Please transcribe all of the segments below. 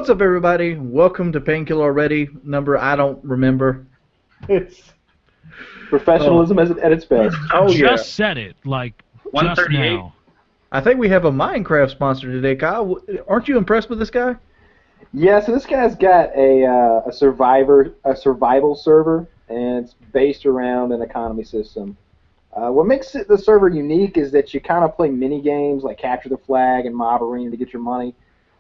What's up, everybody? Welcome to Painkiller Already. Number I don't remember. It's professionalism at its best. Oh yeah. Just said it, like, just 138. now. I think we have a Minecraft sponsor today, Kyle. Aren't you impressed with this guy? Yeah, so this guy's got a survival server, and it's based around an economy system. What makes the server unique is that you kind of play mini games like Capture the Flag and Mob Arena to get your money,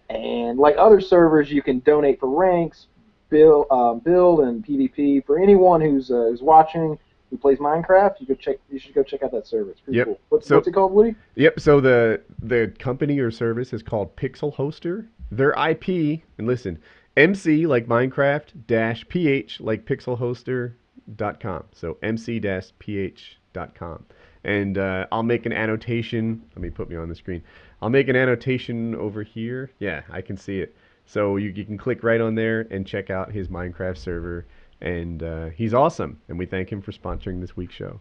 and like other servers, you can donate for ranks, build and PvP. For anyone who's watching who plays Minecraft, you should go check out that server. It's pretty cool. What's it called, Woody? Yep. So the company or service is called Pixel Hoster. Their IP, and listen, MC like Minecraft dash PH like pixelhoster.com. So MC-ph.com. And I'll make an annotation. Let me put me on the screen. I'll make an annotation over here. Yeah, I can see it. So you can click right on there and check out his Minecraft server. And he's awesome. And we thank him for sponsoring this week's show.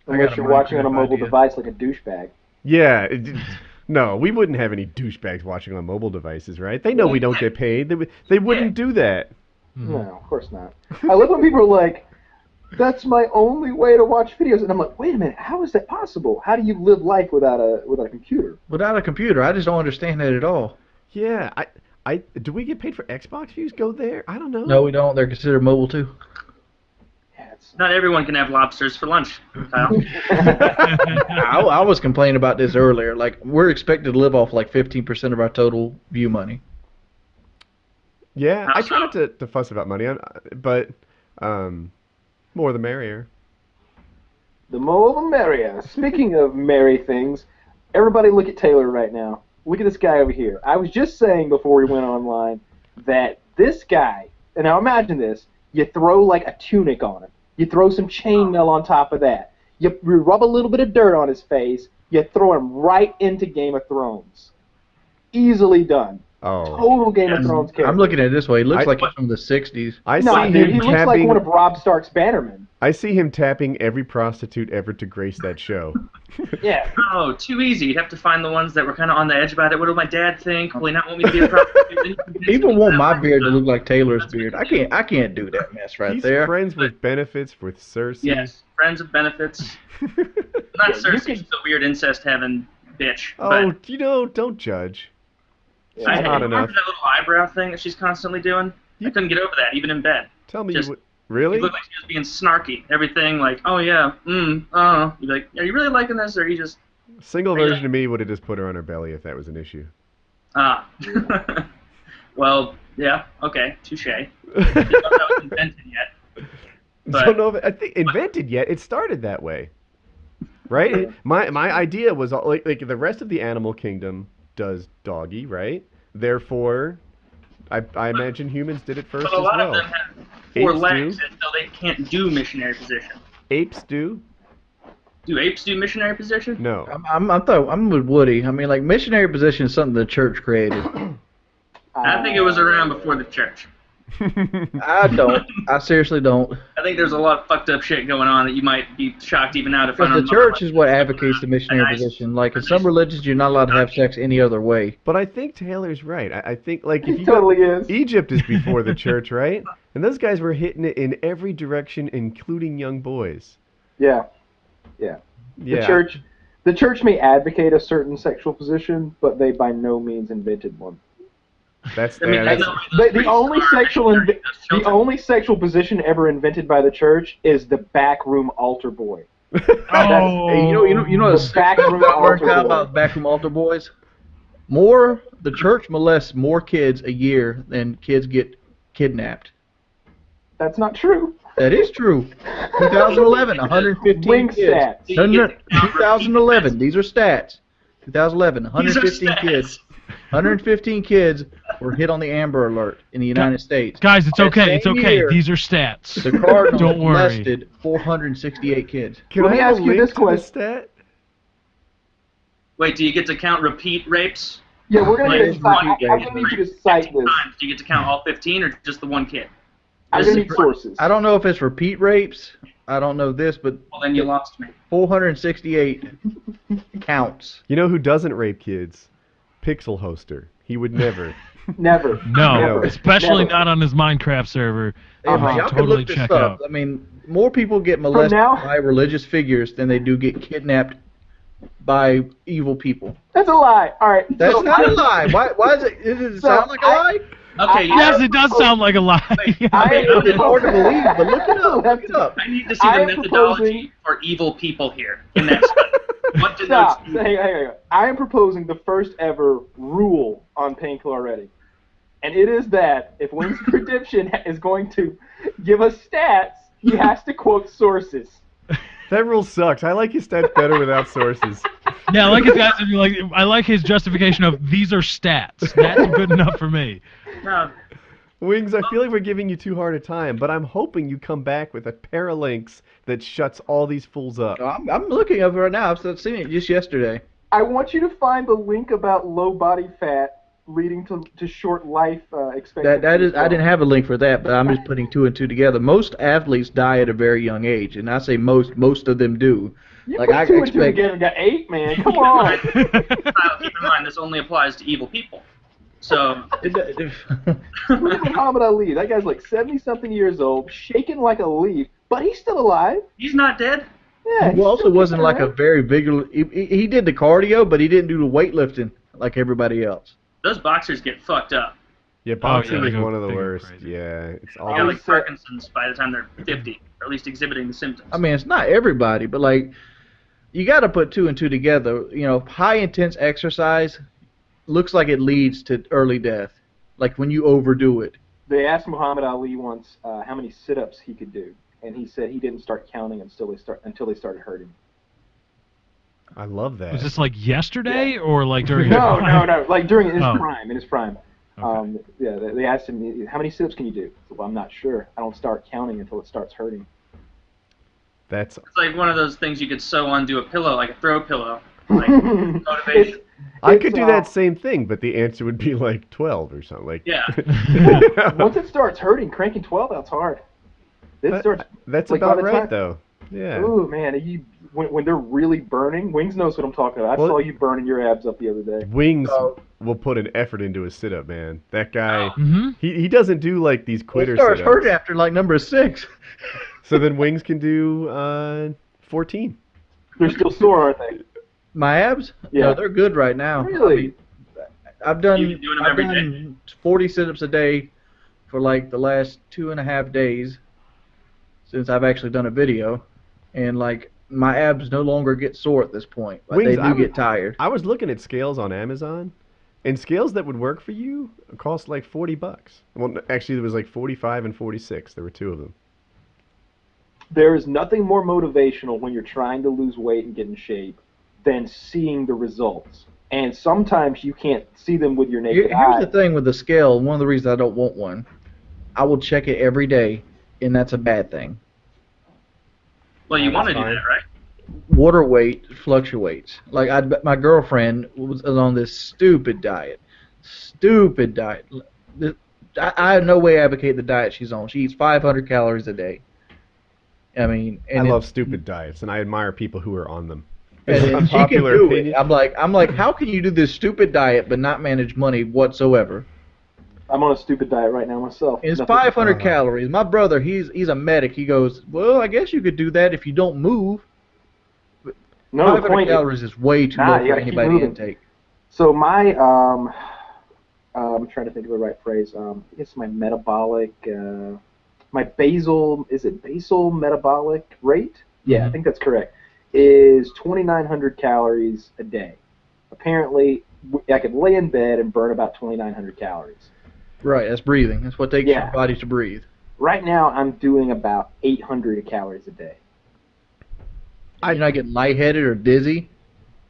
Unless you're watching on a mobile device like a douchebag. Yeah. No, we wouldn't have any douchebags watching on mobile devices, right? They know we don't get paid. They wouldn't do that. No, of course not. I love when people are like, that's my only way to watch videos. And I'm like, wait a minute, how is that possible? How do you live life without a computer? Without a computer, I just don't understand that at all. Yeah, do we get paid for Xbox views? Go there? I don't know. No, we don't. They're considered mobile too. Not everyone can have lobsters for lunch, Kyle. I was complaining about this earlier. Like, we're expected to live off like 15% of our total view money. Yeah, I try not to fuss about money, but more the merrier. The more the merrier. Speaking of merry things, everybody look at Taylor right now. Look at this guy over here. I was just saying before we went online that this guy, and now imagine this, you throw like a tunic on him. You throw some chainmail on top of that. You rub a little bit of dirt on his face. You throw him right into Game of Thrones. Easily done. Oh. Total Game of Thrones character. I'm looking at it this way. He looks like he's from the 60s. He looks like one of Robb Stark's bannermen. I see him tapping every prostitute ever to grace that show. Yeah. Oh, too easy. You'd have to find the ones that were kind of on the edge about it. What will my dad think? Will he not want me to be a prostitute? People want my beard to look like Taylor's beard. I can't do that mess right there. He's friends with benefits with Cersei. Yes, friends with benefits. Not Cersei, she's a weird incest having bitch. Oh, don't judge. She's I hot remember enough. that little eyebrow thing that she's constantly doing? I couldn't get over that, even in bed. Tell me Just- really? It looked like she was being snarky. Everything like, oh yeah, you'd be like, are you really liking this, or are you just... Single version of me would have just put her on her belly if that was an issue. Ah. Well, yeah, okay, touche. I don't know if that was invented yet. Don't know if I think invented yet. It started that way, right? My idea was like the rest of the animal kingdom does doggy, right? Therefore, I imagine humans did it first But a lot as of well. them have four Apes legs, do. and so they can't do missionary position. Apes do? Do apes do missionary position? No. I'm with Woody. I mean, like, missionary position is something the church created. I think it was around before the church. I don't. I seriously don't. I think there's a lot of fucked up shit going on that you might be shocked even now to find Because out. the church is what advocates the missionary position. Like, in some religions, you're not allowed to have sex any other way. But I think Taylor's right. I think like if He you totally is. Egypt is before the church, right? And those guys were hitting it in every direction, including young boys. Yeah. Yeah. The church may advocate a certain sexual position, but they by no means invented one. That's I mean, that's- The only sexual position ever invented by the church is the backroom altar boy. Hey, you know The backroom the altar boy. about backroom altar boys? The church molests more kids a year than kids get kidnapped. That's not true. That is true. 2011, 115 Wing kids. stats. No, 2011, these are stats. 2011, These are 115 stats. kids. 115 kids were hit on the Amber Alert in the United States. Guys, it's That okay. It's same okay. year, These are stats. The Cardinals Don't worry. molested 468 kids. Can Let I me have ask a you link this to the question. stat? Wait, do you get to count repeat rapes? Yeah, we're gonna Like, need I'm gonna need you to cite 15 this. times. Do you get to count all 15 or just the one kid? I'm gonna need sources. I don't know if it's repeat rapes. I don't know this, but Well, then you lost me. 468 counts. You know who doesn't rape kids? Pixel Hoster. He would never. Never. No, Never. especially Never. not on his Minecraft server. Yeah, Uh-huh. y'all can Totally look this check up. out. I mean, more people get molested now- by religious figures than they do get kidnapped by evil people. That's a lie. All right. That's so not a lie. Why is it? Does it So sound like a lie? Okay, Yes, it does sound like a lie. It's hard to believe, but look it up. Look it up. I need to see I the am methodology for evil people here in that study. What denotes Stop. evil? Hang on. I am proposing the first ever rule on Painkiller Ready. And it is that if Wings of Redemption is going to give us stats, he has to quote sources. That rule sucks. I like his stats better without sources. Yeah, I like his guys. I like his justification of these are stats. That's good enough for me. No, Wings, I feel like we're giving you too hard a time, but I'm hoping you come back with a pair of links that shuts all these fools up. I'm looking up right now. I've seen it just yesterday. I want you to find the link about low body fat leading to short life expectancy. That is, I didn't have a link for that, but I'm just putting two and two together. Most athletes die at a very young age, and I say most of them do. You Like put I two and two expect. together and got 8, man. Come on. Kyle, keep in mind this only applies to evil people. So Look at Muhammad Ali. That guy's like 70-something years old, shaking like a leaf, but he's still alive. he's not dead. Yeah. He he's also still wasn't kicking like a around. very vigorous. He did the cardio, but he didn't do the weightlifting like everybody else. Those boxers get fucked up. Yeah, boxing they is go- one of the they go worst. crazy. Yeah, it's all. They got like so- Parkinson's by the time they're 50, or at least exhibiting the symptoms. I mean, it's not everybody, but like, you got to put two and two together. You know, high intense exercise looks like it leads to early death. Like when you overdo it. They asked Muhammad Ali once how many sit-ups he could do, and he said he didn't start counting until they started hurting. I love that. Was this like yesterday or like during? No, like during his Oh. prime, in his prime. Okay. Yeah, they asked him, how many sit-ups can you do? He said, well, I'm not sure. I don't start counting until it starts hurting. That's. It's like one of those things you could sew onto a pillow, like a throw pillow. Like motivation. I could do It's, that same thing, but the answer would be like 12 or something. Like. Yeah. Once it starts hurting, cranking 12 out's hard. It starts. That's like, about by the right, time- though. Yeah. Ooh, man, when they're really burning, Wings knows what I'm talking about. I Well- saw you burning your abs up the other day. Wings Oh. will put an effort into a sit-up, man. That guy, Mm-hmm. he doesn't do like these quitter It starts sit-ups. hurting after like number 6. So then Wings can do 14. They're still sore, aren't they? My abs? Yeah. No, they're good right now. Really? I've done You've been doing them I've every done 40 sit-ups a day for like the last 2.5 days since I've actually done a video, and like my abs no longer get sore at this point. Like, Wings, they I do would- get tired. I was looking at scales on Amazon, and scales that would work for you cost like $40. Well, actually, there was like 45 and 46. There were two of them. There is nothing more motivational when you're trying to lose weight and get in shape than seeing the results. And sometimes you can't see them with your naked Here's eye. the thing with the scale. One of the reasons I don't want one, I will check it every day, and that's a bad thing. Well, you That's want to do fine. that, right? Water weight fluctuates. Like my girlfriend was on this stupid diet. I in no way advocate the diet she's on. She eats 500 calories a day. I mean, I and love stupid diets, and I admire people who are on them. and It's then she can unpopular do opinion. it. I'm like, how can you do this stupid diet but not manage money whatsoever? I'm on a stupid diet right now myself. It's Nothing- 500 calories. My brother, he's a medic. He goes, well, I guess you could do that if you don't move. No, the 500 point is, calories is way too Nah, low you for gotta keep anybody moving. intake. so my I'm trying to think of the right phrase. I guess my metabolic, my basal metabolic rate? Yeah, I Mhm. think that's correct. Is 2,900 calories a day. Apparently, I could lay in bed and burn about 2,900 calories. Right, that's breathing. That's what takes Yeah. your body to breathe. Right now, I'm doing about 800 calories a day. You're not getting lightheaded or dizzy.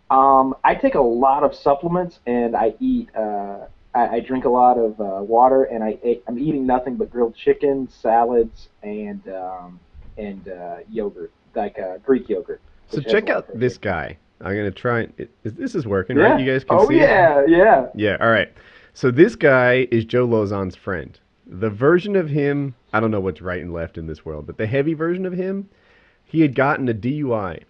I take a lot of supplements and I eat. I drink a lot of water and I'm eating nothing but grilled chicken, salads, and yogurt, like Greek yogurt. So which has check a lot out of this protein. guy. I'm gonna try. This is working, Yeah. right? You guys can oh see it? yeah. Yeah, all right. So this guy is Joe Lauzon's friend. The version of him, I don't know what's right and left in this world, but the heavy version of him, he had gotten a DUI.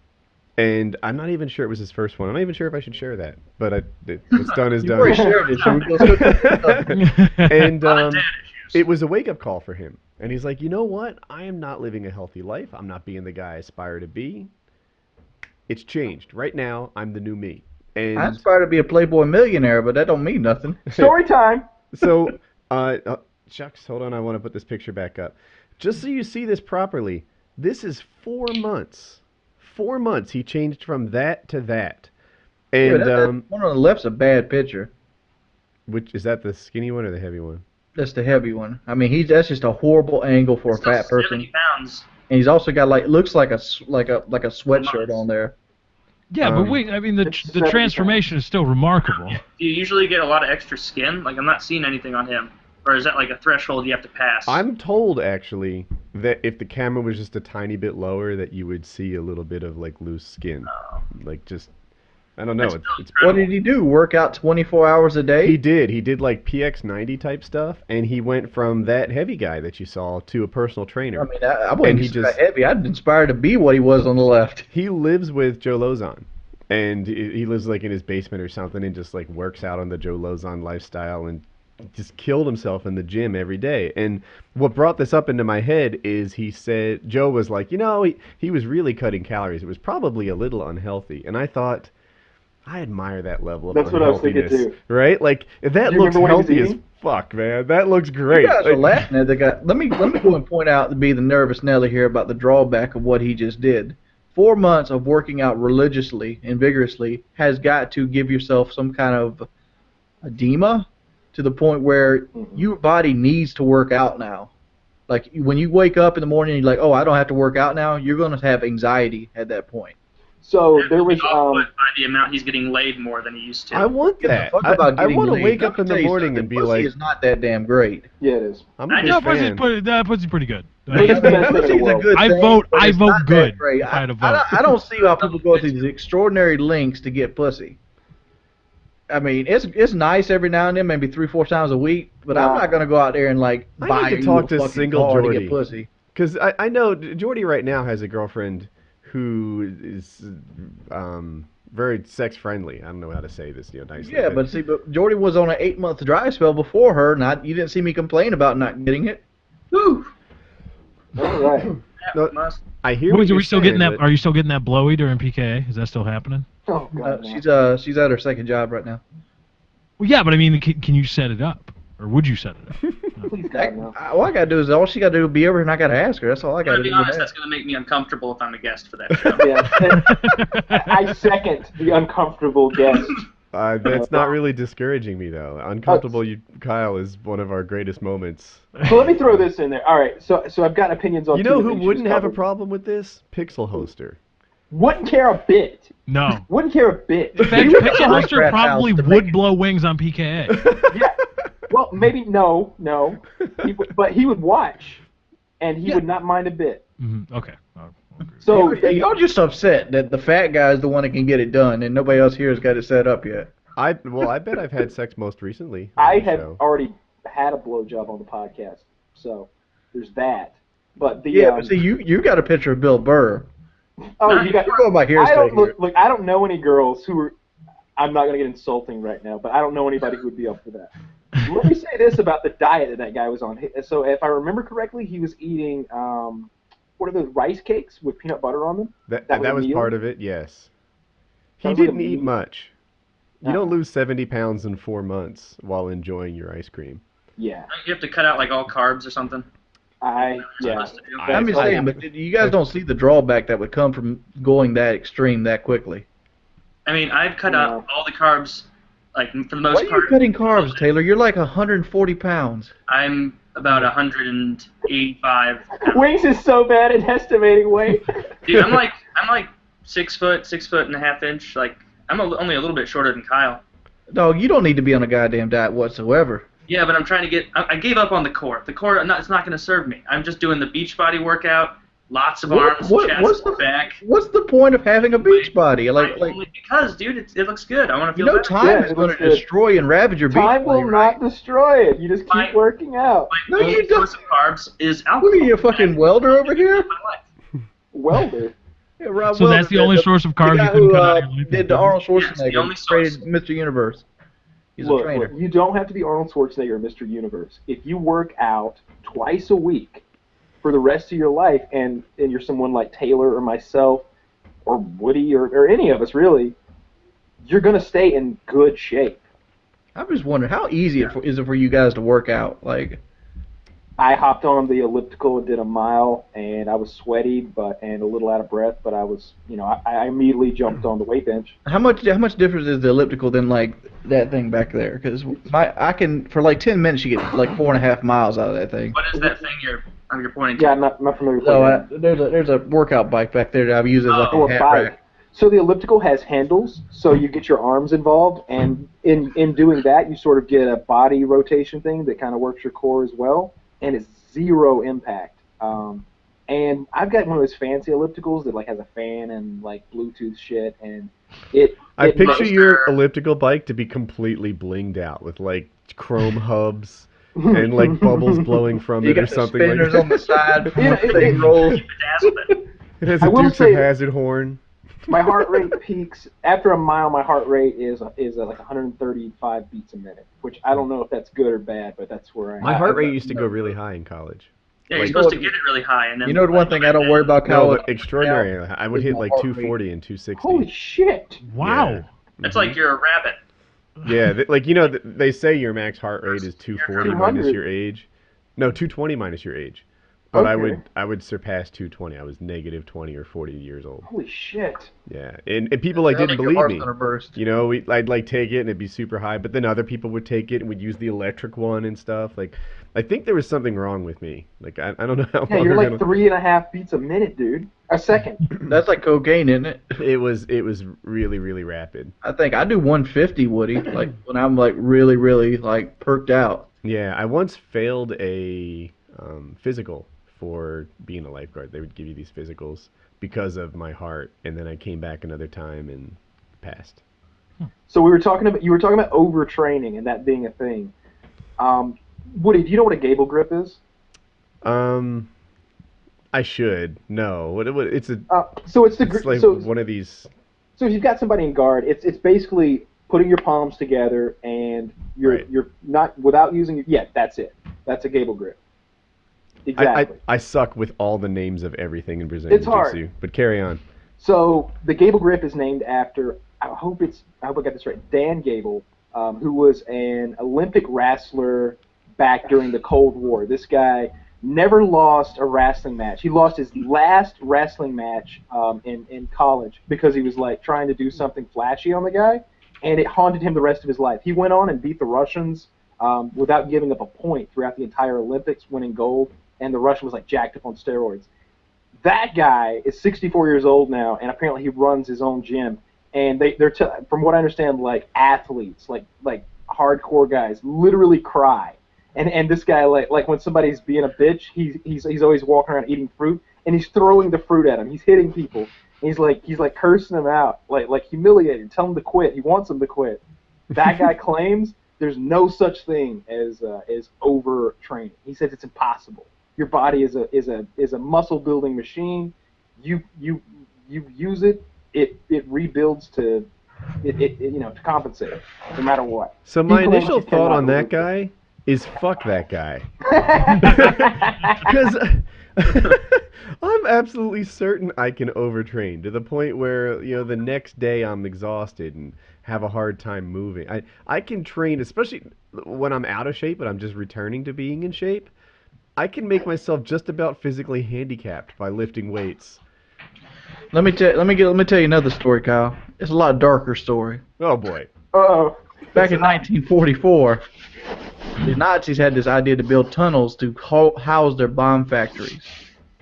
And I'm not even sure it was his first one. I'm not even sure if I should share that. But what's done is You done. already shared it. Should we go skip And A lot of dad issues. it was a wake-up call for him. And he's like, you know what? I am not living a healthy life. I'm not being the guy I aspire to be. It's changed. Right now, I'm the new me. And I aspire to be a Playboy millionaire, but that don't mean nothing. Story time. so, shucks, hold on. I want to put this picture back up. Just so you see this properly, this is 4 months. 4 months he changed from that to that. And that one on the left's a bad picture. which is that the skinny one or the heavy one? That's the heavy one. I mean, that's just a horrible angle for a Still fat 70 person. pounds. And he's also got looks like a sweatshirt on there. Yeah, but wait, I mean, the transformation is still remarkable. Do you usually get a lot of extra skin? Like, I'm not seeing anything on him. Or is that like a threshold you have to pass? I'm told actually that if the camera was just a tiny bit lower, that you would see a little bit of like loose skin, like just I don't know. It's What did he do? Work out 24 hours a day? He did like PX90 type stuff, and he went from that heavy guy that you saw to a personal trainer. I mean, I wasn't he just just- heavy. I'd inspired to be what he was on the left. He lives with Joe Lozon, and he lives like in his basement or something, and just like works out on the Joe Lozon lifestyle, and just killed himself in the gym every day. And what brought this up into my head is he said Joe was like, he was really cutting calories. It was probably a little unhealthy, and I thought, I admire that level of That's what I was thinking, unhealthiness, too. right? Like that Do you looks remember what he was healthy as eating? fuck, man. That looks great. You guys are Like, laughing at the guy. Let me go and point out to be the nervous Nelly here about the drawback of what he just did. 4 months of working out religiously and vigorously has got to give yourself some kind of edema to the point where your body needs to work out now. Like when you wake up in the morning and you're like, oh, I don't have to work out now, you're going to have anxiety at that point. So And there was off put by the amount he's getting laid more than he used to. I want Get the that. fuck about I getting want to laid. wake Let up me in tell the you morning something, and be pussy like, is not that damn great. yeah, it is. I'm I a big just- fan. That pussy's pretty good. It's the best thing in the Pussy's a world. good I thing, vote- but I it's vote not that good great. if I had to vote. I don't see how people go through these extraordinary lengths to get pussy. I mean, it's nice every now and then, maybe 3-4 times a week, but I'm not gonna go out there and like I buy need to you talk a to fucking single car to Jordy. get pussy. Because I know Jordy right now has a girlfriend who is very sex friendly. I don't know how to say this, nicely. Yeah, but Jordy was on an 8-month dry spell before her, and you didn't see me complain about not getting it. Woo! All right. No, Must. I hear Are what you're we still getting saying, that? but Are you still getting that blowy during PKA? Is that still happening? Oh God. no. She's at her second job right now. Well, yeah, but I mean, can you set it up, or would you set it up? No. Please God, no. All I gotta do is all she gotta do is be over here, and I gotta ask her. That's all I I'm gotta gonna do. be honest, with that's that. gonna make me uncomfortable if I'm a guest for that show. Yeah. I second the uncomfortable guest. that's not really discouraging me though. Uncomfortable, Kyle is one of our greatest moments. So let me throw this in there. All right. So I've got opinions on. You two know of the who things you wouldn't just have a covered. problem with this? Pixel Hoster. Wouldn't care a bit. No. Wouldn't care a bit. In fact, He went to Pixel Hoster Minecraft probably house to would make- blow wings on PKA. Yeah. Well, maybe no. But he would watch, and he Yeah. would not mind a bit. Okay. I'll agree. So Y'all just upset that the fat guy is the one that can get it done, and nobody else here has got it set up yet. I bet I've had sex most recently. on I the have show. already had a blowjob on the podcast, so there's that. But the Yeah, but see, you got a picture of Bill Burr. oh, you got. You're going by hearsay I don't here. look. I don't know any girls who are. I'm not gonna get insulting right now, but I don't know anybody who would be up for that. Let me say this about the diet that guy was on. So if I remember correctly, he was eating what are those rice cakes with peanut butter on them? That that was a was meal? part of it. Yes. He That was like a didn't eat meal? much. You No. don't lose 70 pounds in 4 months while enjoying your ice cream. Yeah, You have to cut out like all carbs or something. yeah. Supposed to do. I'm just I- saying, but you guys don't see the drawback that would come from going that extreme that quickly. I mean, I've cut No. out all the carbs, like for the Why most are you part. cutting carbs, Taylor? You're like 140 pounds. I'm about 185. Wings is so bad at estimating weight. Dude, I'm like 6 foot, 6'1.5" inch. Like I'm only a little bit shorter than Kyle. Dog, you don't need to be on a goddamn diet whatsoever. Yeah, but I'm trying to get. I gave up on the core. The core, it's not going to serve me. I'm just doing the beach body workout. Lots of arms, what's chest, back. What's the point of having a beach body? Only because, dude, it looks good. I want to you feel know, better. time Yeah, is it going looks to good. destroy and ravage your beach Time body. will right? not destroy it. You just keep Fine. working out. My No, only you don't. source of carbs is alcohol. What are you, a fucking welder over here? My life. Welder. Yeah, Rob So that's the only source of carbs the you guy couldn't who cut out of your life. did the Arnold Yes, the Schwarzenegger, only source. created Mr. Universe. He's a Look, trainer. you don't have to be Arnold Schwarzenegger or Mr. Universe. If you work out twice a week for the rest of your life, and you're someone like Taylor or myself or Woody or any of us really, you're going to stay in good shape. I'm just wondering, how easy is it for you guys to work out? Like, I hopped on the elliptical and did a mile, and I was sweaty and a little out of breath, but I was, I immediately jumped on the weight bench. how much difference is the elliptical than like that thing back there? Because I can, for like 10 minutes you get like 4.5 miles out of that thing. What is that thing you're pointing to? Yeah, I'm not familiar with So that. there's a workout bike back there that I've used as like Oh, a a hat bike. rack. So the elliptical has handles, so you get your arms involved, and in doing that, you sort of get a body rotation thing that kind of works your core as well, and it's zero impact. And I've got one of those fancy ellipticals that like has a fan and like Bluetooth shit, and I it picture makes- your elliptical bike to be completely blinged out with like chrome hubs and like bubbles blowing from You it or got the something spinners like on the side. Yeah, The thing rolls. Keep it dazzled. It has I a will Dukes say- of Hazzard horn. My heart rate peaks after a mile. My heart rate is like 135 beats a minute, which I don't know if that's good or bad, but that's where I am. My heart rate used to go really high in college. Yeah, you're Like- supposed to get it really high, and then. You know the one thing I don't worry about, No, Kyle? but extraordinary. I would is hit my like heart 240 and 260. Holy shit! Wow. Yeah. It's like you're a rabbit. Yeah, they say your max heart rate is 240 minus 200. your age. No, 220 minus your age. But Okay. I would surpass 220. I was negative 20 or 40 years old. Holy shit! Yeah, and people like Sounds didn't your believe heart's me. gonna burst. You know, I'd like take it and it'd be super high, but then other people would take it and would use the electric one and stuff. Like, I think there was something wrong with me. Like, I don't know how Yeah, long you're they're like gonna... 3.5 beats a minute, dude. A second. That's like cocaine, isn't it? It was really, really rapid. I think I do 150, Woody. Like when I'm like really, really like perked out. Yeah, I once failed a physical for being a lifeguard. They would give you these physicals because of my heart, and then I came back another time and passed. So you were talking about overtraining and that being a thing. Woody, do you know what a gable grip is? I should know. What it's a So it's the it's grip. like So one of these. if you've got somebody in guard, it's basically putting your palms together and Right. you're not without using that's it. That's a gable grip. Exactly. I suck with all the names of everything in Brazilian It's hard. Jiu-Jitsu, but carry on. So the gable grip is named after I hope I got this right. Dan Gable, who was an Olympic wrestler back during the Cold War. This guy never lost a wrestling match. He lost his last wrestling match in college because he was like trying to do something flashy on the guy, and it haunted him the rest of his life. He went on and beat the Russians without giving up a point throughout the entire Olympics, winning gold, and the Russian was like jacked up on steroids. That guy is 64 years old now, and apparently he runs his own gym. And from what I understand, like athletes, like hardcore guys, literally cry. And this guy, like when somebody's being a bitch, he's always walking around eating fruit, and he's throwing the fruit at him. He's hitting people. And he's like cursing them out, like humiliated, tell them to quit. He wants them to quit. That guy claims there's no such thing as overtraining. He says it's impossible. Your body is a muscle building machine. You use it. It rebuilds to compensate no matter what. So my He claims initial you thought cannot on that lose. guy is fuck that guy. Because I'm absolutely certain I can overtrain to the point where, the next day I'm exhausted and have a hard time moving. I can train, especially when I'm out of shape, but I'm just returning to being in shape. I can make myself just about physically handicapped by lifting weights. Let me tell you another story, Kyle. It's a lot darker story. Oh boy. Uh-oh. Back in 1944, the Nazis had this idea to build tunnels to house their bomb factories.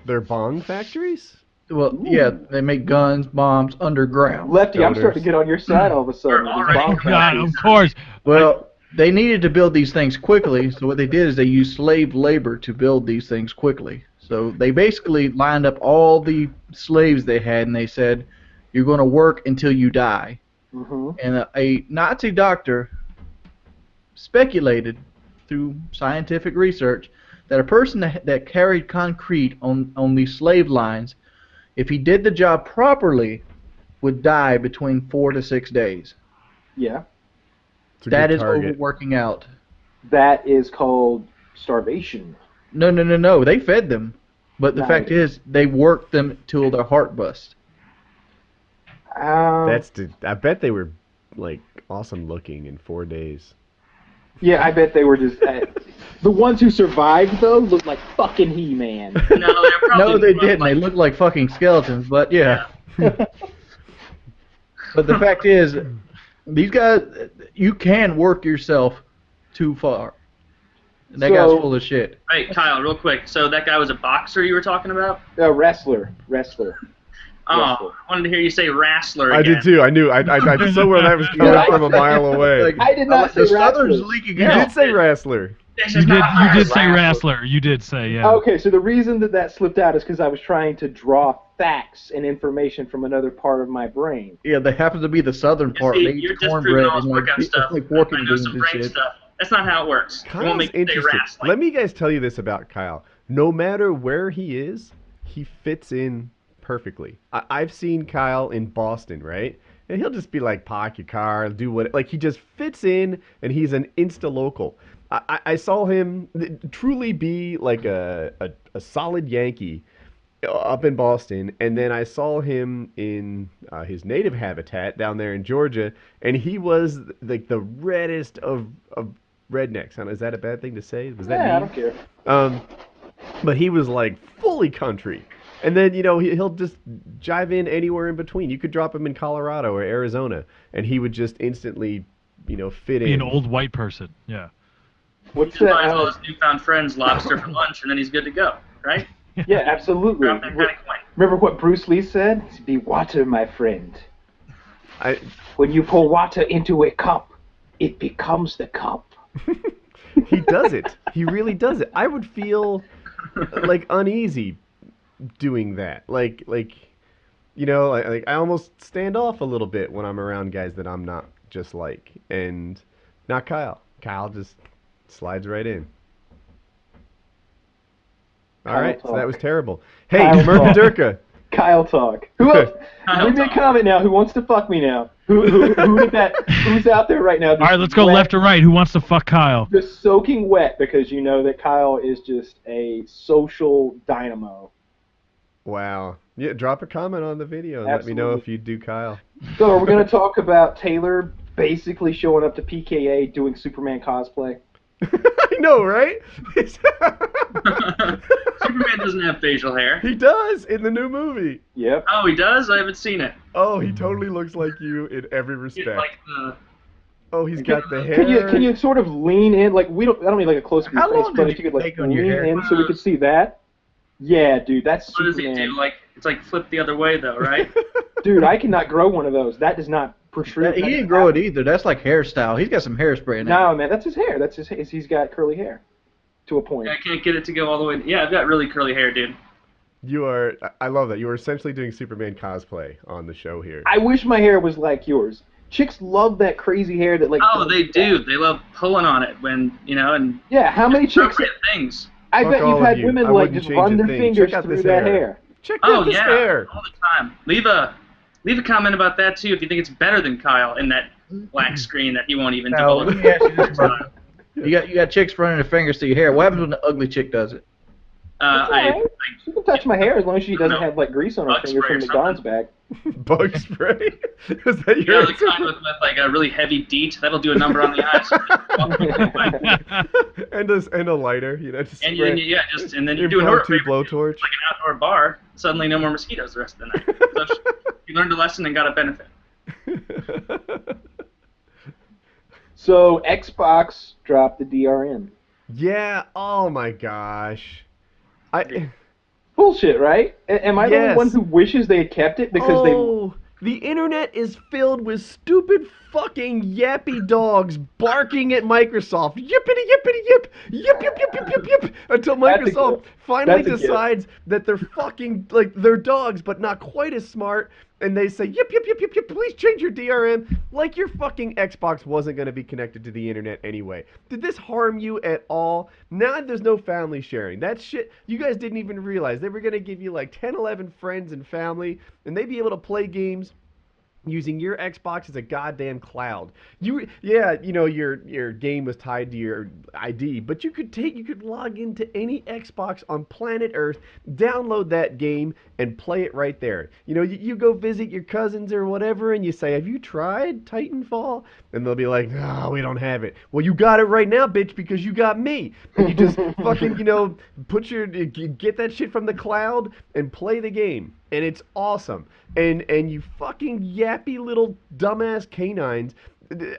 They're bong factories? Well, yeah, they make guns, bombs underground. Lefty, I'm Stoners. starting to get on your side all of a sudden. We're with these already bomb God, factories. of course. Well, they needed to build these things quickly, so what they did is they used slave labor to build these things quickly. So they basically lined up all the slaves they had, and they said, "You're going to work until you die." Mhm. And a Nazi doctor speculated through scientific research that a person that carried concrete on these slave lines if he did the job properly, would die between 4 to 6 days. Yeah. It's a That good is target. overworking out. That is called starvation. No. They fed them. But the No. fact is, they worked them till their heart bust. I bet they were like awesome looking in 4 days. Yeah, I bet they were just... the ones who survived, though, looked like fucking He-Man. No, they're probably No, they didn't. like- They looked like fucking skeletons, but yeah. But the fact is, these guys, you can work yourself too far. And that guy's full of shit. Hey, Kyle, real quick. So that guy was a boxer you were talking about? Wrestler. Oh, Wrestler. I wanted to hear you say wrestler again. I did too. I knew. I saw where that was coming Yeah, from a mile away. Like, I did not the say Southern's wrestler. leaking You out. did say wrestler. This You is did. not You did say wrestler. wrestler. You did say yeah. Okay, so the reason that slipped out is because I was trying to draw facts and information from another part of my brain. Yeah, they happen to be the southern You part. see, They you're eat just cornbread proving all and this like, workout stuff. like pork I and know beans some and brain shit. stuff. That's not how it works. You won't Kyle's make me say interesting. wrestling. Let me guys tell you this about Kyle. No matter where he is, he fits in perfectly. I've seen Kyle in Boston, right? And he'll just be like, park your car, do what... Like, he just fits in, and he's an insta-local. I saw him truly be like a solid Yankee up in Boston, and then I saw him in his native habitat down there in Georgia, and he was like the reddest of rednecks. Is that a bad thing to say? Was that Yeah, I mean? don't care. But he was like fully country. And then, he'll just jive in anywhere in between. You could drop him in Colorado or Arizona, and he would just instantly, fit Be in. an old white person. Yeah. What's He buys all that? his newfound friends lobster for lunch, and then he's good to go, right? Yeah, absolutely. Drop that kind of coin. Remember what Bruce Lee said? Be water, my friend. I, When you pour water into a cup, it becomes the cup. he does it. He really does it. I would feel like uneasy doing that. Like I almost stand off a little bit when I'm around guys that I'm not just like. And not Kyle. Kyle just slides right in. All Kyle right, so talk. that was terrible. Hey, Kyle Murka talk. Durkah. Kyle talk. Who else? Kyle Leave me a talk. comment now. Who wants to fuck me now? Who's out there right now? All right, let's go left or right. Who wants to fuck Kyle? Just soaking wet because you know that Kyle is just a social dynamo. Wow. Yeah, drop a comment on the video and let me know Absolutely. if you do Kyle. So we're going to talk about Taylor basically showing up to PKA doing Superman cosplay. I know, right? Superman doesn't have facial hair. He does in the new movie. Yep. Oh, he does? I haven't seen it. Oh, he totally looks like you in every He's respect. like the... Oh, he's got the hair. Can you sort of lean in? Like I don't need like a close up of How your face, long but did if you you could like take on your lean hair? in so we could see that. Yeah, dude, that's What does he Superman. do? Like, it's like flip the other way, though, right? Dude, I cannot grow one of those. That does not protrude. He didn't grow it either. That's like hairstyle. He's got some hairspray in it. No, man, that's his hair. That's his. He's got curly hair, to a point. I can't get it to go all the way. Yeah, I've got really curly hair, dude. You are. I love that. You are essentially doing Superman cosplay on the show here. I wish my hair was like yours. Chicks love that crazy hair that like. Oh, they do. They love pulling on it when, and Yeah, how many chicks? appropriate things. I Fuck bet all you've of had you. women I like wouldn't just change run a their thing. fingers Check out through this that hair. hair. Check Oh, out this yeah. hair. All the time. Leave a comment about that, too, if you think it's better than Kyle in that black screen that he won't even Now, divulge. let me ask you this, bro. You got chicks running their fingers through your hair. What happens when the ugly chick does it? That's all right. She can touch my hair as long as she doesn't No. have like grease on her Bug finger spray from or McDonald's bag. Bug spray. Is that You your know, the kind with like a really heavy DEET, that'll do a number on the eyes. and a lighter, just And spray. and then you do an order impromptu favor, blowtorch. like an outdoor bar. Suddenly, no more mosquitoes the rest of the night. So you learned a lesson and got a benefit. So Xbox dropped the DRM. Yeah. Oh my gosh. Bullshit, right? Am I the only Yes. one who wishes they had kept it because the internet is filled with stupid fucking yappy dogs barking at Microsoft. Yippity yippity yip, yip yip yip yip yip yip, until That's a Microsoft gift. finally That's a gift. decides that they're fucking like they're dogs, but not quite as smart, and they say, yep, please change your DRM, like your fucking Xbox wasn't going to be connected to the internet anyway. Did this harm you at all? Now there's no family sharing. That shit, you guys didn't even realize. They were going to give you like 10, 11 friends and family, and they'd be able to play games using your Xbox as a goddamn cloud. Your game was tied to your ID, but you could log into any Xbox on planet Earth, download that game, and play it right there. You go visit your cousins or whatever, and you say, "Have you tried Titanfall?" And they'll be like, "No, we don't have it." Well, you got it right now, bitch, because you got me. And you just fucking, get that shit from the cloud and play the game. And it's awesome. And you fucking yappy little dumbass canines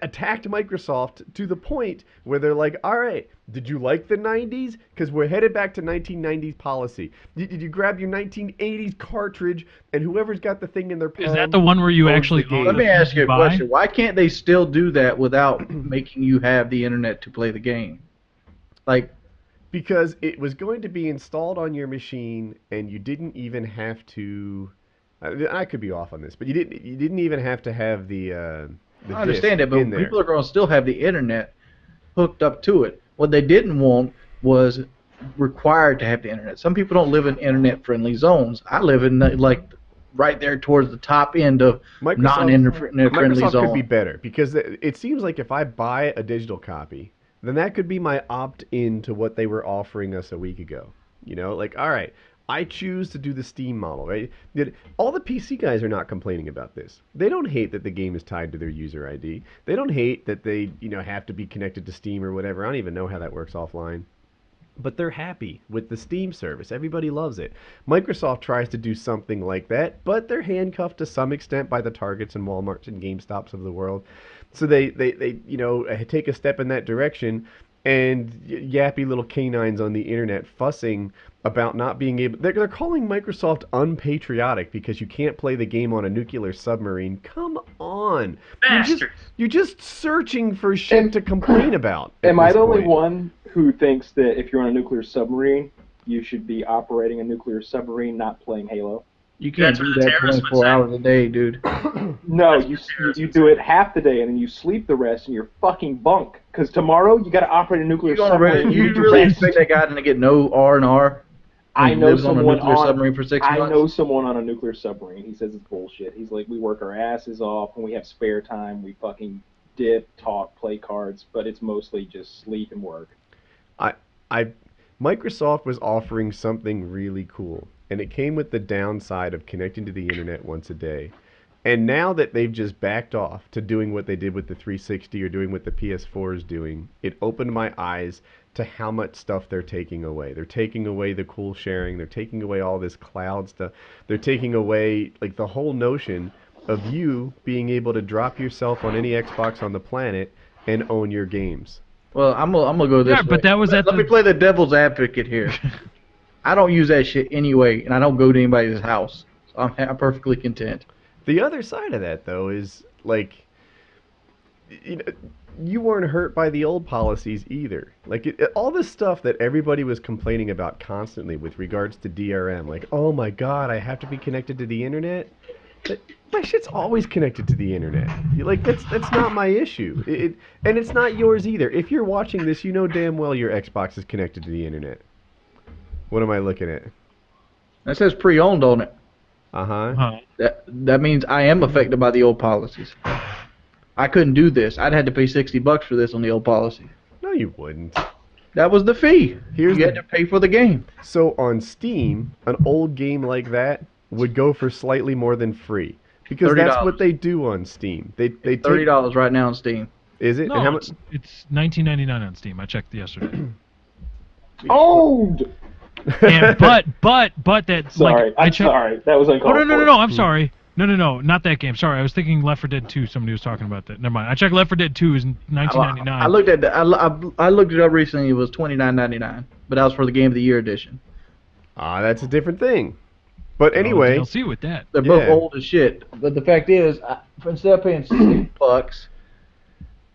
attacked Microsoft to the point where they're like, all right, did you like the 90s? Because we're headed back to 1990s policy. Did you grab your 1980s cartridge and whoever's got the thing in their palm? Is that the one where you actually Let me ask you a question. Why can't they still do that without making you have the internet to play the game? Because it was going to be installed on your machine, and you didn't even have to. I could be off on this, but you didn't even have to have the I understand that, but in there. people are going to still have the internet hooked up to it. What they didn't want was required to have the internet. Some people don't live in internet-friendly zones. I live in right there towards the top end of non-internet-friendly zones. Microsoft could be better because it seems like if I buy a digital copy, then that could be my opt-in to what they were offering us a week ago. All right, I choose to do the Steam model, right? All the PC guys are not complaining about this. They don't hate that the game is tied to their user ID. They don't hate that they, have to be connected to Steam or whatever. I don't even know how that works offline. But they're happy with the Steam service. Everybody loves it. Microsoft tries to do something like that, but they're handcuffed to some extent by the Targets and Walmarts and GameStops of the world. So they take a step in that direction, and yappy little canines on the internet fussing about not being able. They're calling Microsoft unpatriotic because you can't play the game on a nuclear submarine. Come on, you're just searching for shit to complain about. Am I the only one who thinks that if you're on a nuclear submarine, you should be operating a nuclear submarine, not playing Halo? You can't do that 24 hours a day, dude. No, you do it half the day and then you sleep the rest in your fucking bunk. Because tomorrow you got to operate a nuclear submarine. You really expect that guy to get no R&R? I know someone on a nuclear submarine for 6 months. I know someone on a nuclear submarine. He says it's bullshit. He's like, we work our asses off when we have spare time. We fucking dip, talk, play cards, but it's mostly just sleep and work. Microsoft was offering something really cool, and it came with the downside of connecting to the internet once a day. And now that they've just backed off to doing what they did with the 360 or doing what the PS4 is doing, it opened my eyes to how much stuff they're taking away. They're taking away the cool sharing. They're taking away all this cloud stuff. They're taking away the whole notion of you being able to drop yourself on any Xbox on the planet and own your games. Well, I'm gonna go this way. But that was Let me play the devil's advocate here. I don't use that shit anyway, and I don't go to anybody's house. So I'm perfectly content. The other side of that, though, is you weren't hurt by the old policies either. All this stuff that everybody was complaining about constantly with regards to DRM, oh my god, I have to be connected to the internet. My shit's always connected to the internet. That's not my issue. And it's not yours either. If you're watching this, you know damn well your Xbox is connected to the internet. What am I looking at? That says pre-owned on it. Uh-huh. That means I am affected by the old policies. I couldn't do this. I'd had to pay $60 for this on the old policy. No, you wouldn't. That was the fee. You had to pay for the game. So on Steam, an old game like that would go for slightly more than free. Because $30. That's what they do on Steam. They take $30 right now on Steam. Is it? No, and how much? It's $19.99 on Steam. I checked yesterday. Owned! And but that's sorry, I'm sorry. That was uncalled for. No, I'm sorry. No, not that game. Sorry, I was thinking Left 4 Dead 2. Somebody was talking about that. Never mind. I checked Left 4 Dead 2 is $19.99. I looked at I looked it up recently. It was $29.99, but that was for the Game of the Year edition. That's a different thing. But anyway, DLC with that. They're both old as shit. But the fact is, instead of paying $60,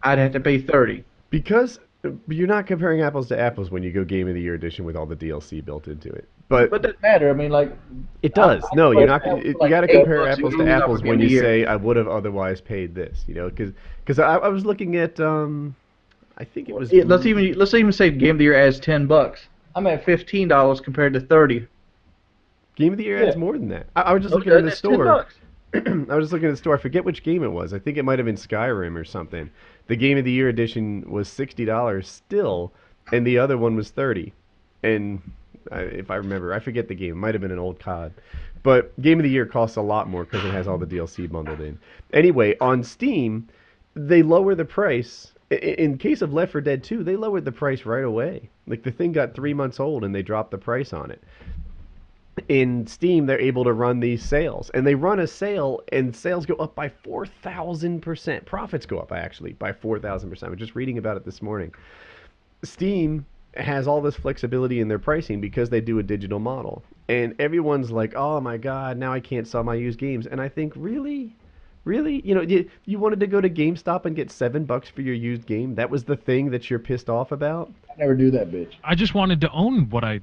I'd have to pay $30. Because You're not comparing apples to apples when you go Game of the Year edition with all the DLC built into it. But But doesn't matter. I mean, like, it does. I No, you're played not. that for You like got to $8 compare at apples to GameStop apples for when Game of you the Year. say I would have otherwise paid this. You know, because I was looking at I think it was. Yeah, let's even say Game of the Year adds $10. I'm at $15 compared to 30. Game of the Year adds more than that. I was just looking Okay, in the that's store. $10. I was just looking at the store. I forget which game it was. I think it might have been Skyrim or something. The Game of the Year edition was $60 still, and the other one was 30. And if I remember, I forget the game. It might have been an old COD. But Game of the Year costs a lot more because it has all the DLC bundled in. Anyway, on Steam, they lower the price. In case of Left 4 Dead 2, they lowered the price right away. Like, the thing got 3 months old, and they dropped the price on it. In Steam, they're able to run these sales, and they run a sale, and sales go up by 4,000%. Profits go up actually by 4,000%. I was just reading about it this morning. Steam has all this flexibility in their pricing because they do a digital model, and everyone's like, "Oh my God, now I can't sell my used games." And I think, really, you know, you wanted to go to GameStop and get $7 for your used game? That was the thing that you're pissed off about? I never do that, bitch. I just wanted to own what I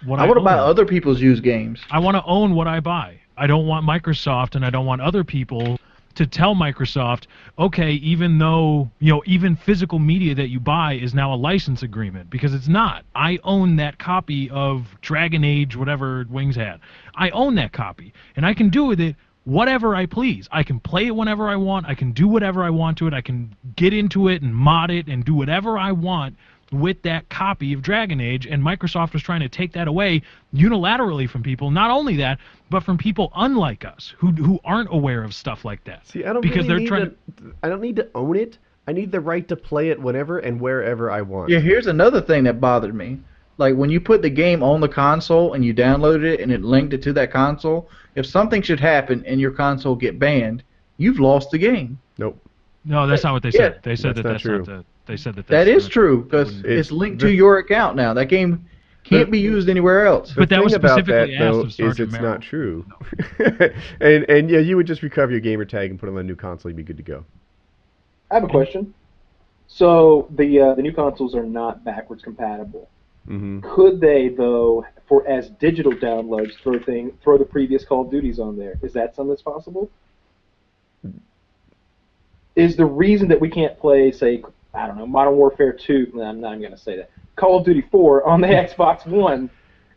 I want to buy own. other people's used games. I want to own what I buy. I don't want Microsoft, and I don't want other people to tell Microsoft, okay, even though, you know, even physical media that you buy is now a license agreement, because it's not. I own that copy of Dragon Age, whatever Wings had. I own that copy, and I can do with it whatever I please. I can play it whenever I want. I can do whatever I want to it. I can get into it and mod it and do whatever I want with that copy of Dragon Age, and Microsoft was trying to take that away unilaterally from people. Not only that, but from people unlike us who aren't aware of stuff like that. See, I don't because really they're need I don't need to own it. I need the right to play it whenever and wherever I want. Yeah, here's another thing that bothered me. Like, when you put the game on the console and you downloaded it and it linked it to that console, if something should happen and your console get banned, you've lost the game. Nope. No, that's not what they said. They said That's that not that's true. not the. They said that. That that's is true, because it's linked to your account now. That game can't be used anywhere else. But that was thing about specifically that, asked though, of is Sergeant it's Merrill. not true. and yeah, you would just recover your gamer tag and put it on a new console. You'd be good to go. I have a question. So the new consoles are not backwards compatible. Mm-hmm. Could they, though, for as digital downloads, throw the previous Call of Duties on there? Is that something that's possible? Is the reason that we can't play, say, I don't know, Modern Warfare 2, no, I'm not even going to say that, Call of Duty 4 on the Xbox One,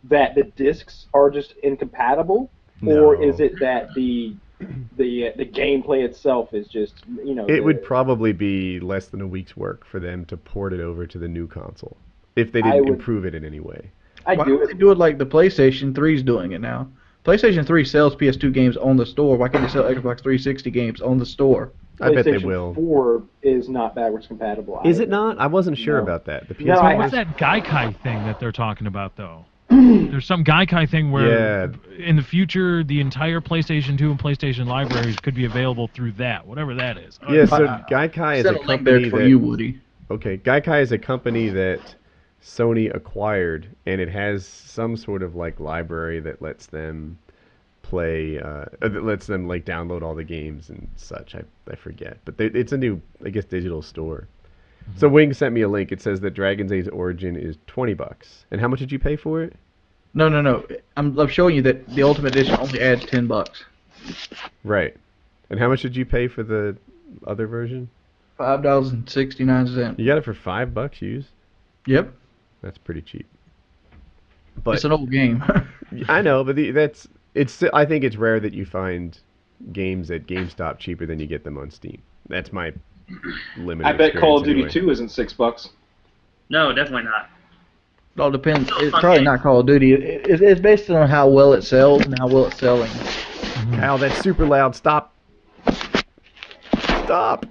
that the discs are just incompatible? No. Or is it that the gameplay itself is just, you know... It would probably be less than a week's work for them to port it over to the new console, if they didn't improve it in any way. Why don't they do it like the PlayStation 3 is doing it now? PlayStation 3 sells PS2 games on the store. Why can't they sell Xbox 360 games on the store? I bet they PlayStation will. 4 is not backwards compatible. Is it not? I wasn't sure No. about that. The PS4 No, So I- what's that Gaikai thing that they're talking about, though? There's some Gaikai thing where in the future the entire PlayStation 2 and PlayStation libraries could be available through that, whatever that is. Yeah, so Gaikai is a Send a link there company for that... you, Woody. Okay, Gaikai is a company that Sony acquired, and it has some sort of like library that lets them play, that lets them like download all the games and such. I forget, but it's a new, I guess, digital store. Mm-hmm. So Wing sent me a link. It says that Dragon's Age Origin is $20. And how much did you pay for it? No. I'm showing you that the Ultimate Edition only adds $10. Right. And how much did you pay for the other version? $5.69. You got it for $5 used? Yep. That's pretty cheap. But It's an old game. I know, but I think it's rare that you find games at GameStop cheaper than you get them on Steam. That's my limited. I bet Call of Duty anyway. 2 isn't $6. No, definitely not. It all depends. Still a It's fun probably game. not Call of Duty. It's based on how well it sells and how well it's selling. Kyle, that's super loud. Stop. Stop.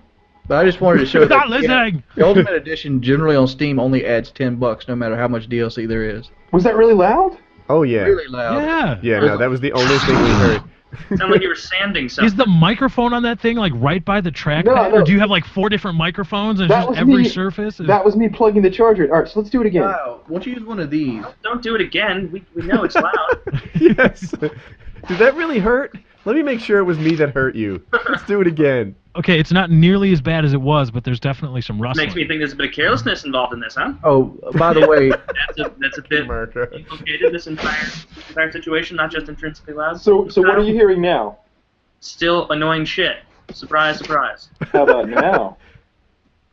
But I just wanted to show Stop that listening! the Ultimate Edition generally on Steam only adds $10, no matter how much DLC there is. Was that really loud? Oh yeah. Really loud. Yeah. Yeah. No, that was the only thing we heard. Sounded like you were sanding something. Is the microphone on that thing like right by the trackpad, No. or do you have like 4 different microphones and it's That just was every me. surface? That was me plugging the charger in. All right, so let's do it again. Wow. Why don't you use one of these? Don't do it again. We know it's loud. Yes. Did that really hurt? Let me make sure it was me that hurt you. Let's do it again. Okay, it's not nearly as bad as it was, but there's definitely some rustling. Makes me think there's a bit of carelessness involved in this, huh? Oh, by the way, That's a bit Murka. implicated, this entire situation, not just intrinsically loud. So what are you hearing now? Still annoying shit. Surprise, surprise. How about now?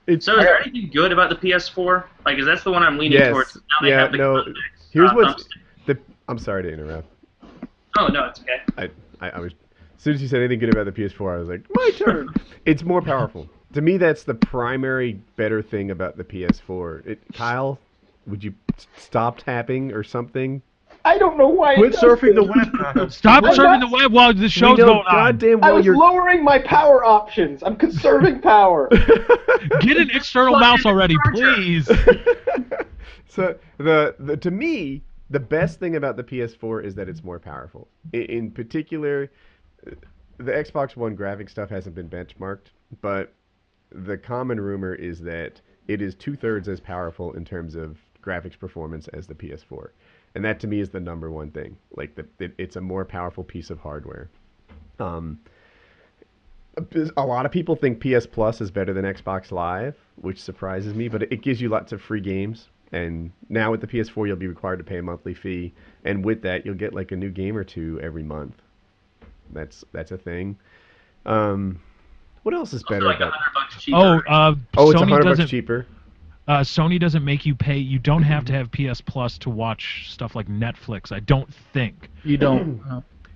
So is there anything good about the PS4? Like, is that's the one I'm leaning Yes. towards? Now they Yeah, have the no. context, Here's what's thumbstick. I'm sorry to interrupt. Oh, no, it's okay. I was, as soon as you said anything good about the PS4, I was like, my turn. It's more powerful. To me, that's the primary better thing about the PS4. Kyle, would you stop tapping or something? I don't know why. quit surfing the web, Kyle. Stop I'm surfing not- the web while the We show's know going on. goddamn I well was you're. lowering my power options. I'm conserving power. Get an external Plug mouse in the already, charger. please. So the to me, the best thing about the PS4 is that it's more powerful. In particular, the Xbox One graphic stuff hasn't been benchmarked, but the common rumor is that it is 2/3 as powerful in terms of graphics performance as the PS4, and that to me is the number one thing. Like it's a more powerful piece of hardware. A lot of people think PS Plus is better than Xbox Live, which surprises me, but it gives you lots of free games. And now with the PS4, you'll be required to pay a monthly fee, and with that, you'll get like a new game or two every month. That's a thing. What else is Also better like about? $100 cheaper. Oh, it's Sony $100 doesn't. cheaper. Sony doesn't make you pay. You don't have to have PS Plus to watch stuff like Netflix. I don't think. You don't.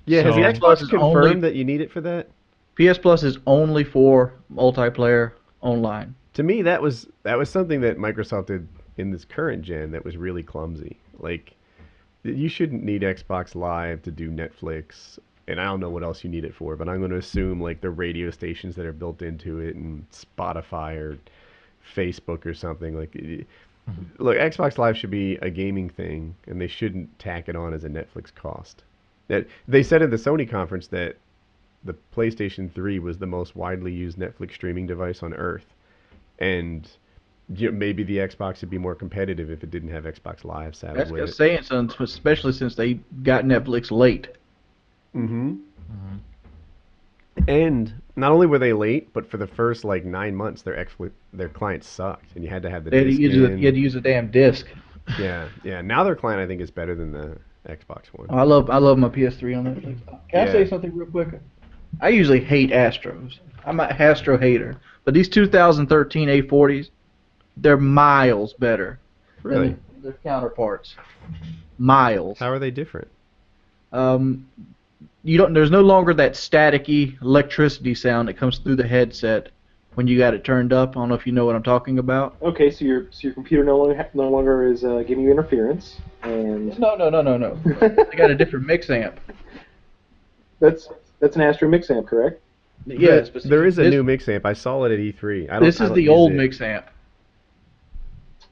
Yeah, has So- the PS Plus Xbox is confirmed only- that you need it for that? PS Plus is only for multiplayer online. To me, that was something that Microsoft did in this current gen that was really clumsy. Like, you shouldn't need Xbox Live to do Netflix, and I don't know what else you need it for, but I'm going to assume like the radio stations that are built into it and Spotify or Facebook or something. Like, look, Xbox Live should be a gaming thing, and they shouldn't tack it on as a Netflix cost. That they said at the Sony conference that the PlayStation 3 was the most widely used Netflix streaming device on Earth, and maybe the Xbox would be more competitive if it didn't have Xbox Live saddled That's with it. saying something, especially since they got Netflix late. Mm-hmm. And not only were they late, but for the first like 9 months, their client sucked, and you had to have the They had to disc use in. you had to use a damn disc. Yeah. Now their client I think is better than the Xbox One. I love my PS3 on Netflix. Can I say Yeah. something real quick? I usually hate Astros. I'm a Astro hater, but these 2013 A40s, they're miles better Really? than their counterparts. Miles. How are they different? You don't. There's no longer that staticky electricity sound that comes through the headset when you got it turned up. I don't know if you know what I'm talking about. Okay, so your computer no longer is giving you interference, and No. They got a different mix amp. that's an Astro mix amp, correct? Yes, but There is a this, new mix amp. I saw it at E3. This is the old mix amp.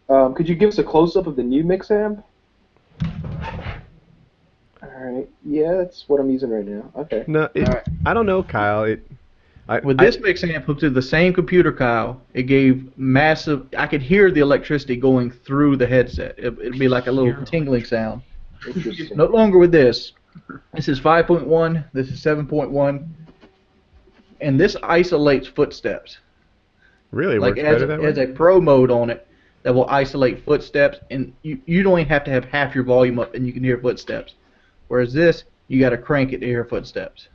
Could you give us a close up of the new mix amp? All right. Yeah, that's what I'm using right now. Okay. No, Alright. I don't know, Kyle. With this mix amp hooked to the same computer, Kyle, it gave massive. I could hear the electricity going through the headset. It'd be like a little tingling sound. Interesting. No longer with this. This is 5.1. This is 7.1. And this isolates footsteps. Really Like works it better that has way. a pro mode on it that will isolate footsteps, and you don't even have to have half your volume up, and you can hear footsteps. Whereas this, you got to crank it to hear footsteps.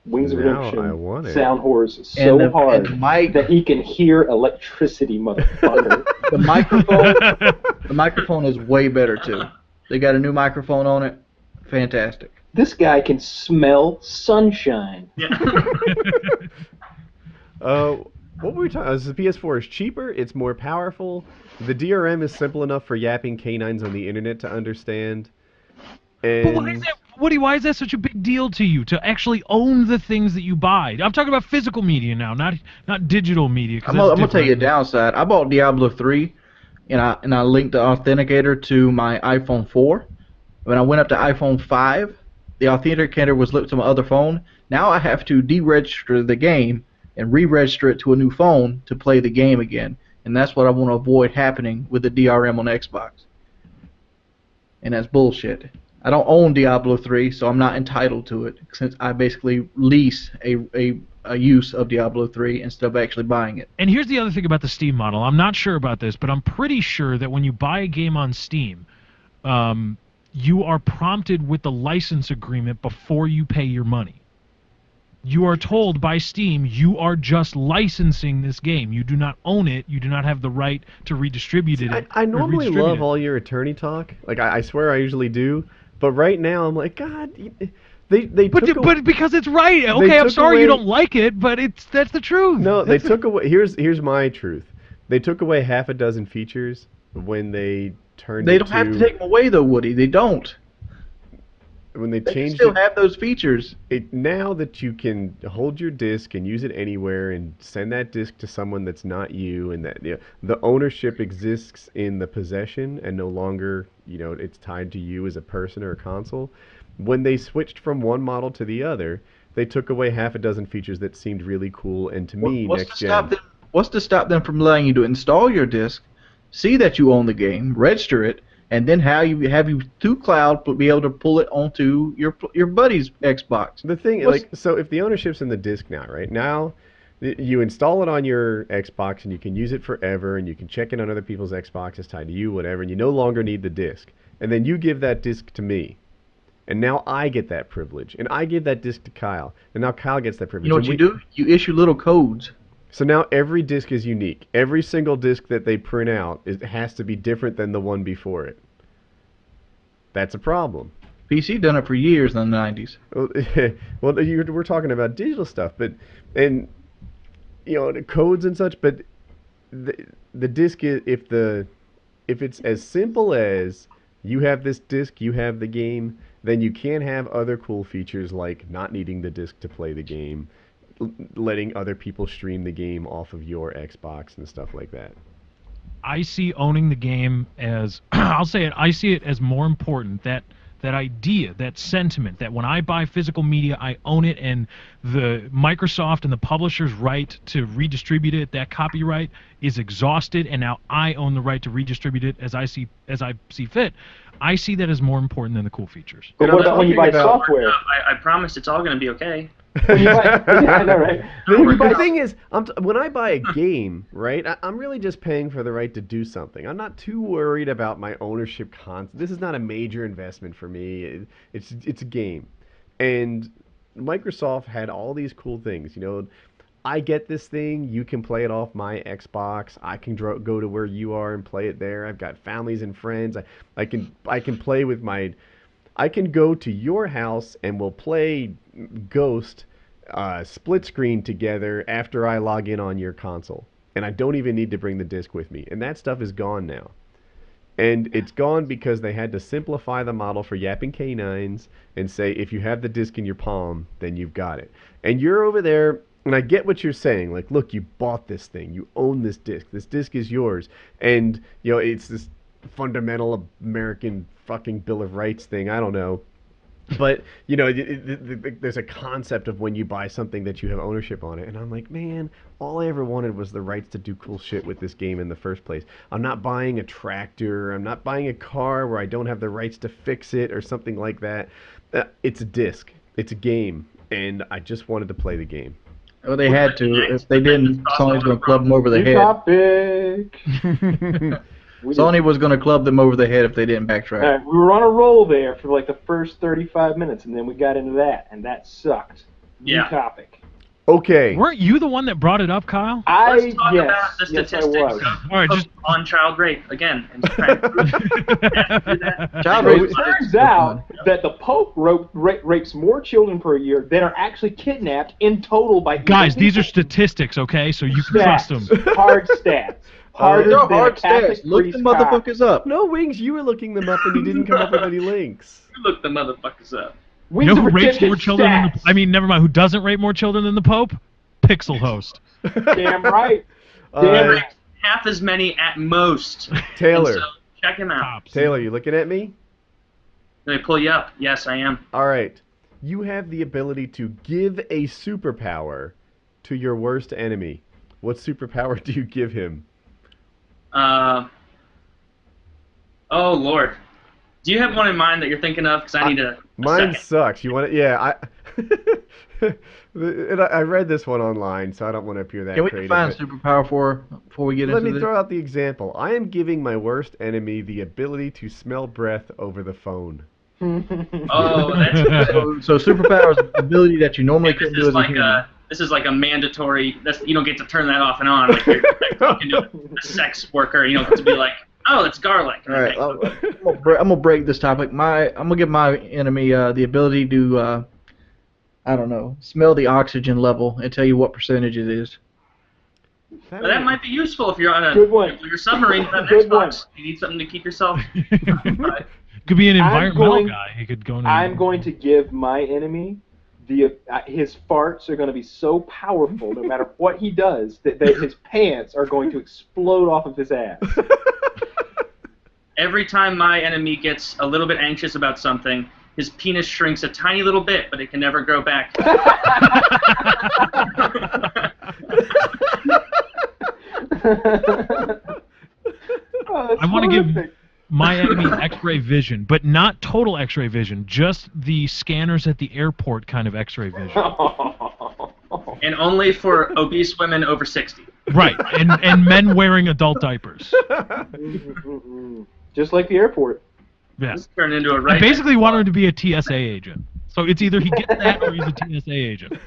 Wings of Now Redemption I want it. sound horrors And so the- hard and the mic- that he can hear electricity, motherfucker. The microphone is way better too. They got a new microphone on it. Fantastic. This guy can smell sunshine. Yeah. What were we talking about? The PS4 is cheaper, it's more powerful, the DRM is simple enough for yapping canines on the internet to understand. And But why is that, Woody? Why is that such a big deal to you to actually own the things that you buy? I'm talking about physical media now, not digital media. 'Cause I'm that's gonna tell you a different. downside. I bought Diablo 3, and I linked the authenticator to my iPhone 4. When I went up to iPhone 5, the authenticator was linked to my other phone. Now I have to deregister the game and re-register it to a new phone to play the game again. And that's what I want to avoid happening with the DRM on Xbox. And that's bullshit. I don't own Diablo 3, so I'm not entitled to it since I basically lease a a use of Diablo 3 instead of actually buying it. And here's the other thing about the Steam model. I'm not sure about this, but I'm pretty sure that when you buy a game on Steam, you are prompted with the license agreement before you pay your money. You are told by Steam you are just licensing this game. You do not own it. You do not have the right to redistribute it. I normally love all your attorney talk. Like, I swear I usually do. But right now, I'm like, God, but because it's right. Okay, I'm sorry you don't like it, but that's the truth. No, they took away. Here's my truth. They took away half a dozen features when they turned. They don't have to take them away though, Woody. They don't. When they changed still have those features. Now that you can hold your disc and use it anywhere and send that disc to someone that's not you, and that the ownership exists in the possession and no longer it's tied to you as a person or a console. When they switched from one model to the other, they took away half a dozen features that seemed really cool. And to me, next gen. What's to stop them from allowing you to install your disc, see that you own the game, register it, and then have you through cloud be able to pull it onto your buddy's Xbox? The thing, so if the ownership's in the disc now, right now, you install it on your Xbox and you can use it forever, and you can check it on other people's Xboxes tied to you, whatever, and you no longer need the disc. And then you give that disc to me, and now I get that privilege, and I give that disc to Kyle, and now Kyle gets that privilege. You know what you do? You issue little codes. So now every disc is unique. Every single disc that they print out has to be different than the one before it. That's a problem. PC done it for years in the 90s. Well, we're talking about digital stuff, and the codes and such. But the disc is if it's as simple as you have this disc, you have the game, then you can have other cool features like not needing the disc to play the game, letting other people stream the game off of your Xbox and stuff like that. I see owning the game as I'll say it. I see it as more important, that idea, that sentiment, that when I buy physical media, I own it, and the Microsoft and the publisher's right to redistribute it, that copyright is exhausted, and now I own the right to redistribute it as I see fit. I see that as more important than the cool features. But what about when you buy software? I promise it's all going to be okay. Yeah, I know, right? The thing is, when I buy a game, right, I'm really just paying for the right to do something. I'm not too worried about my ownership concept. This is not a major investment for me. It's a game. And Microsoft had all these cool things. I get this thing. You can play it off my Xbox. I can go to where you are and play it there. I've got families and friends. I can play with my... I can go to your house and we'll play Ghost split screen together after I log in on your console. And I don't even need to bring the disc with me. And that stuff is gone now. And it's gone because they had to simplify the model for yapping canines and say, if you have the disc in your palm, then you've got it. And you're over there, and I get what you're saying. Like, look, you bought this thing. You own this disc. This disc is yours. And, it's this fundamental American fucking Bill of Rights thing. I don't know. But, there's a concept of when you buy something that you have ownership on it. And I'm like, man, all I ever wanted was the rights to do cool shit with this game in the first place. I'm not buying a tractor. I'm not buying a car where I don't have the rights to fix it or something like that. It's a disc. It's a game. And I just wanted to play the game. Well, they had to. If they didn't, Sony's going to club them over the head. Topic. Sony was going to club them over the head if they didn't backtrack. All right, we were on a roll there for like the first 35 minutes, and then we got into that, and that sucked. Yeah. New topic. Okay. Weren't you the one that brought it up, Kyle? Let's talk about the yes, I statistics was. All right, just on child rape again. And try and prove that. Child So rape it turns out that the Pope rapes more children per year than are actually kidnapped in total by guys, evil these are people. statistics, okay? So you can trust them. Hard stats. They're Harder than hard a Catholic stats. Look the priest cock. motherfuckers up. No, Wings, you were looking them up and you didn't come up with any links. You look the motherfuckers up. You know who Wings rapes of more children than stats. the... I mean, never mind, who doesn't rape more children than the Pope? Pixel Host. Damn right. He Damn right. rapes half as many at most. Taylor. And so check him out. Tops. Taylor, you looking at me? Let me pull you up. Yes, I am. All right. You have the ability to give a superpower to your worst enemy. What superpower do you give him? Oh, Lord. Do you have one in mind that you're thinking of? Because I need to. Mine sucks. You want it? Yeah. And I read this one online, so I don't want to appear that Can we creative. define superpower before we get Let into me this? throw out the example. I am giving my worst enemy the ability to smell breath over the phone. Oh, that's So superpower is the ability that you normally couldn't do as a human. this is like a mandatory. You don't get to turn that off and on. Like you're like talking to a sex worker. You don't get to be like, oh, it's garlic. All right, I'm gonna break this topic. I'm gonna give my enemy the ability to, I don't know, smell the oxygen level and tell you what percentage it is. But that might be useful if you're on a Good one. nuclear submarine with an Good one. Xbox. You need something to keep yourself. Could be an environmental going- guy. He could go in. I'm going to give my enemy his farts are going to be so powerful, no matter what he does, that his pants are going to explode off of his ass. Every time my enemy gets a little bit anxious about something, his penis shrinks a tiny little bit, but it can never grow back. I want to give my enemy X-ray vision, but not total X-ray vision, just the scanners at the airport kind of X-ray vision. And only for obese women over 60. Right, and men wearing adult diapers. Just like the airport. Yeah. Just turn into a I right. basically want him to be a TSA agent. So it's either he gets that or he's a TSA agent.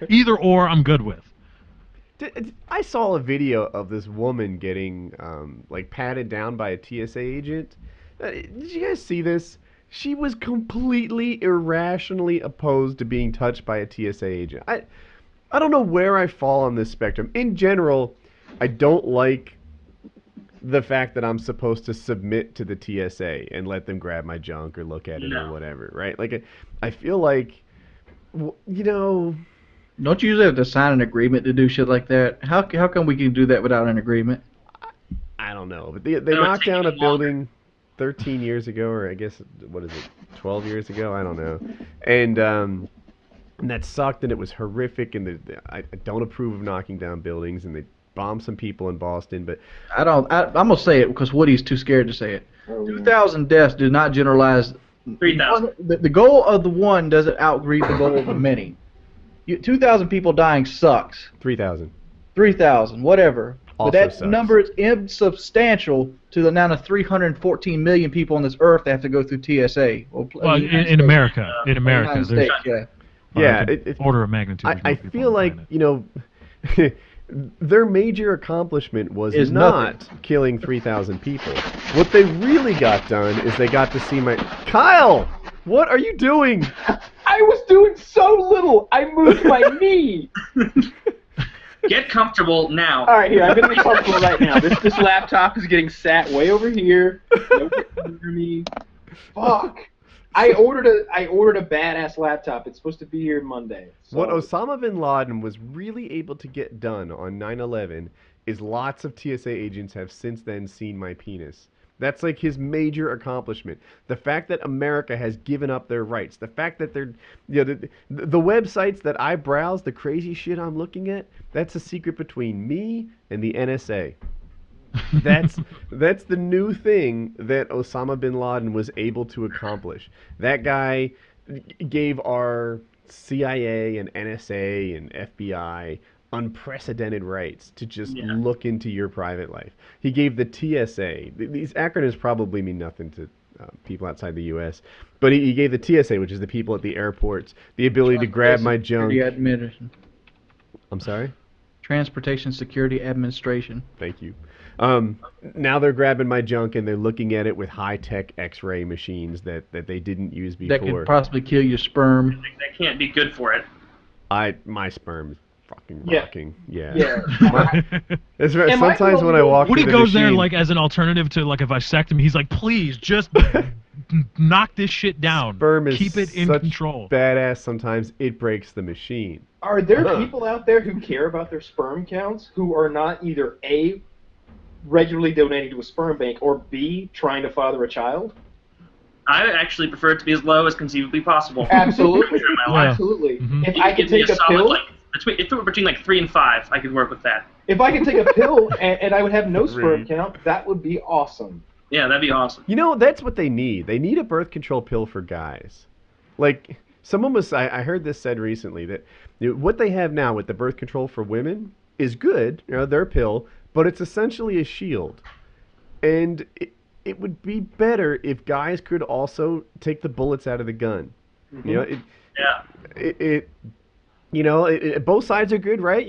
Either or, I'm good with. I saw a video of this woman getting like patted down by a TSA agent. Did you guys see this? She was completely irrationally opposed to being touched by a TSA agent. I don't know where I fall on this spectrum. In general, I don't like the fact that I'm supposed to submit to the TSA and let them grab my junk or look at it or whatever, right? Like, I feel like, you know... Don't you usually have to sign an agreement to do shit like that? How come we can do that without an agreement? I don't know. But they knocked down a building 13 years ago, or I guess, what is it, 12 years ago? I don't know. And that sucked, and it was horrific, and I don't approve of knocking down buildings, and they bombed some people in Boston, but... I'm going to say it because Woody's too scared to say it. 2,000 deaths do not generalize. 3,000. The goal of the one doesn't outgreed the goal of the many. 2,000 people dying sucks. 3,000. 3,000, whatever. Also But that sucks. number is insubstantial to the amount of 314 million people on this earth that have to go through TSA. Well, in America. In America. United There's States, yeah. Yeah. order of magnitude. there's more I people feel on the like, planet. you know... Their major accomplishment was Is not killing 3,000 people. What they really got done is they got to see my... Kyle! What are you doing? I was doing so little. I moved my knee. Get comfortable now. All right, here. I'm gonna be comfortable right now. This laptop is getting sat way over here. Nobody can hear me. Fuck. I ordered a badass laptop. It's supposed to be here Monday. So. What Osama bin Laden was really able to get done on 9/11 is lots of TSA agents have since then seen my penis. That's like his major accomplishment. The fact that America has given up their rights. The fact that they're, you know, the websites that I browse, the crazy shit I'm looking at, that's a secret between me and the NSA. That's the new thing that Osama bin Laden was able to accomplish. That guy gave our CIA and NSA and FBI unprecedented rights to just look into your private life. He gave the TSA, these acronyms probably mean nothing to people outside the U.S., but he gave the TSA, which is the people at the airports, the ability to grab my junk. I'm sorry? Transportation Security Administration. Thank you. Now they're grabbing my junk and they're looking at it with high-tech X-ray machines that they didn't use before. That could possibly kill your sperm. That can't be good for it. My sperm is fucking Yeah. rocking. Yeah. Yeah. That's right. Am I Sometimes when I walk Woody through the goes there machine, like as an alternative to like a vasectomy. He's like, please just knock this shit down. sperm is Keep it in such control. badass. Sometimes it breaks the machine. Are there people out there who care about their sperm counts who are not either A, regularly donating to a sperm bank, or B, trying to father a child? I actually prefer it to be as low as conceivably possible. Absolutely. In my life. Absolutely. Mhm. If You I give could me take a solid, pill, like, if it were between like 3 and 5, I could work with that. if I could take a pill and I would have no sperm Three. count, that would be awesome. Yeah, that'd be awesome. You know, that's what they need. They need a birth control pill for guys. Like, Someone was, I heard this said recently that what they have now with the birth control for women is good, their pill, but it's essentially a shield. And it would be better if guys could also take the bullets out of the gun. Mhm. Both sides are good, right?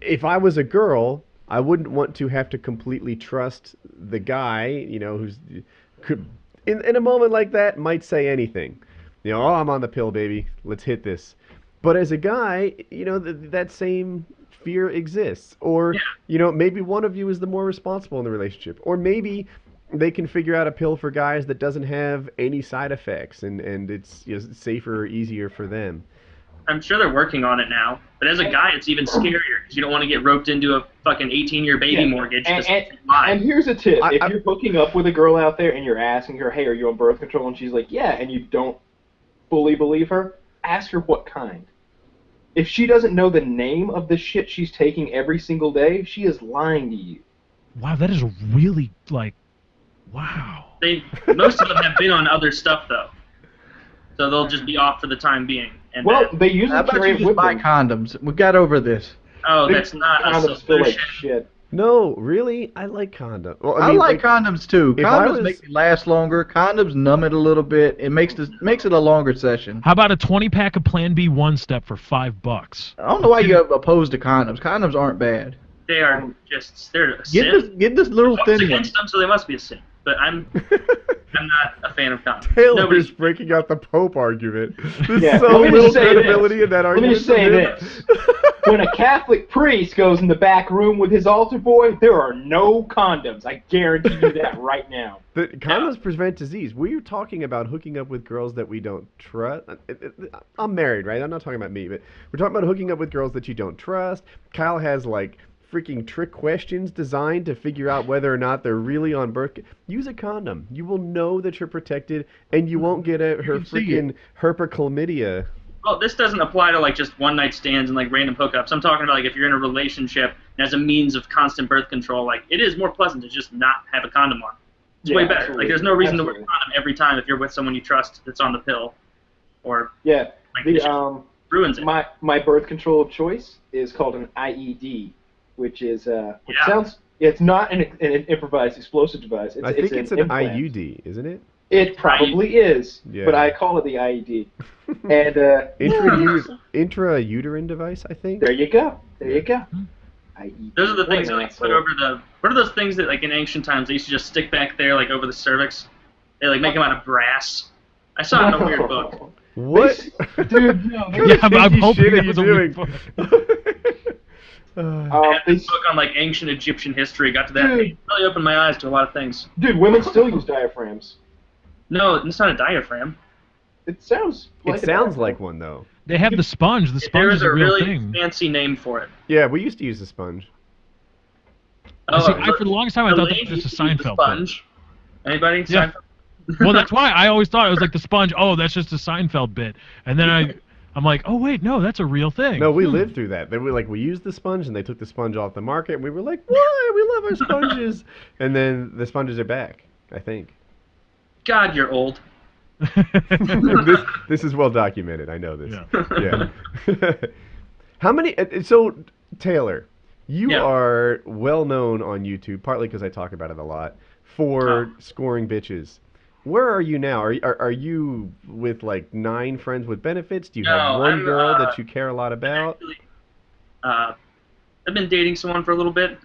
If I was a girl, I wouldn't want to have to completely trust the guy, who's could in a moment like that might say anything. Oh, I'm on the pill, baby. Let's hit this. But as a guy, that same fear exists. Or, maybe one of you is the more responsible in the relationship. Or maybe they can figure out a pill for guys that doesn't have any side effects and it's safer or easier for them. I'm sure they're working on it now. But as a guy, it's even scarier because you don't want to get roped into a fucking 18-year baby mortgage. And here's a tip. If you're hooking up with a girl out there and you're asking her, hey, are you on birth control? And she's like, yeah, and you don't fully believe her, ask her what kind. If she doesn't know the name of the shit she's taking every single day, she is lying to you. Wow, that is really, wow. Most of them have been on other stuff, though. So they'll just be off for the time being. And they usually How about carry you it just with buy them. condoms? We got over this. Oh, that's not a Condoms feel like solution. shit. No, really? I like condom. Well, I like condoms too. if I Condoms was- make me last longer. Condoms numb it a little bit. It makes it a longer session. How about a 20-pack of Plan B one-step for $5? I don't know why you're opposed to condoms. Condoms aren't bad. They're a sin. Get this little Votes thin one. against them, so they must be a sin. But I'm not a fan of condoms. Taylor's breaking out the Pope argument. There's Yeah, so let me little just say credibility this. in that Let argument. me just say this. When a Catholic priest goes in the back room with his altar boy, there are no condoms. I guarantee you that right now. The condoms prevent disease. We're talking about hooking up with girls that we don't trust. I'm married, right? I'm not talking about me, but we're talking about hooking up with girls that you don't trust. Kyle has freaking trick questions designed to figure out whether or not they're really on birth. Use a condom. You will know that you're protected, and you won't get her freaking herpechlamydia. Well, this doesn't apply to just one-night stands and random hookups. I'm talking about if you're in a relationship and as a means of constant birth control, it is more pleasant to just not have a condom on. It's way better. Absolutely. There's no reason to wear a Absolutely. condom every time if you're with someone you trust that's on the pill, or Yeah. it just ruins it. My birth control of choice is called an IED, which is which Yeah. sounds. It's not an improvised explosive device. I think it's an implant. IUD, isn't it? It probably is, Yeah. but I call it the IED. And Intrauterine device, I think. there you go. There you go. IED. Those are the things What that an put asshole. over the. What are those things that in ancient times they used to just stick back there over the cervix? They make them out of brass. I saw it in a weird book. What? Dude, no. Yeah, I'm Kinky hoping shit that are was you a weird doing? I had this book on ancient Egyptian history. Got to that. Dude. It really opened my eyes to a lot of things. Dude, women still use diaphragms. No, it's not a diaphragm. It sounds like It a sounds diaphragm. like one though. They have the sponge. The There sponge is is a a real really thing. fancy name for it. Yeah, we used to use the sponge. See, for the longest time, I thought that Elaine was just a used to use the Seinfeld thing. sponge. Anybody? Yeah. Seinfeld? Well, that's why I always thought it was like the sponge. Oh, that's just a Seinfeld bit. And then I'm like, oh wait, no, that's a real thing. No, we lived through that. They were we used the sponge and they took the sponge off the market and we were like, why? We love our sponges. And then the sponges are back, I think. God, you're old. this is well documented. I know this. Yeah. Yeah. How many? So Taylor, you Yeah. are well known on YouTube, partly because I talk about it a lot, for scoring bitches. Where are you now? Are you with 9 friends with benefits? Do you have No, one I'm, girl that you care a lot about? Actually, I've been dating someone for a little bit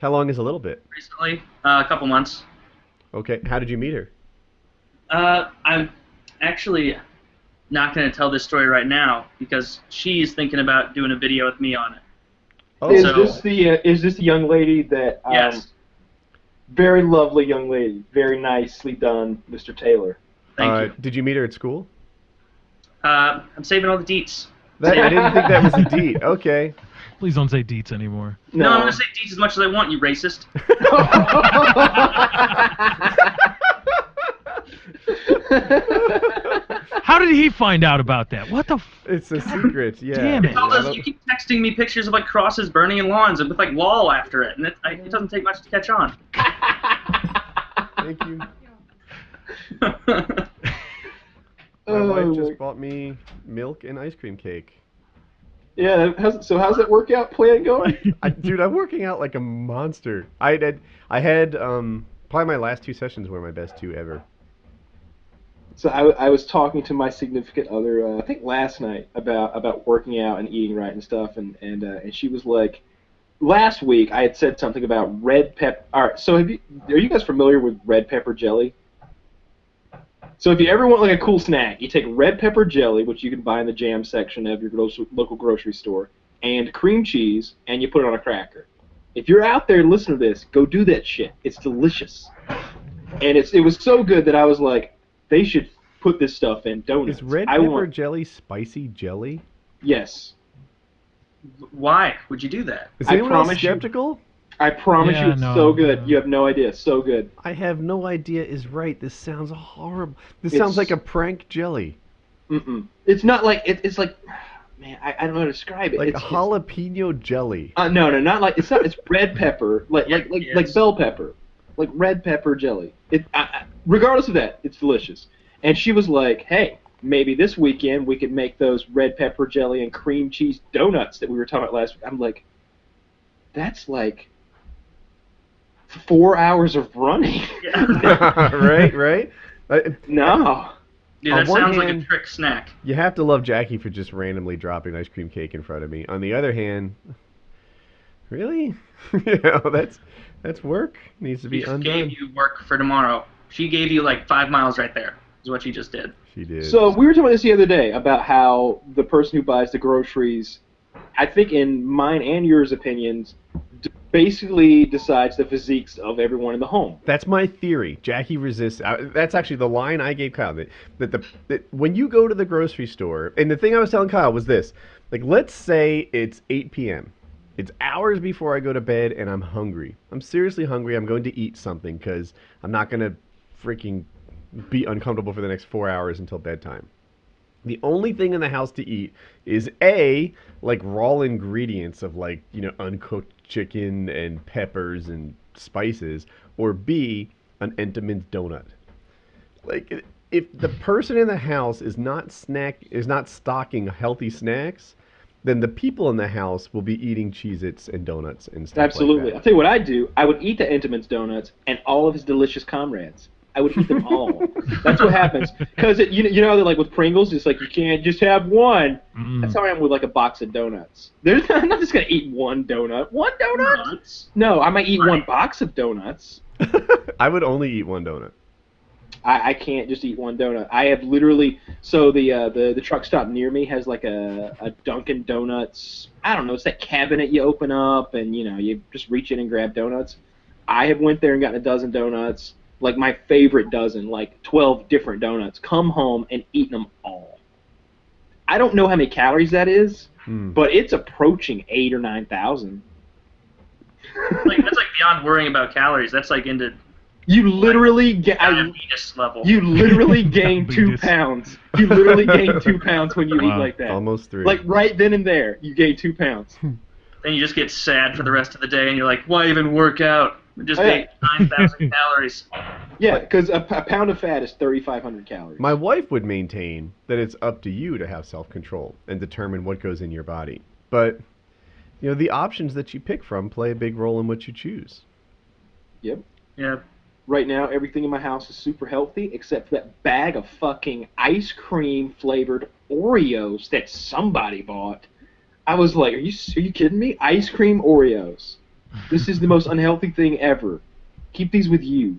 How long is a little bit? recently, a couple months. Okay. How did you meet her? I'm actually not going to tell this story right now because she's thinking about doing a video with me on it. Oh, Is So- this the young lady that? Yes. Very lovely young lady. Very nicely done, Mr. Taylor. Thank you. Did you meet her at school? I'm saving all the deets. I didn't think that was a deed. Okay. Please don't say deets anymore. No, I'm going to say deets as much as I want, you racist. How did he find out about that? What the? It's a secret. Yeah. Damn it. All I those, don't- you keep texting me pictures of crosses burning in lawns and with lol after it, and it doesn't take much to catch on. Thank you. Oh, My wife Oh, just my- bought me milk and ice cream cake. Yeah. How's that workout plan going? Dude, I'm working out like a monster. I had probably my last 2 sessions were my best 2 ever. So I was talking to my significant other, I think last night, about working out and eating right and stuff, and she was like, last week I had said something about red pepper. All right, so are you guys familiar with red pepper jelly? So if you ever want like a cool snack, you take red pepper jelly, which you can buy in the jam section of your local grocery store, and cream cheese, and you put it on a cracker. If you're out there listening to this, go do that shit. It's delicious, and it was so good that I was like, they should put this stuff in donuts. Is red pepper jelly spicy jelly? Yes. Why would you do that? Is I anyone else promise you- skeptical? I promise Yeah, you it's no, so good. no. You have no idea. So good. I have no idea is right. This sounds horrible. This It's- sounds like a prank jelly. Mm-mm. It's not like it's like, man, I don't know how to describe it. Like it's, jalapeno jelly. no, not like it's not. It's red pepper, like Yes. bell pepper, like red pepper jelly. Regardless of that, it's delicious. And she was like, hey, maybe this weekend we could make those red pepper jelly and cream cheese donuts that we were talking about last week. I'm like, that's like 4 hours of running. Yeah. right? No. Dude, On that one sounds like hand- a trick snack. You have to love Jackie for just randomly dropping ice cream cake in front of me. On the other hand, really? That's work. Needs to She be just undone. gave you work for tomorrow. She gave you like 5 miles right there. Is what she just did. She did. So we were talking about this the other day about how the person who buys the groceries, I think in mine and yours opinions, basically decides the physiques of everyone in the home. That's my theory. Jackie resists. That's actually the line I gave Kyle. That when you go to the grocery store, and the thing I was telling Kyle was this: like, let's say it's 8 p.m. It's hours before I go to bed, and I'm hungry. I'm seriously hungry. I'm going to eat something because I'm not going to freaking be uncomfortable for the next 4 hours until bedtime. The only thing in the house to eat is like raw ingredients of like, uncooked chicken and peppers and spices, or B, an Entenmann's donut. Like, if the person in the house is not stocking healthy snacks, then the people in the house will be eating Cheez-Its and donuts and stuff Absolutely. like I'll that. tell you what I'd do. I would eat the Entenmann's donuts and all of his delicious comrades. I would eat them all. That's what happens. Because you know, they're like with Pringles, it's like you can't just have one. That's how I am with like a box of donuts. I'm not just gonna eat one donut. One donut? Donuts? No, I might eat one box of donuts. I would only eat one donut. I can't just eat one donut. I have literally the truck stop near me has like a Dunkin' Donuts. I don't know. It's that cabinet you open up and you just reach in and grab donuts. I have went there and gotten a dozen donuts. Like my favorite dozen, like 12 different donuts. Come home and eat them all. I don't know how many calories that is, but it's approaching 8,000 or 9,000. Like that's like beyond worrying about calories. That's like into You literally diabetes level. You literally gain 2 Diabetes. pounds. You literally gain 2 pounds when you eat Wow. like that. Almost 3. Like right then and there, you gain 2 pounds. Then you just get sad for the rest of the day, and you're like, why even work out? I just ate 9,000 calories. Yeah, because a pound of fat is 3,500 calories. My wife would maintain that it's up to you to have self-control and determine what goes in your body. But, the options that you pick from play a big role in what you choose. Yep. Yeah. Right now, everything in my house is super healthy except for that bag of fucking ice cream flavored Oreos that somebody bought. I was like, are you kidding me? Ice cream Oreos. This is the most unhealthy thing ever. Keep these with you.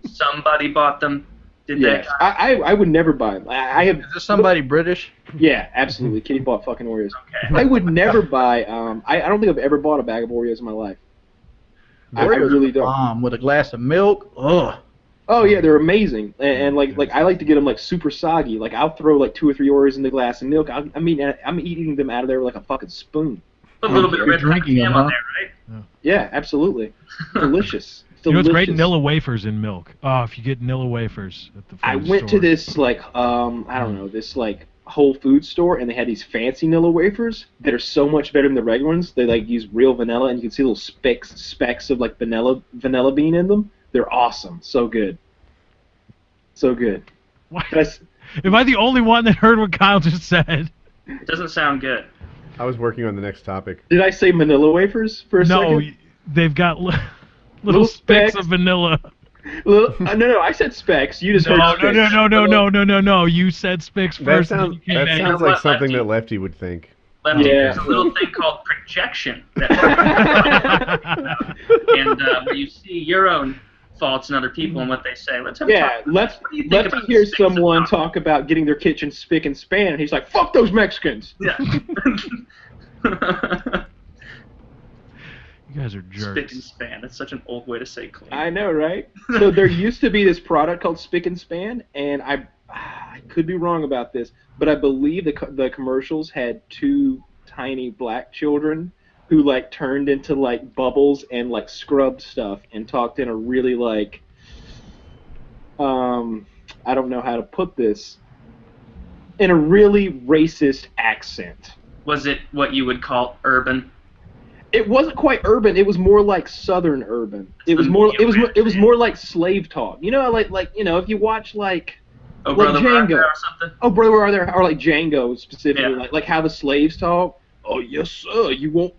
Somebody bought them. Did Yes. I would never buy them. I have. Is this somebody British? Yeah, absolutely. Kitty bought fucking Oreos. Okay. I would never buy. I don't think I've ever bought a bag of Oreos in my life. I really don't. With a glass of milk. Ugh. Oh yeah, they're amazing, and like I like to get them like super soggy. Like I'll throw like 2 or 3 Oreos in the glass of milk. I'm eating them out of there with like a fucking spoon. Put a little bit of You're red hot drinking jam them, on huh? there, right? Yeah, absolutely. Delicious. You know what's great? Delicious. Nilla wafers in milk. Oh, if you get Nilla wafers at the I food went to store. this like I don't know, this like Whole Foods store, and they had these fancy Nilla wafers that are so much better than the regular ones. They like use real vanilla, and you can see little specks of like vanilla bean in them. They're awesome. So good. So good. What? Am I the only one that heard what Kyle just said? It doesn't sound good. I was working on the next topic. Did I say Manila wafers for a No, second? they've got Little specks specks. of vanilla. No, I said specs. You just heard specks. No. You said spicks That first. sounds, and then you that came sounds You know like what, something Lefty? that Lefty would think. Lefty, Yeah. there's a little thing called projection, and where you see your own faults in other people and what they say. Let's have a Yeah, talk. Lefty What do you think about hears sticks and someone stones? talk about getting their kitchen spick and span, and he's like, "Fuck those Mexicans." Yeah. You guys are Spick jerks. and span. That's such an old way to say clean. I know, right? So there used to be this product called Spick and Span, and I could be wrong about this, but I believe the commercials had two tiny black children who like turned into like bubbles and like scrubbed stuff and talked in a really like I don't know how to put this, in a really racist accent. Was it what you would call urban? It wasn't quite urban. It was more like southern urban. It was the more. medium ranch, It was more like slave talk. You know, like you know, if you watch like Oh, Like brother, where art Django. thou or something? oh brother, where are there? Or like Django specifically, Yeah. like how the slaves talk. Oh yes, sir. You want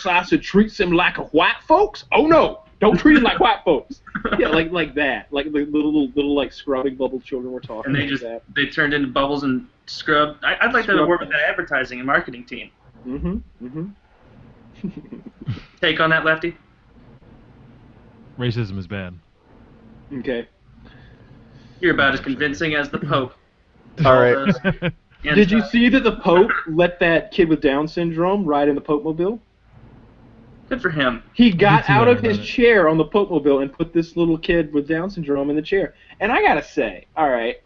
us to treat them like a white folks? Oh no, don't treat them like white folks. Yeah, like that. Like the little like scrubbing bubble children were talking. And they like just that. they turned into bubbles and scrubbed. I'd like to Scrub. work with that advertising and marketing team. Mm-hmm. Take on that, Lefty? Racism is bad. Okay. You're about as convincing as the Pope. All right. And, Did you see that the Pope let that kid with Down syndrome ride in the Pope mobile? Good for him. He I got did see out that of his about it. chair on the Pope mobile and put this little kid with Down syndrome in the chair. And I gotta say, all right,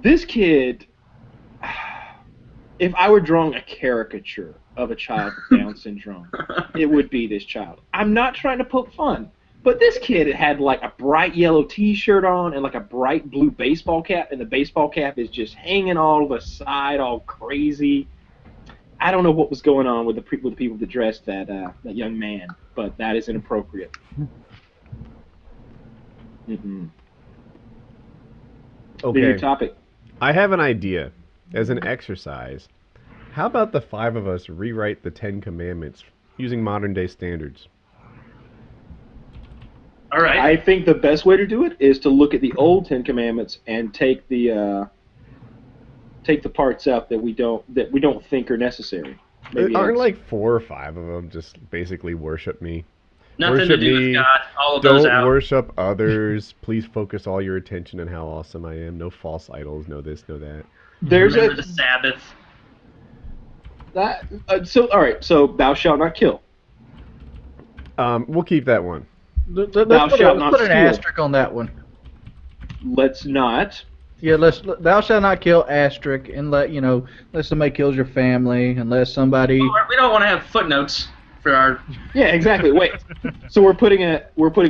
this kid, if I were drawing a caricature of a child with Down syndrome, it would be this child. I'm not trying to poke fun, but this kid had like a bright yellow T-shirt on and like a bright blue baseball cap, and the baseball cap is just hanging all to the side, all crazy. I don't know what was going on with the people that dressed that young man, but that is inappropriate. Mm-mm. New Okay. topic. I have an idea. As an exercise, how about the 5 of us rewrite the 10 Commandments using modern day standards? All right. I think the best way to do it is to look at the old Ten Commandments and take the parts out that we don't think are necessary. Maybe Aren't that's- like 4 or 5 of them just basically worship me? Nothing to worship do me. with God. All of those Don't out. worship others. Please focus all your attention on how awesome I am. No false idols. No this, no that. there's Remember a the Sabbath. that so all right. So thou shalt not kill. We'll keep that one. Let's Thou put, shalt let's not put an steal. asterisk on that one. Let's not. Yeah, thou shalt not kill asterisk, and unless somebody kills your family, unless somebody. We don't want to have footnotes for our. Yeah, exactly. Wait. So we're putting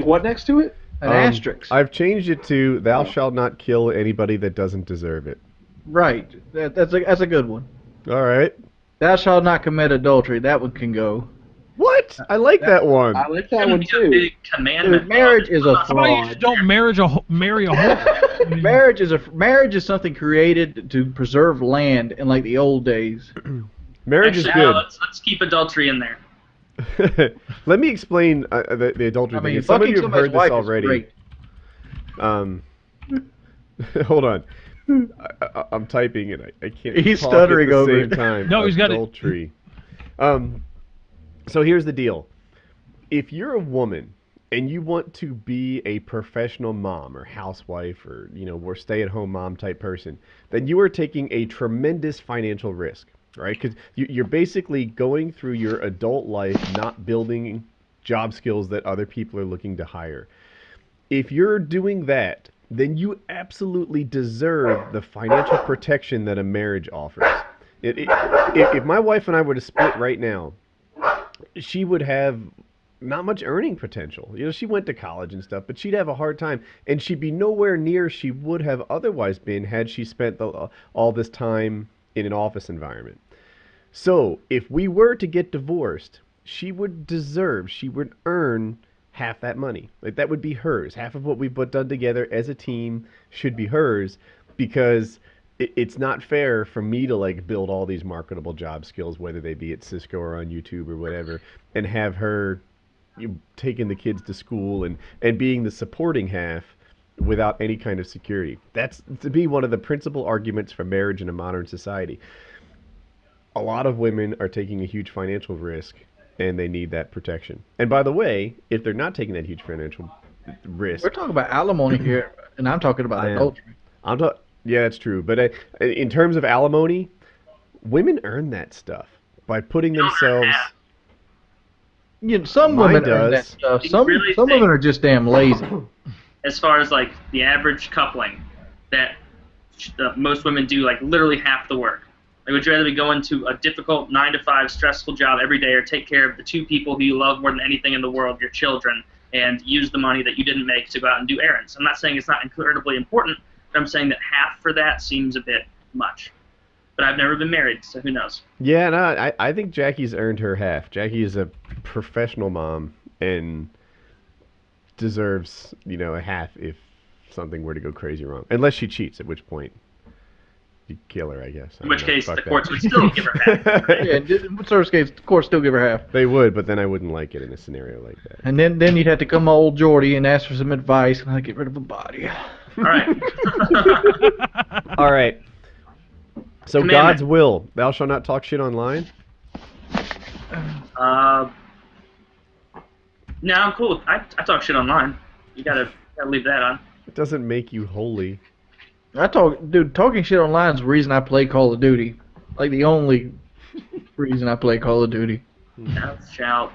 what next to it? An asterisk. I've changed it to thou shalt not kill anybody that doesn't deserve it. Right. That's a good one. All right. Thou shalt not commit adultery. That one can go. What? I like that one. I like that Shouldn't one be a too. big commandment. Dude, marriage is a How about you just fraud. don't marry a whore? Marriage is something created to preserve land in like the old days. Marriage is Actually, good. let's keep adultery in there. Let me explain the adultery I thing. mean, Some of fucking you have somebody's heard this wife is already. great. Hold on. I'm typing and I can't He's talk stuttering at the over same it. time. No, he's got it. adultery. So here's the deal. If you're a woman and you want to be a professional mom or housewife or or stay-at-home mom type person, then you are taking a tremendous financial risk, right? Because you're basically going through your adult life not building job skills that other people are looking to hire. If you're doing that, then you absolutely deserve the financial protection that a marriage offers. If my wife and I were to split right now, she would have not much earning potential. She went to college and stuff, but she'd have a hard time, and she'd be nowhere near she would have otherwise been had she spent all this time in an office environment. So if we were to get divorced, she would earn half that money. Like that would be hers. Half of what we've done together as a team should be hers, because it's not fair for me to like build all these marketable job skills, whether they be at Cisco or on YouTube or whatever, and have her taking the kids to school and being the supporting half without any kind of security. That's, to me, one of the principal arguments for marriage in a modern society. A lot of women are taking a huge financial risk, and they need that protection. And by the way, if they're not taking that huge financial risk... We're talking about alimony here, and I'm talking about adultery. Yeah, that's true. But in terms of alimony, women earn that stuff by putting themselves... You know, some women earn that stuff. Some women are just damn lazy. As far as like the average coupling, that most women do like literally half the work. Like, would you rather be going to a difficult 9-to-5 stressful job every day, or take care of the two people who you love more than anything in the world, your children, and use the money that you didn't make to go out and do errands? I'm not saying it's not incredibly important, but I'm saying that half for that seems a bit much. But I've never been married, so who knows? Yeah, no, I think Jackie's earned her half. Jackie is a professional mom and deserves, a half if something were to go crazy wrong. Unless she cheats, at which point you kill her, I guess. In which case, the courts would still give her half. Right? Yeah, in which case, the courts still give her half. They would, but then I wouldn't like it in a scenario like that. And then you'd have to come to old Jordy and ask for some advice, and I'd get rid of a body. All right. All right. So God's will, thou shalt not talk shit online? No, I'm cool. I talk shit online. You gotta leave that on. It doesn't make you holy. Talking shit online is the reason I play Call of Duty. Like, the only reason I play Call of Duty. Shall.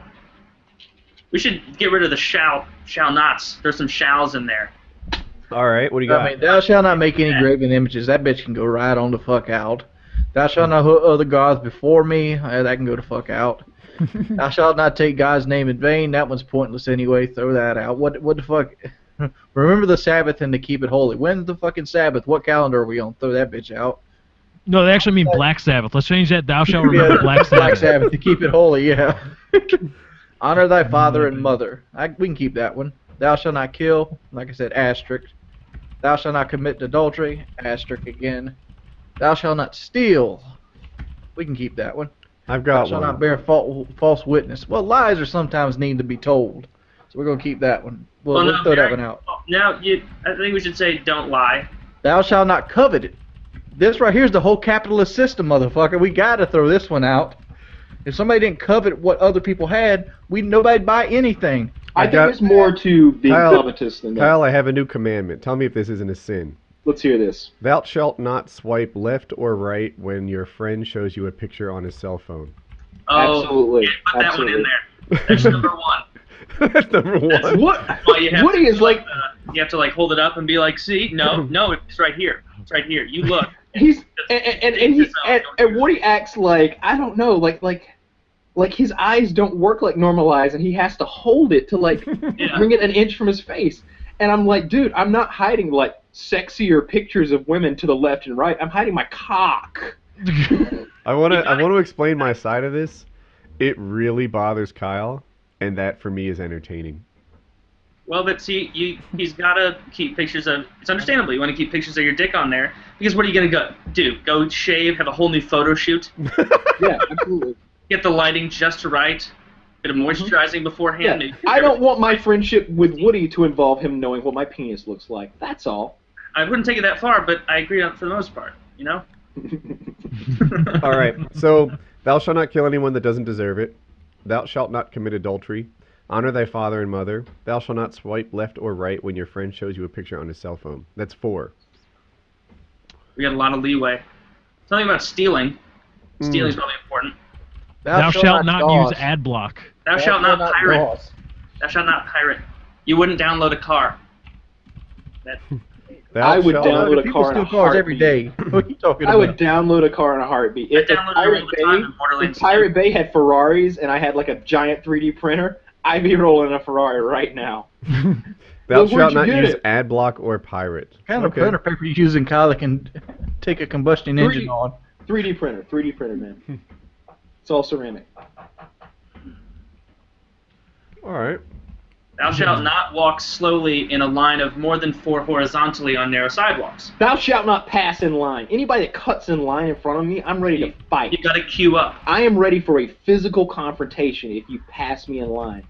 We should get rid of the shall nots. There's some shalls in there. All right, what do you got? I mean, thou shalt not make any graven images. That bitch can go right on the fuck out. Thou shalt not put other gods before me. That can go the fuck out. Thou shalt not take God's name in vain. That one's pointless anyway. Throw that out. What the fuck? Remember the Sabbath and to keep it holy. When's the fucking Sabbath? What calendar are we on? Throw that bitch out. No, they actually mean Black Sabbath. Let's change that. Thou shalt remember Black Sabbath. Black Sabbath to keep it holy, yeah. Honor thy father and mother. We can keep that one. Thou shalt not kill. Like I said, asterisk. Thou shalt not commit adultery. Asterisk again. Thou shalt not steal. We can keep that one. I've got one. Thou shalt not bear false witness. Well, lies are sometimes need to be told. So we're going to keep that one. We'll throw that one out. Now, I think we should say don't lie. Thou shalt not covet it. This right here is the whole capitalist system, motherfucker. We got to throw this one out. If somebody didn't covet what other people had, nobody'd buy anything. I think there's more to being covetous than that. Kyle, I have a new commandment. Tell me if this isn't a sin. Let's hear this. Thou shalt not swipe left or right when your friend shows you a picture on his cell phone. Oh, absolutely. Yeah, put that one in there. That's number one. That's number one. That's what? You have Woody is like... you have to like hold it up and be like, see? No, it's right here. It's right here. You look. And Woody acts like, I don't know, like his eyes don't work like normal eyes, and he has to hold it to like bring it an inch from his face. And I'm like, dude, I'm not hiding like sexier pictures of women to the left and right. I'm hiding my cock. I want to explain my side of this. It really bothers Kyle, and that for me is entertaining. Well, but see, he's got to keep pictures of... It's understandable. You want to keep pictures of your dick on there, because what are you going to do? Go shave, have a whole new photo shoot? Yeah, absolutely. Get the lighting just right, bit of moisturizing beforehand. Yeah. I don't want my friendship with Woody to involve him knowing what my penis looks like. That's all. I wouldn't take it that far, but I agree for the most part, All right, so thou shalt not kill anyone that doesn't deserve it. Thou shalt not commit adultery. Honor thy father and mother. Thou shalt not swipe left or right when your friend shows you a picture on his cell phone. That's 4. We got a lot of leeway. Something about stealing. Stealing is probably important. Thou shalt not use ad block. Thou shalt not pirate. Thou shalt not pirate. You wouldn't download a car. I would download a car in a heartbeat. Every day. What are you talking about? I would download a car in a heartbeat. If Pirate Bay had Ferraris and I had like a giant 3D printer, I'd be rolling a Ferrari right now. Thou shalt not use ad block or pirate. What kind of printer paper you using, Kyle, that can take a combustion engine on? 3D printer, man. It's all ceramic. All right. Thou shalt not walk slowly in a line of more than 4 horizontally on narrow sidewalks. Thou shalt not pass in line. Anybody that cuts in line in front of me, I'm ready to fight. You gotta queue up. I am ready for a physical confrontation if you pass me in line.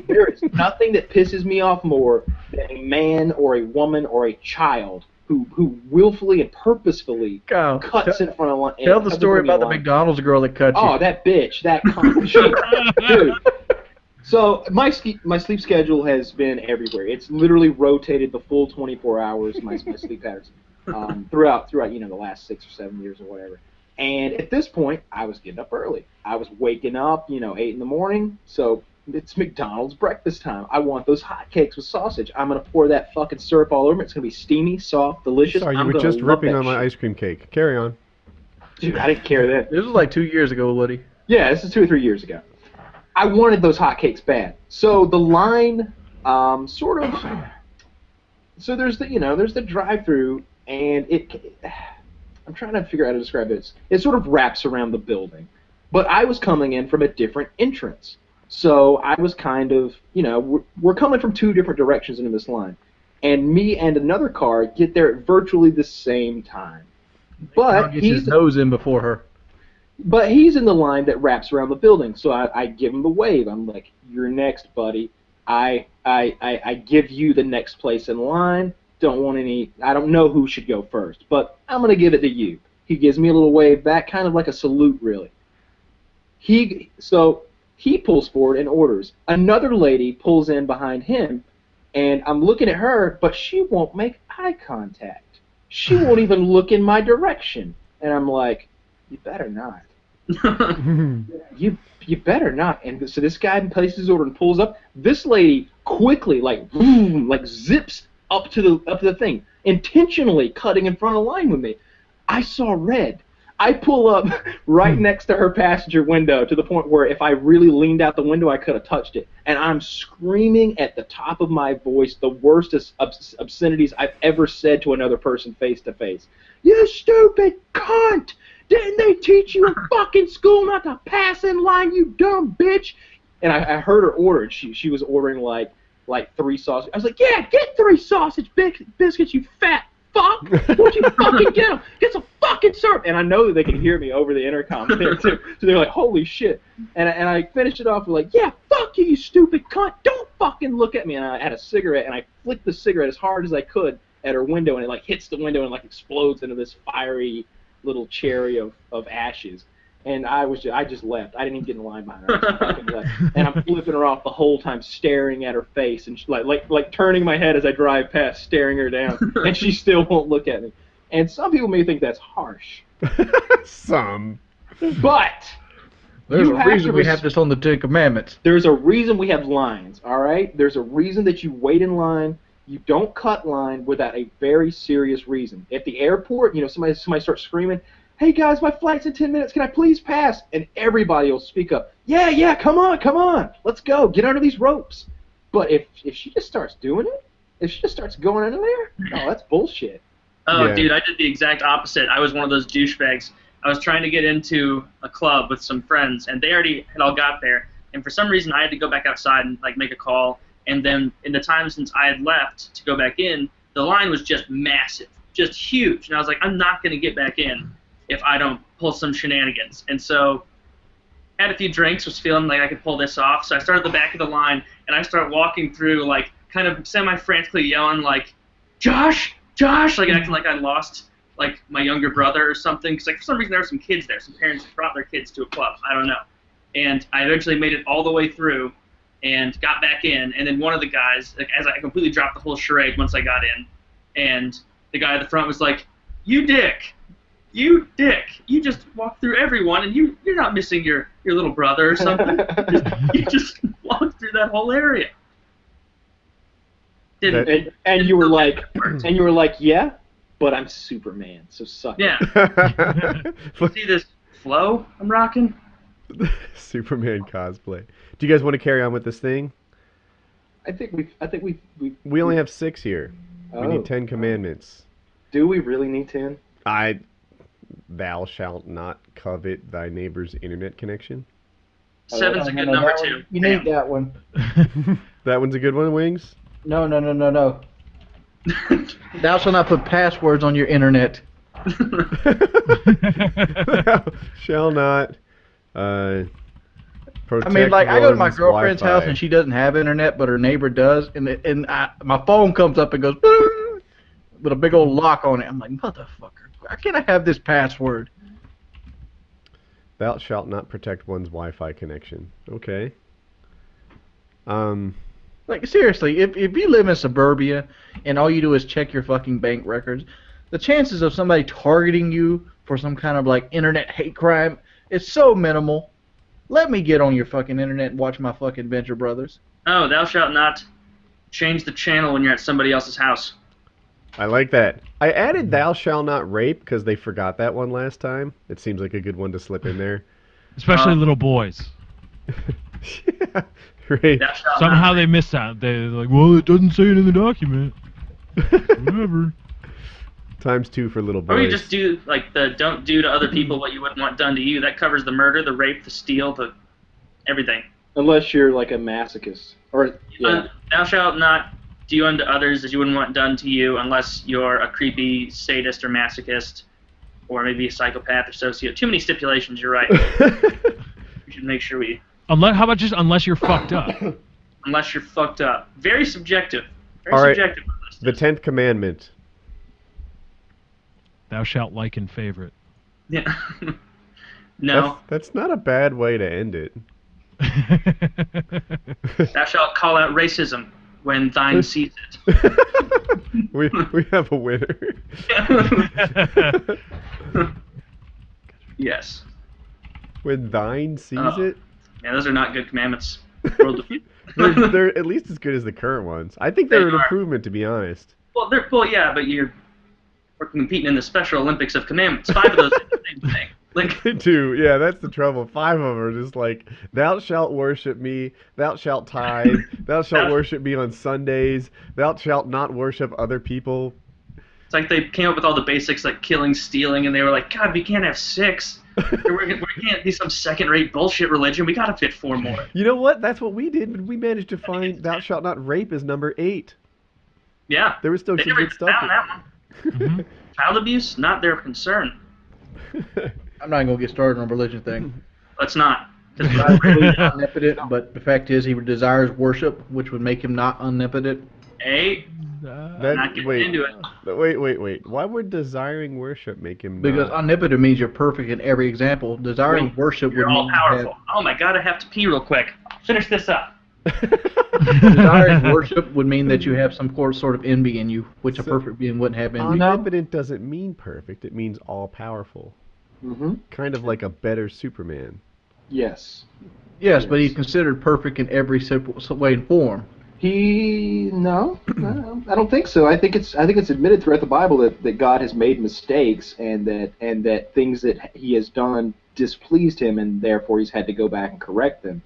There is nothing that pisses me off more than a man or a woman or a child who willfully and purposefully cuts in front of line. Tell the story about the McDonald's girl that cut you. Oh, that bitch, that cunt. Dude. So my sleep schedule has been everywhere. It's literally rotated the full 24 hours. My sleep patterns throughout the last 6 or 7 years or whatever. And at this point, I was getting up early. I was waking up 8 in the morning. So it's McDonald's breakfast time. I want those hotcakes with sausage. I'm gonna pour that fucking syrup all over it. It's gonna be steamy, soft, delicious. Sorry, you were just ripping on my ice cream cake. Carry on. Dude, I didn't care then. This was like 2 years ago, Woody. Yeah, this is 2 or 3 years ago. I wanted those hotcakes bad. So the line, so there's the drive-through, and I'm trying to figure out how to describe this. It sort of wraps around the building, but I was coming in from a different entrance. So I was kind of, we're coming from 2 different directions into this line, and me and another car get there at virtually the same time. But he's his nose in before her. But he's in the line that wraps around the building, so I give him the wave. I'm like, "You're next, buddy. I give you the next place in line. I don't know who should go first, but I'm gonna give it to you." He gives me a little wave back, kind of like a salute, really. He pulls forward and orders. Another lady pulls in behind him, and I'm looking at her, but she won't make eye contact. She won't even look in my direction, and I'm like, "You better not." you better not. And so this guy places his order and pulls up. This lady quickly, like zips up to the thing, intentionally cutting in front of the line with me. I saw red. I pull up right next to her passenger window to the point where if I really leaned out the window, I could have touched it. And I'm screaming at the top of my voice the worst obscenities I've ever said to another person face to face. "You stupid cunt! Didn't they teach you in fucking school not to pass in line, you dumb bitch?" And I heard her order. She was ordering like 3 sausages. I was like, "Yeah, get 3 sausage biscuits, you fat fuck! Won't you fucking get them? Get some fucking syrup!" And I know that they can hear me over the intercom there too. So they're like, "Holy shit!" And I finished it off with like, "Yeah, fuck you, you stupid cunt! Don't fucking look at me!" And I had a cigarette and I flicked the cigarette as hard as I could at her window, and it like hits the window and like explodes into this fiery little cherry of ashes. And I just left. I didn't even get in line behind her. I just fucking left. And I'm flipping her off the whole time, staring at her face, and like turning my head as I drive past, staring her down, and she still won't look at me. And some people may think that's harsh. Some. But there's a reason we have this on the 10 Commandments. There's a reason we have lines, all right? There's a reason that you wait in line. You don't cut line without a very serious reason. At the airport, somebody starts screaming, "Hey guys, my flight's in 10 minutes. Can I please pass?" And everybody will speak up. Yeah, come on. Let's go. Get under these ropes. But if she just starts doing it, if she just starts going under there, oh, that's bullshit. Oh, yeah. Dude, I did the exact opposite. I was one of those douchebags. I was trying to get into a club with some friends, and they already had all got there. And for some reason, I had to go back outside and make a call. And then in the time since I had left to go back in, the line was just massive, just huge. And I was like, I'm not going to get back in if I don't pull some shenanigans. And so I had a few drinks, was feeling like I could pull this off. So I started at the back of the line, and I started walking through, kind of semi-frantically yelling, Josh, acting like I lost, my younger brother or something. Because, for some reason, there were some kids there. Some parents brought their kids to a club. I don't know. And I eventually made it all the way through and got back in, and then one of the guys, as I completely dropped the whole charade once I got in, and the guy at the front was like, you dick, you just walked through everyone, and you're not missing your little brother or something. you just walked through that whole area." And you were like, "Yeah, but I'm Superman, so suck it." Yeah. See this flow I'm rocking? Superman cosplay. Do you guys want to carry on with this thing? I think we only have 6 here. Oh. We need 10 commandments. Do we really need 10? Thou shalt not covet thy neighbor's internet connection. 7's a good number too. You need that one. That one's a good one, Wings? No. Thou shalt not put passwords on your internet. Shall not. I mean, like, I go to my girlfriend's house and she doesn't have internet, but her neighbor does, and my phone comes up and goes, with a big old lock on it. I'm like, motherfucker, why can't I have this password? Thou shalt not protect one's Wi-Fi connection. Okay. Like, seriously, if you live in suburbia and all you do is check your fucking bank records, the chances of somebody targeting you for some kind of, like, internet hate crime is so minimal. Let me get on your fucking internet and watch my fucking Venture Brothers. Oh, thou shalt not change the channel when you're at somebody else's house. I like that. I added thou shalt not rape because they forgot that one last time. It seems like a good one to slip in there. Especially little boys. Yeah, right. Somehow they miss that. They're like, well, it doesn't say it in the document. Whatever. ×2 for little boys. Or you just do, like, the don't do to other people what you wouldn't want done to you. That covers the murder, the rape, the steal, the everything. Unless you're like a masochist. Or, yeah. Thou shalt not do unto others as you wouldn't want done to you unless you're a creepy sadist or masochist or maybe a psychopath or sociopath. Too many stipulations, you're right. We should make sure we... How about just unless you're fucked up? Unless you're fucked up. Very subjective. All right. Subjective. The 10th commandment. Thou shalt like and favorite. Yeah. No. That's not a bad way to end it. Thou shalt call out racism when thine sees it. we have a winner. Yes. When thine sees it? Yeah, those are not good commandments. They're at least as good as the current ones. I think they're an improvement, to be honest. Well, yeah, but we're competing in the Special Olympics of commandments. 5 of those are the same thing. Like, They do, yeah, that's the trouble. 5 of them are just like, thou shalt worship me, thou shalt tithe, thou shalt worship me on Sundays, thou shalt not worship other people. It's like they came up with all the basics, like killing, stealing, and they were like, God, we can't have 6. We can't be some second-rate bullshit religion. We gotta fit 4 more. You know what? That's what we did, but we managed to find thou shalt not rape as number 8. Yeah. There was still they some never good stuff. found that one. Mm-hmm. Child abuse, not their concern. I'm not going to get started on a religion thing. Let's not. God's really omnipotent, but the fact is he desires worship, which would make him not omnipotent. Hey, not getting into it. Wait. Why would desiring worship make him Because not? omnipotent means you're perfect in every example. Desiring worship You're would mean all powerful. Oh my God, I have to pee real quick. Finish this up. Desiring worship would mean that you have some sort of envy in you, which a perfect being wouldn't have envy. Omnipotent doesn't mean perfect. It means all-powerful. Mm-hmm. Kind of like a better Superman. Yes. Yes, but he's considered perfect in every way and form. No, I don't think so. I think it's admitted throughout the Bible that God has made mistakes and that things that he has done displeased him, and therefore he's had to go back and correct them.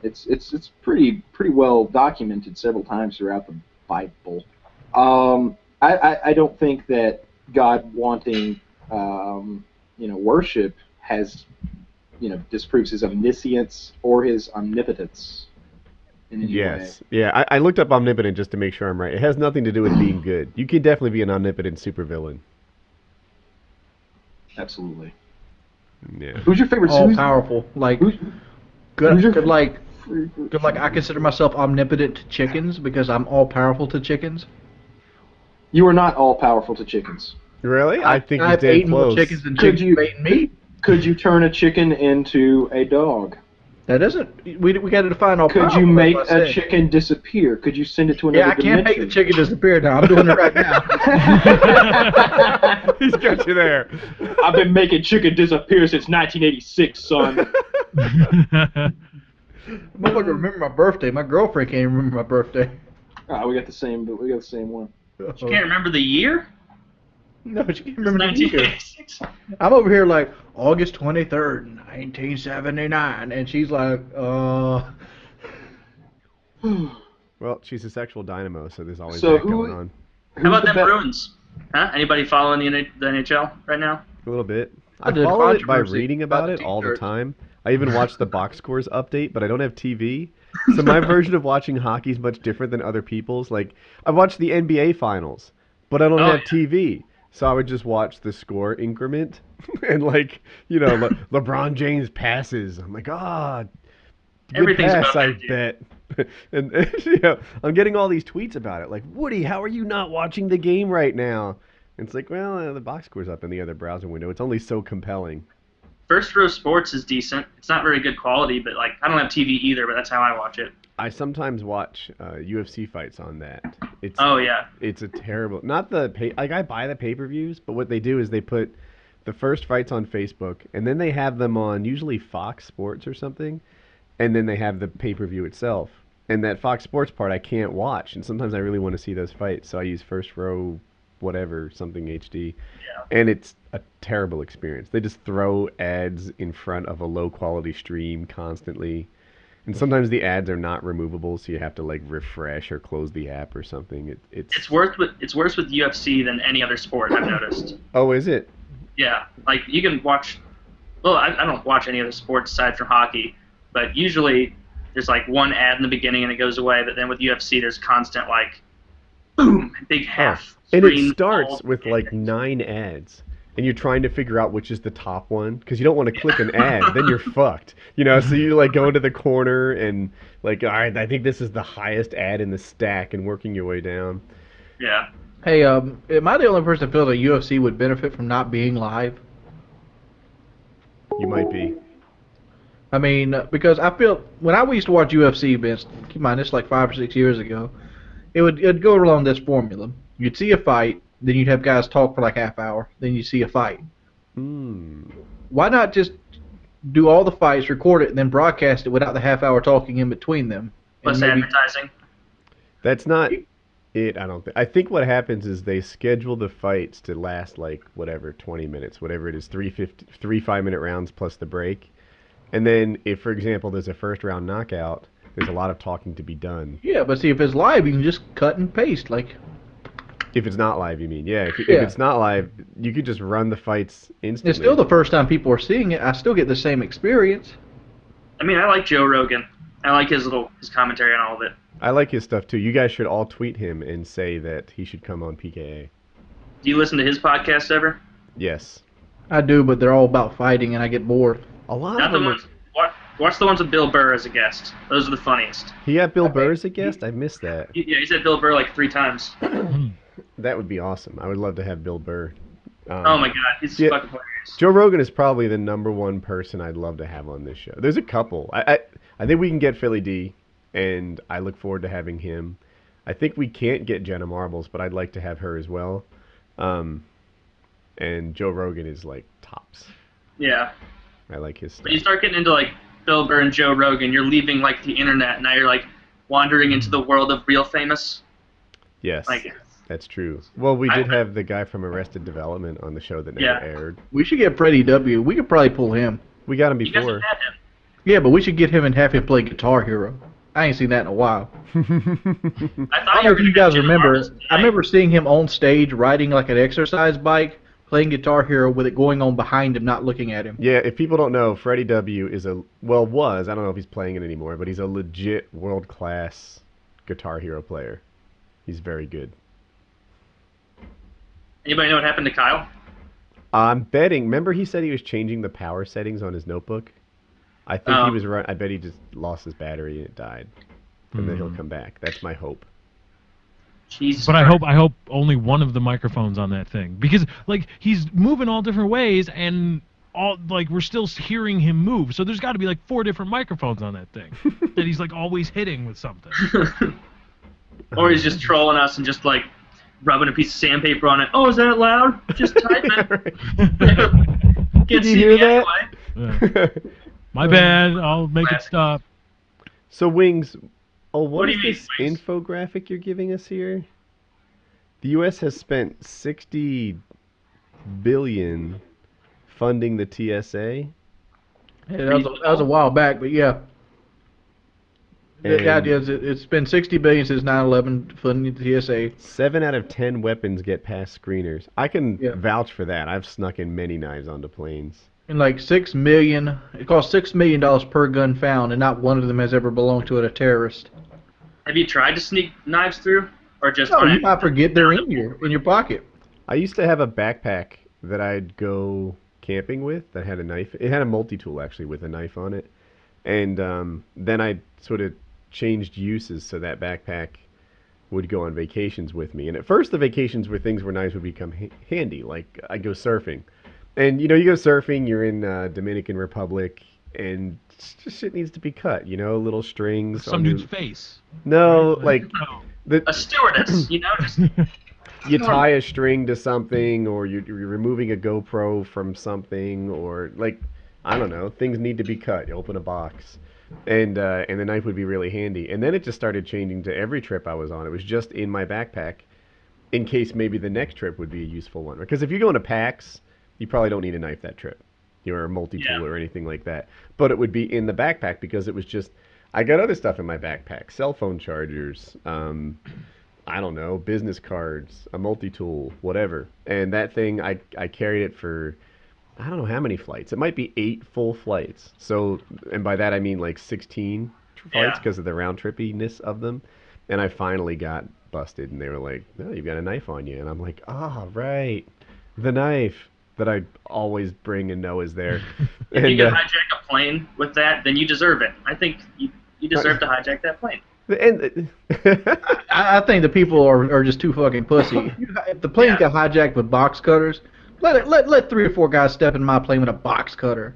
It's pretty well documented several times throughout the Bible. I don't think that God wanting worship has disproves his omniscience or his omnipotence. Yes. Yeah, I looked up omnipotent just to make sure I'm right. It has nothing to do with being good. You could definitely be an omnipotent supervillain. Absolutely. Yeah. Who's your favorite? All powerful, like good. Like I consider myself omnipotent to chickens because I'm all powerful to chickens. You are not all powerful to chickens. Really? I think I've he's dead eaten more close. chickens than chickens eaten meat. Could you turn a chicken into a dog? That isn't. We got to define all. Could you make a chicken disappear? Could you send it to another dimension? Yeah, I can't make the chicken disappear now. I'm doing it right now. He's got you there. I've been making chicken disappear since 1986, son. Motherfucker, remember my birthday. My girlfriend can't even remember my birthday. Oh, we got the same one. You can't remember the year? No, she can't remember the year. 1986. I'm over here like August 23rd, 1979, and she's like, Well, she's a sexual dynamo, so there's always So that going on. How about them Bruins? Huh? Anybody following the NHL right now? A little bit. I I did follow it by controversy reading about about it the all the t-shirts. time. I even watch the box scores update, but I don't have TV. So my version of watching hockey is much different than other people's. Like, I watch the NBA finals, but I don't have TV. So I would just watch the score increment and like, LeBron James passes. I'm like, good Everything's pass, about I that dude. bet. And I'm getting all these tweets about it. Like, Woody, how are you not watching the game right now? And it's like, well, the box score's up in the other browser window. It's only so compelling. First Row Sports is decent. It's not very good quality, but like I don't have TV either, but that's how I watch it. I sometimes watch UFC fights on that. It's Oh yeah. It's a terrible. Not the like I buy the pay-per-views, but what they do is they put the first fights on Facebook, and then they have them on usually Fox Sports or something, and then they have the pay-per-view itself. And that Fox Sports part I can't watch, and sometimes I really want to see those fights, so I use First Row, whatever, something HD, and it's a terrible experience. They just throw ads in front of a low-quality stream constantly. And sometimes the ads are not removable, so you have to like refresh or close the app or something. It's worse with UFC than any other sport I've noticed. Oh, is it? Yeah, like you can watch. Well, I don't watch any other sports aside from hockey, but usually there's like one ad in the beginning and it goes away. But then with UFC, there's constant like, boom, big half. And it screen starts with like ads. 9 ads, and you're trying to figure out which is the top one because you don't want to click an ad, then you're fucked. So you like go into the corner and like, all right, I think this is the highest ad in the stack, and working your way down. Yeah. Hey, am I the only person that feels that UFC would benefit from not being live? You might be. I mean, because I feel when I used to watch UFC events, keep in mind this is like 5 or 6 years ago, it'd go along this formula. You'd see a fight, then you'd have guys talk for like half hour, then you see a fight. Why not just do all the fights, record it, and then broadcast it without the half hour talking in between them? Plus advertising. That's not it, I don't think. I think what happens is they schedule the fights to last like whatever 20 minutes, whatever it is, 3 5-minute rounds plus the break. And then if, for example, there's a first round knockout, there's a lot of talking to be done. Yeah, but see, if it's live, you can just cut and paste. Like, if it's not live, you mean? Yeah, if it's not live, you could just run the fights instantly. it's still the first time people are seeing it. I still get the same experience. I mean, I like Joe Rogan. I like his commentary on all of it. I like his stuff too. You guys should all tweet him and say that he should come on PKA. Do you listen to his podcast ever? Yes. I do, but they're all about fighting, and I get bored. A lot Not of the them. ones. Watch the ones with Bill Burr as a guest. Those are the funniest. He had Bill Burr as a guest? I missed that. Yeah, he said Bill Burr like 3 times. That would be awesome. I would love to have Bill Burr. Oh my god, he's fucking hilarious. Joe Rogan is probably the #1 person I'd love to have on this show. There's a couple. I think we can get Philly D, and I look forward to having him. I think we can't get Jenna Marbles, but I'd like to have her as well. And Joe Rogan is like tops. Yeah. I like his stuff. But you start getting into like Bill Burr and Joe Rogan, you're leaving like the internet. Now you're like wandering into the world of real famous. Yes, Like, that's true. Well, we did have the guy from Arrested Development on the show that never aired. We should get Freddie W. We could probably pull him. We got him you guys before. have had him. Yeah, but we should get him and have him play Guitar Hero. I ain't seen that in a while. I I thought don't know were if you gonna guys mention remember. Marbles tonight. I remember seeing him on stage riding like an exercise bike, playing Guitar Hero with it going on behind him, not looking at him. Yeah, if people don't know, Freddie W is I don't know if he's playing it anymore, but he's a legit world-class Guitar Hero player. He's very good. Anybody know what happened to Kyle? I'm betting. Remember, he said he was changing the power settings on his notebook. I think he was I bet he just lost his battery and it died, and then he'll come back. That's my hope. Jesus But Christ. I hope only one of the microphones on that thing, because like he's moving all different ways, and all like we're still hearing him move. So there's got to be like 4 different microphones on that thing that he's like always hitting with something. Or he's just trolling us and just like rubbing a piece of sandpaper on it. Oh, is that loud? Just type it. Can't Did you see hear me that? anyway. Yeah. My bad. I'll make it Classic. stop. So, Wings, what do is you mean, this Wings? infographic you're giving us here? The U.S. has spent $60 billion funding the TSA. Yeah, that was a while back, but yeah. The And idea is it's been $60 billion since 9/11 funding the TSA. 7 out of 10 weapons get past screeners. I can Yeah. vouch for that. I've snuck in many knives onto planes. And like 6 million, it costs $6 million per gun found, and not one of them has ever belonged to a terrorist. Have you tried to sneak knives through, or just? No, you might forget they're in your pocket. I used to have a backpack that I'd go camping with that had a knife. It had a multi-tool actually with a knife on it, and then I sort of changed uses so that backpack would go on vacations with me. And at first, the vacations were things where knives would become handy. Like I'd go surfing, and you go surfing. You're in Dominican Republic, and just shit needs to be cut. Little strings. Some dude's face. No, Right? like a stewardess, just you tie a string to something, or you're removing a GoPro from something, or like I don't know, things need to be cut. You open a box, and the knife would be really handy. And then it just started changing to every trip I was on. It was just in my backpack, in case maybe the next trip would be a useful one. Because if you're going to PAX, you probably don't need a knife that trip, or a multi-tool or anything like that. But it would be in the backpack because it was just. I got other stuff in my backpack: cell phone chargers. I don't know, business cards, a multi-tool, whatever. And that thing, I carried it for, I don't know how many flights. It might be 8 full flights. So, and by that I mean like 16 flights because of the round-trippiness of them. And I finally got busted, and they were like, "Oh, you've got a knife on you." And I'm like, right, the knife that I always bring and know is there. If you can hijack a plane with that, then you deserve it. I think you deserve to hijack that plane. And I think the people are just too fucking pussy. If the plane got hijacked with box cutters, let 3 or 4 guys step in my plane with a box cutter.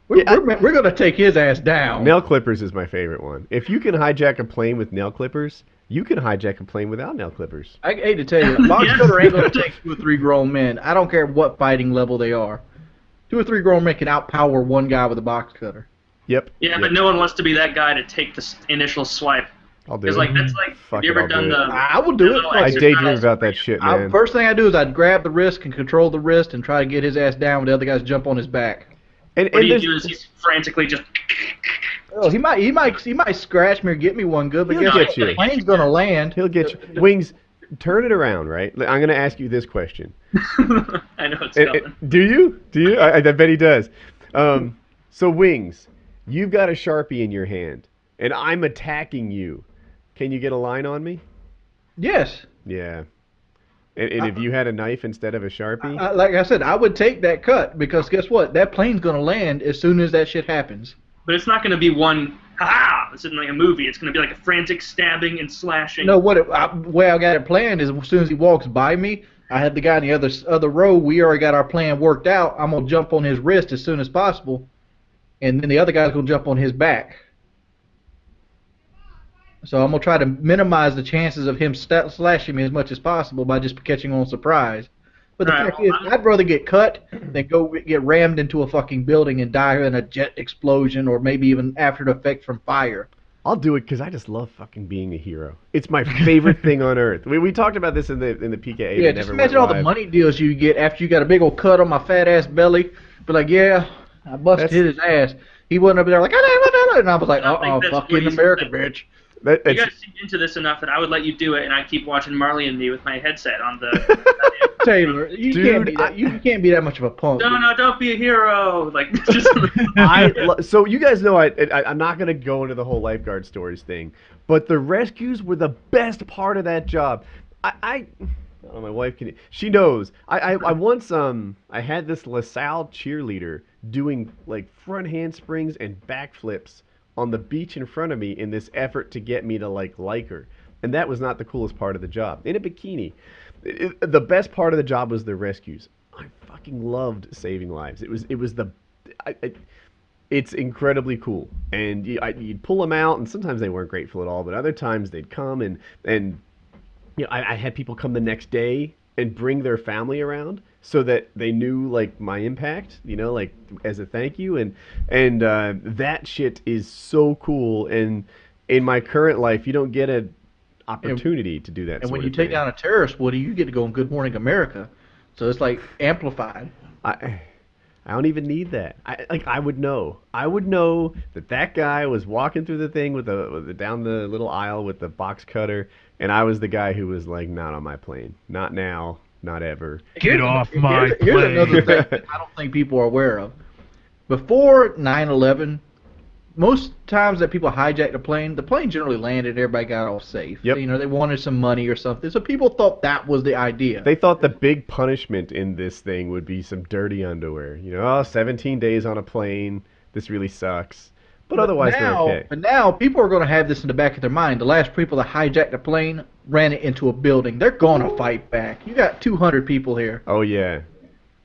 We're gonna take his ass down. Nail clippers is my favorite one. If you can hijack a plane with nail clippers, you can hijack a plane without nail clippers. I hate to tell you, a box cutter ain't gonna take 2 or 3 grown men. I don't care what fighting level they are. 2 or 3 grown men can outpower one guy with a box cutter. Yep. Yeah, but no one wants to be that guy to take the initial swipe. I'll do it. That's like, have you ever done the? I will do it. I daydream about that shit, man. First thing I do is I'd grab the wrist and control the wrist and try to get his ass down when the other guys jump on his back. And what you do is he's frantically just. Oh, he might scratch me or get me one good, but He'll get you. The plane's gonna land. He'll get you. Wings, turn it around, right? I'm gonna ask you this question. I know it's coming. Do you? I bet he does. So Wings, you've got a Sharpie in your hand, and I'm attacking you. Can you get a line on me? Yes. Yeah. And if you had a knife instead of a Sharpie? Like I said, I would take that cut because guess what? That plane's going to land as soon as that shit happens. But it's not going to be one, ha-ha, it's in like a movie. It's going to be like a frantic stabbing and slashing. No, the way I got it planned is as soon as he walks by me, I had the guy in the other row. We already got our plan worked out. I'm going to jump on his wrist as soon as possible, and then the other guy's going to jump on his back. So I'm going to try to minimize the chances of him slashing me as much as possible by just catching on surprise. But the fact is, I'd rather get cut than go get rammed into a fucking building and die in a jet explosion or maybe even after effect from fire. I'll do it because I just love fucking being a hero. It's my favorite thing on earth. We talked about this in the PKA. Yeah, just imagine all the money deals you get after you got a big old cut on my fat ass belly. Be like, yeah, I busted his ass. He wasn't up there like, and I was like, fucking America, bitch. You guys seem into this enough that I would let you do it, and I'd keep watching Marley and Me with my headset on the. Taylor, you can't be that much of a punk. No, don't be a hero. Like, just. So you guys know I'm not gonna go into the whole lifeguard stories thing, but the rescues were the best part of that job. I don't know, my wife she knows. I once I had this LaSalle cheerleader doing like front handsprings and backflips on the beach in front of me in this effort to get me to like her. And that was not the coolest part of the job. In a bikini. The best part of the job was the rescues. I fucking loved saving lives. It's incredibly cool. And you'd pull them out, and sometimes they weren't grateful at all, but other times they'd come and I had people come the next day and bring their family around so that they knew like my impact, like as a thank you, and that shit is so cool. And in my current life, you don't get an opportunity to do that. And when you take down a terrorist, Woody, you get to go on Good Morning America, so it's like amplified. I don't even need that. I would know. I would know that guy was walking through the thing with down the little aisle with the box cutter, and I was the guy who was like, not on my plane, not now. Not ever. Get off my plane. Here's another thing that I don't think people are aware of. Before 9/11, most times that people hijacked the plane generally landed, everybody got off safe. Yep. You know, they wanted some money or something, so people thought that was the idea. They thought the big punishment in this thing would be some dirty underwear. You know, 17 days on a plane. This really sucks. But otherwise, they're okay. But now people are going to have this in the back of their mind. The last people that hijacked a plane ran it into a building. They're going to fight back. You got 200 people here. Oh, yeah.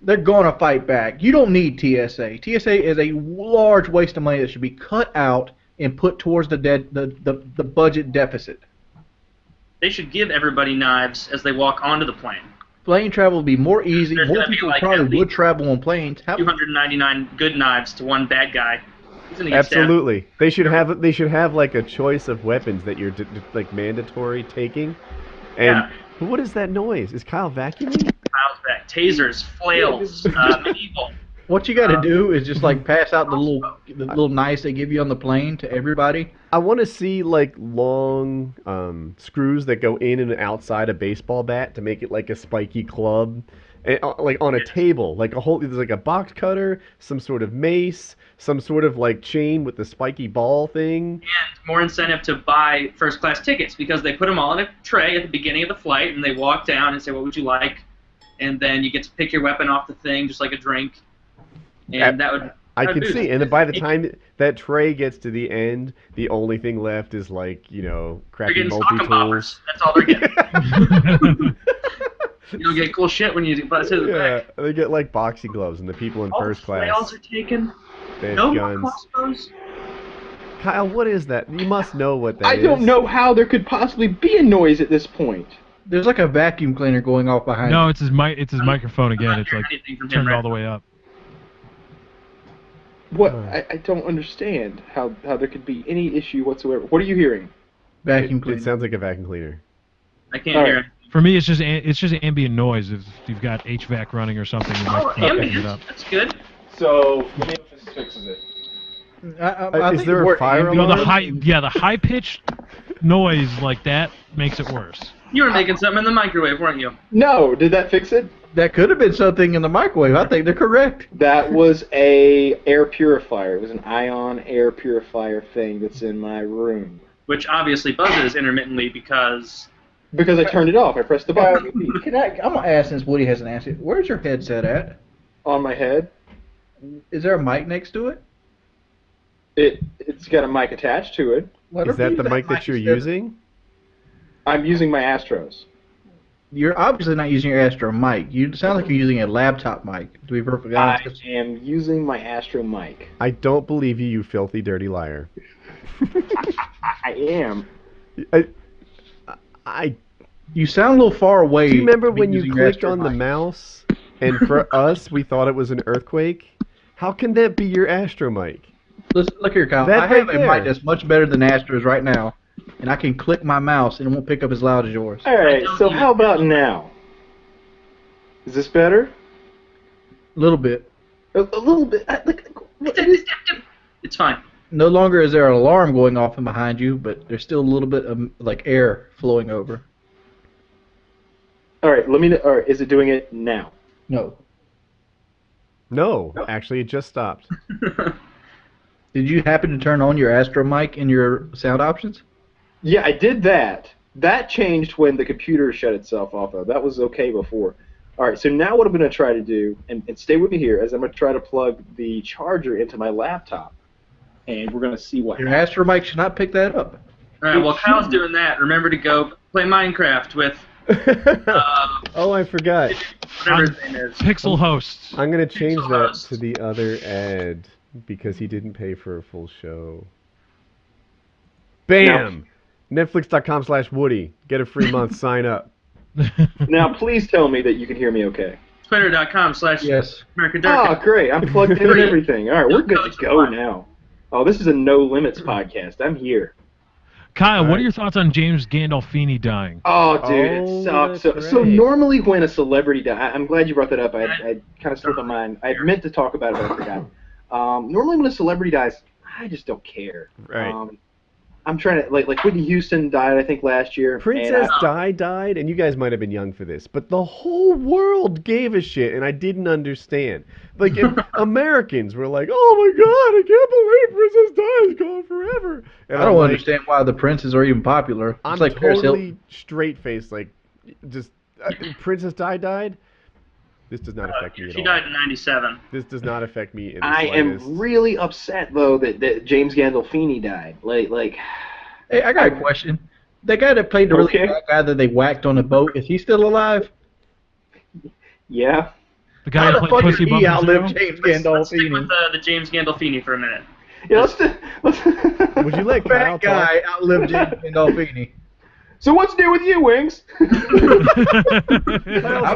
They're going to fight back. You don't need TSA. TSA is a large waste of money that should be cut out and put towards the budget deficit. They should give everybody knives as they walk onto the plane. Plane travel would be more easy. There's More gonna be people like probably would travel on planes. 299 good knives to one bad guy. He's gonna get stabbed. Absolutely. They should have like a choice of weapons that you're like mandatory taking. And Yeah. what is that noise? Is Kyle vacuuming? Miles back. Tasers, flails, medieval. What you got to do is just like pass out the little knives they give you on the plane to everybody. I want to see like long screws that go in and outside a baseball bat to make it like a spiky club, and, like on a table, like there's like a box cutter, some sort of mace, some sort of like chain with the spiky ball thing. And more incentive to buy first class tickets because they put them all in a tray at the beginning of the flight and they walk down and say, what would you like? And then you get to pick your weapon off the thing just like a drink. And that would... I can see, and then by the time that tray gets to the end, the only thing left is like, you know, crappy multi-tools. That's all they're getting. You don't get cool shit when you buy to the back. They get like boxing gloves, and the people in first class. Flails are taken. They have No guns. more crossbows. Kyle, what is that? You must know what that is. I don't know how there could possibly be a noise at this point. There's like a vacuum cleaner going off behind. No, it's his microphone again. It's like Anything from him turned right all the way up. What? I don't understand how there could be any issue whatsoever. What are you hearing? Vacuum cleaner. It sounds like a vacuum cleaner. I can't All hear right. it. For me, it's just ambient noise. If you've got HVAC running or something, you might pick it Ambient. up. That's good. So let me know if this fixes it. I Is think there the a word fire ambient- alarm? The high pitched noise like that makes it worse. You were making something in the microwave, weren't you? No, did that fix it? That could have been something in the microwave. I think they're correct. That was a air purifier. It was an ion air purifier thing that's in my room. Which obviously buzzes intermittently because... Because I turned it off. I pressed the button I'm gonna ask since Woody hasn't asked it. Where's your headset at? on my head. Is there a mic next to it? It's got a mic attached to it. Let Is her that use the mic that you're instead of- using? I'm using my Astros. You're obviously not using your Astro mic. You sound like you're using a laptop mic. To be perfectly I honest. am using my Astro mic. I don't believe you, you filthy, dirty liar. I am. I You sound a little far away. do you remember to be when you using your clicked Astro on the mic. mouse, and for us, we thought it was an earthquake? How can that be your Astro mic? Listen, look here, Kyle. That I have right a there. mic that's much better than Astro's right now, and I can click my mouse and it won't pick up as loud as yours. All right. So how about now? Is this better? A little bit. A little bit. It's fine. No longer is there an alarm going off in behind you, but there's still a little bit of like air flowing over. All right. All right. Is it doing it now? No. No, actually, it just stopped. Did you happen to turn on your Astro mic in your sound options? Yeah, I did that. That changed when the computer shut itself off. That was okay before. All right, so now what I'm going to try to do, and stay with me here, is I'm going to try to plug the charger into my laptop, and we're going to see what Your happens. Astro mic should not pick that up. All right, while Kyle's doing that, remember to go play Minecraft with Oh, I forgot. whatever his name is. Pixel hosts. I'm going to change Pixel that host. to the other ad because he didn't pay for a full show. Bam! Netflix.com/Woody. Get a free month. Sign up. Now, please tell me that you can hear me okay. Twitter.com/Durkah. Yes. Oh, great. I'm plugged in and everything. All right, we're good to go now. Oh, this is a No Limits podcast. I'm here. Kyle, what Alright. are your thoughts on James Gandolfini dying? Oh, dude, Oh, it sucks. that's So right. normally when a celebrity dies, I'm glad you brought that up. I kind of slipped my mind. I meant to talk about it, but I forgot. Normally when a celebrity dies, I just don't care. Right. I'm trying to like Whitney Houston died, I think, last year. Princess Di died, and you guys might have been young for this, but the whole world gave a shit, and I didn't understand. Like, Americans were like, "Oh my god, I can't believe Princess Di is gone forever." And I don't understand why the princes are even popular. I'm It's like Paris Hilton. totally straight-faced, like, just Princess Di died. This does not affect me at all. She died in '97. This does not affect me in the I slightest. am really upset though that James Gandolfini died. Like. Hey, I got a question. That guy that played the really bad guy that they whacked on the boat, is he still alive? Yeah. The guy How who the played fuck Pussy did he Bumper outlive Zero? James Let's stick Gandolfini? with the James Gandolfini for a minute. Yeah, let's Would you let Kyle That guy talk? outlived James Gandolfini. So what's new with you, Wings? I'm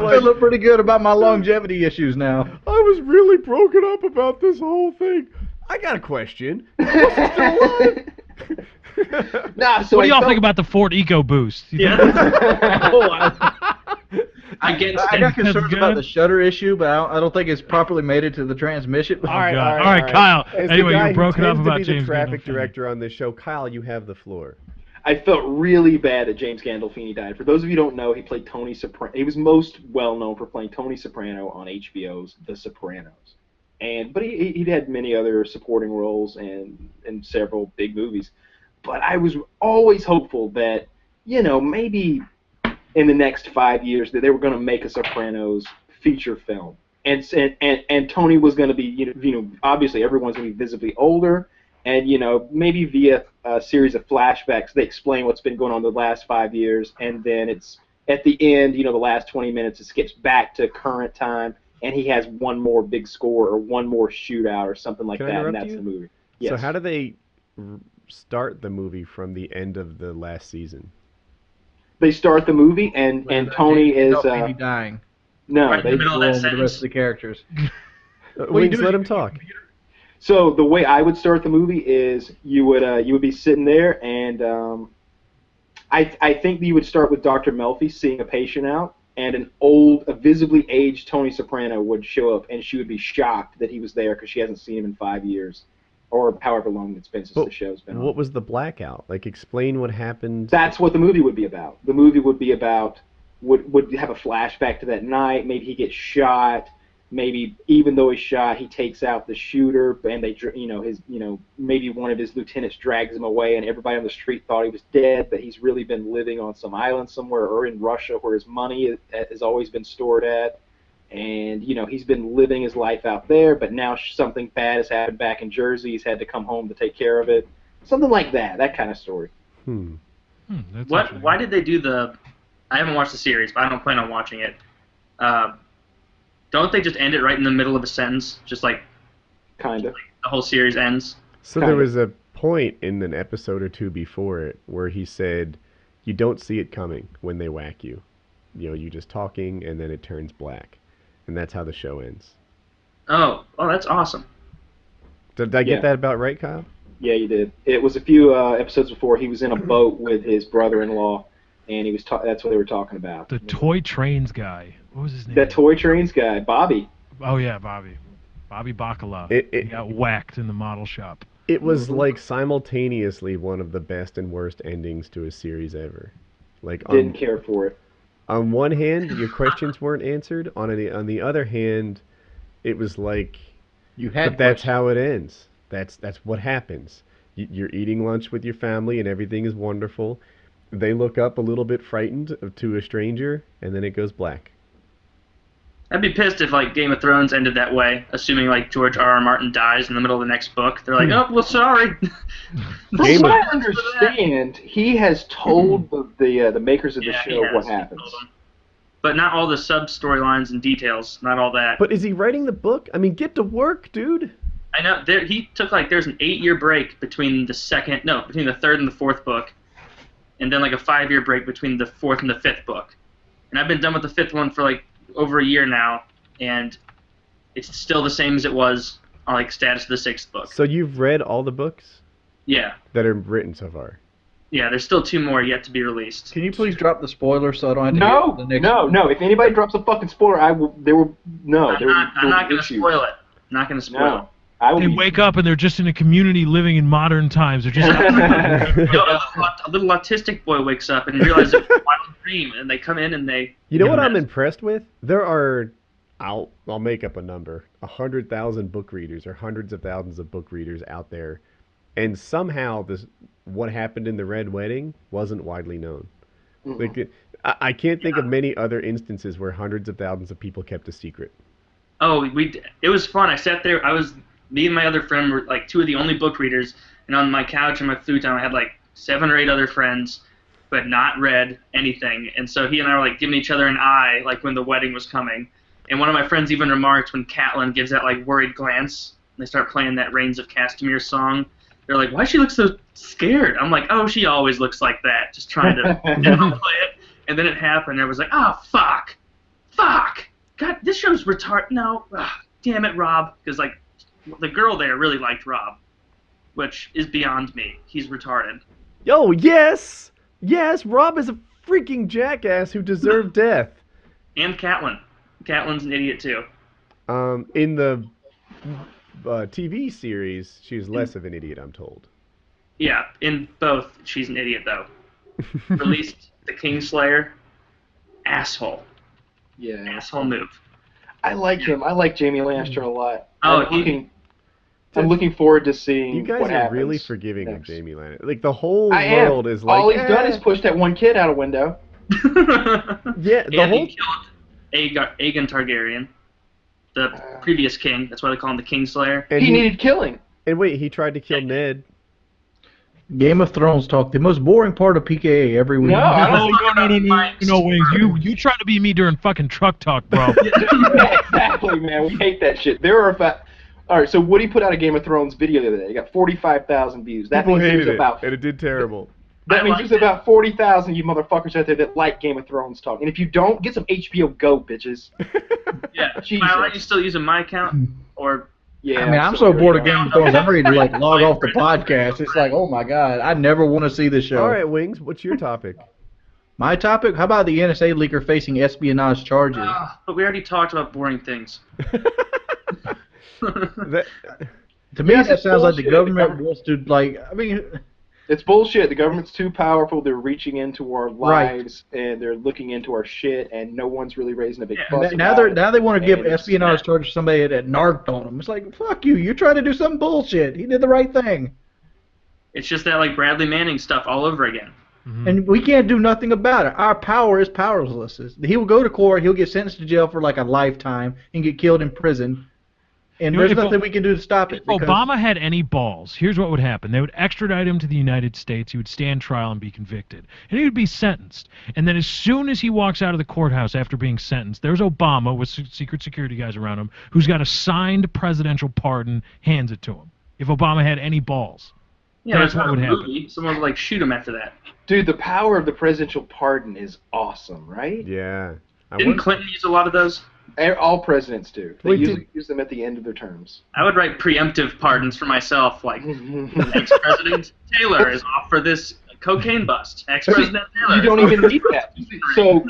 feeling pretty good about my longevity issues now. I was really broken up about this whole thing. I got a question. Is Pussy still alive? Nah, so What do y'all felt- think about the Ford EcoBoost? Yeah. I get I got concerns good. about the shutter issue, but I don't think it's properly made it to the transmission. All right, God. all right, All right, Kyle. As Anyway, the guy you're broken who up tends about to be James the traffic Gandolfini. director on this show. Kyle, you have the floor. I felt really bad that James Gandolfini died. For those of you who don't know, he played Tony Soprano. He was most well known for playing Tony Soprano on HBO's The Sopranos, but he'd had many other supporting roles and in several big movies. But I was always hopeful that maybe in the next 5 years that they were going to make a Sopranos feature film, and Tony was going to be obviously everyone's going to be visibly older. And, maybe via a series of flashbacks, they explain what's been going on the last 5 years. And then it's at the end, the last 20 minutes, it skips back to current time. And he has one more big score or one more shootout or something like Can I that. And interrupt that's you? the movie. Yes. So how do they start the movie from the end of the last season? They start the movie, and Tony is. Gandolfini dying. No, Right in the middle of that With the rest sentence. of the characters. Wings, let him talk. So the way I would start the movie is you would be sitting there, and I think you would start with Dr. Melfi seeing a patient out, and a visibly aged Tony Soprano would show up, and she would be shocked that he was there because she hasn't seen him in 5 years, or however long it's been since the show's been on. What was the blackout? Like, explain what happened. That's what the movie would be about. The movie would be about would have a flashback to that night. Maybe he gets shot. Maybe even though he's shot, he takes out the shooter, and maybe one of his lieutenants drags him away, and everybody on the street thought he was dead, but he's really been living on some island somewhere or in Russia where his money has always been stored at, and he's been living his life out there, but now something bad has happened back in Jersey. He's had to come home to take care of it, something like that kind of story. That's Why did they do the? I haven't watched the series, but I don't plan on watching it. Don't they just end it right in the middle of a sentence, just like Kind of. the whole series ends? So there was a point in an episode or two before it where he said, you don't see it coming when they whack you. You're just talking, and then it turns black. And that's how the show ends. Oh, that's awesome. Did I get Yeah. that about right, Kyle? Yeah, you did. It was a few episodes before. He was in a boat with his brother-in-law, and he was that's what they were talking about. The Toy Trains guy. What was his name? That Toy Trains guy, Bobby. Oh, yeah, Bobby. Bobby Bacala. It- He got whacked in the model shop. It was like simultaneously one of the best and worst endings to a series ever. Like Didn't care for it. on one hand, your questions weren't answered. On the other hand, it was like, You had but that's questions. how it ends. That's what happens. You're eating lunch with your family and everything is wonderful. They look up a little bit frightened to a stranger, and then it goes black. I'd be pissed if like Game of Thrones ended that way, assuming like George R.R. Martin dies in the middle of the next book. They're like, oh, well, sorry. From Game what of- I understand, he has told the makers of the Yeah, he show has. what He happens. told them. But not all the sub storylines and details. Not all that. But is he writing the book? I mean, get to work, dude. I know he took there's an 8-year break between the third and the fourth book, and then like a 5-year break between the fourth and the fifth book. And I've been done with the fifth one for like over a year now, and it's still the same as it was on like status of the sixth book. So you've read all the books Yeah, that are written so far? there's still 2 more yet to be released. Can you please drop the spoiler so I don't have to No, hear the next no. If anybody drops a fucking spoiler, I will. There were no. I'm there not were going to issues. spoil it. Not going to spoil it. No. They wake up and they're just in a community living in modern times. They're just a little autistic boy wakes up and realizes it's a wild dream, and they come in and they. You know what I'm impressed with? There are, I'll make up a number, 100,000 book readers or hundreds of thousands of book readers out there, and somehow what happened in the Red Wedding wasn't widely known. Like I can't think of many other instances where hundreds of thousands of people kept a secret. Oh, it was fun. I sat there. Me and my other friend were like two of the only book readers, and on my couch in my futon I had like 7 or 8 other friends, but not read anything. And so he and I were like giving each other an eye, like when the wedding was coming. And one of my friends even remarked when Catelyn gives that like worried glance, and they start playing that Reigns of Castamere song. They're like, "Why does she look so scared?" I'm like, "Oh, she always looks like that, just trying to play it." And then it happened. And I was like, "Oh, fuck, God, this show's retarded." No, damn it, Rob, because like. The girl there really liked Rob, which is beyond me. He's retarded. Yo, yes! Yes, Rob is a freaking jackass who deserved death. And Catelyn. Catelyn's an idiot, too. In the TV series, she's less of an idiot, I'm told. Yeah, in both, she's an idiot, though. Released the Kingslayer. Asshole. Yeah. Asshole move. I like him. I like Jaime Lannister a lot. Oh, I'm looking forward to seeing you guys what are happens really forgiving next. of Jaime Lannister. Like, the whole world is like... All he's done is push that one kid out a window. Yeah, He killed Aegon Targaryen, the previous king. That's why they call him the Kingslayer. And he needed killing. And wait, he tried to kill Ned. Game of Thrones talk, the most boring part of PKA every week. No, I don't No, Wings. You trying to be me during fucking truck talk, bro. Exactly, man. We hate that shit. There are about... All right, so Woody put out a Game of Thrones video the other day. It got 45,000 views. That People means hated there's it, and it did terrible. That means there's about 40,000 you motherfuckers out there that like Game of Thrones talk. And if you don't, get some HBO Go, bitches. Yeah. Jesus. Are you still using my account? Or... Yeah, I mean, I'm so bored of Game of Thrones, I'm ready to like log off the podcast. It's like, oh my god, I never want to see this show. All right, Wings, what's your topic? My topic? How about the NSA leaker facing espionage charges? But we already talked about boring things. To me, that sounds like the government wants to, like, I mean... It's bullshit. The government's too powerful. They're reaching into our lives, and they're looking into our shit, and no one's really raising a big fuss now they want to give espionage charges to somebody that narked on them. It's like, fuck you. You're trying to do some bullshit. He did the right thing. It's just that, like, Bradley Manning stuff all over again. Mm-hmm. And we can't do nothing about it. Our power is powerless. He will go to court. He'll get sentenced to jail for, like, a lifetime and get killed in prison. And there's nothing we can do to stop it. If Obama had any balls, here's what would happen. They would extradite him to the United States. He would stand trial and be convicted. And he would be sentenced. And then as soon as he walks out of the courthouse after being sentenced, there's Obama with secret security guys around him who's got a signed presidential pardon, hands it to him. If Obama had any balls. Yeah, that's what would happen. Someone would, like, shoot him after that. Dude, the power of the presidential pardon is awesome, right? Yeah. Didn't Clinton use a lot of those? All presidents do. They usually use them at the end of their terms. I would write preemptive pardons for myself, like, ex-President Taylor is off for this cocaine bust. Ex-President Taylor. You don't even need that. So,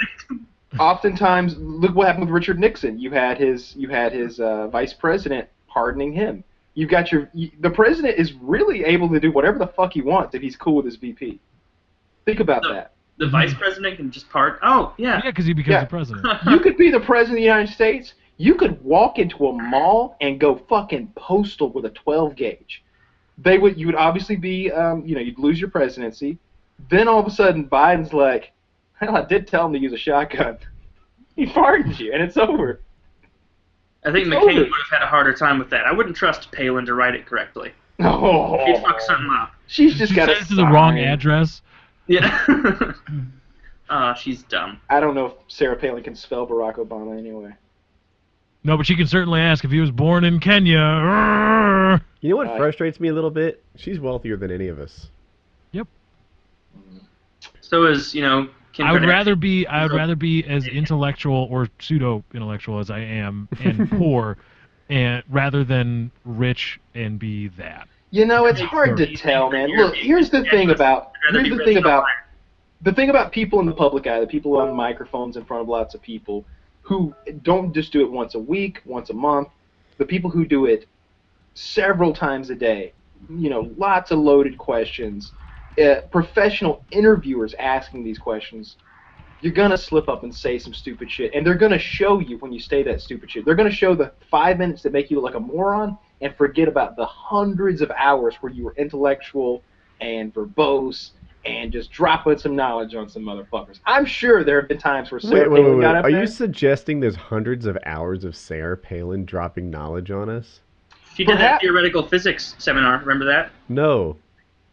oftentimes, look what happened with Richard Nixon. You had his vice president pardoning him. You've got the president is really able to do whatever the fuck he wants if he's cool with his VP. Think about that. The vice president can just pardon? Oh, yeah. Yeah, because he becomes the president. You could be the president of the United States. You could walk into a mall and go fucking postal with a 12 gauge. You would obviously be, you'd lose your presidency. Then all of a sudden, Biden's like, well, I did tell him to use a shotgun. He pardons you, and it's over. I think McCain would have had a harder time with that. I wouldn't trust Palin to write it correctly. Oh. She'd fuck something up. She's just got to send it to the wrong address. Yeah. She's dumb. I don't know if Sarah Palin can spell Barack Obama anyway. No, but she can certainly ask if he was born in Kenya. You know what frustrates me a little bit? She's wealthier than any of us. Yep. So is, Kim I would Kardashian. rather be as intellectual or pseudo-intellectual as I am and poor, and rather than rich and be that. It's hard to tell, man. Look, here's the thing about people in the public eye, the people on microphones in front of lots of people, who don't just do it once a week, once a month. The people who do it several times a day. Lots of loaded questions. Professional interviewers asking these questions. You're going to slip up and say some stupid shit, and they're going to show you when you say that stupid shit. They're going to show the 5 minutes that make you look like a moron and forget about the hundreds of hours where you were intellectual and verbose and just dropping some knowledge on some motherfuckers. I'm sure there have been times where Sarah Palin got up Are there. you suggesting there's hundreds of hours of Sarah Palin dropping knowledge on us? She did that theoretical physics seminar. Remember that? No.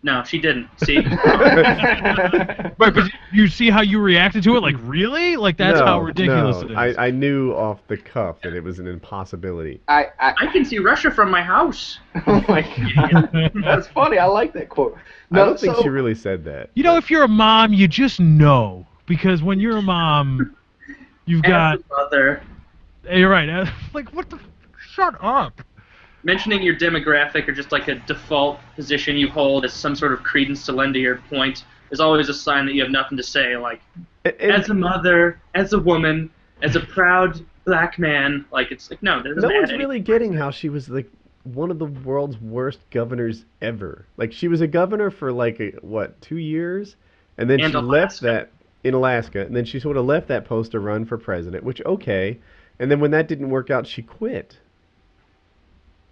No, she didn't. See? Right, but you see how you reacted to it? Like, really? Like, that's how ridiculous it is. I knew off the cuff that it was an impossibility. I can see Russia from my house. Oh my god. That's funny. I like that quote. No, I don't think she really said that. If you're a mom, you just know. Because when you're a mom, you've got... As a mother. You're right. Like, what the... Shut up. Mentioning your demographic or just like a default position you hold as some sort of credence to lend to your point is always a sign that you have nothing to say. Like, as a mother, as a woman, as a proud black man, like, it's like, no, that doesn't No one's add really anything. getting how she was, like, one of the world's worst governors ever. Like, she was a governor for, like, 2 years? And then she left that in Alaska, and then she sort of left that post to run for president, which, okay. And then when that didn't work out, she quit.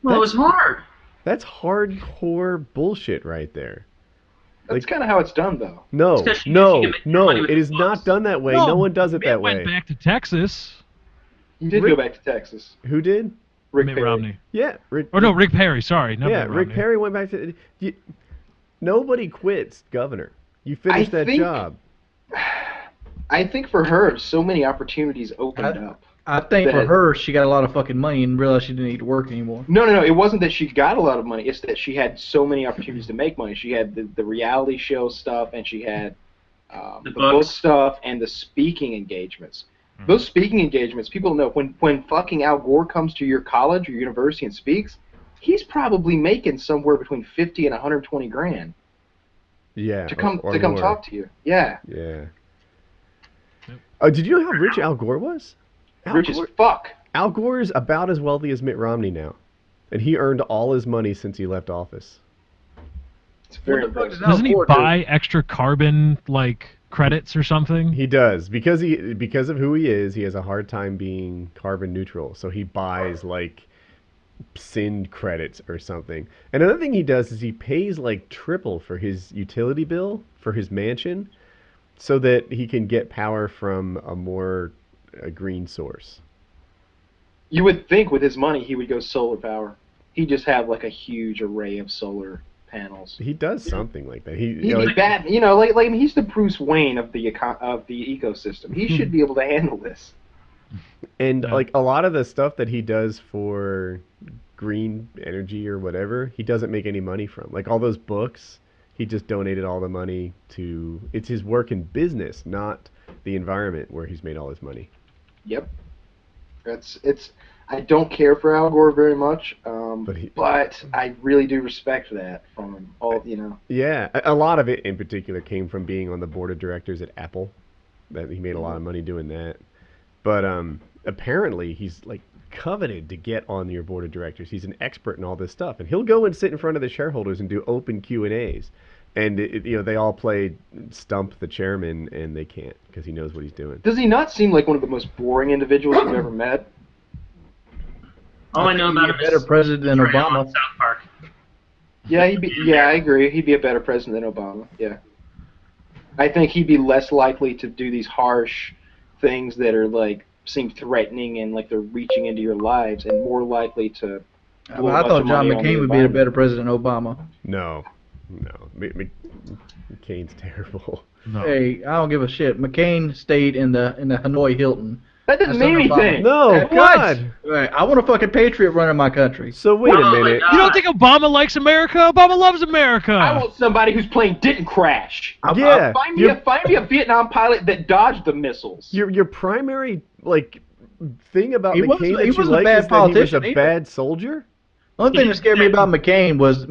Well, it was hard. That's hardcore bullshit right there. That's kind of how it's done, though. No, She can make more money with it is books. not done that way. No one does it that went way. back to Texas. He did go back to Texas. Who did? Rick Mitt Perry. Romney. Yeah, Rick. Or no, Rick Perry. Sorry, not Mitt Rick Romney. Perry went back to. Nobody quits governor. You finish that job. I think for her, so many opportunities opened up. I think for her, she got a lot of fucking money and realized she didn't need to work anymore. No. It wasn't that she got a lot of money. It's that she had so many opportunities to make money. She had the reality show stuff, and she had the book stuff, and the speaking engagements. Those speaking engagements, people know, when fucking Al Gore comes to your college or university and speaks, he's probably making somewhere between 50 and 120 grand. Yeah. To come or more. talk to you. Yeah. Yeah. Oh, did you know how rich Al Gore was? Rich as fuck. Al Gore is about as wealthy as Mitt Romney now, and he earned all his money since he left office. It's very impressive. Doesn't he buy extra carbon credits or something? He does because of who he is. He has a hard time being carbon neutral, so he buys SIND credits or something. Another thing he does is he pays triple for his utility bill for his mansion, so that he can get power from a green source. You would think with his money he would go solar power. He'd just have a huge array of solar panels. He does something like that. He's he's the Bruce Wayne of the ecosystem. He should be able to handle this. And a lot of the stuff that he does for green energy or whatever, he doesn't make any money from. All those books, he just donated all the money to. It's his work in business, not the environment where he's made all his money. Yep. I don't care for Al Gore very much, but I really do respect that from him. Yeah, a lot of it in particular came from being on the board of directors at Apple. That he made a lot of money doing that. But apparently he's coveted to get on your board of directors. He's an expert in all this stuff, and he'll go and sit in front of the shareholders and do open Q&As. And they all play stump the chairman, and they can't because he knows what he's doing. Does he not seem like one of the most boring individuals you've ever met? All I know about him is better president than Obama. on South Park. Yeah, I agree. He'd be a better president than Obama. Yeah. I think he'd be less likely to do these harsh things that are seem threatening and they're reaching into your lives, and more likely to. I thought John McCain would be a better president than Obama. No. McCain's terrible. No. Hey, I don't give a shit. McCain stayed in the Hanoi Hilton. That doesn't mean anything. No, God. Right, I want a fucking patriot running my country. So wait a minute. You don't think Obama likes America? Obama loves America. I want somebody whose plane didn't crash. Yeah. Find me a Vietnam pilot that dodged the missiles. Your primary thing about He McCain that he you wasn't like a bad is that he was politician a either. bad soldier? The only thing that scared me about McCain was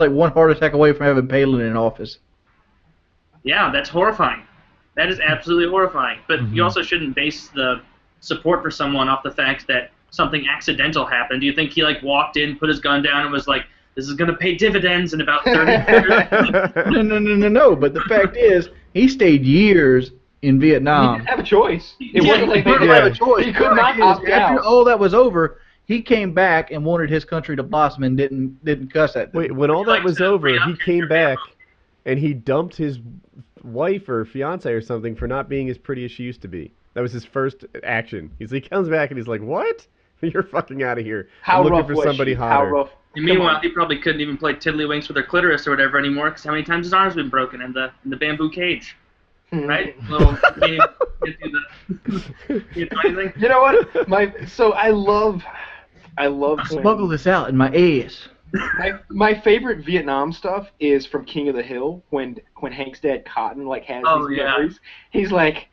one heart attack away from having Palin in office. Yeah, that's horrifying. That is absolutely horrifying. But you also shouldn't base the support for someone off the fact that something accidental happened? Do you think he like walked in, put his gun down, and was like, "This is gonna pay dividends in about 30 years"? No. But the fact is, he stayed years in He Vietnam. didn't have a choice. It Yeah, wasn't like He they didn't have a choice. He could not After opt out. all that was over, he came back and wanted his country to blossom and didn't cuss at them. Wait, when all that Like, was so over, free he up came your back family. and he dumped his wife or fiance or something for not being as pretty as she used to be. That was his first action. He comes back and he's like, "What? You're fucking out of here. How I'm looking rough for was somebody she? hotter." How rough? And Come meanwhile, on. he probably couldn't even play tiddlywinks with her clitoris or whatever anymore, because how many times his arm's been broken in the bamboo cage, right? Little game, can't do the, can't do anything. You know what? So I love Smuggle this out in my ass. my favorite Vietnam stuff is from King of the Hill when Hank's dad Cotton like has these Yeah. memories. He's like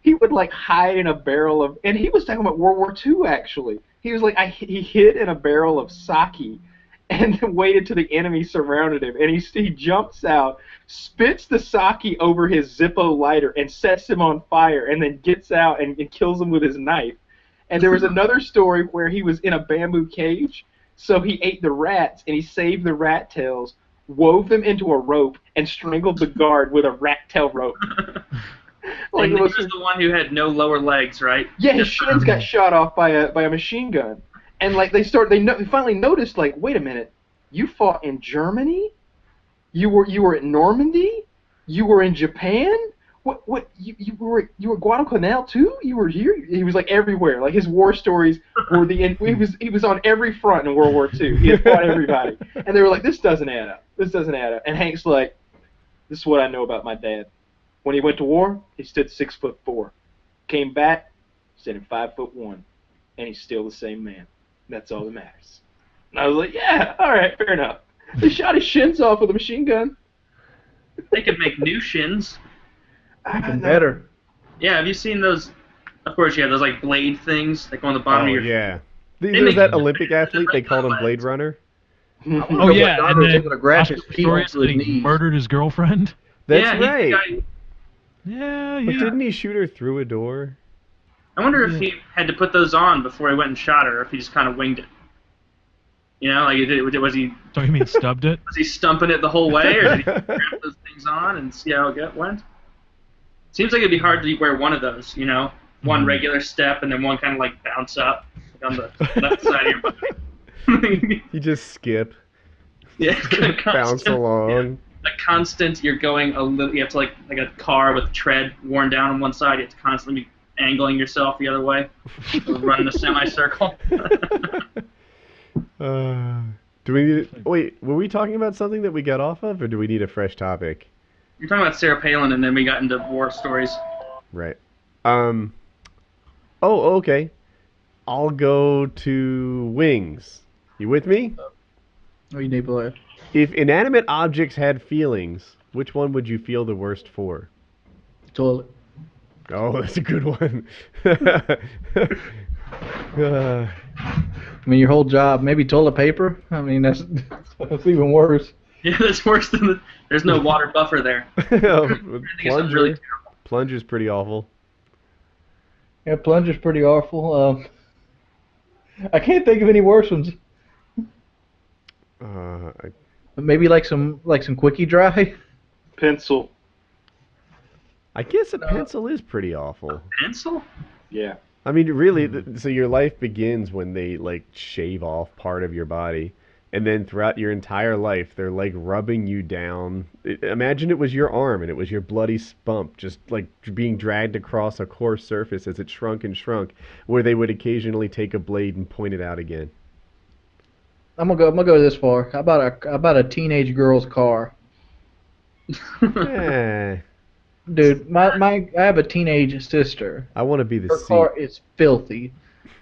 he would like hide in a barrel of, and he was talking about World War II actually. He was like he hid in a barrel of sake and then waited till the enemy surrounded him, and he jumps out, spits the sake over his Zippo lighter and sets him on fire, and then gets out and kills him with his knife. And there was another story where he was in a bamboo cage, so he ate the rats and he saved the rat tails, wove them into a rope, and strangled the guard with a rat tail rope. Like, it he was was the one who had no lower legs, right? yeah, his shins got shot off by a machine gun, and like they finally noticed, like, wait a minute, you fought in Germany, you were at Normandy, you were in Japan, what you were Guadalcanal too, you were here. He was like everywhere, like his war stories were he was on every front in World War II. He had fought everybody, and they were like, this doesn't add up, and Hank's like, this is what I know about my dad. When he went to war, he stood 6'4". Came back, standing 5'1", and he's still the same man. That's all that matters. And I was like, yeah, all right, fair enough. They shot his shins off with a machine gun. They could make new shins. Even better. Yeah, have you seen those? Of course, yeah, those like blade things that go on the bottom Oh of your. yeah. They There was make- that Olympic athlete. They called him Blade Runner. Oh yeah, and then Taking a graph his feet stories onto his that he knees. murdered his girlfriend. That's yeah, right. Yeah, But yeah. didn't he shoot her through a door? I wonder if he had to put those on before he went and shot her, or if he just kind of winged it. You know, like was he So you mean stubbed it? was he stumping it the whole way, or did he grab those things on and see how it went? Seems like it'd be hard to wear one of those, you know, one regular step and then one kind of like bounce up like on the left side of your body. You just skip, Yeah, bounce along. A constant. You're going a little. You have to like a car with tread worn down on one side. You have to constantly be angling yourself the other way, running a semicircle. Do we need? Wait, were we talking about something that we got off of, or do we need a fresh topic? You're talking about Sarah Palin, and then we got into war stories. Right. Oh, okay. I'll go to wings. You with me? Oh, you need to If inanimate objects had feelings, which one would you feel the worst for? toilet. Oh, that's a good one. I mean, your whole job, maybe toilet paper. I mean, that's even worse. Yeah, that's worse than the. There's no water buffer there. Plunger. Plunger's pretty awful. Yeah, plunger's pretty awful. I can't think of any worse ones. Maybe like some quickie dry. Pencil. I guess a pencil is pretty awful. Pencil? Yeah. I mean, really, so your life begins when they, like, shave off part of your body, and then throughout your entire life, they're, like, rubbing you down. Imagine it was your arm, and it was your bloody spump, just, like, being dragged across a coarse surface as it shrunk and shrunk, where they would occasionally take a blade and point it out again. I'm gonna go this far. How about a teenage girl's car? Eh, Dude, I have a teenage sister. I want to be the Her seat. car is filthy.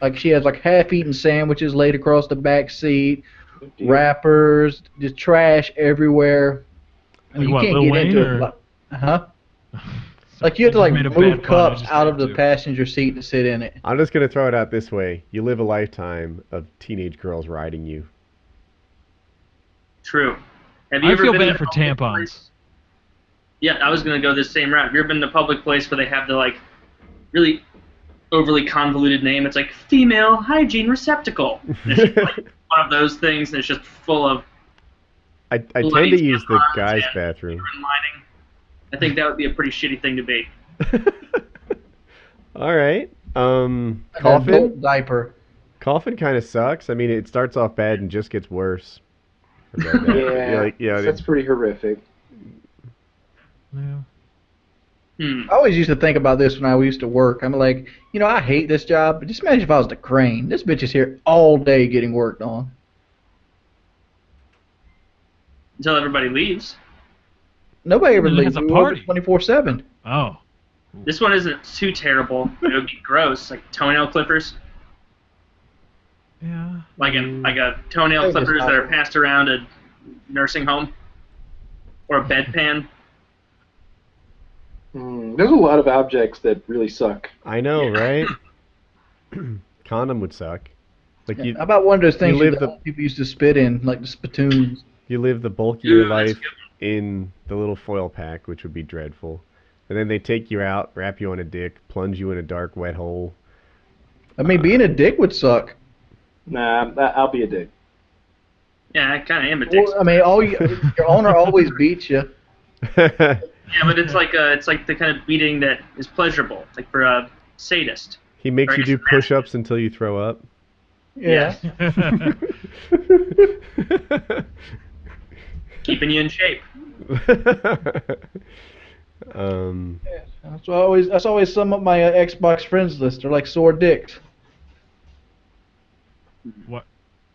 Like, she has like half-eaten sandwiches laid across the back seat, wrappers, just trash everywhere. And Like you what, can't Lil get Wayne, into or- it. Like, like you have to like Made a bad move pun, I cups just out had of the to. passenger seat to sit in it. I'm just going to throw it out this way. You live a lifetime of teenage girls riding you. True. Have you I ever feel been bad to for public tampons. place? Yeah, I was gonna go this same route. Have you ever been to a public place where they have the like really overly convoluted name. It's like female hygiene receptacle. And it's just like one of those things that's just full of. I tend to use the guys' bathroom. Lining. I think that would be a pretty shitty thing to be. All right. An Coffin. adult diaper. Coffin kind of sucks. I mean, it starts off bad and just gets worse. Yeah, that's pretty horrific. Yeah. I always used to think about this when I used to work. I'm like, I hate this job, but just imagine if I was the crane. This bitch is here all day getting worked on. Until everybody leaves. Nobody ever And it leaves. has a We work party. 24/7. Oh. This one isn't too terrible. It would be gross, like toenail clippers. Yeah. Like a toenail Think clippers it's that are not- passed around a nursing home. Or a bedpan. There's a lot of objects that really suck. I know, right? Condom would suck. Like How about one of those things live that the- people used to spit in, like the spittoons? you live the bulk of your Ooh, that's life good. in the little foil pack, which would be dreadful. And then they take you out, wrap you on a dick, plunge you in a dark, wet hole. I mean, being a dick would suck. Nah, I'll be a dick. Yeah, I kind of am a dick. Well, I mean, your owner always beats you. Yeah, but it's like the kind of beating that is pleasurable. It's like for a sadist. He makes Or I you guess do push-ups until you throw up. Yeah. Keeping you in shape. That's always some of my Xbox friends list. They're like sore dicks. What?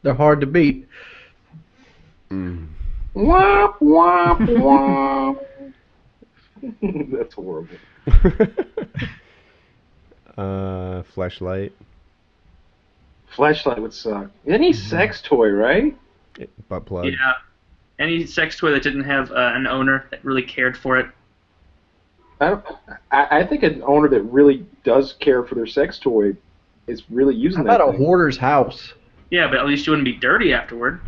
They're hard to beat. Mm. Womp womp womp. That's horrible. Fleshlight. Flashlight would suck. Any sex toy, right? Butt plug. Yeah. Any sex toy that didn't have an owner that really cared for it. I think an owner that really does care for their sex toy is really using How that about a thing. hoarder's house? Yeah, but at least you wouldn't be dirty afterward.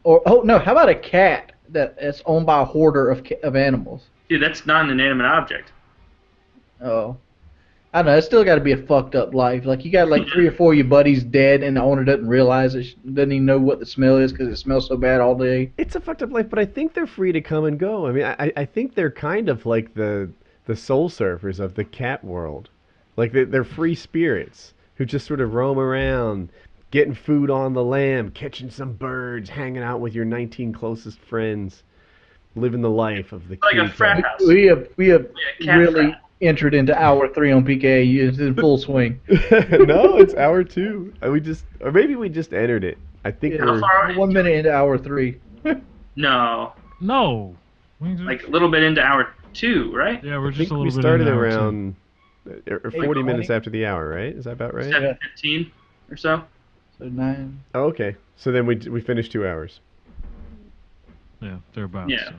Or how about a cat that's owned by a hoarder of animals? Dude, that's not an inanimate object. Oh, I don't know. It's still got to be a fucked up life. Like you got like 3 or 4 of your buddies dead, and the owner doesn't realize it. Doesn't even know what the smell is because it smells so bad all day. It's a fucked up life, but I think they're free to come and go. I mean, I think they're kind of like the soul surfers of the cat world. Like they're free spirits who just sort of roam around, getting food on the lam, catching some birds, hanging out with your 19 closest friends, living the life of the Like a king frat cat. house. We have cat really frat. entered into hour 3 on PKA. It's in full swing. No, it's hour 2. Or maybe we just entered it. I think Yeah. How we're. far? 1 minute into hour 3. No. No. Like a little bit into hour 2, right? Yeah, we're I just think a little we bit started in hour two. around 40 minutes 20. after the hour, right? Is that about right? 7:15 or so. So 9. Oh, okay. So then we finished 2 hours. Yeah, thereabouts. Yeah. So.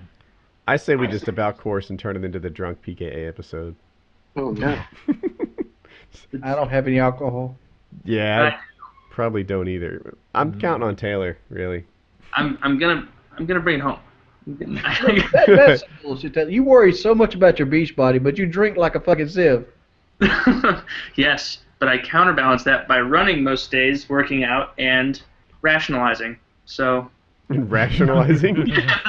I say we just about course and turn it into the drunk PKA episode. Oh no. I don't have any alcohol. Yeah, I probably don't either. I'm counting on Taylor, really. I'm gonna bring it home. That's some bullshit. You worry so much about your beach body, but you drink like a fucking sieve. Yes, but I counterbalance that by running most days, working out, and rationalizing. So Rationalizing.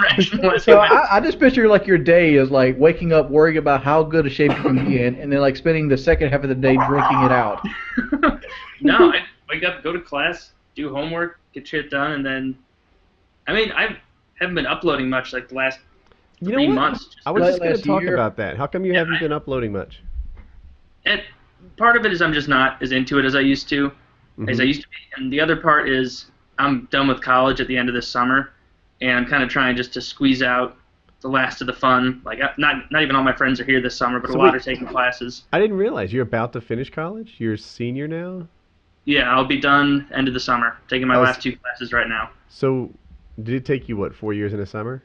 rationalizing. So I just picture like your day is like waking up worrying about how good a shape you can be in, and then like spending the second half of the day drinking it out. No, I wake up, go to class, do homework, get shit done, and then, I mean, I haven't been uploading much like the last You know 3 what? months. I was just going to Last talk year. about that. How come you haven't been uploading much? And part of it is I'm just not as into it as I used to, Mm-hmm. as I used to be, and the other part is I'm done with college at the end of this summer, and I'm kind of trying just to squeeze out the last of the fun. Like, not even all my friends are here this summer, but So a lot wait. are taking classes. I didn't realize you're about to finish college. You're a senior now. Yeah, I'll be done end of the summer. Taking my Oh, last 2 classes right now. So, did it take you what 4 years in a summer?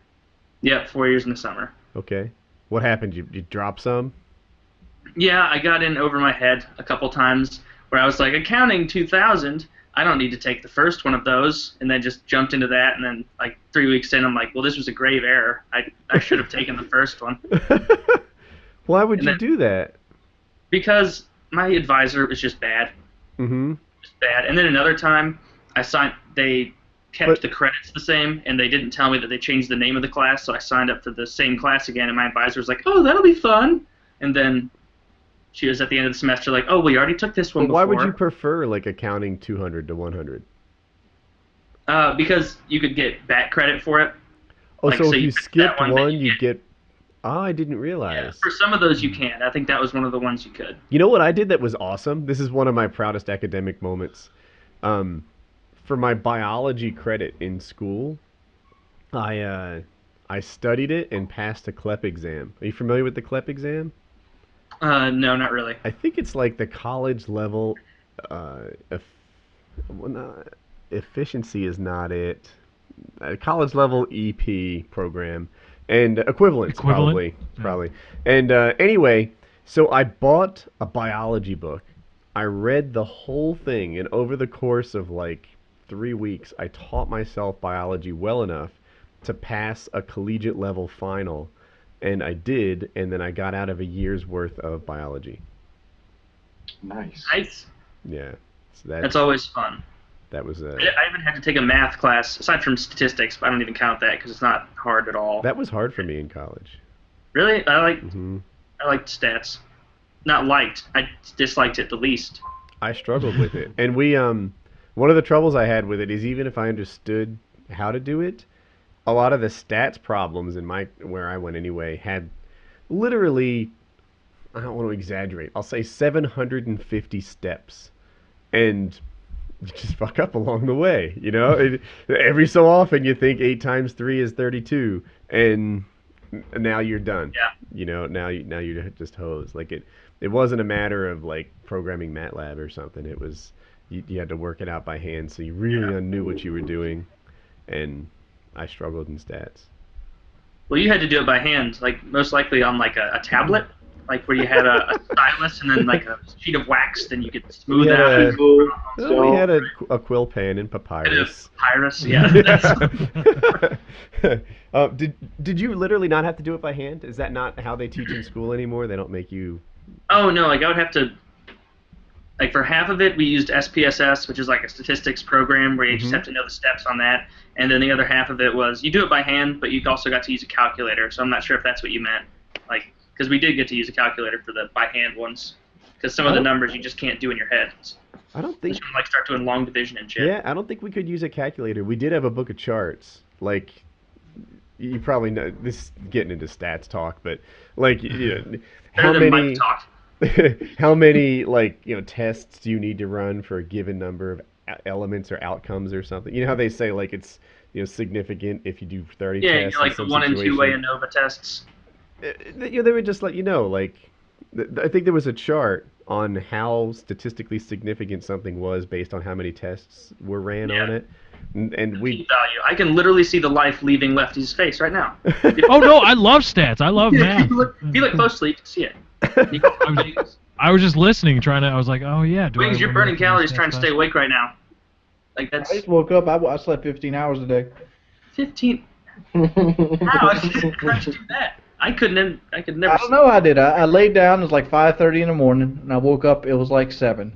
Yeah, 4 years in the summer. Okay. What happened? You drop some? Yeah, I got in over my head a couple times where I was like, accounting 2000, I don't need to take the first one of those, and then just jumped into that, and then like 3 weeks in, I'm like, well, this was a grave error. I should have taken the first one. Why would And you then- do that? Because my advisor was just bad. Mm-hmm. Just bad. And then another time, they kept the credits the same, and they didn't tell me that they changed the name of the class, so I signed up for the same class again, and my advisor was like, oh, that'll be fun. And then she was at the end of the semester like, oh, we already took this one Why before. would you prefer like accounting 200 to 100? Because you could get back credit for it. Oh, Like, so so if you you pick skipped that one, one, then you you get- get... Oh, I didn't Yeah, realize. for some of those you can. I think that was one of the ones you could. You know what I did that was awesome? This is one of my proudest academic moments. For my biology credit in school, I studied it and passed a CLEP exam. Are you familiar with the CLEP exam? No, not really. I think it's like the college level. Well, efficiency is not it. College level EP program and equivalence Equivalent? probably. And anyway, so I bought a biology book. I read the whole thing, and over the course of like 3 weeks, I taught myself biology well enough to pass a collegiate level final, and I did, and then I got out of a year's worth of biology. Nice. Nice. Yeah, so That's always fun. that was I even had to take a math class, aside from statistics, but I don't even count that because it's not hard at all. that was hard for me in college. Really? I Hmm. liked stats. Not liked. I disliked it the least. I struggled with it, and one of the troubles I had with it is even if I understood how to do it, a lot of the stats problems in where I went anyway had literally, I don't want to exaggerate, I'll say 750 steps, and you just fuck up along the way, you know. Every so often you think 8 times 3 is 32, and now you're done. Yeah. You know, now you're just hosed. Like it wasn't a matter of like programming MATLAB or something. It was you had to work it out by hand, so you really knew what you were doing, and I struggled in stats. Well, you had to do it by hand, like most likely on like a tablet, like where you had a stylus and then like a sheet of wax, then you could smooth Yeah. out. Well, we had a quill pen and papyrus. Papyrus, yeah. That's, Did you literally not have to do it by hand? Is that not how they teach in school anymore? They don't make you... oh no, like I would have to. Like for half of it, we used SPSS, which is like a statistics program where you just have to know the steps on that. And then the other half of it was you do it by hand, but you also got to use a calculator. So I'm not sure if that's what you meant. Like, because we did get to use a calculator for the by hand ones. Because some of the numbers you just can't do in your head. I don't think... You can, like start doing long division and shit. Yeah, I don't think we could use a calculator. We did have a book of charts. Like, you probably know, this is getting into stats talk, but like, you know, how Better than many... Mike talk. how many, like, you know, tests do you need to run for a given number of elements or outcomes or something? You know how they say, like, it's, you know, significant if you do 30 Yeah, tests like in the some 1 and 2 way situation. ANOVA tests. You know, they would just let you know, like, I think there was a chart on how statistically significant something was based on how many tests were ran on it. And we... P-value. I can literally see the life leaving Lefty's face right now. Oh no, I love stats. I love math. If you look closely, you can see it. I was just listening, I was like, oh yeah. Wings, you're burning calories trying to stay awake right now. Like that's I just woke up. I slept 15 hours a day. 15. How did you do that? I could never. I don't know how I did. I laid down. It was like 5:30 in the morning, and I woke up. It was like 7.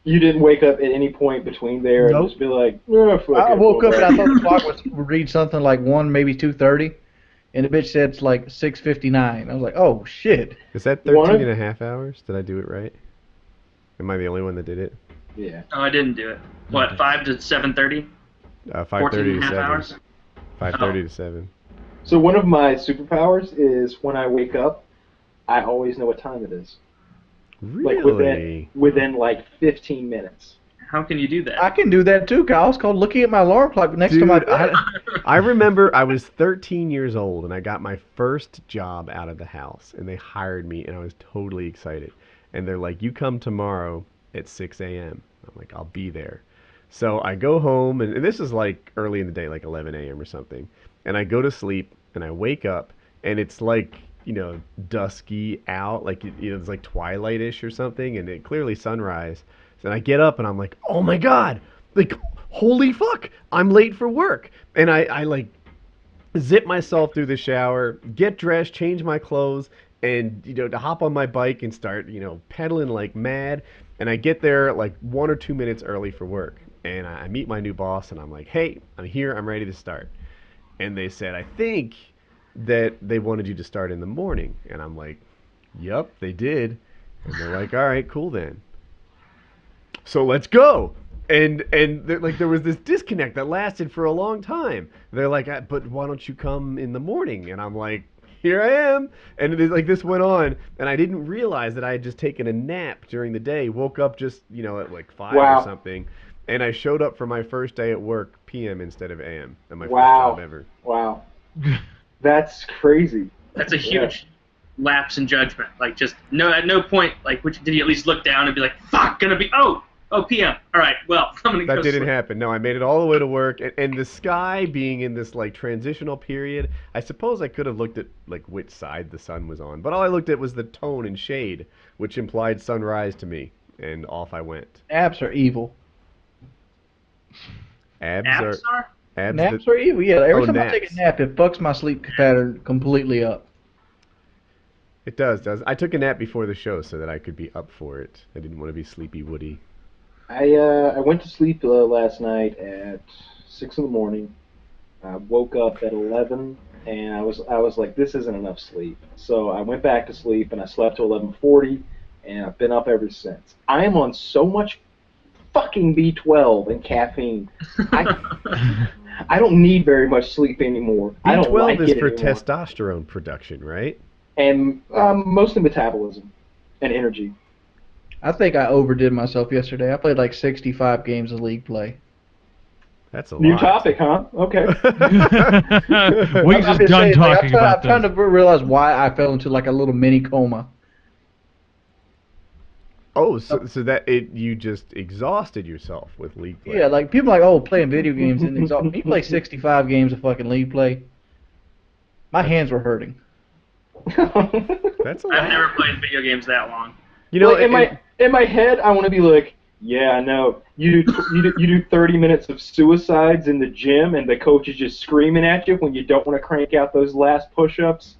You didn't wake up at any point between there Nope. and just be like, oh, fuck I it, woke go up and back." I thought the clock would read something like 1, maybe 2:30, and the bitch said it's like 6:59. I was like, oh shit. Is that 13 and a half hours? Did I do it right? Am I the only one that did it? Yeah. No, I didn't do it. What, 5 to 7:30? 5:30 14 and to a half 7. hours? 5:30 to 7. So one of my superpowers is when I wake up, I always know what time it is. Like Really? within like 15 minutes. How can you do that? I can do that too, Kyle. It's called looking at my alarm clock next to my Dude, bed. I remember I was 13 years old and I got my first job out of the house and they hired me and I was totally excited. And they're like, you come tomorrow at 6 a.m. I'm like, I'll be there. So I go home and this is like early in the day, like 11 a.m. or something. And I go to sleep and I wake up and it's like, you know, dusky out, like, you know, it's like twilight-ish or something and it clearly sunrise. So I get up and I'm like, oh my God, like, holy fuck, I'm late for work. And I like zip myself through the shower, get dressed, change my clothes, and to hop on my bike and start pedaling like mad. And I get there like 1 or 2 minutes early for work, and I meet my new boss, and I'm like, hey, I'm here, I'm ready to start. And they said, I think that they wanted you to start in the morning. And I'm like, yep, they did. And they're like, all right, cool then. So let's go. And like there was this disconnect that lasted for a long time. They're like, but why don't you come in the morning? And I'm like, here I am. And it is like this went on, and I didn't realize that I had just taken a nap during the day. Woke up just at like 5 or something, and I showed up for my first day at work PM instead of AM. And my first job ever. Wow, that's crazy. That's a huge lapse in judgment. Like just at no point did you at least look down and be like, fuck, gonna be PM. All right, well, I'm gonna go. That didn't happen. No, I made it all the way to work, and the sky being in this like transitional period, I suppose I could have looked at like which side the sun was on, but all I looked at was the tone and shade, which implied sunrise to me, and off I went. Naps are evil. Naps are evil. Yeah, every time I take a nap, it fucks my sleep pattern completely up. It does. I took a nap before the show so that I could be up for it. I didn't want to be sleepy Woody. I went to sleep last night at 6 in the morning. I woke up at 11, and I was like, this isn't enough sleep. So I went back to sleep, and I slept till 11:40, and I've been up ever since. I am on so much fucking B12 and caffeine. I don't need very much sleep anymore. I don't like B12 is for anymore. testosterone production, right? And mostly metabolism and energy. I think I overdid myself yesterday. I played like 65 games of League Play. That's a New lot. topic, huh? Okay. We just done talking about I'm trying to realize why I fell into like a little mini coma. Oh, so that you just exhausted yourself with League Play. Yeah, like people are like, oh, playing video games and exhaust. Me play 65 games of fucking League Play. My hands were hurting. That's a lot. I've never played video games that long. In my head, I want to be like, yeah, I know. You do 30 minutes of suicides in the gym, and the coach is just screaming at you when you don't want to crank out those last push-ups.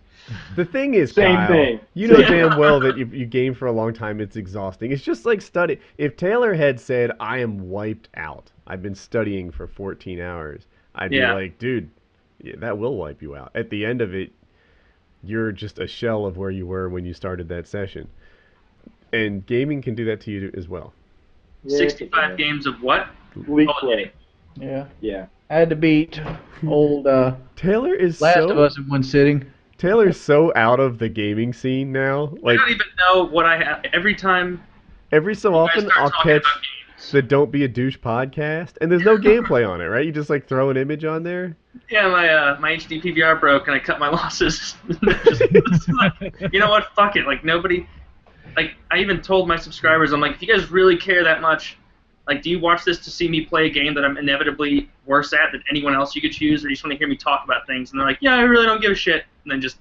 The thing is, Same Kyle, thing. You know damn well that you game for a long time, it's exhausting. It's just like study. If Taylor had said, I am wiped out, I've been studying for 14 hours, I'd be like, dude, that will wipe you out. At the end of it, you're just a shell of where you were when you started that session. And gaming can do that to you as well. Yeah, 65 games of what? League Play. Yeah. Yeah. I had to beat old Taylor is Last of Us in one sitting. Taylor's so out of the gaming scene now. Like, I don't even know what I have. Every so often I'll catch the Don't Be a Douche podcast, and there's no gameplay on it, right? You just like throw an image on there. Yeah, my HD PVR broke, and I cut my losses. You know what? Fuck it. Like nobody. Like I even told my subscribers, I'm like, if you guys really care that much, like, do you watch this to see me play a game that I'm inevitably worse at than anyone else you could choose, or you just want to hear me talk about things? And they're like, yeah, I really don't give a shit, and then just.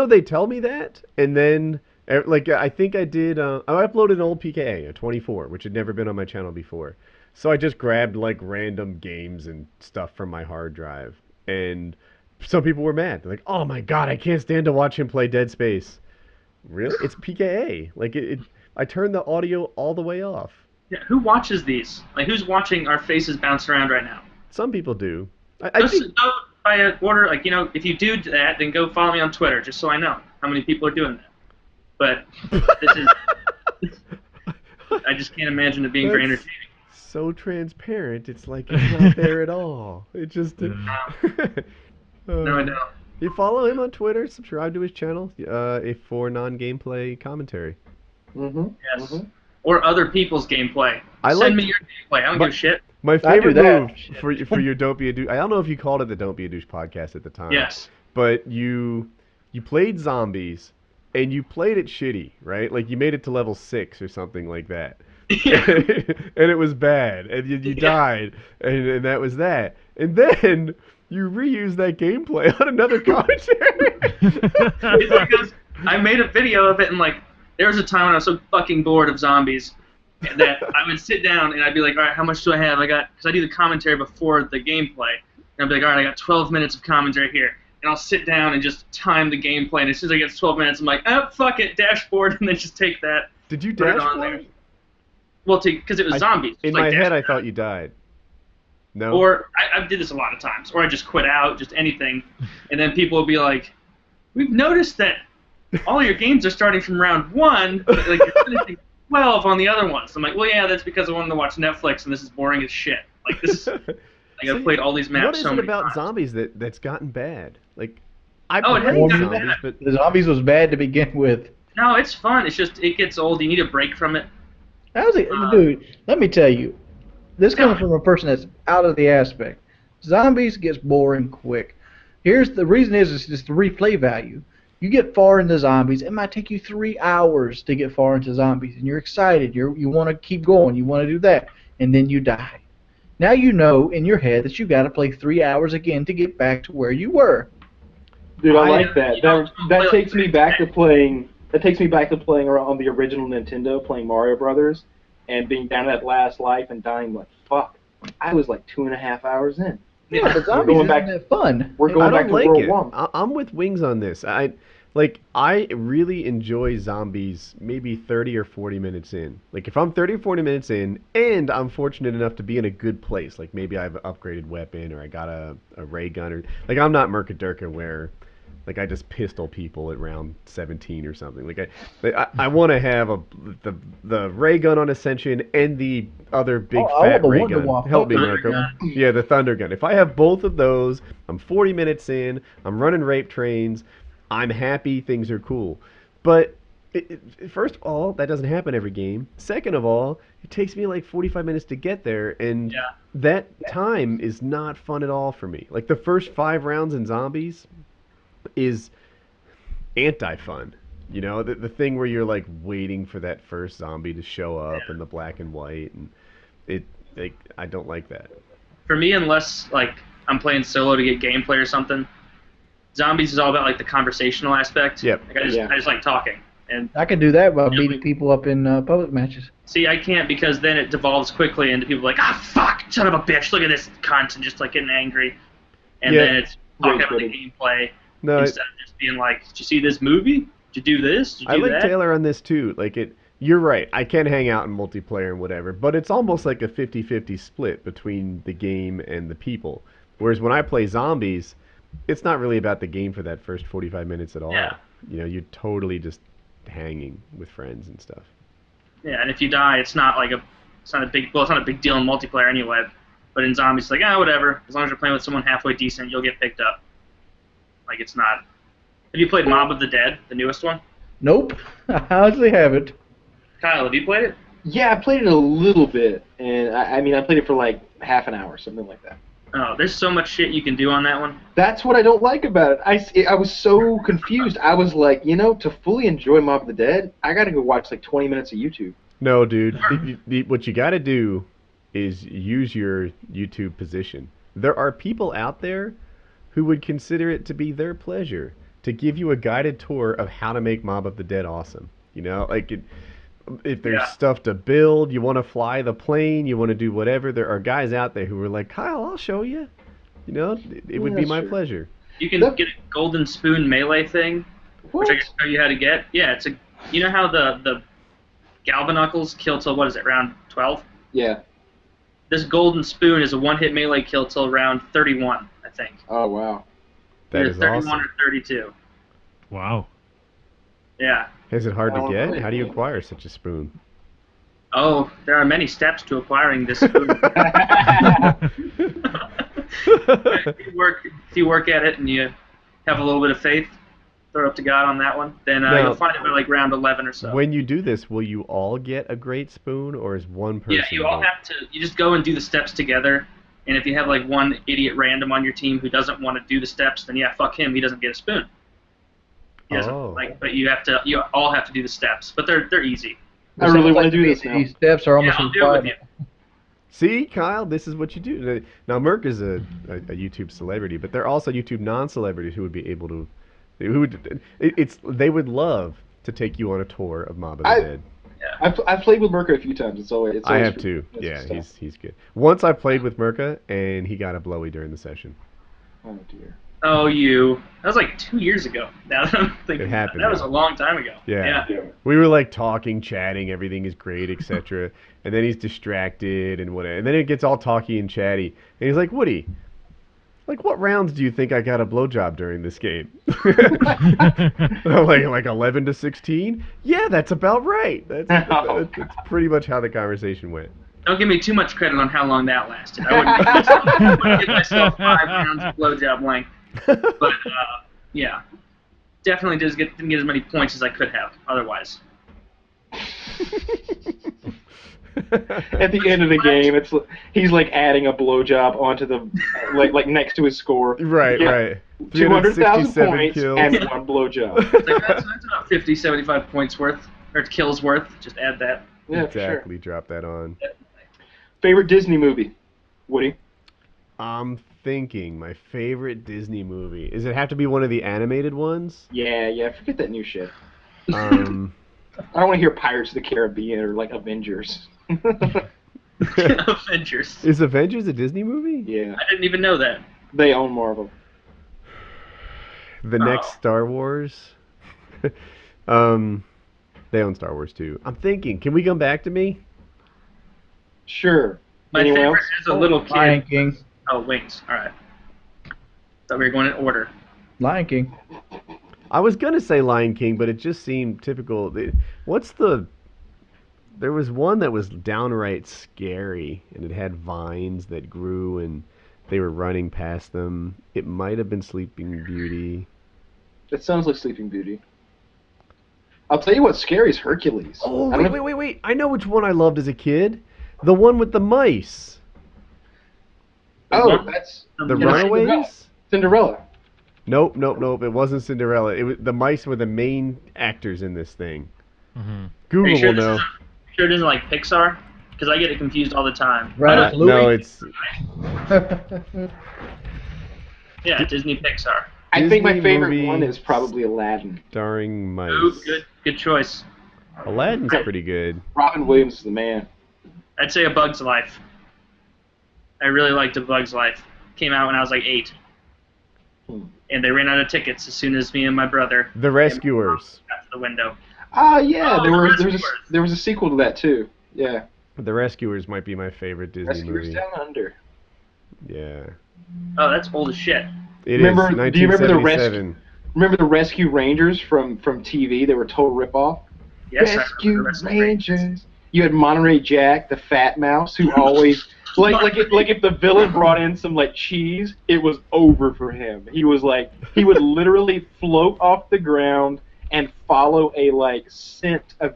They tell me that, and then like I think I did. I uploaded an old PKA, a 24, which had never been on my channel before. So I just grabbed like random games and stuff from my hard drive, and some people were mad. They're like, "Oh my god, I can't stand to watch him play Dead Space." Really? It's PKA. Like I turned the audio all the way off. Yeah, who watches these? Like, who's watching our faces bounce around right now? Some people do. I think go by an order. Like, if you do that, then go follow me on Twitter, just so I know how many people are doing that. But this is. I just can't imagine it being very entertaining. So transparent, it's like it's not there at all. It just. No, I don't. You follow him on Twitter, subscribe to his channel for non-gameplay commentary. Mm-hmm. Yes. Mm-hmm. Or other people's gameplay. Send me your gameplay. I don't give a shit. My favorite move for your Don't Be a Douche. I don't know if you called it the Don't Be a Douche podcast at the time. Yes. But you played zombies, and you played it shitty, right? Like you made it to level 6 or something like that. Yeah. And it was bad, and you died, and that was that. And then you reused that gameplay on another commentary. It's because I made a video of it, and like there was a time when I was so fucking bored of zombies that I would sit down and I'd be like, all right, how much do I have? Because I do the commentary before the gameplay, and I'd be like, all right, I got 12 minutes of commentary here, and I'll sit down and just time the gameplay. And as soon as I get to 12 minutes, I'm like, oh, fuck it, dashboard, and then just take that. Did you put it on there. dashboard? Well, because it was zombies. In like my head, I dashboard. thought you died. No. Or I did this a lot of times. Or I just quit out, just anything. And then people will be like, we've noticed that all your games are starting from round 1, but like you're finishing 12 on the other ones. I'm like, well, yeah, that's because I wanted to watch Netflix, and this is boring as shit. Like, this is... Like, I've played all these maps what is so it many about times. zombies that's gotten bad? Like, I Oh, it played hasn't gotten zombies, bad. but The zombies was bad to begin with. No, it's fun. It's just, it gets old. You need a break from it. How's it, dude? Let me tell you, this comes from a person that's out of the aspect. Zombies gets boring quick. Here's the reason is just the replay value. You get far into zombies, it might take you 3 hours to get far into zombies, and you're excited. You want to keep going. You want to do that, and then you die. Now you know in your head that you got to play 3 hours again to get back to where you were. Dude, I Yeah, like that. you don't That play takes like me back to playing. That takes me back to playing on the original Nintendo, playing Mario Brothers, and being down at that last life and dying like fuck. I was like 2.5 hours in. Yeah, but zombies going isn't back- that fun. We're I going don't back to like World it. 1. I'm with Wings on this. I really enjoy zombies maybe 30 or 40 minutes in. Like, if I'm 30 or 40 minutes in, and I'm fortunate enough to be in a good place, like maybe I've upgraded weapon, or I got a ray gun, or like I'm not Murka Durkah where like I just pistol people at round 17 or something. Like I want to have the ray gun on Ascension and the other big Oh, I want fat the ray Wonder gun. Walk. Help me, Thunder Murka. gun. Yeah, the thunder gun. If I have both of those, I'm 40 minutes in. I'm running rape trains. I'm happy. Things are cool. But first of all, that doesn't happen every game. Second of all, it takes me like 45 minutes to get there, and Yeah. that time is not fun at all for me. Like the first 5 rounds in zombies is anti-fun. You know, the thing where you're like waiting for that first zombie to show up and the black and white, and it like I don't like that. For me, unless like I'm playing solo to get gameplay or something, zombies is all about like the conversational aspect. Yep. Like, I just like talking. And I can do that by beating people up in public matches. see, I can't because then it devolves quickly into people like, ah, fuck, son of a bitch, look at this cunt, and just like getting angry. And Yeah. then it's talking Rage about the quitting. gameplay No, instead of just being like, did you see this movie? Did you do this? Did I you do like that? Taylor on this too. Like it, you're right. I can hang out in multiplayer and whatever, but it's almost like a 50-50 split between the game and the people. Whereas when I play zombies, it's not really about the game for that first 45 minutes at all. Yeah. You know, you're totally just hanging with friends and stuff. Yeah, and if you die, it's not a big deal in multiplayer anyway. But in zombies, it's like, whatever. As long as you're playing with someone halfway decent, you'll get picked up. Like, it's not. Have you played Mob of the Dead, the newest one? Nope, I honestly haven't. Kyle, have you played it? Yeah, I played it a little bit, and I mean, I played it for like half an hour, something like that. Oh, there's so much shit you can do on that one. That's what I don't like about it. I was so confused. I was like, to fully enjoy Mob of the Dead, I gotta go watch like 20 minutes of YouTube. No, dude. What you got to do is use your YouTube position. There are people out there who would consider it to be their pleasure to give you a guided tour of how to make Mob of the Dead awesome. You know, like if there's stuff to build, you want to fly the plane, you want to do whatever, there are guys out there who are like, Kyle, I'll show you. You know, it would be my sure. pleasure. You can get a golden spoon melee thing, What? which I can show you how to get. Yeah, you know how the Galvanuckles kill till, what is it, round 12? Yeah. This golden spoon is a one-hit melee kill till round 31, I think. Oh wow. That Either is 31 awesome. or 32. Wow. Yeah. Is it hard to Oh, get? really? How do you acquire such a spoon? Oh, there are many steps to acquiring this spoon. if you work at it and you have a little bit of faith, throw it up to God on that one, then Now, you'll find it by like round 11 or so. When you do this, will you all get a great spoon, or is one person? Yeah, you all vote? have to. You just go and do the steps together. And if you have like one idiot random on your team who doesn't want to do the steps, then yeah, fuck him. He doesn't get a spoon. He doesn't, Oh. but you have to. You all have to do the steps, but they're easy. I really Sounds want to like do this now. These steps are almost Yeah, I'll do it with required. you. See, Kyle, this is what you do. Now, Merck is a YouTube celebrity, but there are also YouTube non-celebrities who would be able to. They would love to take you on a tour of Mob of the Dead. I've played with Murka a few times. It's always. I have too. Yeah, he's good. Once I played with Murka, and he got a blowy during the session. Oh dear. Oh, you. That was like 2 years ago. Now that I'm thinking It happened, that was though. a long time ago. Yeah. We were like talking, chatting, everything is great, etc. And then he's distracted and whatever. And then it gets all talky and chatty. And he's like, Woody, like what rounds do you think I got a blowjob during this game? I'm like 11 to 16? Yeah, that's about right. That's pretty much how the conversation went. Don't give me too much credit on how long that lasted. I wouldn't give myself 5 rounds of blowjob length. But, yeah. Definitely didn't get as many points as I could have otherwise. At the end of the game, he's like adding a blowjob onto the like next to his score. Right, right. 200,000 points kills. and 1 blowjob. That's about 50, 75 points worth, or kills worth. Just add that. Yeah, exactly. Sure. Drop that on. Favorite Disney movie, Woody? I'm thinking my favorite Disney movie. Does it have to be one of the animated ones? Yeah. Forget that new shit. I don't want to hear Pirates of the Caribbean or like Avengers. Avengers. Is Avengers a Disney movie? Yeah. I didn't even know that. They own Marvel. The next Star Wars. They own Star Wars too. I'm thinking. Can we come back to me? Sure. My Anyone favorite else? as a little kid. Lion King. Oh, Wings. All right. Thought we were going in order. Lion King. I was gonna say Lion King, but it just seemed typical. There was one that was downright scary, and it had vines that grew, and they were running past them. It might have been Sleeping Beauty. That sounds like Sleeping Beauty. I'll tell you what's scary is Hercules. Oh, wait. I know which one I loved as a kid. The one with the mice. Oh, that's... The Runaways? Cinderella. Nope. It wasn't Cinderella. The mice were the main actors in this thing. Mm-hmm. Google will know. Sure it isn't like Pixar? Because I get it confused all the time. Right. No, it's... Yeah, Disney Pixar. I think my Disney favorite movie one is probably Aladdin. Starring mice. Ooh, good choice. Aladdin's pretty good. Robin Williams is the man. I'd say A Bug's Life. I really liked A Bug's Life. Came out when I was like 8. And they ran out of tickets as soon as me and my brother The Rescuers. got to the window. Yeah, Oh, there was a sequel to that too. Yeah. The Rescuers might be my favorite Disney Rescuers movie. Down Under. Yeah. Oh, that's old as shit. It Remember- is do you remember the 1977. Remember the Rescue Rangers from TV? They were total ripoff. Yes, Rescue I remember Rangers. You had Monterey Jack, the fat mouse, who always if the villain brought in some like cheese, it was over for him. He would literally float off the ground and follow a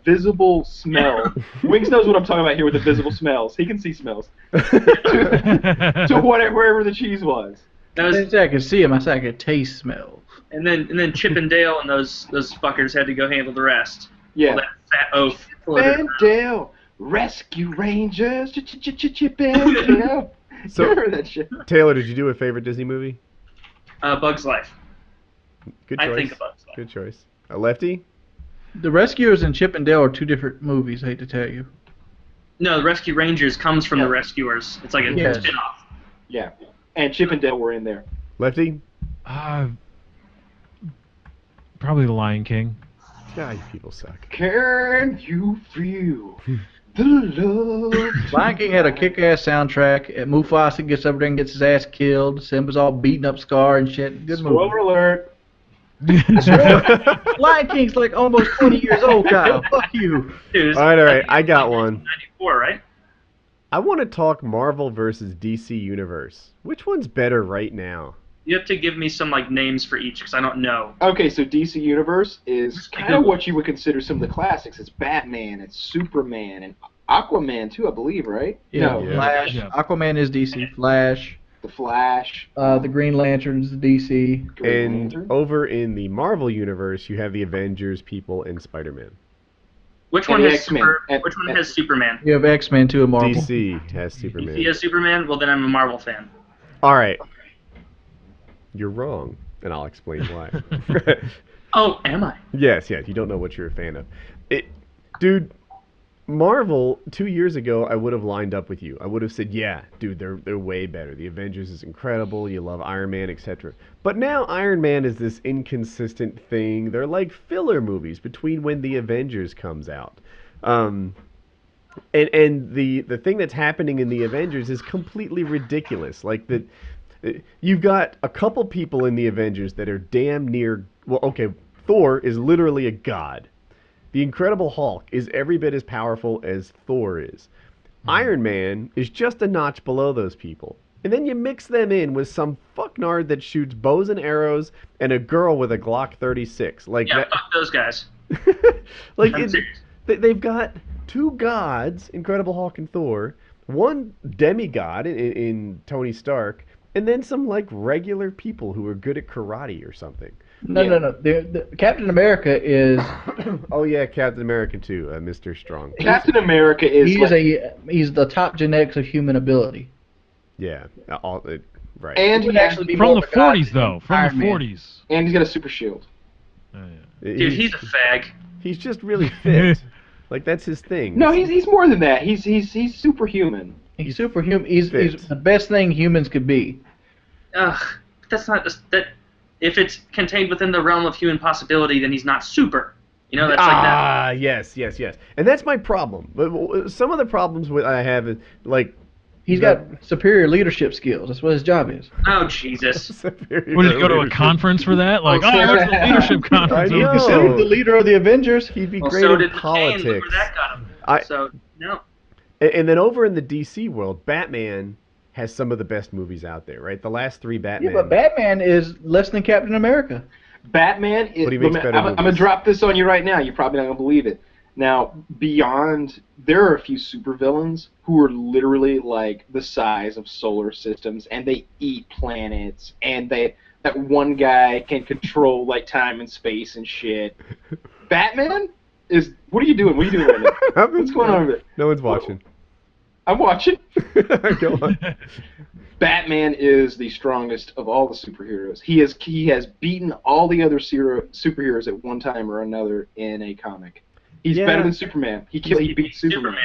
visible smell. Wings knows what I'm talking about here with the visible smells. He can see smells. to wherever the cheese was. That was, I didn't say I could see him. I said I could taste smells. and then Chip and Dale and those fuckers had to go handle the rest. Yeah. All that fat oaf. floated around. Dale, Rescue Rangers, Chip and Dale. So- You remember that shit? Taylor, did you do a favorite Disney movie? Bug's Life. Good choice. I think A Bug's Life. Good choice. A lefty? The Rescuers and Chip and Dale are two different movies. I hate to tell you. No, the Rescue Rangers comes from the Rescuers. It's like a Yes. spin-off. Yeah. And Chip and Dale were in there. Lefty? Probably The Lion King. God, you people suck. Can you feel the love? Lion King had a kick-ass soundtrack. Mufasa gets up there and gets his ass killed. Simba's all beaten up, Scar and shit. Good movie. Spoiler alert. Lion King's like almost 20 years old, Kyle. Fuck you. Dude, All right. I got one. 94, right? I want to talk Marvel versus DC Universe. Which one's better right now? You have to give me some names for each because I don't know. Okay, so DC Universe is kind of what you would consider some of the classics. It's Batman, it's Superman, and Aquaman too, I believe, right? Yeah, No, Yeah. Flash. Yeah. Aquaman is DC. Flash. The Flash. The Green Lantern's DC. Green And Lantern. over in the Marvel Universe, you have the Avengers people and Spider-Man. Which And one the has X-Men. Which one has Superman? You have X-Men too in Marvel. DC has Superman. If he has Superman, well then I'm a Marvel fan. All right. You're wrong, and I'll explain why. Oh, am I? Yes, you don't know what you're a fan of. Dude, Marvel 2 years ago, I would have lined up with you. I would have said, yeah, dude, they're way better. The Avengers is incredible. You love Iron Man, etc. But now Iron Man is this inconsistent thing. They're like filler movies between when the Avengers comes out. And the thing that's happening in the Avengers is completely ridiculous. Like you've got a couple people in the Avengers that are damn near. Well, okay, Thor is literally a god. The Incredible Hulk is every bit as powerful as Thor is. Iron Man is just a notch below those people. And then you mix them in with some fucknard that shoots bows and arrows and a girl with a Glock 36. Like Yeah, fuck those guys. like I'm serious. they've got two gods, Incredible Hulk and Thor, one demigod in Tony Stark, and then some like regular people who are good at karate or something. No. The Captain America is. Oh yeah, Captain America too, Mr. Strong. Captain America is He's the top genetics of human ability. Yeah, right. and He would he actually be From more the of a god 40s, than though. From Iron the Man. 40s. and he's got a super shield. Dude, he's a fag. He's just really fit. Like that's his thing. No, he's more than that. He's superhuman. He's superhuman. He's fit. the best thing humans could be. Ugh, that's not just that. If it's contained within the realm of human possibility, then he's not super. You know, that's like that. Yes. And that's my problem. But some of the problems I have is like He's got superior leadership skills. That's what his job is. Oh Jesus! superior What, did you go to a leadership. conference for that? Like, oh, I went to the leadership conference. I know. Considered the leader of the Avengers. He'd be Well, great so in did the Kane. Look where politics. that got him. I- So no. And then over in the DC world, Batman has some of the best movies out there, right? The last three Batman. Yeah, but Batman is less than Captain America. Batman is. But he makes better I'm gonna movies. drop this on you right now. You're probably not gonna believe it. Now, beyond, there are a few supervillains who are literally like the size of solar systems, and they eat planets, and that one guy can control like time and space and shit. Batman is. What are you doing? What are you doing right now? What's going on over there? No one's watching. I'm watching. Go on. Batman is the strongest of all the superheroes. He has beaten all the other superheroes at one time or another in a comic. He's better than Superman. He beat Superman.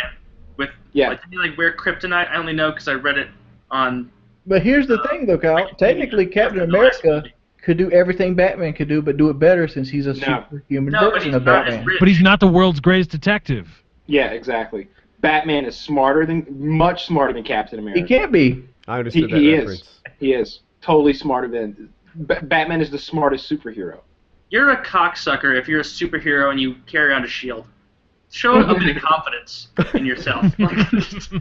With Yeah. Like, didn't he like wear kryptonite? I only know because I read it on. But here's the thing, though, Kyle. Technically, Captain America could do everything Batman could do, but do it better since he's a superhuman No, but version he's of not Batman. as rich. But he's not the world's greatest detective. Yeah, exactly. Batman is much smarter than Captain America. He can't be. I understood that He reference. is. He is totally smarter than. Batman is the smartest superhero. You're a cocksucker if you're a superhero and you carry around a shield. Show a bit of confidence in yourself.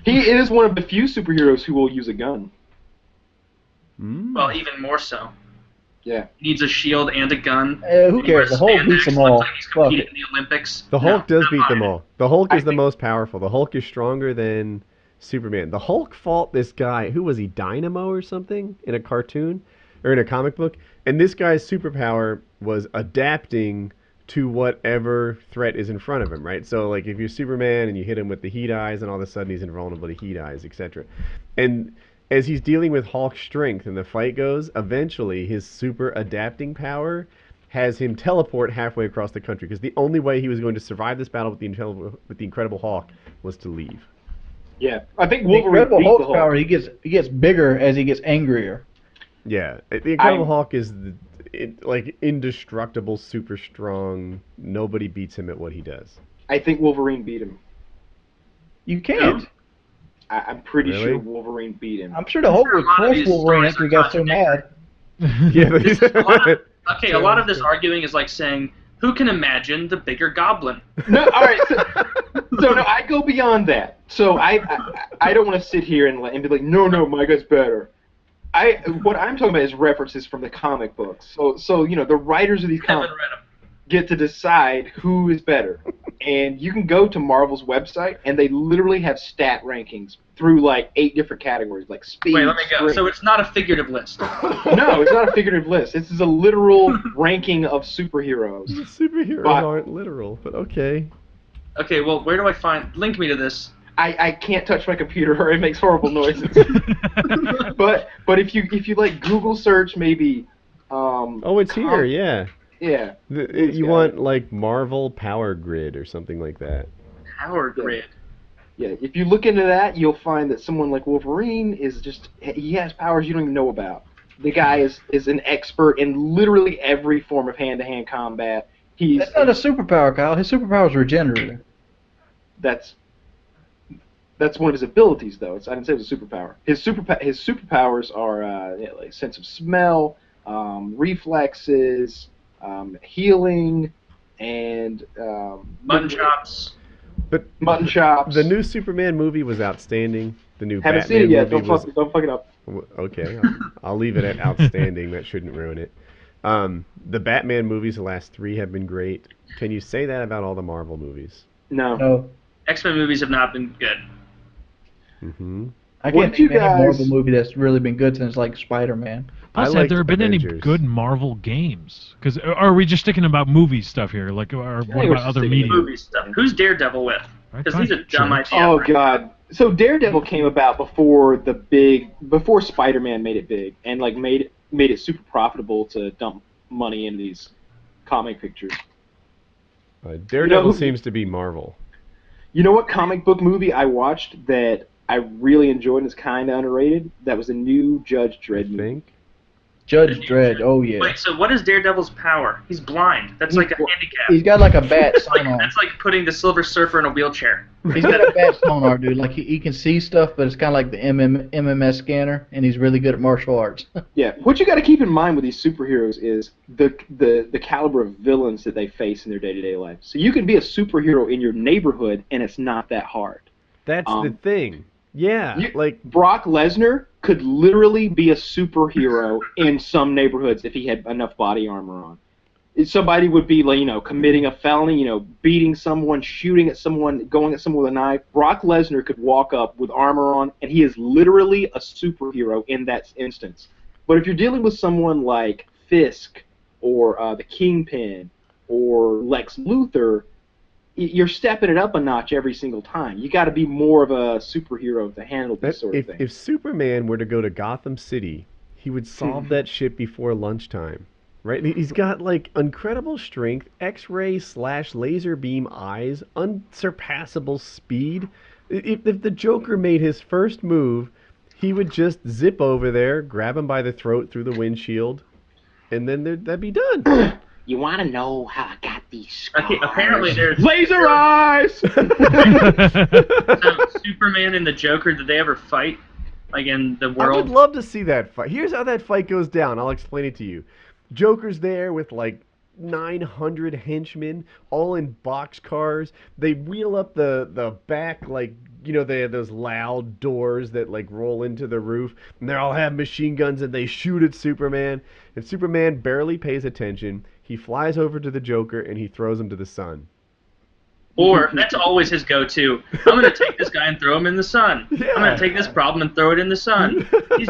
He is one of the few superheroes who will use a gun. Well, even more so. Yeah. He needs a shield and a gun. Who cares? The Hulk beats them all. Looks like he's Fuck competing it. in the Olympics. The Hulk does not beat them mine. all. The Hulk is the think- most powerful. The Hulk is stronger than Superman. The Hulk fought this guy, who was he, Dynamo or something, in a cartoon or in a comic book? And this guy's superpower was adapting to whatever threat is in front of him, right? So like if you're Superman and you hit him with the heat eyes, and all of a sudden he's invulnerable to heat eyes, etc. And as he's dealing with Hulk's strength and the fight goes, eventually his super adapting power has him teleport halfway across the country, because the only way he was going to survive this battle with the Incredible Hulk was to leave. Yeah. I think The Wolverine Incredible beat the Hulk's Hulk. power, he gets bigger as he gets angrier. Yeah, the Incredible Hulk is like indestructible, super strong. Nobody beats him at what he does. I think Wolverine beat him. You can't. I'm pretty Really? sure Wolverine beat him. I'm sure the Hulk would A lot of crush these Wolverine stories after he are got so mad. Yeah, but This is a lot- Okay, a lot of this arguing is like saying, who can imagine the bigger goblin? No, all right. So no, I go beyond that. So I don't want to sit here and be like, no, my guy's better. What I'm talking about is references from the comic books. So you know, the writers of these Haven't comics read 'em. get to decide who is better. And you can go to Marvel's website, and they literally have stat rankings through like 8 different categories, like speed. Wait, let me go. strength. So it's not a figurative list. No, it's not a figurative list. This is a literal ranking of superheroes. superheroes But- aren't literal, but okay. Okay, well, where do I find? Link me to this. I can't touch my computer or it makes horrible noises. but if you like Google search maybe. Oh, it's here, yeah. Yeah. You want like Marvel Power Grid or something like that. Power grid. Yeah, if you look into that, you'll find that someone like Wolverine he has powers you don't even know about. The guy is an expert in literally every form of hand-to-hand combat. That's not a superpower, Kyle. His superpower is regenerative. That's one of his abilities, though. I didn't say it was a superpower. His superpowers are like sense of smell, reflexes, healing, and Mutton chops. But mutton chops. The new Superman movie was outstanding. The new Haven't Batman seen it yet. movie Don't fuck it up. Okay, I'll leave it at outstanding. That shouldn't ruin it. The Batman movies, the last 3 have been great. Can you say that about all the Marvel movies? No. X-Men movies have not been good. Mm-hmm. I can't think of any Marvel movie that's really been good since like Spider-Man. Plus, have there been any good Marvel games? Because are we just sticking about movie stuff here? Like, or what about other media? Movie stuff. Who's Daredevil with? Because he's a dumb idea. Oh God! So Daredevil came about before Spider-Man made it big and like made it super profitable to dump money into these comic pictures. Daredevil seems to be Marvel. You know what comic book movie I watched that I really enjoyed and is kind of underrated? That was a new Judge Dredd movie. Judge Dredd, oh yeah. Wait, so what is Daredevil's power? He's blind. That's like a handicap. He's got like a bat sonar. That's like putting the Silver Surfer in a wheelchair. He's got a bat sonar, dude. Like he can see stuff, but it's kind of like the MMS scanner, and he's really good at martial arts. Yeah, what you got to keep in mind with these superheroes is the caliber of villains that they face in their day-to-day life. So you can be a superhero in your neighborhood, and it's not that hard. That's the thing. Yeah, like Brock Lesnar could literally be a superhero in some neighborhoods if he had enough body armor on. Somebody would be, like, committing a felony, beating someone, shooting at someone, going at someone with a knife. Brock Lesnar could walk up with armor on, and he is literally a superhero in that instance. But if you're dealing with someone like Fisk or the Kingpin or Lex Luthor, you're stepping it up a notch every single time. You got to be more of a superhero to handle this sort of thing. If Superman were to go to Gotham City, he would solve that shit before lunchtime, right? He's got like incredible strength, X-ray/laser beam eyes, unsurpassable speed. If the Joker made his first move, he would just zip over there, grab him by the throat through the windshield, and then that'd be done. You want to know how I got these scars? Okay, apparently there's laser eyes. So Superman and the Joker, did they ever fight? Like in the world? I would love to see that fight. Here's how that fight goes down. I'll explain it to you. Joker's there with like 900 henchmen, all in boxcars. They wheel up the back, like, they have those loud doors that like roll into the roof, and they all have machine guns, and they shoot at Superman. And Superman barely pays attention. He flies over to the Joker, and he throws him to the sun. Or, that's always his go-to. I'm going to take this guy and throw him in the sun. Yeah. I'm going to take this problem and throw it in the sun. He's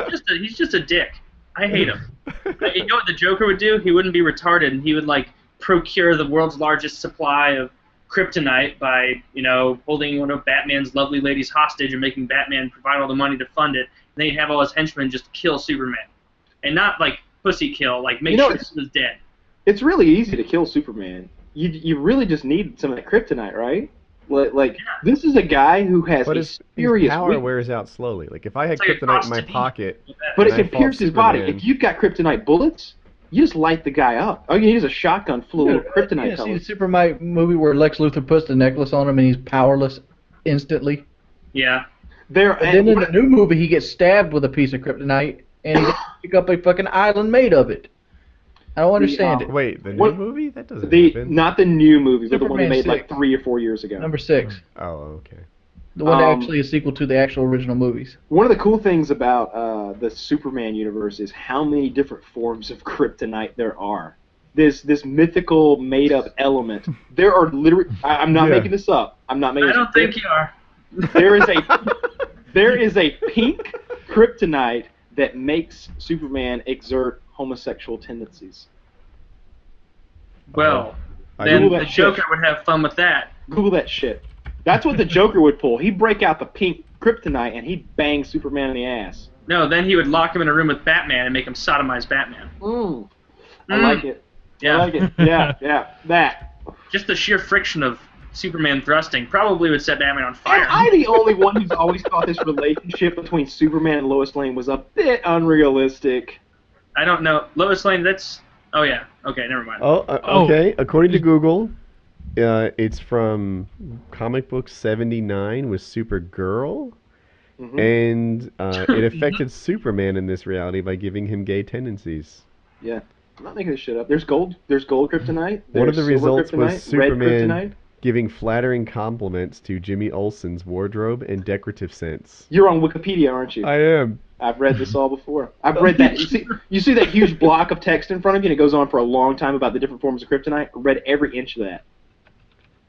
just a dick. I hate him. You know what the Joker would do? He wouldn't be retarded, and he would, like, procure the world's largest supply of kryptonite by, holding one of Batman's lovely ladies hostage and making Batman provide all the money to fund it. And then he'd have all his henchmen just kill Superman. And not, like, pussy kill, like, make sure he was dead. It's really easy to kill Superman. You really just need some of that kryptonite, right? This is a guy who has his power wears out slowly. Like, if I had kryptonite in my pocket... But it can pierce his body. If you've got kryptonite bullets, you just light the guy up. All you need is a shotgun full of little kryptonite pellets. See the Superman movie where Lex Luthor puts the necklace on him and he's powerless instantly? Yeah. Then in the new movie, he gets stabbed with a piece of kryptonite, and he gets to pick up a fucking island made of it. I don't understand it. Wait, the new movie? That doesn't happen. Not the new movie, but the one they made like 3 or 4 years ago. Number 6. Oh, okay. The one that actually is a sequel to the actual original movies. One of the cool things about the Superman universe is how many different forms of kryptonite there are. This mythical made-up element. There are literally... I'm not making this up. I don't think you are. There is a pink kryptonite that makes Superman exert homosexual tendencies. Well, then the Joker would have fun with that. Google that shit. That's what the Joker would pull. He'd break out the pink kryptonite and he'd bang Superman in the ass. No, then he would lock him in a room with Batman and make him sodomize Batman. I like it. Yeah. I like it. Yeah, that. Just the sheer friction of Superman thrusting probably would set Batman on fire. Am I the only one who's always thought this relationship between Superman and Lois Lane was a bit unrealistic? I don't know. Lois Lane, that's... Oh, yeah. Okay, never mind. Okay. According to Google, it's from Comic Book 79 with Supergirl. Mm-hmm. And it affected Superman in this reality by giving him gay tendencies. Yeah. I'm not making this shit up. There's gold kryptonite. One of the results was Superman kryptonite. Giving flattering compliments to Jimmy Olsen's wardrobe and decorative sense. You're on Wikipedia, aren't you? I am. I've read this all before. I've read that. You see that huge block of text in front of you, and it goes on for a long time about the different forms of kryptonite? I read every inch of that.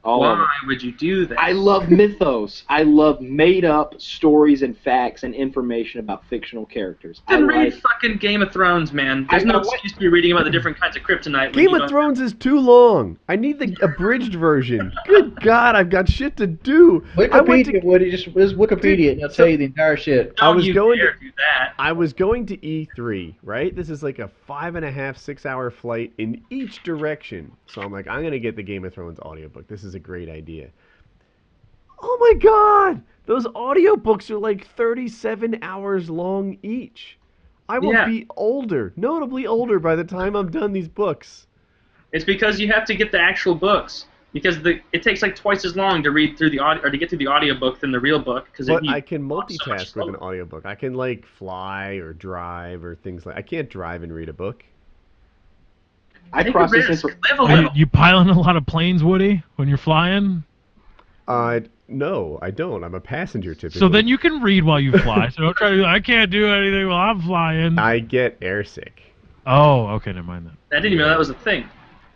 Why would you do that? I love mythos. I love made-up stories and facts and information about fictional characters. Then read fucking Game of Thrones, man. There's no excuse to be reading about the different kinds of kryptonite. Game of Thrones is too long. I need the abridged version. Good God, I've got shit to do. Wikipedia, Woody, just Wikipedia, and they'll tell you the entire shit. Don't you dare do that. I was going to E3, right? This is like a 5.5, 6 hour flight in each direction. So I'm like, I'm going to get the Game of Thrones audiobook. This is a great idea. Oh my God! Those audiobooks are like 37 hours long each. I will be older, notably older by the time I'm done these books. It's because you have to get the actual books. Because it takes like twice as long to read through the audio or to get through the audiobook than the real book. But I can multitask with an audiobook. I can like fly or drive or things like. I can't drive and read a book. I process information. You piling a lot of planes, Woody, when you're flying? No, I don't. I'm a passenger typically. So then you can read while you fly. So don't try to. I can't do anything while I'm flying. I get airsick. Oh, okay, never mind that. I didn't even know that was a thing.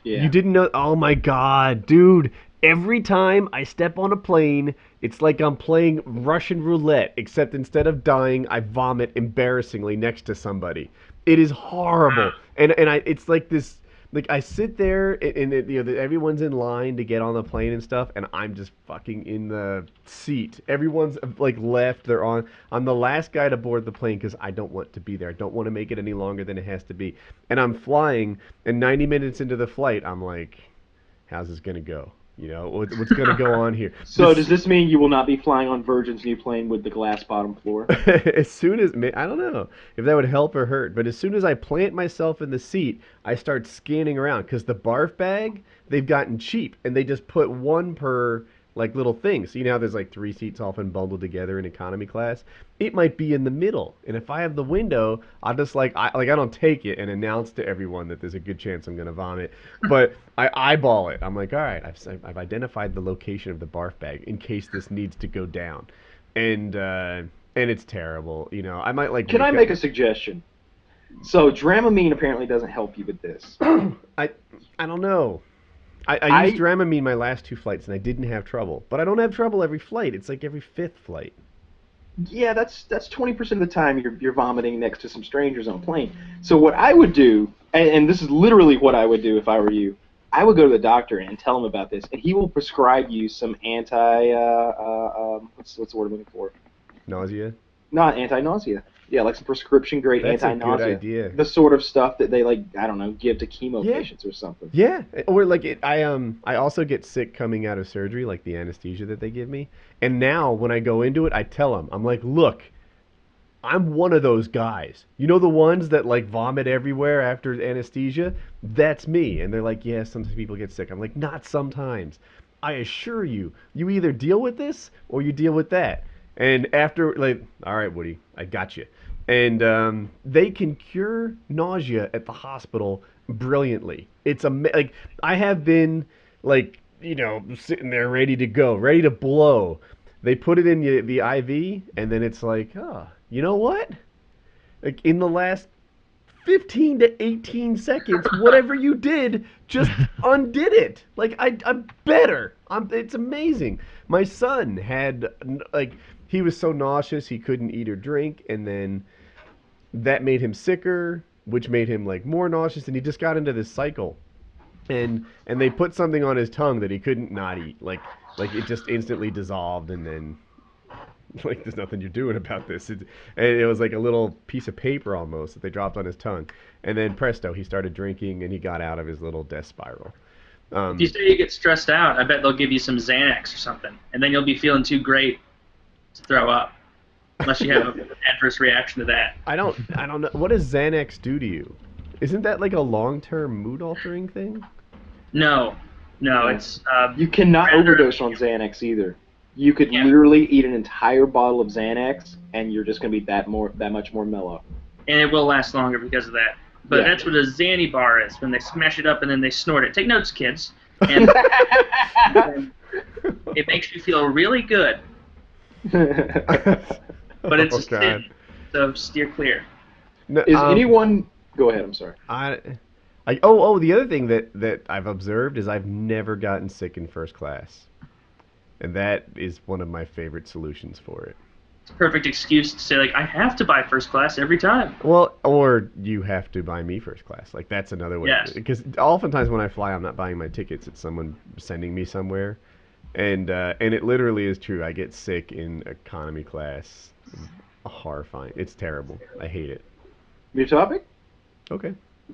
Yeah. You didn't know? Oh my God, dude! Every time I step on a plane, it's like I'm playing Russian roulette. Except instead of dying, I vomit embarrassingly next to somebody. It is horrible, and it's like this. Like I sit there and everyone's in line to get on the plane and stuff, and I'm just fucking in the seat. Everyone's like left. They're on. I'm the last guy to board the plane because I don't want to be there. I don't want to make it any longer than it has to be. And I'm flying, and 90 minutes into the flight, I'm like, how's this gonna go? You know, what's going to go on here? So does this mean you will not be flying on Virgin's new plane with the glass bottom floor? As soon as, I don't know if that would help or hurt, but as soon as I plant myself in the seat, I start scanning around because the barf bag, they've gotten cheap and they just put one per like little thing. So you know how there's like 3 seats often bundled together in economy class? It might be in the middle. And if I have the window, I'll just I don't take it and announce to everyone that there's a good chance I'm going to vomit. But I eyeball it. I'm like, all right, I've identified the location of the barf bag in case this needs to go down. And it's terrible. You know, I might like... Can I make a suggestion? So Dramamine apparently doesn't help you with this. I don't know. I used Dramamine my last 2 flights, and I didn't have trouble. But I don't have trouble every flight. It's like every 5th flight. Yeah, that's 20% of the time you're vomiting next to some strangers on a plane. So what I would do, and this is literally what I would do if I were you, I would go to the doctor and tell him about this, and he will prescribe you some what's the word I'm looking for? Nausea? Not anti-nausea. Yeah, like some prescription-grade anti-nausea. That's a good idea. The sort of stuff that they, like, I don't know, give to chemo patients or something. Yeah, or like I also get sick coming out of surgery, like the anesthesia that they give me. And now when I go into it, I tell them, I'm like, look, I'm one of those guys. You know the ones that like vomit everywhere after anesthesia? That's me. And they're like, yeah, sometimes people get sick. I'm like, not sometimes. I assure you, you either deal with this or you deal with that. And after, like, all right, Woody, I got you. And they can cure nausea at the hospital brilliantly. It's like I have been, like, you know, sitting there ready to go, ready to blow. They put it in the IV, and then it's like, oh, you know what? Like in the last 15 to 18 seconds, whatever you did just undid it. Like I'm better. It's amazing. My son had like. He was so nauseous he couldn't eat or drink, and then that made him sicker, which made him like more nauseous, and he just got into this cycle. And they put something on his tongue that he couldn't not eat, like it just instantly dissolved, and then like there's nothing you're doing about this. And it was like a little piece of paper almost that they dropped on his tongue, and then presto, he started drinking and he got out of his little death spiral. If you say you get stressed out, I bet they'll give you some Xanax or something, and then you'll be feeling too great to throw up, unless you have an adverse reaction to that. I don't know. What does Xanax do to you? Isn't that like a long-term mood-altering thing? No, it's You cannot rather- overdose on Xanax either. You could Yeah. literally eat an entire bottle of Xanax, and you're just gonna be that much more mellow. and it will last longer because of that. But Yeah. that's what a Xanny bar is, when they smash it up and then they snort it. Take notes, kids. And it makes you feel really good, but it's Oh, a sin, so steer clear. No, Is anyone? Go ahead. I'm sorry. The other thing that I've observed is I've never gotten sick in first class, and that is one of my favorite solutions for it. It's a perfect excuse to say, like, I have to buy first class every time. Well, or you have to buy me first class. Like, that's another way. Yes. Because oftentimes when I fly, I'm not buying my tickets. It's someone sending me somewhere. And it literally is true. I get sick in economy class. Horrifying. It's terrible. I hate it. New topic. Okay.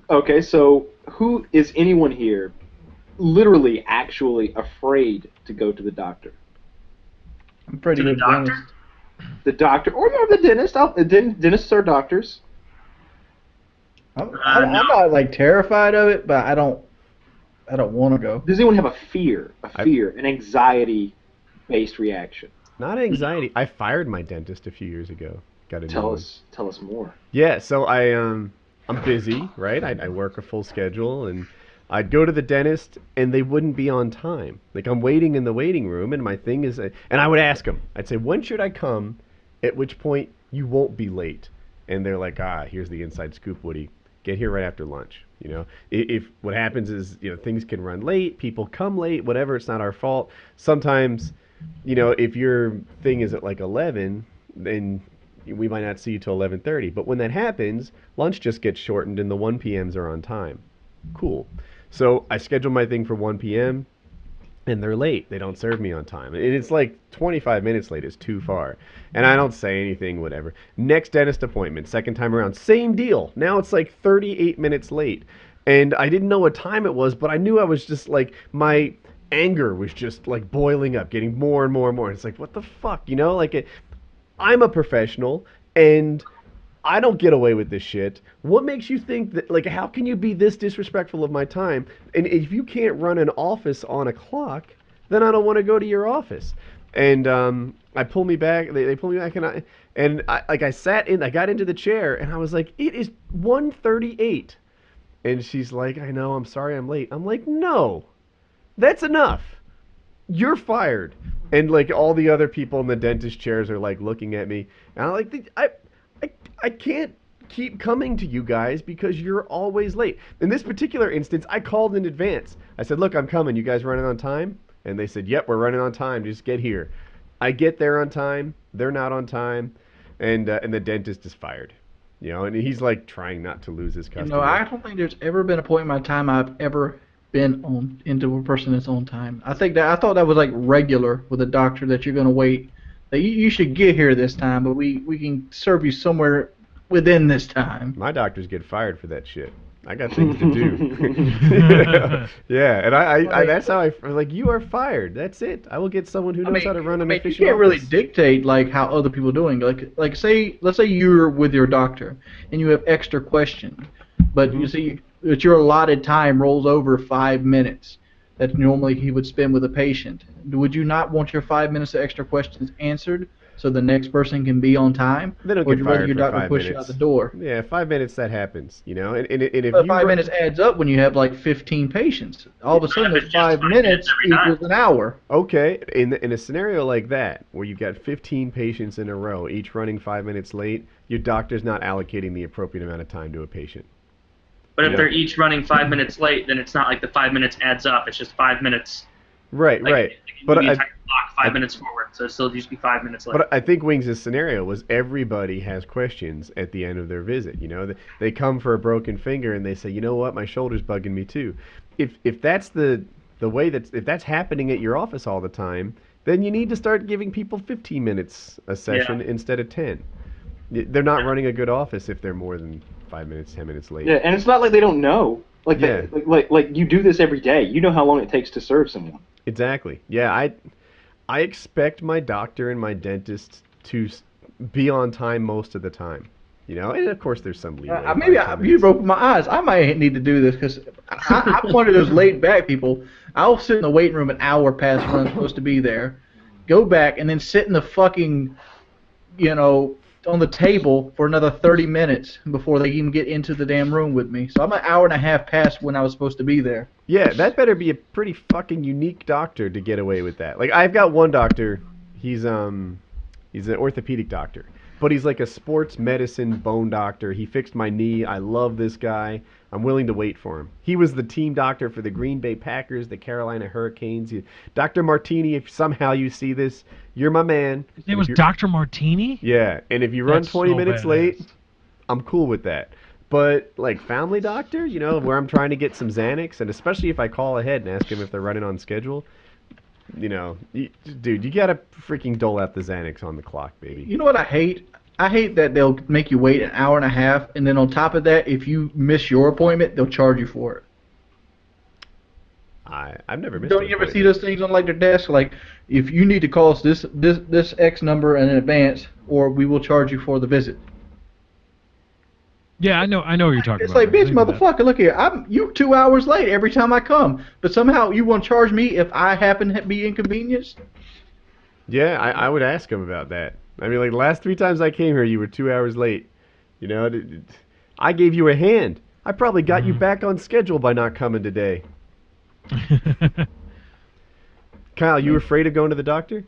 Okay, so who is anyone here literally actually afraid to go to the doctor? I'm pretty To the good doctor? dentist. The doctor or the dentist? Dentists are doctors. I'm not like terrified of it, but I don't want to go. Does anyone have a fear, an anxiety-based reaction? Not anxiety. I fired my dentist a few years ago. Got a new one. Tell us more. Yeah, so I'm busy, right? I work a full schedule, and I'd go to the dentist, and they wouldn't be on time. Like, I'm waiting in the waiting room, and my thing is, and I would ask them. I'd say, when should I come? At which point you won't be late. And they're like, here's the inside scoop, Woody. Get here right after lunch. You know, if what happens is, things can run late, people come late, whatever. It's not our fault. Sometimes, if your thing is at like 11, then we might not see you till 11:30. But when that happens, lunch just gets shortened, and the 1 p.m.s are on time. Cool. So I schedule my thing for 1 p.m. and they're late. They don't serve me on time. And it's like 25 minutes late is too far. And I don't say anything, whatever. Next dentist appointment, second time around, same deal. Now it's like 38 minutes late. And I didn't know what time it was, but I knew I was just like, my anger was just like boiling up, getting more and more and more. It's like, what the fuck, I'm a professional, and I don't get away with this shit. What makes you think that, like, how can you be this disrespectful of my time? And if you can't run an office on a clock, then I don't want to go to your office. And I pull me back. They pull me back, and I got into the chair, and I was like, it is 1:38. And she's like, I know, I'm sorry I'm late. I'm like, no, that's enough. You're fired. And like all the other people in the dentist chairs are like looking at me, and I'm like, I can't keep coming to you guys because you're always late. In this particular instance, I called in advance. I said, look, I'm coming. You guys running on time? And they said, yep, we're running on time. Just get here. I get there on time. They're not on time. And the dentist is fired. And he's like trying not to lose his customer. I don't think there's ever been a point in my time I've ever been into a person that's on time. I thought that was like regular with a doctor, that you're going to wait. That you should get here this time, but we can serve you somewhere within this time. My doctors get fired for that shit. I got things to do. Yeah, and I that's how I like, you are fired. That's it. I will get someone who knows how to run an efficient You can't really office. dictate like how other people are doing. Let's say you're with your doctor and you have extra questions, but you see that your allotted time rolls over 5 minutes that normally he would spend with a patient. Would you not want your 5 minutes of extra questions answered so the next person can be on time? They don't Or get would you rather fired your for doctor 5 push you minutes. out the door? Yeah, 5 minutes, that happens, And if But you 5 minutes adds up when you have like 15 patients. All of a sudden, those 5 minutes every time. equals an hour. Okay, in a scenario like that, where you've got 15 patients in a row, each running 5 minutes late, your doctor's not allocating the appropriate amount of time to a patient. But if Yeah. they're each running 5 minutes late, then it's not like the 5 minutes adds up. It's just 5 minutes. Right, Like, right. You But move the I, entire clock 5 minutes forward, so it'll still just be 5 minutes late. but I think Wings' scenario was everybody has questions at the end of their visit. They come for a broken finger and they say, you know what, my shoulder's bugging me too. If that's the way if that's happening at your office all the time, then you need to start giving people 15 minutes a session instead of 10. They're not running a good office if they're more than 5 minutes, 10 minutes late. Yeah, and it's not like they don't know. Like, Yeah. like you do this every day. You know how long it takes to serve someone. Exactly. Yeah, I expect my doctor and my dentist to be on time most of the time. You know, and of course there's some leeway. Maybe 5, 10 you minutes. opened my eyes. I might need to do this because I'm one of those laid back people. I'll sit in the waiting room an hour past when I'm supposed to be there, go back, and then sit in the fucking, on the table for another 30 minutes before they even get into the damn room with me. So I'm an hour and a half past when I was supposed to be there. Yeah, that better be a pretty fucking unique doctor to get away with that. Like, I've got one doctor. He's an orthopedic doctor, but he's like a sports medicine bone doctor. He fixed my knee. I love this guy. I'm willing to wait for him. He was the team doctor for the Green Bay Packers, the Carolina Hurricanes. Dr. Martini, if somehow you see this, you're my man. His name was Dr. Martini? Yeah, and if you run That's 20 so minutes badass. late, I'm cool with that. But, like, family doctor, where I'm trying to get some Xanax, and especially if I call ahead and ask them if they're running on schedule, dude, you gotta freaking dole out the Xanax on the clock, baby. You know what I hate? I hate that they'll make you wait an hour and a half, and then on top of that, if you miss your appointment, they'll charge you for it. I've never missed Don't an you ever see appointment. those things on like their desk? Like, if you need to call us this X number in advance, or we will charge you for the visit. Yeah, I know what you're talking It's about. like, bitch, I think of that. motherfucker, look here. You're 2 hours late every time I come, but somehow you want to charge me if I happen to be inconvenienced? Yeah, I would ask him about that. I mean, like, the last 3 times I came here, you were 2 hours late. I gave you a hand. I probably got you back on schedule by not coming today. Kyle, you afraid of going to the doctor?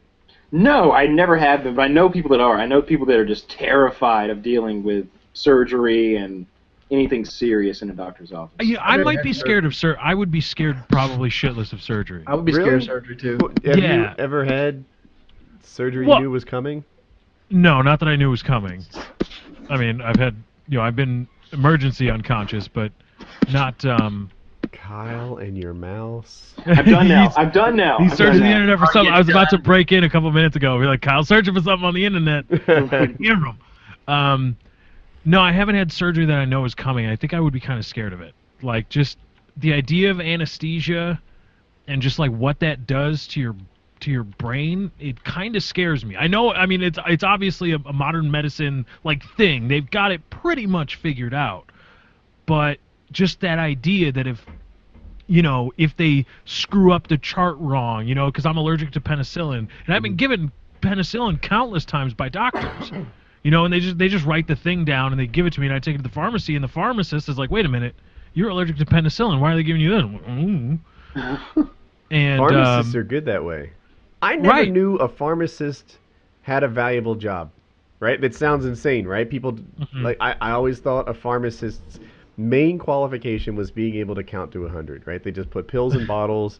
No, I never have been, but I know people that are. I know people that are just terrified of dealing with surgery and anything serious in a doctor's office. I might be scared of I would be scared probably shitless of surgery. I would be Really? scared of surgery, too. Have you Yeah. ever had surgery Well- you knew was coming? No, not that I knew was coming. I mean, I've been emergency unconscious, but not. Kyle and your mouse. I've done now. He's- I've done now. He's I've searching done the now. internet for I'll something. get I was about to done. break in a couple minutes ago. Be like, Kyle, searching for something on the internet. Hear him. No, I haven't had surgery that I know is coming. I think I would be kind of scared of it. Like, just the idea of anesthesia and just like what that does to your brain, it kind of scares me. I know, I mean, it's obviously a modern medicine like thing. They've got it pretty much figured out. But just that idea that if they screw up the chart wrong, because I'm allergic to penicillin, and I've been given penicillin countless times by doctors, and they just write the thing down and they give it to me, and I take it to the pharmacy, and the pharmacist is like, wait a minute, you're allergic to penicillin. Why are they giving you this? I'm like, "Mm." And Pharmacists are good that way. I never Right. knew a pharmacist had a valuable job, right? That sounds insane, right? People, like, I always thought a pharmacist's main qualification was being able to count to 100, right? They just put pills in bottles,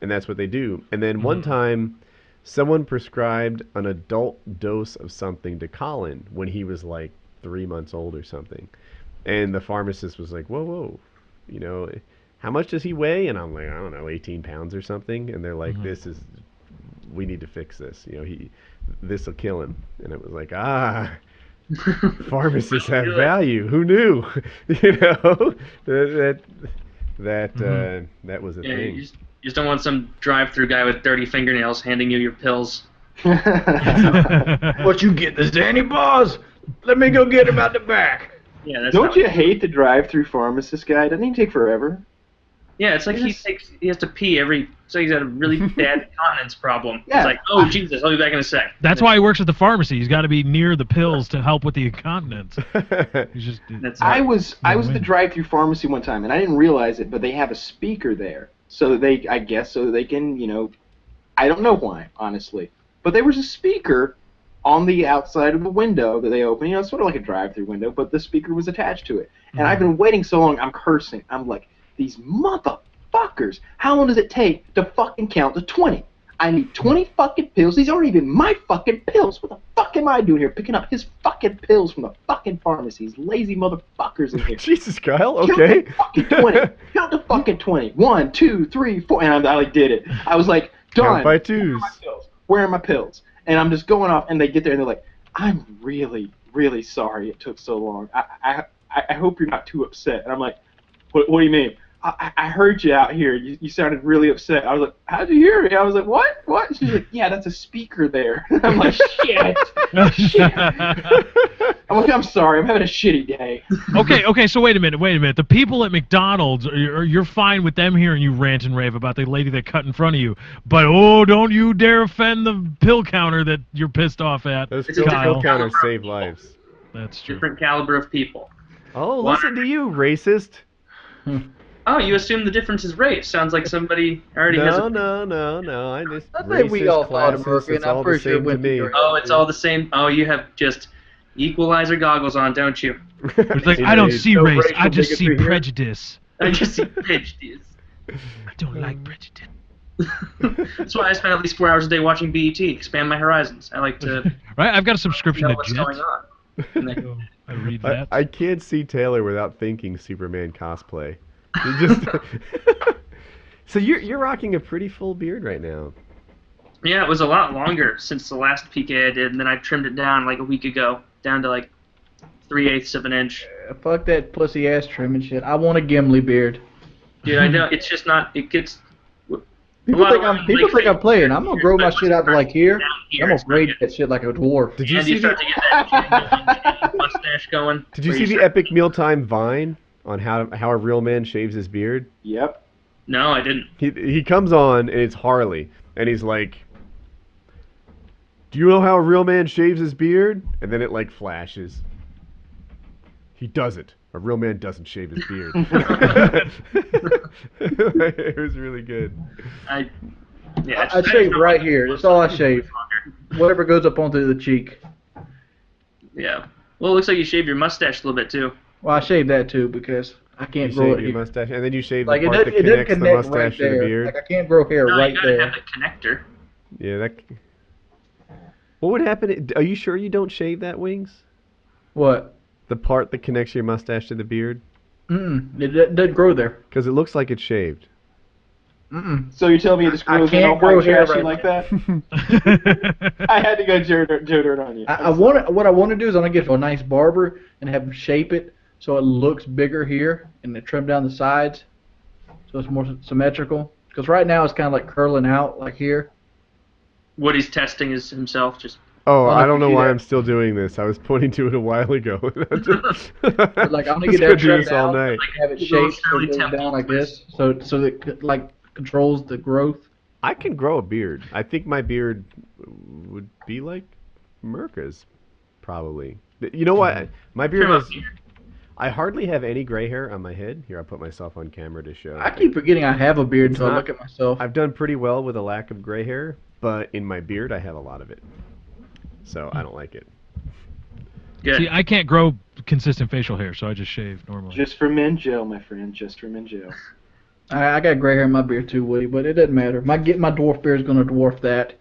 and that's what they do. And then one time, someone prescribed an adult dose of something to Colin when he was like 3 months old or something. And the pharmacist was like, whoa, how much does he weigh? And I'm like, I don't know, 18 pounds or something. And they're like, we need to fix this. This will kill him. And it was like, pharmacists have value. Who knew? That was a Yeah, thing. you just don't want some drive-through guy with dirty fingernails handing you your pills. What you get, the Zanny bars? Let me go get him out the back. Yeah, that's Don't how you hate the drive-through pharmacist guy? Doesn't he take forever? Yeah, it's like he has to pee every. So he's got a really bad continence problem. Yeah. It's like, oh Jesus, I'll be back in a sec. that's why he works at the pharmacy. He's got to be near the pills to help with the incontinence. He's just. That's I was at the win. drive-through pharmacy one time, and I didn't realize it, but they have a speaker there, so that they can, I don't know why, honestly, but there was a speaker on the outside of the window that they open. It's sort of like a drive-through window, but the speaker was attached to it. And I've been waiting so long, I'm cursing. I'm like, these motherfuckers! How long does it take to fucking count to 20? I need 20 fucking pills. These aren't even my fucking pills. What the fuck am I doing here picking up his fucking pills from the fucking pharmacy? These lazy motherfuckers in here. Jesus, Kyle. Count Okay. to fucking 20. Count to fucking 20. 1, 2, 3, 4. And I did it. I was like, done. Count by twos. Where are my pills? And I'm just going off, and they get there, and they're like, I'm really, really sorry it took so long. I hope you're not too upset. And I'm like, what do you mean? I heard you out here. You sounded really upset. I was like, how'd you hear me? I was like, what? She's like, yeah, that's a speaker there. I'm like, shit. I'm like, I'm sorry. I'm having a shitty day. Okay. So wait a minute. The people at McDonald's, you're fine with them hearing you rant and rave about the lady that cut in front of you, but don't you dare offend the pill counter that you're pissed off at. Those It's a pill different counters caliber save of people. lives. That's true. Different caliber of people. Oh, listen to you, racist. Oh, you assume the difference is race. Sounds like somebody already has a... No. I just I think we all thought of classist, Murka, it's and I'm all the pretty sure same to when me. you're- Oh, it's all the same. Oh, you have just equalizer goggles on, don't you? It's like, I don't see No race, I racial just see bigotry here. prejudice. I just see prejudice. I don't like prejudice. That's why I spend at least 4 hours a day watching BET, expand my horizons. I like to Right? I've got a subscription know to what's Jet. going on. And then- So I read that. I can't see Taylor without thinking Superman cosplay. You just so you're rocking a pretty full beard right now. yeah, it was a lot longer since the last PKA I did, and then I trimmed it down like a week ago, down to like 3/8 of an inch. Fuck that pussy ass trim and shit. I want a Gimli beard. Dude, I know, it's just not, it gets... People think I'm playing. I'm gonna grow my shit out to like here. I'm gonna braid that shit like a dwarf. Did you And see you start the to get that mustache going. Did you where see the start- epic mealtime Vine on how a real man shaves his beard? Yep. No, I didn't. He comes on and it's Harley and he's like, "Do you know how a real man shaves his beard?" And then it like flashes. He doesn't. A real man doesn't shave his beard. It was really good. I shave right here. That's all I shave. Whatever goes up onto the cheek. Yeah. Well, it looks like you shaved your mustache a little bit too. Well, I shave that too because I can't You grow shave it your here. mustache, and then you shave Like the it part doesn't, that it doesn't connects the connect right mustache to the there. beard. Like I can't grow hair No, right you gotta there. have the connector. Yeah, that. What would happen? Are you sure you don't shave that, Wings? What? The part that connects your mustache to the beard? It doesn't grow there. Because it looks like it's shaved. So you're telling me this I grows in can't all grow white hair trashy right like that? I had to go Joe Dirt on you. What I want to do is I'm gonna get a nice barber and have him shape it so it looks bigger here and then trim down the sides so it's more symmetrical. Because right now it's kind of like curling out like here. Woody's testing himself. Just Oh, Well, I if don't you know do why that- I'm still doing this. I was pointing to it a while ago. Like I'm gonna Let's get go that do trimmed this all down, night. have it You go shaped so Shirley it goes Temple down like twist. this, so that like controls the growth. I can grow a beard. I think my beard would be like Murka's, probably. You know what? My beard trim up has. here. I hardly have any gray hair on my head. Here, I'll put myself on camera to show. I keep forgetting I have a beard It's until I not- look at myself. I've done pretty well with a lack of gray hair, but in my beard I have a lot of it. So I don't like it. Good. See, I can't grow consistent facial hair, so I just shave normally. Just for men, Joe, my friend. Just for men, Joe. I got gray hair in my beard too, Woody, but it doesn't matter. My dwarf beard is gonna dwarf that.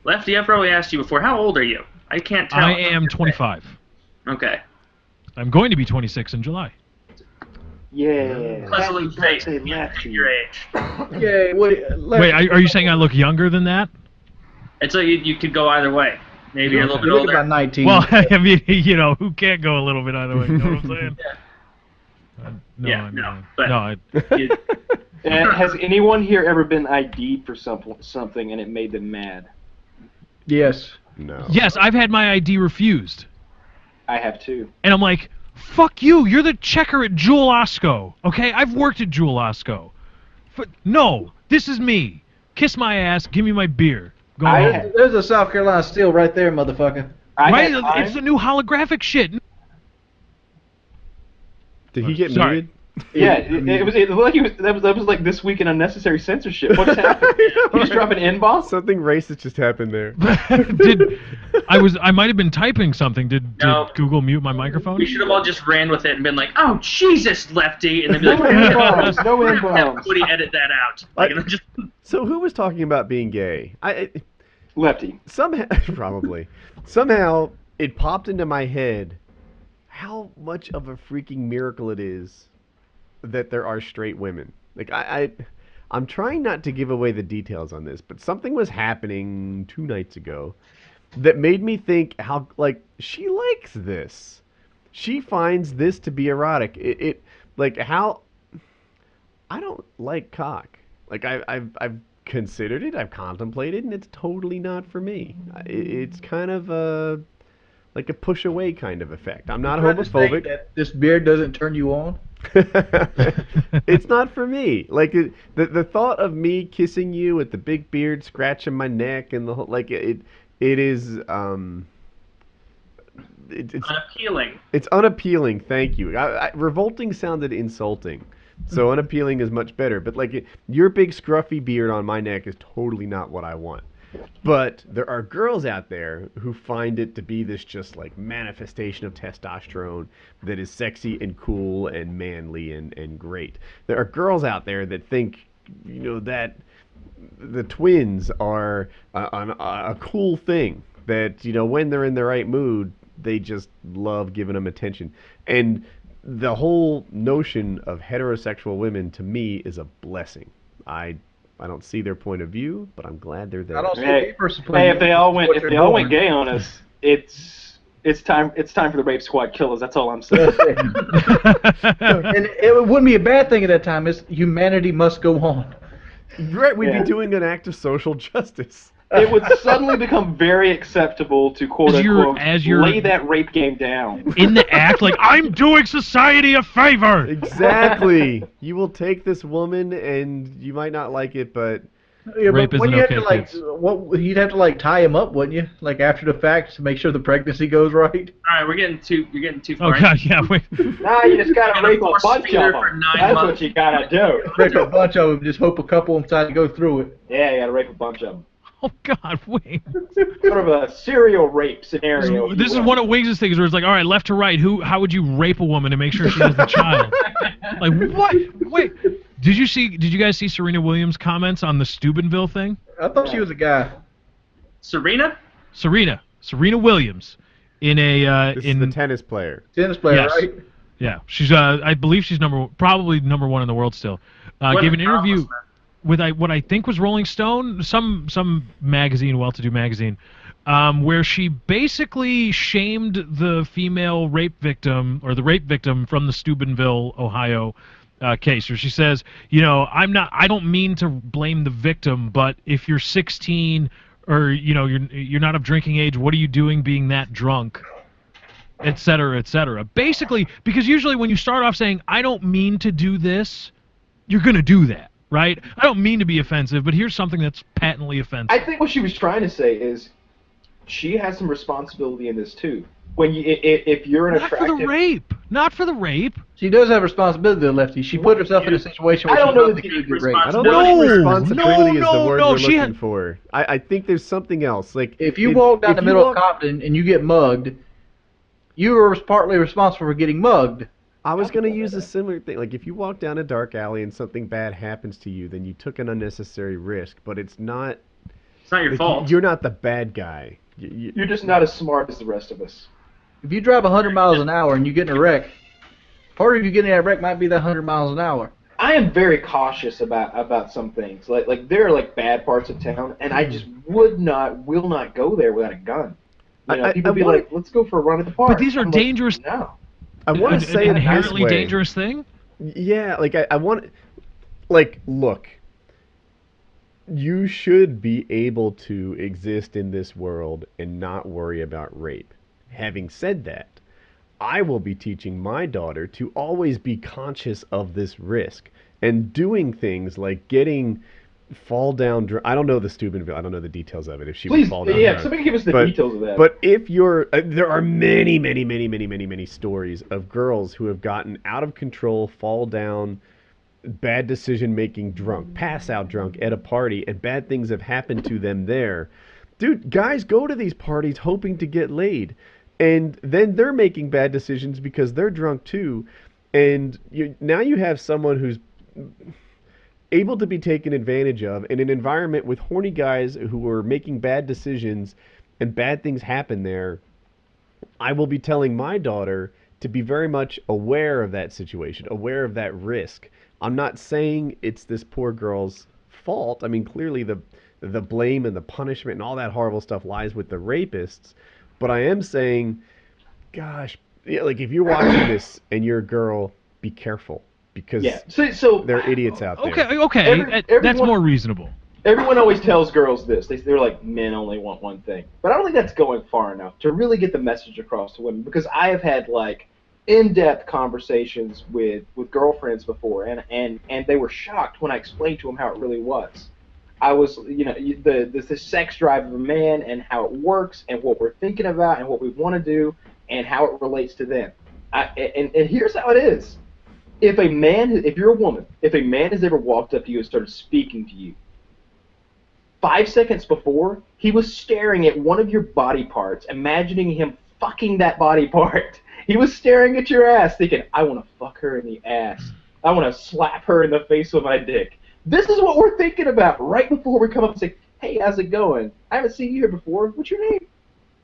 Lefty, I've probably asked you before. How old are you? I can't tell. I am 25. Okay. I'm going to be 26 in July. Yeah. Pleasantly Happy faced. birthday, You look Lefty. your age. Yay, Woody. Wait, are you saying I look younger than that? It's like you could go either way. Maybe you're a little bit You look older. about 19. Well, I mean, you know, who can't go a little bit either way? You know what I'm saying? No, Yeah, I mean, no, but- no, I, You- And has anyone here ever been ID'd for something and it made them mad? Yes. No. yes, I've had my ID refused, I have too. and I'm like, fuck you, you're the checker at Jewel Osco, okay? I've worked at Jewel Osco. No, this is me. Kiss my ass, give me my beer. Go I home. had- There's a South Carolina steel right there, motherfucker. Right? had mine. It's the new holographic shit. Did he get Sorry. muted? Yeah, it was like that was like this week in unnecessary censorship. What just happened? You just drop an N-bomb? Something racist just happened there. I might have been typing something. Did No. Google mute my microphone? We should have all just ran with it and been like, "Oh Jesus, Lefty," and then be like, No N-bombs, no "We're gonna have N-bombs. Woody edit that out." Like, and then just So who was talking about being gay? Lefty. Somehow, probably. Somehow, it popped into my head how much of a freaking miracle it is that there are straight women. Like, I'm trying not to give away the details on this, but something was happening 2 nights ago that made me think how, like, she likes this. She finds this to be erotic. It like how I don't like cock. Like I've considered it, I've contemplated, and it's totally not for me. It's kind of a like a push away kind of effect. I'm not Trying to say homophobic. that this beard doesn't turn you on. It's not for me. Like the thought of me kissing you with the big beard, scratching my neck, and the whole like it is it's Unappealing. it's unappealing. Thank you. Revolting sounded insulting, so unappealing is much better. But like your big scruffy beard on my neck is totally not what I want. But there are girls out there who find it to be this just like manifestation of testosterone that is sexy and cool and manly and great. There are girls out there that think, that the twins are a cool thing. That, when they're in the right mood, they just love giving them attention. And the whole notion of heterosexual women to me is a blessing. I don't see their point of view, but I'm glad they're there. I don't see Hey, papers to hey, if they all what went you're doing. gay on us, it's time for the rape squad killers. That's all I'm saying. And it wouldn't be a bad thing at that time. It's humanity must go on. Right, we'd Yeah. be doing an act of social justice. It would suddenly become very acceptable to quote unquote as you're- lay that rape game down. In the act, like, I'm doing society a favor. Exactly. You will take this woman, and you might not like it, but Yeah, Rape but when isn't you have okay, to kids. you'd have to tie him up, wouldn't you? Like after the fact to make sure the pregnancy goes right. All right, you're getting too Oh far. god, yeah. Wait. Nah, you just gotta And a rape a force bunch feeder of for them. 9 That's months. what you gotta do. Rape a bunch of them, just hope a couple of them decide to go through it. Yeah, you gotta rape a bunch of them. Oh god, wait. Sort of a serial rape scenario. This is one of Wings' things where it's like, all right, left to right, how would you rape a woman to make sure she has the child? Like what? Wait. Did you guys see Serena Williams' comments on the Steubenville thing? I thought she was a guy. Serena? Serena Williams in a this is the tennis player. Tennis player, Yes. right? Yeah, she's I believe she's probably number one in the world still. What Gave an an interview accomplishment. with what I think was Rolling Stone, some magazine, well-to-do magazine, where she basically shamed the female rape victim or the rape victim from the Steubenville, Ohio case. Where she says, I don't mean to blame the victim, but if you're 16 or you're not of drinking age, what are you doing being that drunk? Et cetera, et cetera. Basically, because usually when you start off saying, I don't mean to do this, you're going to do that, right? I don't mean to be offensive, but here's something that's patently offensive. I think what she was trying to say is she has some responsibility in this too. When if you're an Not for attractive, the rape. Not for the rape. She does have responsibility, though, Lefty. She put herself in a situation where I she's don't know not that the you kid get raped. I don't No, know if responsibility is the no, word no, we're she looking had- for. I think there's something else. Like If you walk down the middle walk- of Compton and you get mugged, you are partly responsible for getting mugged. I was going to use a similar thing. Like, if you walk down a dark alley and something bad happens to you, then you took an unnecessary risk. But it's not. It's not your Like, fault. you're not the bad guy. You- you're just not as smart as the rest of us. If you drive 100 miles an hour and you get in a wreck, part of you getting in that wreck might be that 100 miles an hour. I am very cautious about some things. Like there are bad parts of town, and I just will not go there without a gun. People be like, "Let's go for a run at the park." But these are I'm like, dangerous. No. I want An to say it a nice inherently way. dangerous thing. Yeah, like I want, like, look, you should be able to exist in this world and not worry about rape. Having said that, I will be teaching my daughter to always be conscious of this risk and doing things like getting fall down drunk. I don't know the Steubenville. I don't know the details of it. If she would Please, fall down yeah, drunk. somebody give us the But- details of that. But if you're, there are many stories of girls who have gotten out of control, fall down, bad decision making drunk, pass out drunk at a party, and bad things have happened to them there. Dude, guys go to these parties hoping to get laid, and then they're making bad decisions because they're drunk too, and now you have someone who's able to be taken advantage of in an environment with horny guys who are making bad decisions and bad things happen there. I will be telling my daughter to be very much aware of that situation, aware of that risk. I'm not saying it's this poor girl's fault. I mean, clearly the blame and the punishment and all that horrible stuff lies with the rapists. But I am saying, gosh, Yeah, like if you're watching this and you're a girl, be careful because Yeah. So there are idiots out there. Okay, that's everyone- more reasonable. everyone always tells girls this. They're like, men only want one thing. But I don't think that's going far enough to really get the message across to women, because I have had like in-depth conversations with girlfriends before, and they were shocked when I explained to them how it really was. I was, the sex drive of a man and how it works and what we're thinking about and what we want to do and how it relates to them. And here's how it is. If you're a woman, if a man has ever walked up to you and started speaking to you, 5 seconds before, he was staring at one of your body parts, imagining him fucking that body part. He was staring at your ass, thinking, I want to fuck her in the ass. I want to slap her in the face with my dick. This is what we're thinking about right before we come up and say, hey, how's it going? I haven't seen you here before. What's your name?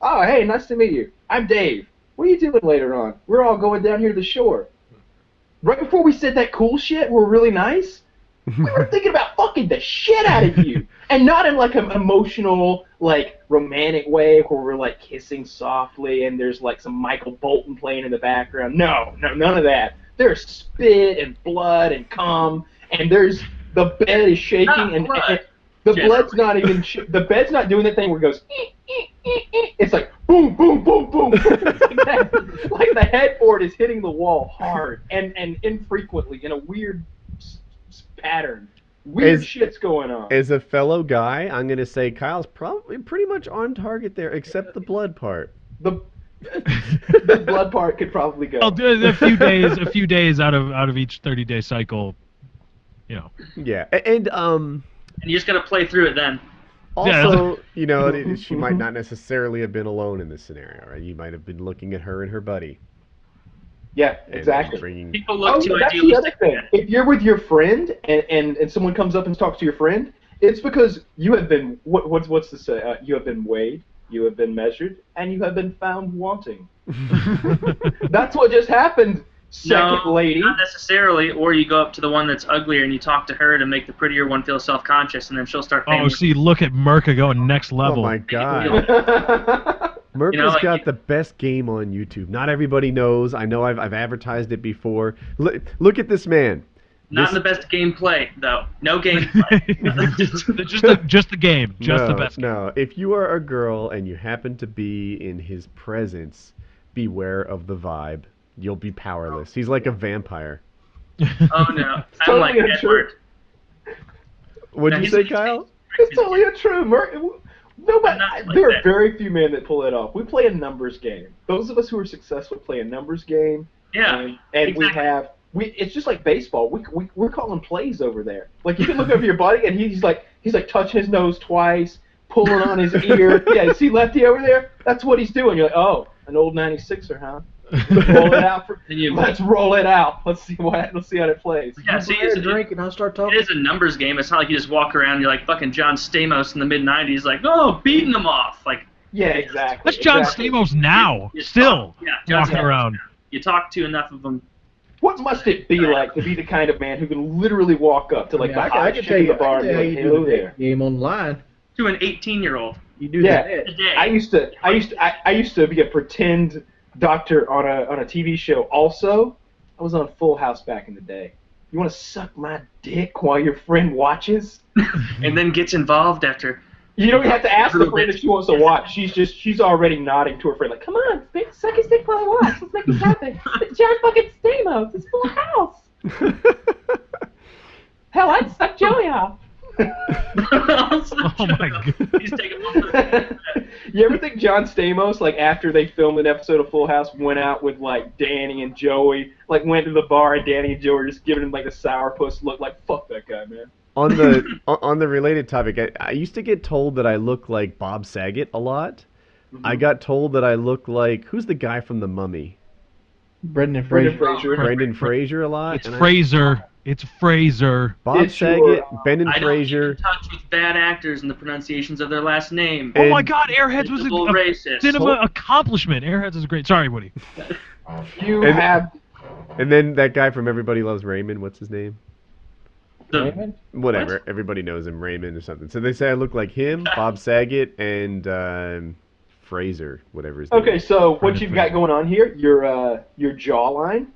Oh, hey, nice to meet you. I'm Dave. What are you doing later on? We're all going down here to the shore. Right before we said that cool shit, we're really nice, we were thinking about fucking the shit out of you. And not in like an emotional, like romantic way where we're like kissing softly and there's like some Michael Bolton playing in the background. No, none of that. There's spit and blood and cum, and the bed is shaking, and the blood's not even, the bed's not doing that thing where it goes, it's like boom, boom, boom, boom. Like the headboard is hitting the wall hard and infrequently in a weird pattern. Weird shit's going on. As a fellow guy, I'm going to say Kyle's probably pretty much on target there, except the blood part. The blood part could probably go. I'll do a few days out of each 30-day cycle, Yeah, and you just got to play through it then. Also, she might not necessarily have been alone in this scenario, right? You might have been looking at her and her buddy. Yeah, exactly. People look too that's the other idealistic. thing. If you're with your friend and someone comes up and talks to your friend, it's because you have been, what's to say? You have been weighed, you have been measured, and you have been found wanting. That's what just happened, second lady. Not necessarily. Or you go up to the one that's uglier and you talk to her to make the prettier one feel self-conscious, and then she'll start paying. Oh, see, look at Murka going next level. Oh my God. Murka's got the best game on YouTube. Not everybody knows. I know I've advertised it before. Look at this man. Not the best gameplay, though. No gameplay. just the game. Just the best game. No, if you are a girl and you happen to be in his presence, beware of the vibe. You'll be powerless. He's like a vampire. Oh, no. I'm like Edward. What'd you say, Kyle? It's totally untrue. There are very few men that pull it off. We play a numbers game. Those of us who are successful play a numbers game. Yeah. And exactly. it's just like baseball. We're calling plays over there. Like you can look over your buddy and he's like touching his nose twice, pulling on his ear. Yeah, see Lefty over there? That's what he's doing. You're like, oh, an old 96er, huh? Roll it out. Let's roll it out. Let's see how it plays. Yeah, see, it's a drink and I'll start talking. It is a numbers game. It's not like you just walk around and you're like fucking John Stamos in the mid-90s, like, oh, beating them off. Like, yeah, exactly. That's John Stamos now, still walking around. You talk to enough of them. What must it be like to be the kind of man who can literally walk up to the hottest chick in the bar and be like, hello there? Game online. To an 18-year-old. You do that. Today. I used to be a pretend doctor on a TV show. Also, I was on Full House back in the day. You want to suck my dick while your friend watches? And then gets involved after. You don't have to ask the friend if she wants to watch. She's already nodding to her friend like, come on, suck his dick while I watch. Let's make this happen. It's John fucking Stamos. It's Full House. Hell, I'd suck Joey off. Oh my God. He's taking one for the You ever think John Stamos, like after they filmed an episode of Full House, went out with like Danny and Joey, like went to the bar and Danny and Joey were just giving him like a sourpuss look, like fuck that guy, man. On the related topic, I used to get told that I look like Bob Saget a lot. Mm-hmm. I got told that I look like, who's the guy from The Mummy? Brendan Fraser. Brendan Fraser a lot. It's Fraser. It's Fraser. Bob Saget, Brendan Fraser. I don't get in touch with bad actors and the pronunciations of their last name. Oh my God, Airheads was racist. a cinema accomplishment. Airheads is great. Sorry, Woody. And then that guy from Everybody Loves Raymond. What's his name? Raymond? Whatever. What? Everybody knows him, Raymond or something. So they say I look like him, Bob Saget, and Fraser, whatever his name Okay, is. so what Brendan you've Fraser. got going on here, your jawline,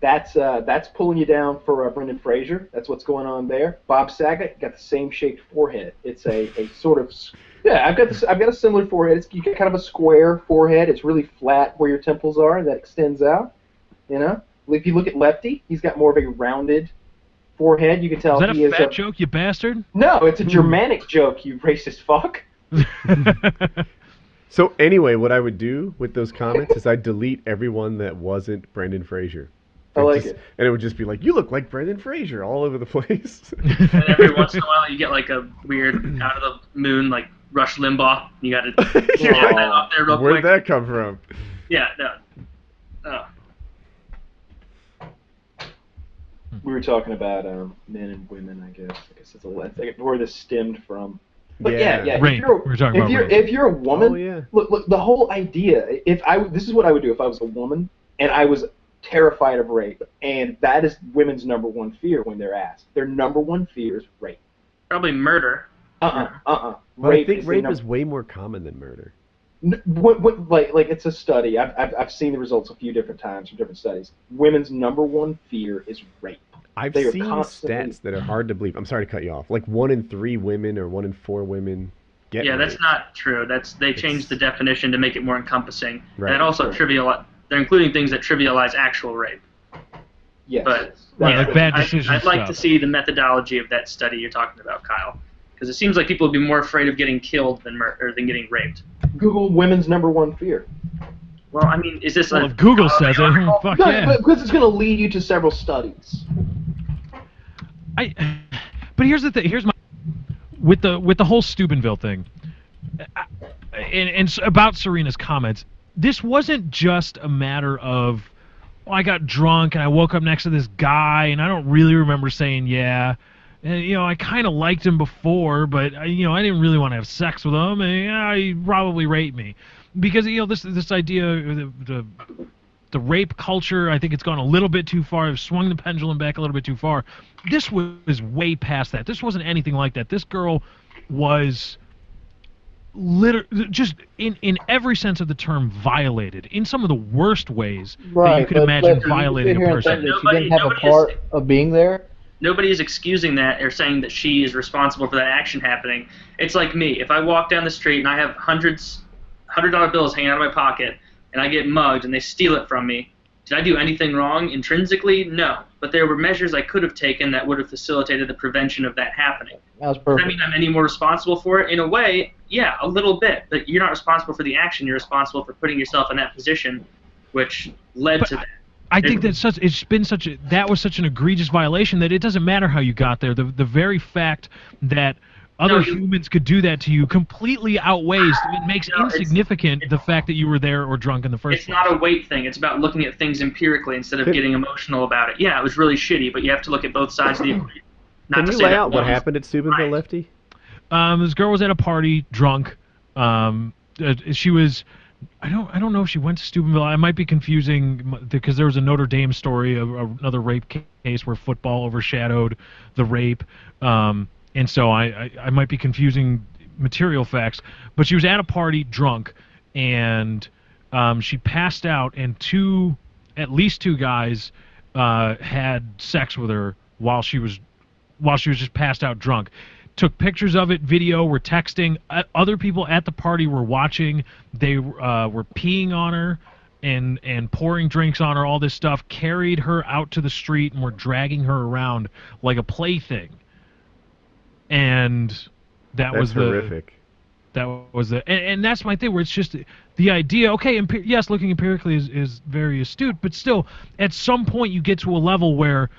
that's pulling you down for Brendan Fraser. That's what's going on there. Bob Saget got the same shaped forehead. It's a sort of I've got a similar forehead. You get kind of a square forehead. It's really flat where your temples are, and that extends out. You know, if you look at Lefty, he's got more of a rounded forehead. You can tell Is that he a is fat joke, you bastard? No, it's a Germanic joke. You racist fuck. So anyway, what I would do with those comments is I'd delete everyone that wasn't Brendan Fraser. I like it. And it would just be like, you look like Brendan Fraser all over the place. And every once in a while, you get like a weird out of the moon, like Rush Limbaugh. You got to get that up there real Where'd quick. that come from? Yeah, no. Oh. We were talking about men and women, I guess. It's where this stemmed from. But yeah. Rape. We're talking about rape. If you're a woman, Oh, yeah. look, the whole idea. This is what I would do if I was a woman and I was terrified of rape, and that is women's number one fear when they're asked. Their number one fear is rape. Probably murder. But Rape I think rape the is way more common than murder. like it's a study. I've seen the results a few different times from different studies. Women's number one fear is rape. I've They are seen constantly- stats that are hard to believe. I'm sorry to cut you off. Like 1 in 3 women or 1 in 4 women get Yeah, that's raped. not true. They changed the definition to make it more encompassing. Right. And it also they're including things that trivialize actual rape. Yes. But Right, yeah, like bad decision I'd like to stuff. see the methodology of that study you're talking about, Kyle, because it seems like people would be more afraid of getting killed than getting raped. Google women's number one fear. Well, I mean, is this Well, a if Google says it, fuck No, yeah. because it's going to lead you to several studies. But here's the thing. Here's my with the whole Steubenville thing, and about Serena's comments. This wasn't just a matter of, well, I got drunk and I woke up next to this guy and I don't really remember saying yeah. And, I kind of liked him before, but I didn't really want to have sex with him, and he probably raped me, because this idea, the rape culture, I think it's gone a little bit too far. I've swung the pendulum back a little bit too far. This was way past that. This wasn't anything like that. This girl was just in every sense of the term violated in some of the worst ways that you could imagine violating a person. She didn't have a part of being there. Nobody is excusing that or saying that she is responsible for that action happening. It's like me. If I walk down the street and I have $100 bills hanging out of my pocket and I get mugged and they steal it from me, did I do anything wrong intrinsically? No. But there were measures I could have taken that would have facilitated the prevention of that happening. That was Does perfect. that mean I'm any more responsible for it? In a way, yeah, a little bit. But you're not responsible for the action. You're responsible for putting yourself in that position, which led to that. I think that that was such an egregious violation that it doesn't matter how you got there. The very fact that other humans could do that to you completely outweighs. It makes insignificant the fact that you were there or drunk in the first place. It's not a weight thing. It's about looking at things empirically instead of getting emotional about it. Yeah, it was really shitty, but you have to look at both sides of the equation. Can you lay out what happened at Steubenville, Lefty? This girl was at a party, drunk. She was. I don't know if she went to Steubenville. I might be confusing because there was a Notre Dame story of another rape case where football overshadowed the rape, and so I might be confusing material facts. But she was at a party, drunk, and she passed out, and at least two guys had sex with her while she was just passed out drunk. Took pictures of it, video, were texting. Other people at the party were watching. They were peeing on her and pouring drinks on her, all this stuff. Carried her out to the street and were dragging her around like a plaything. And that's horrific. And that's my thing, where it's just the idea, okay, yes, looking empirically is very astute, but still, at some point you get to a level where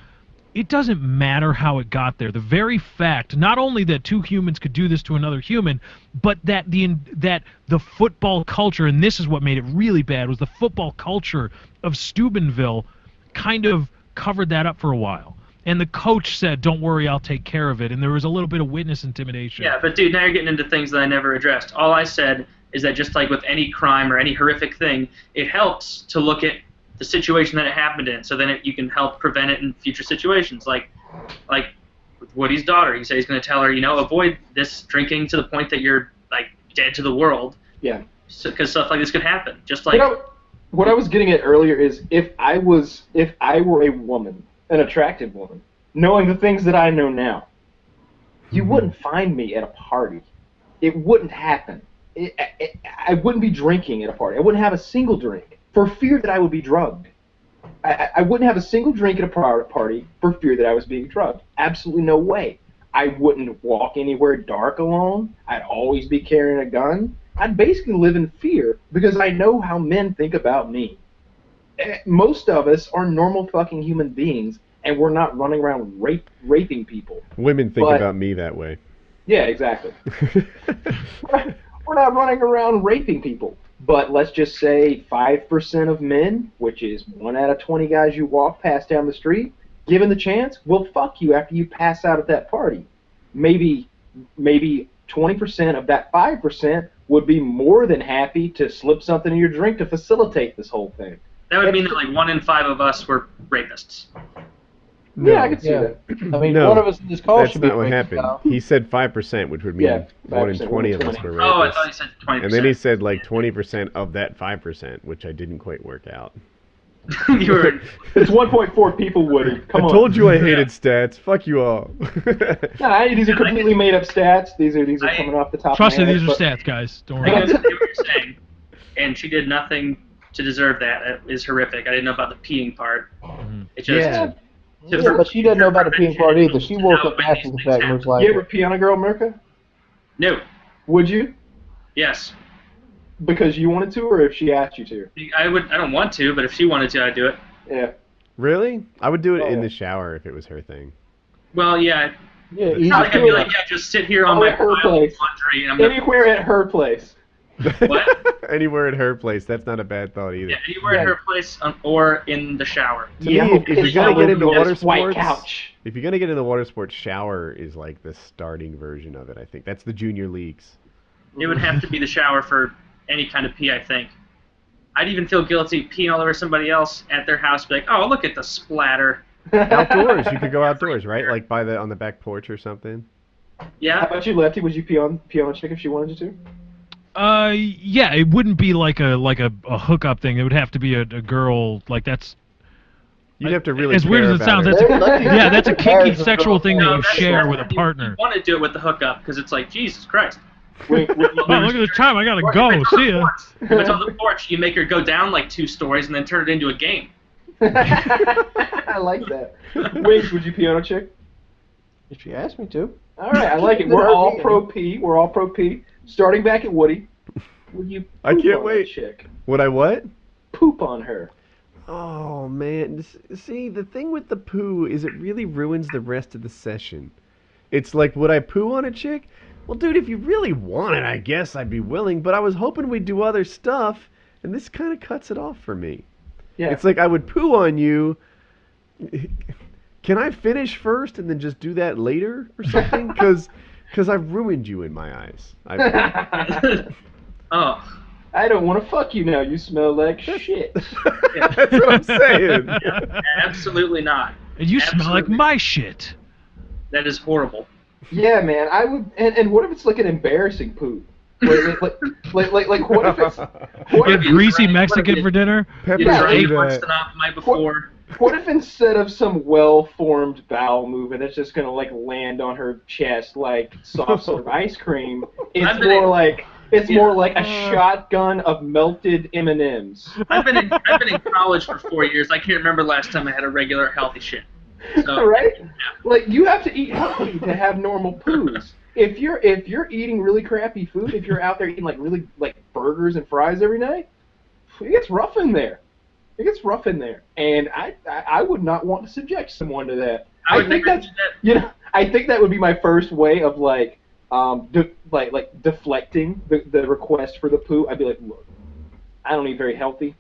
it doesn't matter how it got there. The very fact, not only that two humans could do this to another human, but that the football culture, and this is what made it really bad, was the football culture of Steubenville kind of covered that up for a while. And the coach said, "Don't worry, I'll take care of it." And there was a little bit of witness intimidation. Yeah, but dude, now you're getting into things that I never addressed. All I said is that just like with any crime or any horrific thing, it helps to look at the situation that it happened in, so then you can help prevent it in future situations. Like with Woody's daughter, he said he's going to tell her, avoid this drinking to the point that you're like dead to the world. Yeah. because stuff like this could happen. Just like What I was getting at earlier is if I were a woman, an attractive woman, knowing the things that I know now, you wouldn't find me at a party. It wouldn't happen. I wouldn't be drinking at a party. I wouldn't have a single drink for fear that I would be drugged. I wouldn't have a single drink at a party for fear that I was being drugged. Absolutely no way. I wouldn't walk anywhere dark alone. I'd always be carrying a gun. I'd basically live in fear because I know how men think about me. Most of us are normal fucking human beings, and we're not running around raping people. Women think about me that way. Yeah, exactly. We're not running around raping people. But let's just say 5% of men, which is 1 out of 20 guys you walk past down the street, given the chance, will fuck you after you pass out at that party. Maybe 20% of that 5% would be more than happy to slip something in your drink to facilitate this whole thing. That would mean that like 1 in 5 of us were rapists. No. Yeah, I could see that. I mean, No, one of us in this call That's should be not what raped happened. now. He said 5%, which would mean Yeah, 1 in 5%, 20 of us were rapists. Oh, I thought he said 20%. And then he said like 20% of that 5%, which I didn't quite work out. You were. It's 1.4 people, Woody. Come I on. told you I hated stats. Fuck you all. Nah, these are completely made up stats. These are coming off the top Trust of me, my these head, are but- stats, guys. Don't I worry. understand what you're saying, and she did nothing to deserve that. It is horrific. I didn't know about the peeing part. It just. Yeah. to- Yeah, but she doesn't know about the peeing part either. She woke No, up when after these the things fact and was happen. like, You ever pee on a girl, Murka? No. Would you? Yes. Because you wanted to, or if she asked you to? I would. I don't want to, but if she wanted to, I'd do it. Yeah. Really? I would do it Oh, in yeah. the shower if it was her thing. Well, yeah. yeah, It's easy not like I'd to be it. like, yeah, just sit here on Oh, my at her pile of place. laundry, and I'm gonna. Anywhere at her place. What? Anywhere at her place. That's not a bad thought either. Yeah, anywhere in her place or in the shower. To me, if you're gonna get into water white sports, couch. if you're gonna get into water sports, shower is like the starting version of it. I think that's the junior leagues. It would have to be the shower for any kind of pee, I think. I'd even feel guilty peeing all over somebody else at their house, be like, oh, look at the splatter. Outdoors, you could go outdoors, right? Like on the back porch or something. How Yeah? about you, Lefty? Would you pee on a chick if she wanted you to? Yeah, it wouldn't be like a hookup thing. It would have to be a girl. Like that's You'd have to really as weird care as it about sounds. her. That's They're lucky. yeah, that's a kinky Marriage is sexual thing that No, you that's share not- with a partner. You want to do it with the hookup, because it's like, Jesus Christ. Wait, Oh, look at the time! I gotta Or go. if it's on See the ya. porch- If it's on the porch, you make her go down like 2 stories and then turn it into a game. I like that. Wings, would you pee on a chick? If she asked me to. All right, I like it. We're all pro pee. We're all pro pee. Starting back at Woody. Would you I poop can't on a wait. chick? Would I what? Poop on her. Oh man, see the thing with the poo is it really ruins the rest of the session. It's like, would I poo on a chick? Well, dude, if you really want it, I guess I'd be willing. But I was hoping we'd do other stuff, and this kind of cuts it off for me. Yeah. It's like I would poo on you. Can I finish first and then just do that later or something? Because I've ruined you in my eyes. Oh. I don't want to fuck you now. You smell like shit. That's what I'm saying. Yeah, absolutely not. And you smell like Absolutely. my shit. That is horrible. Yeah, man. I would. And what if it's like an embarrassing poop? Like what if it's what You if, had greasy what if Mexican you- for dinner. Peppers You Yeah, drank do once that. the night before. what if instead of some well-formed bowel movement that's just gonna like land on her chest like soft serve ice cream, it's I've been more in- like it's Yeah. more like a shotgun of melted M&Ms. I've been in college for 4 years. I can't remember last time I had a regular healthy shit. So, Right? Like you have to eat healthy to have normal poos. If you're eating really crappy food, if you're out there eating like really like burgers and fries every night, it gets rough in there. It gets rough in there, and I would not want to subject someone to that. I would think never that's do that. I think that would be my first way of like deflecting the request for the poo. I'd be like, look, I don't eat very healthy.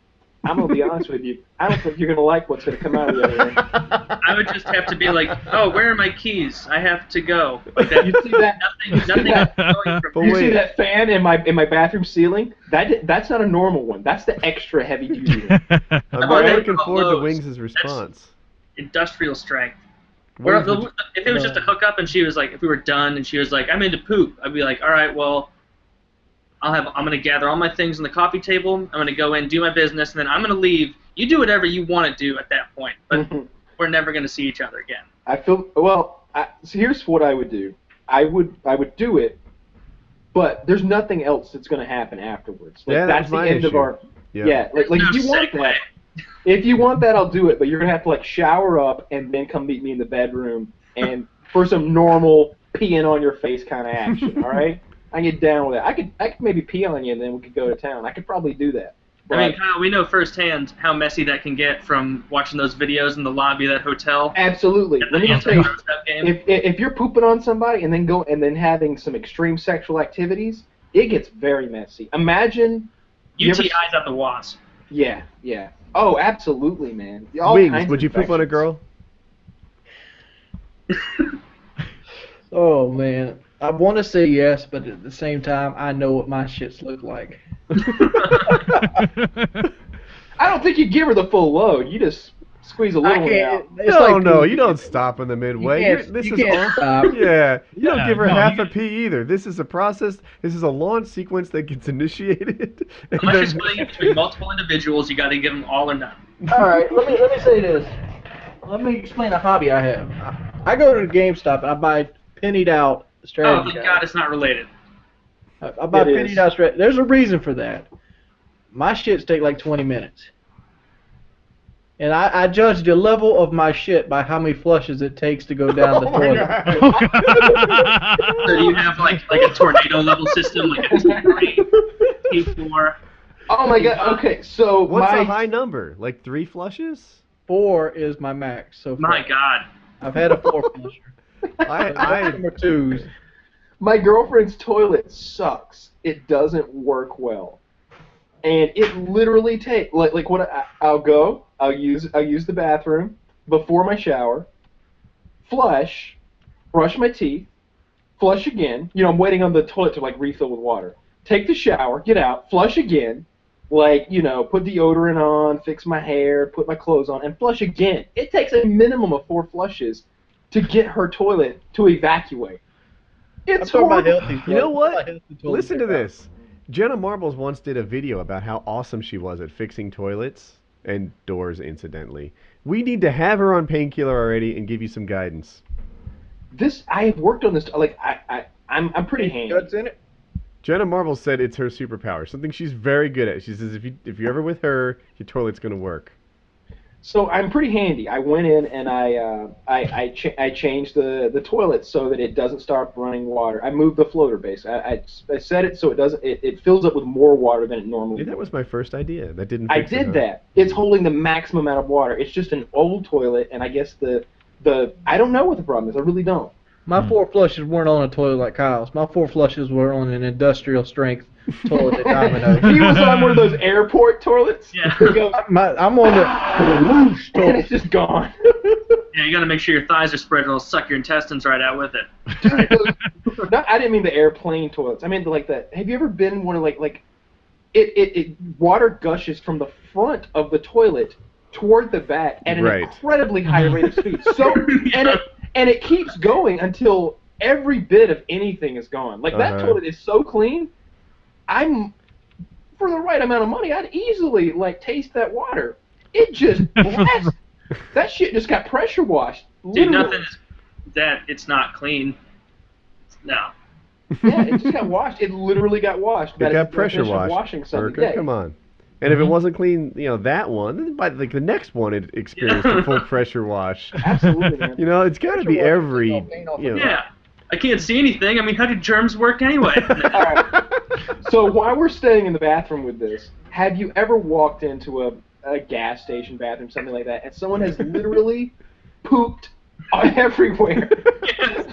I'm gonna be honest with you. I don't think you're gonna like what's gonna come out of the other end. I would just have to be like, oh, where are my keys? I have to go. Like that, You see that? nothing is going from But You wait. see that fan in my bathroom ceiling? That's not a normal one. That's the extra heavy duty one. I'm Oh, really yeah. looking forward to Lowe's. Wings' response. industrial strength. Where Wings would- if it was just a hookup and she was like, if we were done and she was like, I'm into poop, I'd be like, all right, well, I'm gonna gather all my things on the coffee table. I'm gonna go in, do my business, and then I'm gonna leave. You do whatever you want to do at that point, but we're never gonna see each other again. I feel so here's what I would do. I would do it, but there's nothing else that's going to happen afterwards. Like, Yeah, that's the end of our. Yeah, like No if you want segue. that, if you want that, I'll do it. But you're gonna have to like shower up and then come meet me in the bedroom and for some normal peeing on your face kind of action. All right, I can get down with it. I could maybe pee on you and then we could go to town. I could probably do that. But, I mean, Kyle, we know firsthand how messy that can get from watching those videos in the lobby of that hotel. absolutely. At the Let me just tell you, anti-step game. if you're pooping on somebody and then having some extreme sexual activities, it gets very messy. Imagine. UTIs out the wasp. Yeah. Oh, absolutely, man. All Wings, kinds would of you poop on a infections. girl? Oh man, I want to say yes, but at the same time, I know what my shits look like. I don't think you give her the full load. You just squeeze a I little can't. out. It's No, like no, poop. you don't stop in the midway. You can't, This you is can't all. stop. Yeah, you don't Yeah, give her no, half you a pee either. This is a process. This is a launch sequence that gets initiated. and Unless you're then- splitting it between multiple individuals, you got to give them all or none. All right, let me say this. Let me explain a hobby I have. I go to the GameStop and I buy pennied out Oh, strategy thank guides. God it's not related. I buy It pennied is. out strategy. There's a reason for that. My shits take like 20 minutes. And I judge the level of my shit by how many flushes it takes to go down the toilet. So do you have like a tornado level system, like a T3, T4? Oh my god. Okay, so What's my a high number? Like 3 flushes? 4 is my max so far. My God. I've had a 4 flusher. I Number 2s. my girlfriend's toilet sucks. It doesn't work well, and it literally takes like what I'll use the bathroom before my shower, flush, brush my teeth, flush again. You know, I'm waiting on the toilet to like refill with water. Take the shower, get out, flush again. Like, you know, put deodorant on, fix my hair, put my clothes on, and flush again. It takes a minimum of 4 flushes to get her toilet to evacuate. I'm It's talking about horrible. healthy. You know toilets. what? I'm talking about healthy toilet Listen to paper. this. Jenna Marbles once did a video about how awesome she was at fixing toilets and doors, incidentally. We need to have her on Painkiller already and give you some guidance. I have worked on this. Like I'm pretty handy. Guts in it? Jenna Marbles said it's her superpower, something she's very good at. She says if you're ever with her, your toilet's gonna work. So I'm pretty handy. I went in and I changed the toilet so that it doesn't start running water. I moved the floater base. I set it so it doesn't. It fills up with more water than it normally Maybe that would. was my first idea. That didn't. I Fix it, did huh? that. It's holding the maximum amount of water. It's just an old toilet, and I guess the I don't know what the problem is. I really don't. My 4 flushes weren't on a toilet like Kyle's. My 4 flushes were on an industrial strength toilet that Domino. He was on one of those airport toilets. Yeah. He goes, I'm on the whoosh and toilet. it's just gone. Yeah, you got to make sure your thighs are spread, or it'll suck your intestines right out with it. No, I didn't mean the airplane toilets. I mean like the. Have you ever been in one of like it water gushes from the front of the toilet toward the back at an Right. incredibly high rate of speed. So and it keeps going until every bit of anything is gone. Like that Uh-huh. toilet is so clean. For the right amount of money, I'd easily like taste that water. It just blasts. That shit just got pressure washed. Dude, Literally. nothing is that it's not clean. No. Yeah, it just got washed. It literally got washed. It That is got the pressure definition of washed. washing something. Murka, Yeah. come on. And if it wasn't clean, that one, then by like the next one, it experienced a full pressure wash. Absolutely, man. It's got to be Pressure wash every. is all paint off of Yeah. I can't see anything. I mean, how do germs work anyway? All right. So while we're staying in the bathroom with this, have you ever walked into a gas station bathroom, something like that, and someone has literally pooped everywhere?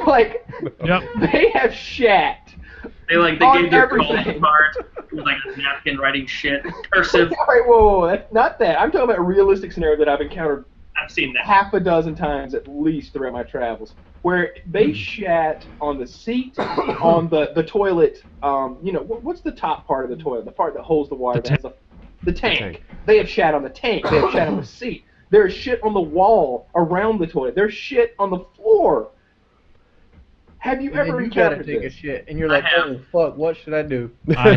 Like, Yep. they have shat. They On gave their calling everything. card with like a napkin writing shit, cursive. All right, whoa, that's not that. I'm talking about a realistic scenario that I've encountered I've seen that. half a dozen times at least throughout my travels, where they shat on the seat, on the toilet. What's the top part of the toilet? The part that holds the water. The tank. They have shat on the tank. They have shat on the seat. There's shit on the wall around the toilet. There's shit on the floor. Have you And then ever you gotta encountered take a this? shit, and you're like, have. oh fuck, what should I do? I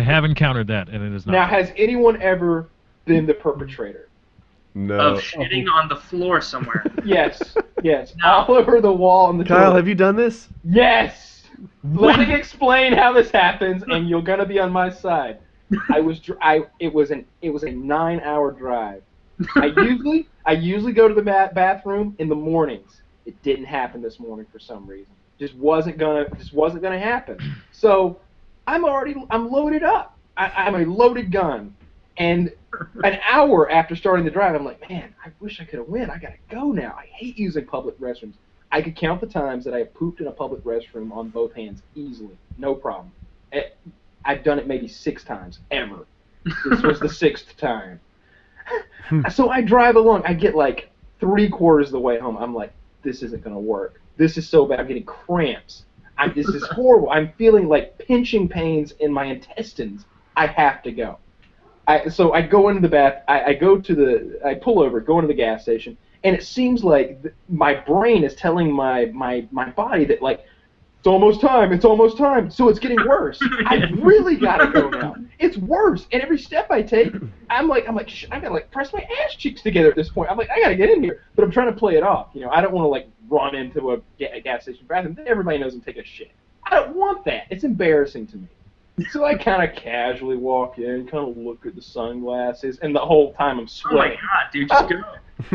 have encountered that, and it is not. Now, has anyone ever been the perpetrator? No. Of shitting on the floor somewhere. Yes, yes. No. All over the wall on the Kyle, toilet. have you done this? Yes! Let me explain how this happens, and you're gonna be on my side. It was a 9-hour drive. I usually go to the bathroom in the mornings. It didn't happen this morning for some reason. Just wasn't gonna happen. So I'm loaded up. I'm a loaded gun. And an hour after starting the drive, I'm like, man, I wish I could have went. I gotta go now. I hate using public restrooms. I could count the times that I have pooped in a public restroom on both hands easily, no problem. I've done it maybe 6 times ever. This was the 6th time. So I drive along. I get like 3/4 of the way home. I'm like, this isn't gonna work. This is so bad. I'm getting cramps. This is horrible. I'm feeling like pinching pains in my intestines. I have to go. So I go into the bath. I pull over, go into the gas station, and it seems like my brain is telling my body that like it's almost time. So it's getting worse. I really gotta go now. It's worse, and every step I take, I'm like, I gotta like press my ass cheeks together at this point. I'm like, I gotta get in here, but I'm trying to play it off. You know, I don't want to like run into a gas station bathroom. Everybody knows I'm taking a shit. I don't want that. It's embarrassing to me. So I kind of casually walk in, kind of look at the sunglasses, and the whole time I'm Oh my sweating. god, dude, just go.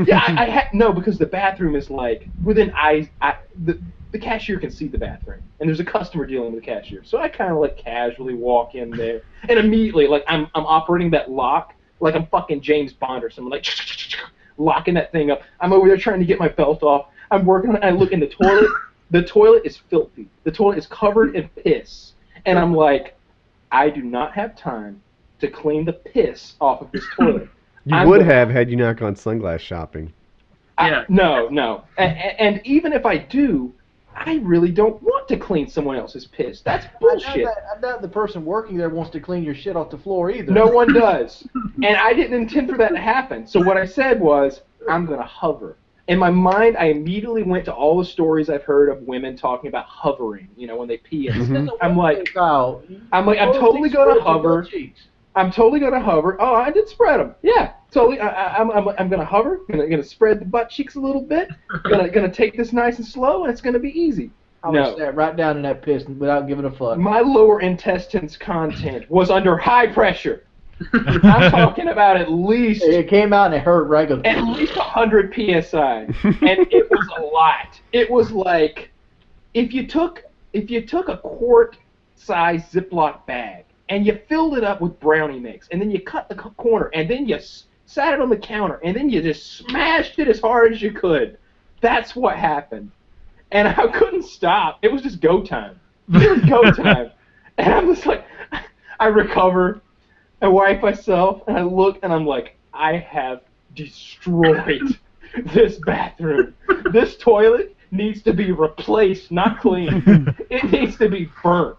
Yeah, no, because the bathroom is like within eyes. The cashier can see the bathroom, and there's a customer dealing with the cashier. So I kind of like casually walk in there, and immediately like I'm operating that lock like I'm fucking James Bond or something, like locking that thing up. I'm over there trying to get my belt off. I'm working on it. I look in the toilet. The toilet is filthy. The toilet is covered in piss, and I'm like, I do not have time to clean the piss off of this toilet. You would have had you not gone sunglass shopping. Yeah. No. And even if I do, I really don't want to clean someone else's piss. That's bullshit. I doubt the person working there wants to clean your shit off the floor either. No one does. And I didn't intend for that to happen. So what I said was, I'm going to hover. In my mind, I immediately went to all the stories I've heard of women talking about hovering, you know, when they pee. I'm like, I'm totally going to hover. I'm totally going to hover. Oh, I did spread them. Yeah, totally. I'm going to hover. Going to spread the butt cheeks a little bit. Going to take this nice and slow, and it's going to be easy. I would sat right down in that piss without giving a fuck. My lower intestines content was under high pressure. I'm talking about at least... It came out and it hurt regularly. At least 100 PSI. And it was a lot. It was like, if you took a quart-sized Ziploc bag and you filled it up with brownie mix, and then you cut the corner, and then you sat it on the counter, and then you just smashed it as hard as you could. That's what happened. And I couldn't stop. It was just go time. It was go time. And I'm just like, I recover. I wipe myself, and I look, and I'm like, I have destroyed this bathroom. This toilet needs to be replaced, not cleaned. It needs to be burnt.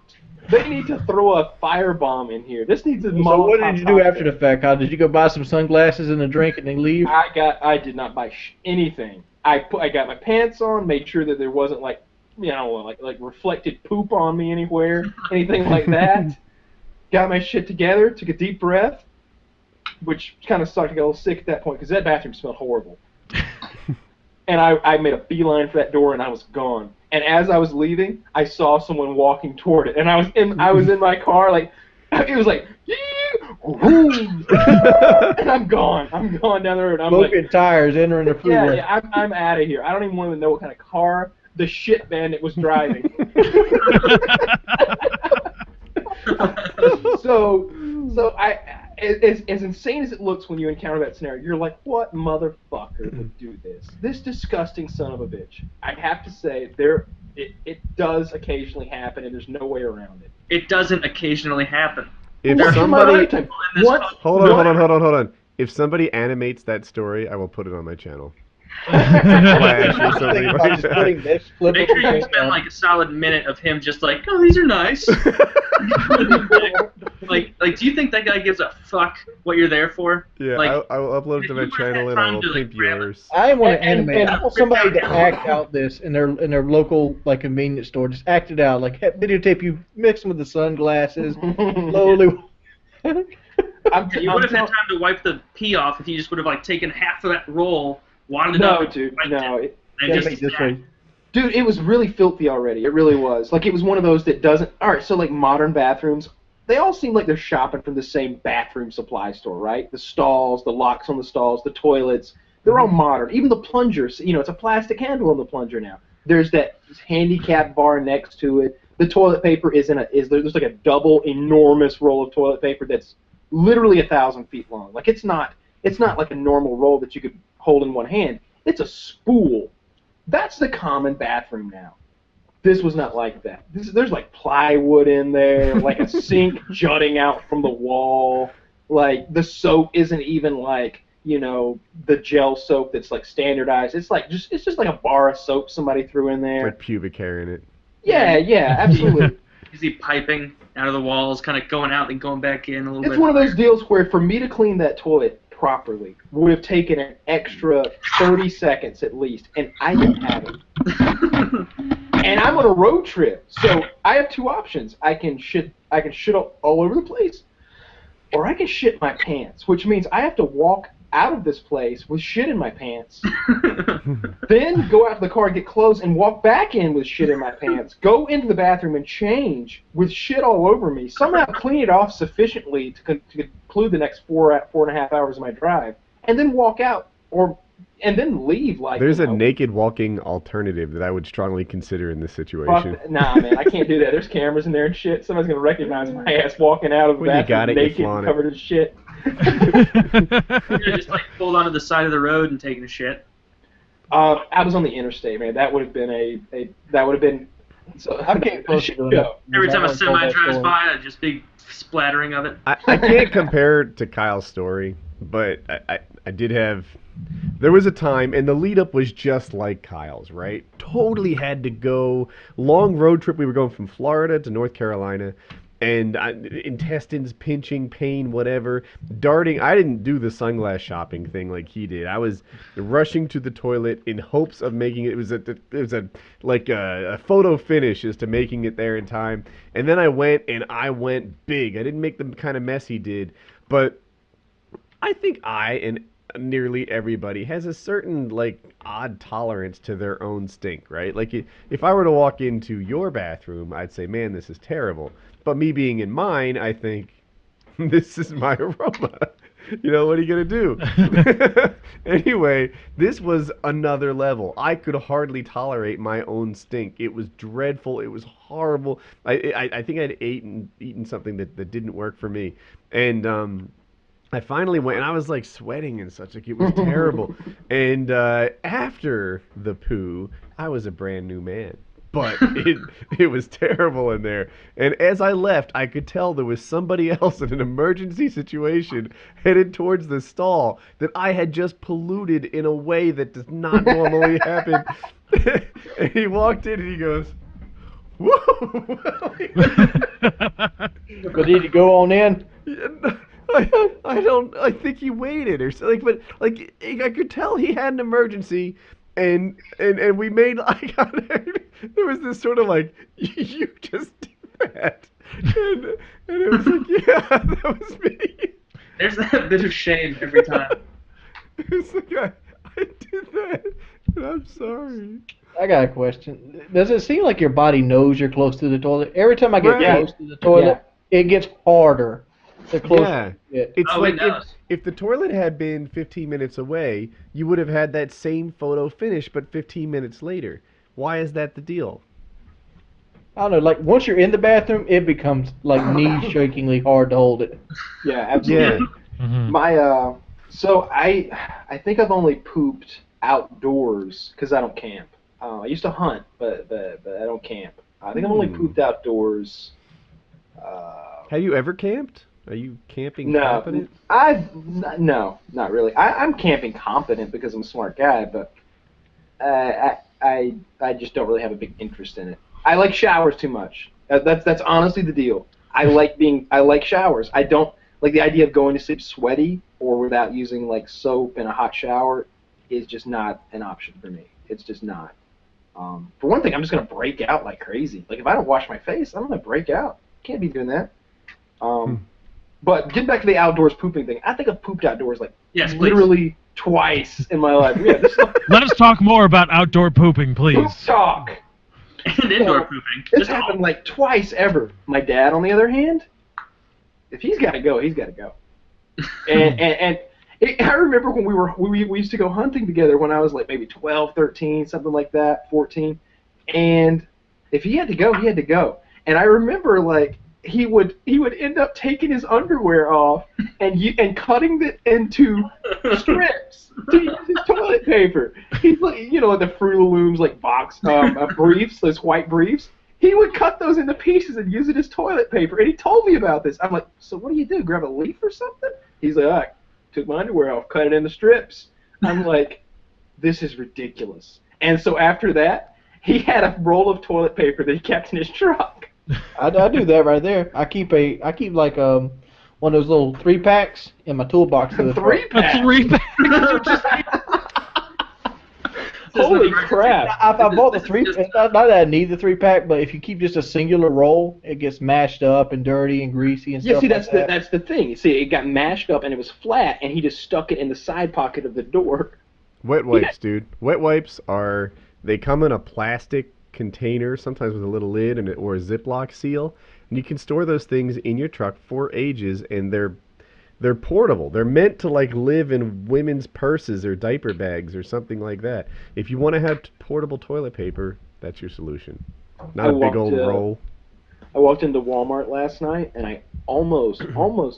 They need to throw a firebomb in here. This needs a Molotov. So what did you do after the fact, Kyle? Did you go buy some sunglasses and a drink and then leave? I did not buy anything. I got my pants on, made sure that there wasn't like reflected poop on me anywhere, anything like that. Got my shit together, took a deep breath, which kind of sucked. I got a little sick at that point because that bathroom smelled horrible. And I made a beeline for that door, and I was gone. And as I was leaving, I saw someone walking toward it, and I was in my car, like it was like, and I'm gone. I'm gone down the road. I'm smoking like, tires, entering the freeway. Yeah, I'm out of here. I don't even want to know what kind of car the shit bandit was driving. So as insane as it looks when you encounter that scenario, you're like, what motherfucker would do this? This disgusting son of a bitch. I have to say, it does occasionally happen, and there's no way around it. It doesn't occasionally happen. If somebody, hold on. If somebody animates that story, I will put it on my channel. Make sure you spend like a solid minute of him just like, oh, these are nice. Like, do you think that guy gives a fuck what you're there for? Yeah, Like, I'll upload it to my you must have channel and I time will to, like, pimp grab yours. I want to And- animate. and- I want somebody to act out this in their local like convenience store. Just act it out. Like videotape you mixing with the sunglasses, slowly. You would have had time to wipe the pee off if you just would have like taken half of that roll, wadded it up, No, and dude, wiped no. it, and Yeah, just make this way. Dude, it was really filthy already. It really was. Like, it was one of those that doesn't... All right, so, like, modern bathrooms, they all seem like they're shopping from the same bathroom supply store, right? The stalls, the locks on the stalls, the toilets, they're all modern. Even the plungers, you know, it's a plastic handle on the plunger now. There's that handicap bar next to it. The toilet paper there's like a double enormous roll of toilet paper that's literally 1,000 feet long. Like, it's not like a normal roll that you could hold in one hand. It's a spool. That's the common bathroom now. This was not like that. There's like plywood in there, like a sink jutting out from the wall. Like, the soap isn't even like, you know, the gel soap that's like standardized. It's just like a bar of soap somebody threw in there. Like pubic hair in it. Yeah, absolutely. You see piping out of the walls, kind of going out and going back in a little bit. It's one of those deals where for me to clean that toilet properly would have taken an extra 30 seconds at least, and I didn't have it. And I'm on a road trip, so I have two options. I can shit all over the place, or I can shit my pants, which means I have to walk out of this place with shit in my pants, then go out to the car and get clothes and walk back in with shit in my pants, go into the bathroom and change with shit all over me, somehow clean it off sufficiently to conclude the next 4.5 hours of my drive, and then walk out, and then leave. Like, There's you a know, naked walking alternative that I would strongly consider in this situation. Nah, man, I can't do that. There's cameras in there and shit. Somebody's gonna recognize my ass walking out of the When you bathroom got it, you naked and flaunt it. covered in shit. You're just like pulled onto the side of the road and taking a shit. I was on the interstate, man. That would have been. So, I'm getting close to doing that. Every time a I told semi that drives story. by, just big splattering of it. I can't compare to Kyle's story, but I did have... There was a time, and the lead-up was just like Kyle's, right? Totally had to go. Long road trip. We were going from Florida to North Carolina, and intestines pinching, pain, whatever. Darting. I didn't do the sunglass shopping thing like he did. I was rushing to the toilet in hopes of making it. It was a photo finish as to making it there in time. And then I went big. I didn't make the kind of mess he did, but I think and nearly everybody has a certain like odd tolerance to their own stink, right? Like if I were to walk into your bathroom, I'd say, man, this is terrible. But me being in mine, I think, this is my aroma. You know, what are you going to do? Anyway, this was another level. I could hardly tolerate my own stink. It was dreadful. It was horrible. I think I'd eaten something that didn't work for me. And I finally went, and I was like sweating and such. Like, it was terrible. And after the poo, I was a brand new man. But it was terrible in there. And as I left, I could tell there was somebody else in an emergency situation headed towards the stall that I had just polluted in a way that does not normally happen. And he walked in and he goes, "Whoa!" But did you go on in? I think he waited or something, but like I could tell he had an emergency, and we made eye contact. There was this sort of like, you just did that, and it was like, yeah, that was me. There's that bit of shame every time. It's like I did that, and I'm sorry. I got a question. Does it seem like your body knows you're close to the toilet? Every time I get Right. close to the toilet, it gets harder. The closer Yeah. you get. It's Oh, like it knows. if the toilet had been 15 minutes away, you would have had that same photo finish, but 15 minutes later. Why is that the deal? I don't know. Like once you're in the bathroom, it becomes like knee-shakingly hard to hold it. Yeah, absolutely. Mhm. My so I think I've only pooped outdoors because I don't camp. I used to hunt, but I don't camp. I think I've only pooped outdoors. Have you ever camped? Are you camping No, competent? no, not really. I'm camping competent because I'm a smart guy, but I just don't really have a big interest in it. I like showers too much. That's honestly the deal. I like showers. I don't like the idea of going to sleep sweaty or without using like soap and a hot shower is just not an option for me. It's just not. For one thing, I'm just gonna break out like crazy. Like if I don't wash my face, I'm gonna break out. Can't be doing that. But getting back to the outdoors pooping thing, I think I've pooped outdoors like literally twice in my life. Yeah, this is Let us talk more about outdoor pooping, please. poop talk. And indoor pooping. This happened like twice ever. My dad, on the other hand, if he's got to go, he's got to go. I remember when we used to go hunting together when I was like maybe 12, 13, something like that, 14. And if he had to go, he had to go. And I remember like he would end up taking his underwear off and cutting it into strips to use his toilet paper. He's like, you know, the Fruit of the Looms like box briefs, those white briefs. He would cut those into pieces and use it as toilet paper. And he told me about this. I'm like, so what do? Grab a leaf or something? He's like, I took my underwear off, cut it into strips. I'm like, this is ridiculous. And so after that, he had a roll of toilet paper that he kept in his truck. I do that right there. I keep like one of those little 3-packs in my toolbox. A 3-pack? A 3-pack. Holy crap! I bought the 3-pack. Not that I need the 3-pack, but if you keep just a singular roll, it gets mashed up and dirty and greasy and stuff. Yeah, see, like that's the thing. See, it got mashed up and it was flat, and he just stuck it in the side pocket of the door. Wet wipes, dude. Wet wipes they come in a plastic container, sometimes with a little lid or a Ziploc seal, and you can store those things in your truck for ages, and they're portable. They're meant to like live in women's purses or diaper bags or something like that. If you want to have portable toilet paper, that's your solution. Not a big old roll. I walked into Walmart last night and I almost,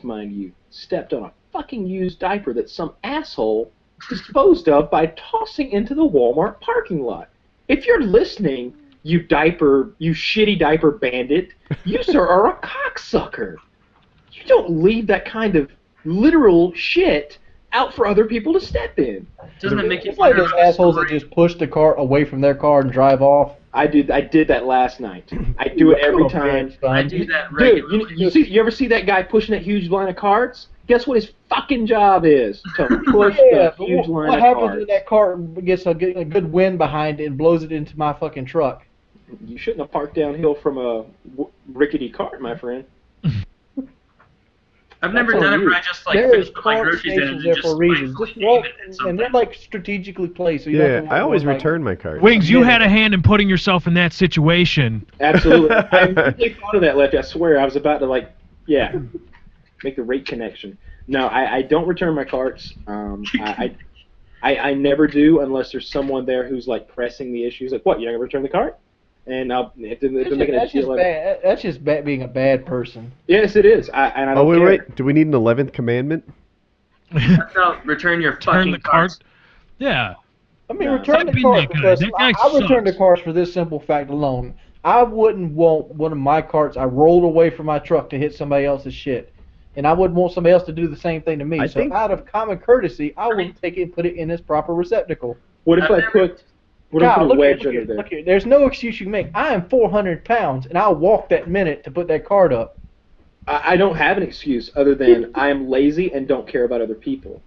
mind you, stepped on a fucking used diaper that some asshole disposed of by tossing into the Walmart parking lot. If you're listening, you shitty diaper bandit, you sir are a cocksucker. You don't leave that kind of literal shit out for other people to step in. Doesn't it make you It's like those assholes that just push the cart away from their car and drive off. I did that last night. I do it every time. I do that regularly. Dude, you ever see that guy pushing that huge line of carts? Guess what his fucking job is? To push the huge line what of happens carts. when that cart gets a good wind behind it and blows it into my fucking truck? You shouldn't have parked downhill from a rickety cart, my friend. I've never done it where I just like finish my groceries in and just for a reason. like, Just walk, aim it at and something. they're like strategically placed. So you don't have to I always like, return my cart. Wings, you had a hand in putting yourself in that situation. Absolutely. I really thought of that, Lefty. I swear, I was about to make the rate connection. No, I don't return my carts. I never do unless there's someone there who's like pressing the issue. He's like, what? You're not gonna return the cart? And that's just being a bad person. Yes, it is. I don't care. Wait. Do we need an 11th commandment? That's how return your fucking the cart. Yeah. I mean, No. return Stop the being cars that guy. because That guy I return the sucks. cars for this simple fact alone. I wouldn't want one of my carts I rolled away from my truck to hit somebody else's shit. And I wouldn't want somebody else to do the same thing to me. So out of common courtesy, I would take it and put it in its proper receptacle. What if I put a wedge under there? Look here. There's no excuse you can make. I am 400 pounds, and I'll walk that minute to put that cart up. I don't have an excuse other than I am lazy and don't care about other people.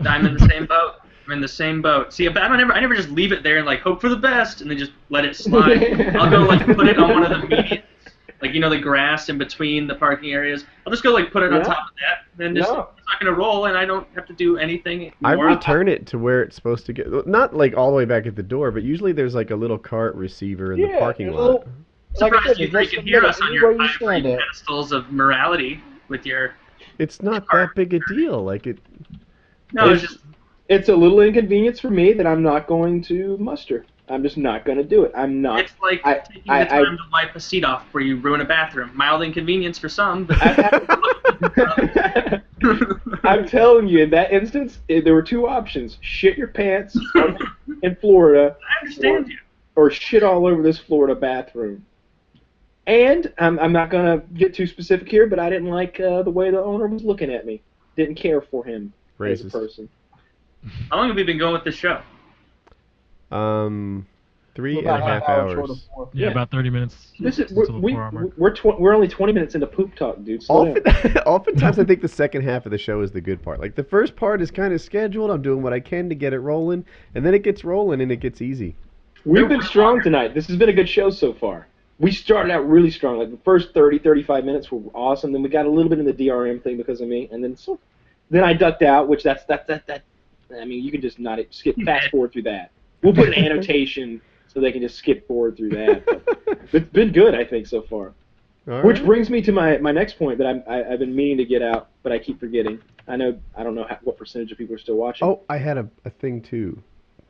I'm in the same boat. I'm in the same boat. See, but I never just leave it there and like hope for the best and then just let it slide. I'll go like put it on one of the medians, like the grass in between the parking areas. I'll just go like put it on top of that, and just it's not gonna roll, and I don't have to do anything. I return it to where it's supposed to go. Not like all the way back at the door, but usually there's like a little cart receiver in the parking lot. Surprised you can hear us on your ivory pedestals of morality with your. It's not that big a deal. Like it. No, it's just. It's a little inconvenience for me that I'm not going to muster. I'm just not going to do it. I'm not. It's like taking the time to wipe a seat off before you ruin a bathroom. Mild inconvenience for some, but. I'm telling you, in that instance, there were two options: shit your pants in Florida. I understand you. Or shit all over this Florida bathroom. And I'm not going to get too specific here, but I didn't like the way the owner was looking at me. Didn't care for him as a person. How long have we been going with this show? 3 About and a half hour short of hours. 4. Yeah, about 30 minutes. This is until the 4-hour mark. we're only 20 minutes into poop talk, dude. Slow down. Oftentimes, I think the second half of the show is the good part. Like the first part is kind of scheduled. I'm doing what I can to get it rolling, and then it gets rolling and it gets easy. We've been strong tonight. This has been a good show so far. We started out really strong. Like the first 30, 35 minutes were awesome. Then we got a little bit in the DRM thing because of me, and then I ducked out, which that. I mean, you can just not skip fast forward through that. We'll put an annotation so they can just skip forward through that. But it's been good, I think, so far. All Which right. brings me to my next point that I've been meaning to get out, but I keep forgetting. I don't know what percentage of people are still watching. Oh, I had a thing too.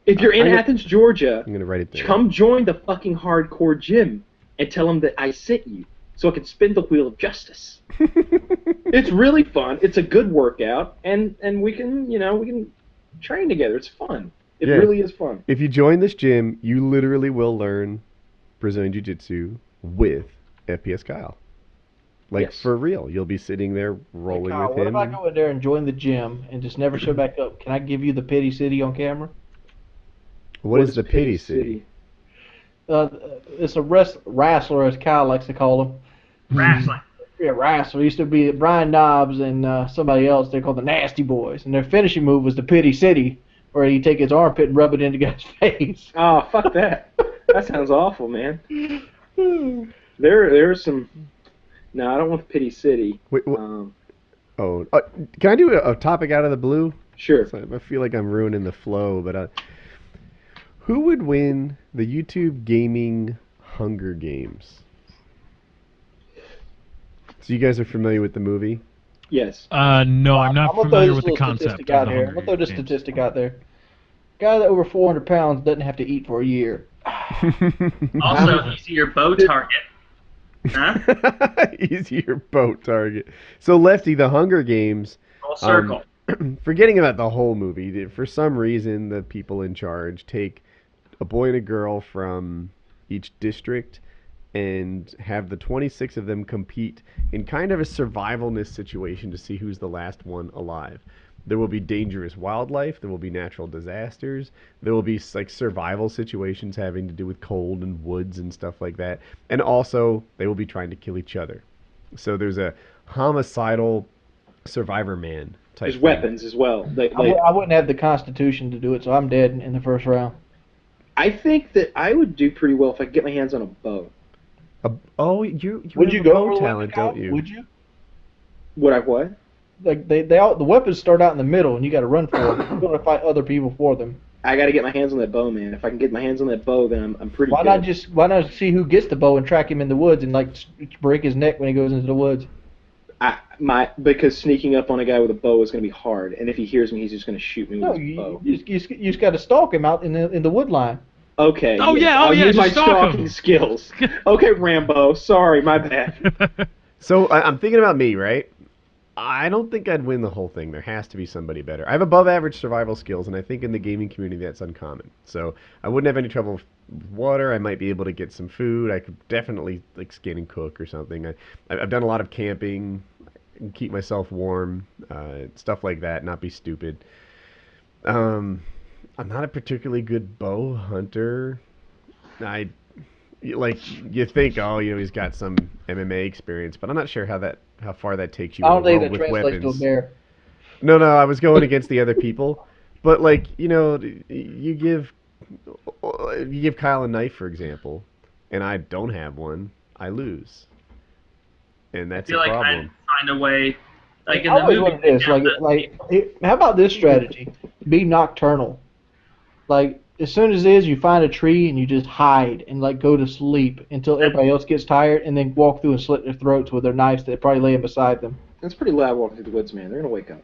If you're in I'm gonna- Athens, Georgia, I'm gonna write it down. come join the fucking hardcore gym and tell them that I sent you, so I can spin the wheel of justice. It's really fun. It's a good workout, and we can train together. It's fun. It Yeah. really is fun. If you join this gym, you literally will learn Brazilian Jiu-Jitsu with FPS Kyle. Like, Yes. for real. You'll be sitting there rolling Kyle, with what him. if I go in there and join the gym and just never show back up? Can I give you the pity city on camera? What is the pity city? It's a wrestler, as Kyle likes to call him. Wrestling. Yeah, wrestler. Used to be Brian Knobs and somebody else. They're called the Nasty Boys, and their finishing move was the Pity City, where he'd take his armpit and rub it into the guy's face. Oh, fuck that. That sounds awful, man. There's some. No, I don't want the pity city. Wait, can I do a topic out of the blue? Sure. So I feel like I'm ruining the flow, but who would win the YouTube gaming Hunger Games? So you guys are familiar with the movie? Yes. No, I'm not I'm gonna familiar throw with this the little concept statistic of out the here. I'm Hunger gonna throw this Games. statistic out there. Guy that over 400 pounds doesn't have to eat for a year. Also, easier bow target. Huh? Easier boat target. So Lefty, the Hunger Games. Full circle. Forgetting about the whole movie, for some reason the people in charge take a boy and a girl from each district and have the 26 of them compete in kind of a survivalness situation to see who's the last one alive. There will be dangerous wildlife, there will be natural disasters, there will be like survival situations having to do with cold and woods and stuff like that, and also they will be trying to kill each other. So there's a homicidal survivor man type There's thing. weapons as well. I wouldn't have the constitution to do it, so I'm dead in the first round. I think that I would do pretty well if I could get my hands on a bow. You Would have you a go bow for the talent, weapon, don't Kyle? you? Would you? Would I what? Like they all the weapons start out in the middle, and you got to run for them. You're gonna fight other people for them. I got to get my hands on that bow, man. If I can get my hands on that bow, then I'm pretty Why good. why not see who gets the bow and track him in the woods and like break his neck when he goes into the woods? Because sneaking up on a guy with a bow is going to be hard, and if he hears me, he's just going to shoot me with No, his bow. you just got to stalk him out in the wood line. Okay. Oh, yes. yeah, I'll use just my stalk him. stalking skills. Okay, Rambo. Sorry, my bad. So I'm thinking about me, right? I don't think I'd win the whole thing. There has to be somebody better. I have above average survival skills, and I think in the gaming community that's uncommon. So I wouldn't have any trouble with water. I might be able to get some food. I could definitely like skin and cook or something. I've done a lot of camping, keep myself warm, stuff like that. Not be stupid. I'm not a particularly good bow hunter. You think, oh, he's got some MMA experience, but I'm not sure how far that takes you. I don't think in a that world with translates weapons. to a bear. No, I was going against the other people, but you give Kyle a knife, for example, and I don't have one, I lose, and I that's feel a like problem. I'd find a way. Like in I the always movie, wanted this. How about this strategy? Be nocturnal. Like as soon as you find a tree and you just hide and like go to sleep until everybody else gets tired, and then walk through and slit their throats with their knives that probably laying beside them. It's pretty loud walking through the woods, man. They're going to wake up.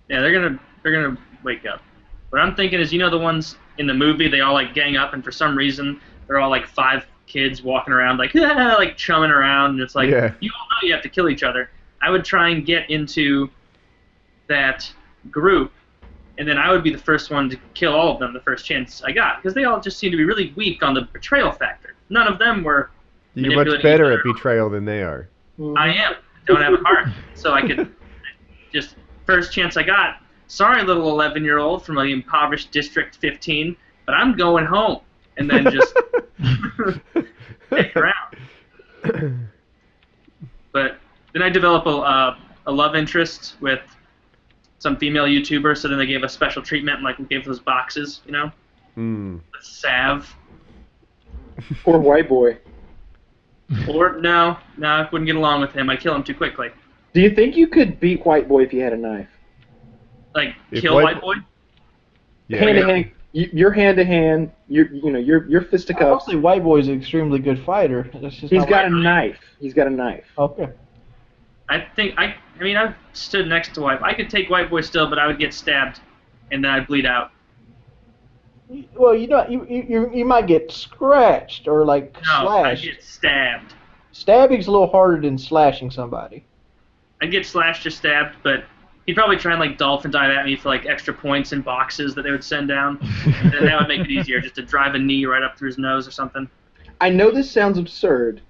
yeah, they're gonna wake up. What I'm thinking is, the ones in the movie, they all like gang up, and for some reason they're all like 5 kids walking around like like chumming around, and it's like Yeah. you all know you have to kill each other. I would try and get into that group, and then I would be the first one to kill all of them the first chance I got, because they all just seem to be really weak on the betrayal factor. None of them were. You're much manipulating better each at other. betrayal than they are. I am. Don't have a heart, so I could just first chance I got. Sorry, little 11-year-old from the impoverished District 15, but I'm going home, and then just take her out. But then I develop a love interest with some female YouTuber, so then they gave us special treatment, like we gave those boxes, you know? Mm. The salve. Poor white boy. Or, no, I wouldn't get along with him. I'd kill him too quickly. Do you think you could beat white boy if you had a knife? Like, If kill white boy? Yeah. Hand to hand. You're hand to hand. You're fisticuffs. Obviously, White Boy's an extremely good fighter. That's just He's not got a knife. He's got a knife. Okay. I think, I mean, I've stood next to white. I could take white boy still, but I would get stabbed, and then I'd bleed out. Well, you might get scratched or like No, I'd slashed. get stabbed. Stabbing's a little harder than slashing somebody. I'd get slashed or stabbed, but he'd probably try and, like, dolphin dive at me for, like, extra points in boxes that they would send down. And then that would make it easier, just to drive a knee right up through his nose or something. I know this sounds absurd,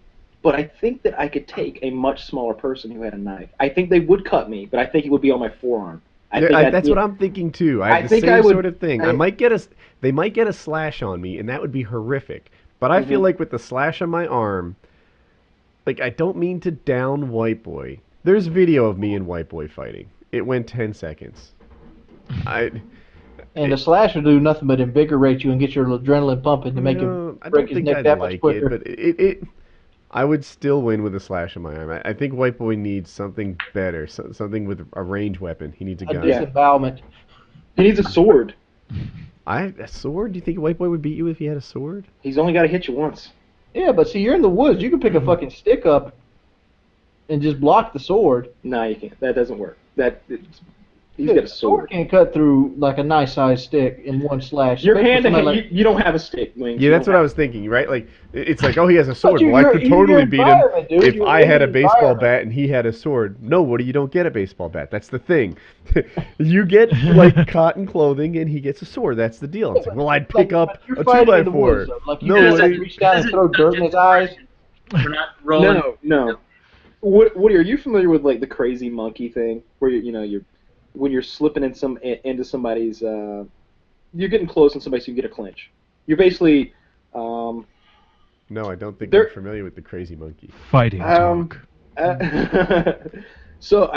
but I think that I could take a much smaller person who had a knife. I think they would cut me, but I think it would be on my forearm. That's what I'm thinking too. I have the same sort of thing. They might get a slash on me, and that would be horrific. But I feel like with the slash on my arm, like I don't mean to down White Boy. There's video of me and White Boy fighting. It went 10 seconds. And the slash will do nothing but invigorate you and get your adrenaline pumping to make you break his neck that much quicker. But I would still win with a slash on my arm. I think White Boy needs something better, something with a range weapon. He needs a gun. Disembowelment. He needs a sword. A sword? Do you think White Boy would beat you if he had a sword? He's only got to hit you once. Yeah, but see, you're in the woods. You can pick a fucking stick up and just block the sword. No, you can't. That doesn't work. He's got a sword. Can't cut through like a nice sized stick in one slash. Your hand to hand. Like, You don't have a stick, Wings. Yeah, that's what I was thinking, right? Like, it's like, oh, he has a sword. Well, I could totally beat him if I had a baseball bat and he had a sword. No, Woody, you don't get a baseball bat. That's the thing. You get, like, cotton clothing and he gets a sword. That's the deal. It's like, well, I'd pick up a 2x4. Like, you just reach down and throw dirt in his eyes. We're not rolling. No. Woody, are you familiar with, like, the crazy monkey thing? Where, when you're slipping into somebody's, you're getting close on somebody so you get a clinch. You're basically, No, I don't think I'm familiar with the crazy monkey. Fighting talk. So,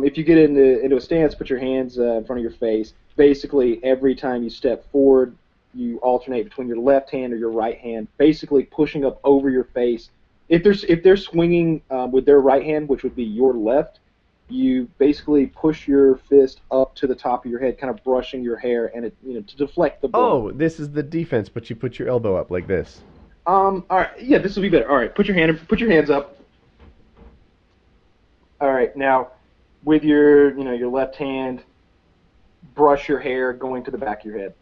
if you get into a stance, put your hands in front of your face. Basically, every time you step forward, you alternate between your left hand or your right hand, basically pushing up over your face. If they're swinging with their right hand, which would be your left, you basically push your fist up to the top of your head, kind of brushing your hair, and to deflect the blow. Oh, this is the defense, but you put your elbow up like this. All right, yeah, this will be better. All right, put your hands up. All right, now with your left hand, brush your hair going to the back of your head,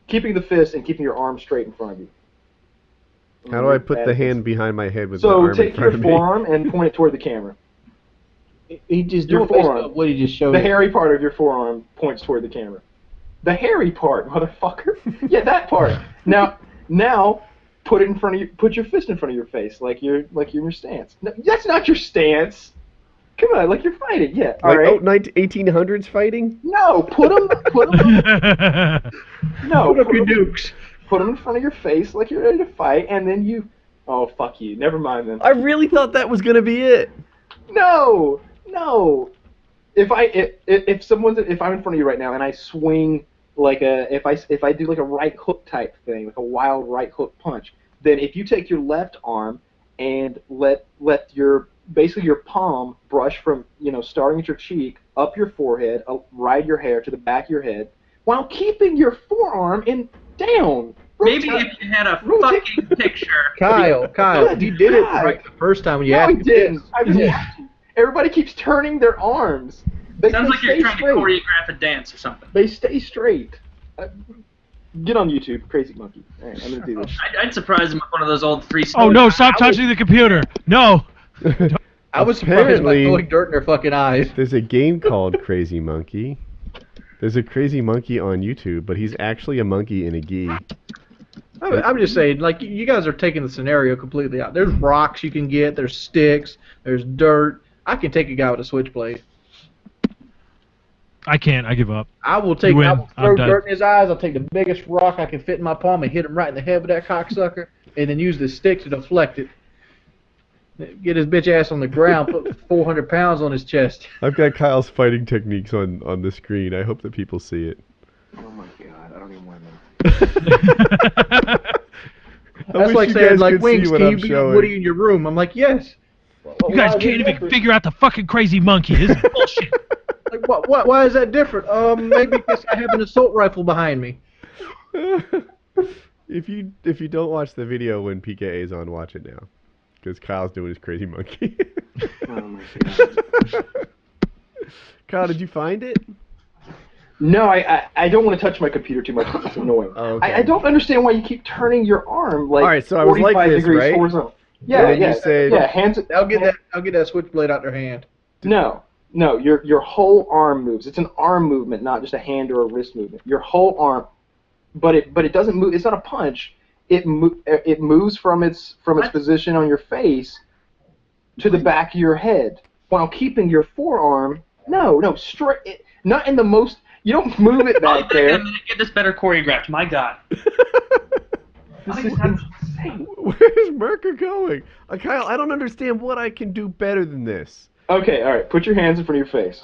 keeping the fist and keeping your arm straight in front of you. How do I put the hand behind my head with my arm in front of me? So take your forearm and point it toward the camera. He just Your forearm. What he just showed. The hairy part of your forearm points toward the camera. The hairy part, motherfucker. Yeah, that part. Now, put it in front of you. Put your fist in front of your face, like you're in your stance. No, that's not your stance. Come on, like you're fighting. Yeah. All right. 1800s fighting? No, put them. No, put up your dukes. Put them in front of your face, like you're ready to fight, and then you. Oh, fuck you. Never mind then. I really thought that was gonna be it. No. If I'm in front of you right now and I swing like if I do like a right hook type thing, like a wild right hook punch, then if you take your left arm and let your palm brush from starting at your cheek up your forehead, ride your hair to the back of your head, while keeping your forearm down. Maybe if you had a fucking picture. Kyle, you did it right the first time when you asked me. No, I didn't. Everybody keeps turning their arms. Sounds like you're trying to choreograph a dance or something. They stay straight. Get on YouTube, Crazy Monkey. All right, I'm gonna do this. I'd surprise him with one of those old free. Oh no! Stop touching the computer! No. I was surprised by throwing dirt in their fucking eyes. There's a game called Crazy Monkey. There's a Crazy Monkey on YouTube, but he's actually a monkey in a gi. I'm just saying, like, you guys are taking the scenario completely out. There's rocks you can get. There's sticks. There's dirt. I can take a guy with a switchblade. I can't. I give up. I will You win. throw I'm done. dirt in his eyes. I'll take the biggest rock I can fit in my palm and hit him right in the head with that cocksucker, and then use the stick to deflect it. Get his bitch ass on the ground, put 400 pounds on his chest. I've got Kyle's fighting techniques on the screen. I hope that people see it. Oh my god, I don't even want to. That's like saying, like, Wings, can you beat Woody in your room? I'm like, yes. You guys can't even figure out the fucking crazy monkey. This is bullshit. Like, what? Why is that different? Maybe because I have an assault rifle behind me. If you don't watch the video when PKA is on, watch it now, because Kyle's doing his crazy monkey. Oh my god. Kyle, did you find it? No, I don't want to touch my computer too much because it's annoying. Oh, okay. I don't understand why you keep turning your arm like All right, so I was 45 like this, degrees right? horizontal. And Yeah, then yeah, you said- yeah. Hands. I'll get that switchblade out their hand. No, your whole arm moves. It's an arm movement, not just a hand or a wrist movement. Your whole arm, but it doesn't move. It's not a punch. It moves from its position on your face to the back of your head while keeping your forearm. No, straight. Not in the most. You don't move it back there. Get this better choreographed. My God. This is insane. Where's Murka going? Kyle, I don't understand what I can do better than this. Okay, all right. Put your hands in front of your face.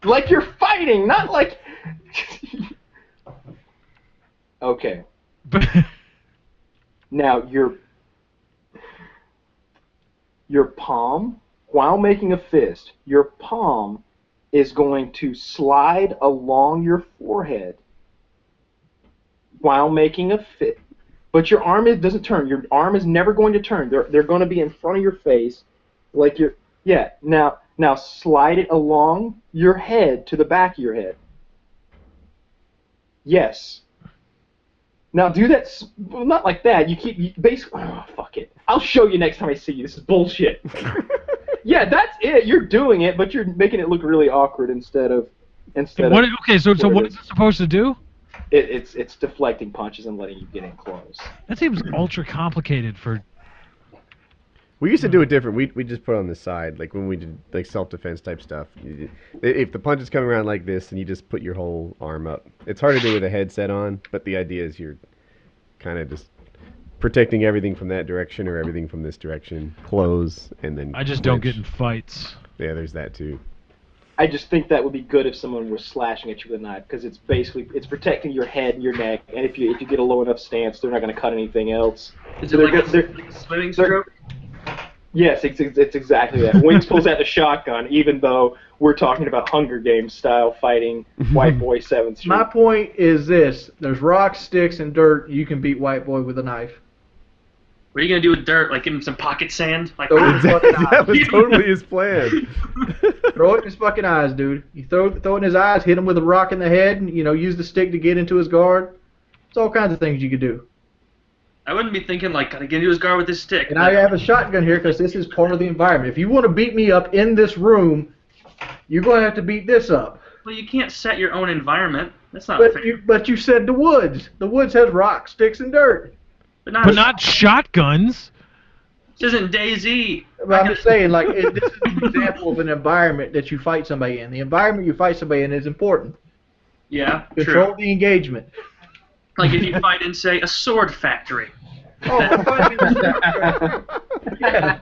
Like you're fighting, not like. Okay. Now your palm, while making a fist, your palm is going to slide along your forehead while making a fist. But your arm doesn't turn. Your arm is never going to turn. They're going to be in front of your face, like you're. Yeah. Now slide it along your head to the back of your head. Yes. Now do that. Well, not like that. You basically. Oh, fuck it. I'll show you next time I see you. This is bullshit. Yeah, that's it. You're doing it, but you're making it look really awkward instead of. What? Okay, so what is it supposed to do? It's deflecting punches and letting you get in close. That seems ultra complicated for. We used to do it different. We just put it on the side, like when we did like self-defense type stuff. If the punch is coming around like this, then you just put your whole arm up. It's hard to do with a headset on, but the idea is you're kind of just protecting everything from that direction or everything from this direction. Close and then. I just don't get in fights. Yeah, there's that too. I just think that would be good if someone was slashing at you with a knife, because it's protecting your head and your neck, and if you get a low enough stance, they're not going to cut anything else. Is it like a swimming stroke? Yes, it's exactly that. Wings pulls out the shotgun, even though we're talking about Hunger Games style fighting White Boy 7th Street. My point is this: there's rocks, sticks, and dirt. You can beat White Boy with a knife. What are you gonna do with dirt? Like give him some pocket sand? Like That was totally his plan. Throw it in his fucking eyes, dude. You throw it in his eyes, hit him with a rock in the head, and use the stick to get into his guard. It's all kinds of things you could do. I wouldn't be thinking like, gotta get into his guard with this stick. And I have a shotgun here because this is part of the environment. If you want to beat me up in this room, you're going to have to beat this up. Well, you can't set your own environment. That's not fair. But you said the woods. The woods has rocks, sticks, and dirt. But not shotguns. This isn't DayZ. But I'm just saying, like, this is an example of an environment that you fight somebody in. The environment you fight somebody in is important. Yeah, Control true. the engagement. Like if you fight in, say, a sword factory. Oh, yeah.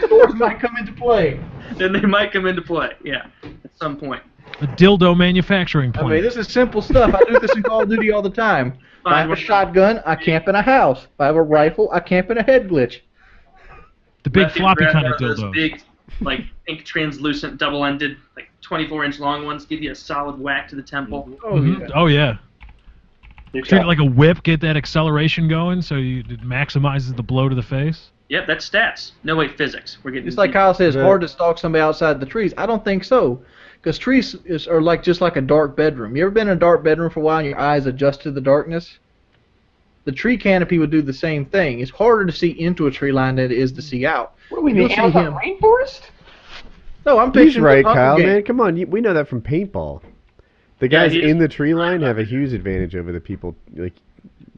Swords might come into play. Then they might come into play, yeah, at some point. A dildo manufacturing I plant. mean, this is simple stuff. I do this in Call of Duty all the time. If I have a shotgun, I camp in a house. If I have a rifle, I camp in a head glitch. The big Lefty floppy grab kind one of those dildo. big, like, pink translucent, double-ended, like 24-inch long ones, give you a solid whack to the temple. Oh, yeah. Oh yeah. Treat it like a whip, get that acceleration going, so it maximizes the blow to the face. Yep, that's stats. No, wait, physics. We're getting Just like Kyle says, it's hard to stalk somebody outside the trees. I don't think so. Because trees are just like a dark bedroom. You ever been in a dark bedroom for a while and your eyes adjust to the darkness? The tree canopy would do the same thing. It's harder to see into a tree line than it is to see out. What do we mean, Amazon rainforest? No, I'm He's picturing right, the Kyle, game. man. Come on, we know that from paintball. The Yeah, guys in the tree line have a huge advantage over the people. Like,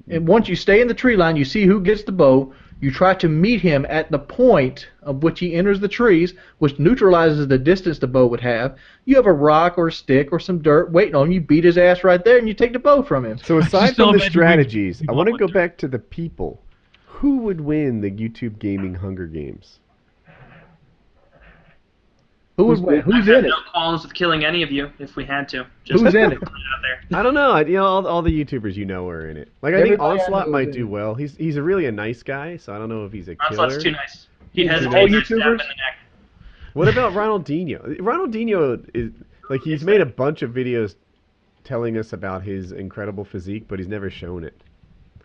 And once you stay in the tree line, you see who gets the bow. You try to meet him at the point of which he enters the trees, which neutralizes the distance the bow would have. You have a rock or a stick or some dirt waiting on you. Beat his ass right there, and you take the bow from him. So I aside still from the imagine strategies, we I want to go wonder. back to the people. Who would win the YouTube gaming Hunger Games? Who's in I have it? no qualms with killing any of you if we had to. Just Who's in it? put out there. I don't know. All the YouTubers are in it. Like I think Everybody I Onslaught know might is do in it. well. He's a really a nice guy, so I don't know if he's a killer. Onslaught's too nice. He'd All hesitate to stab in YouTubers? the neck. What about Ronaldinho? Ronaldinho is like he's made a bunch of videos telling us about his incredible physique, but he's never shown it.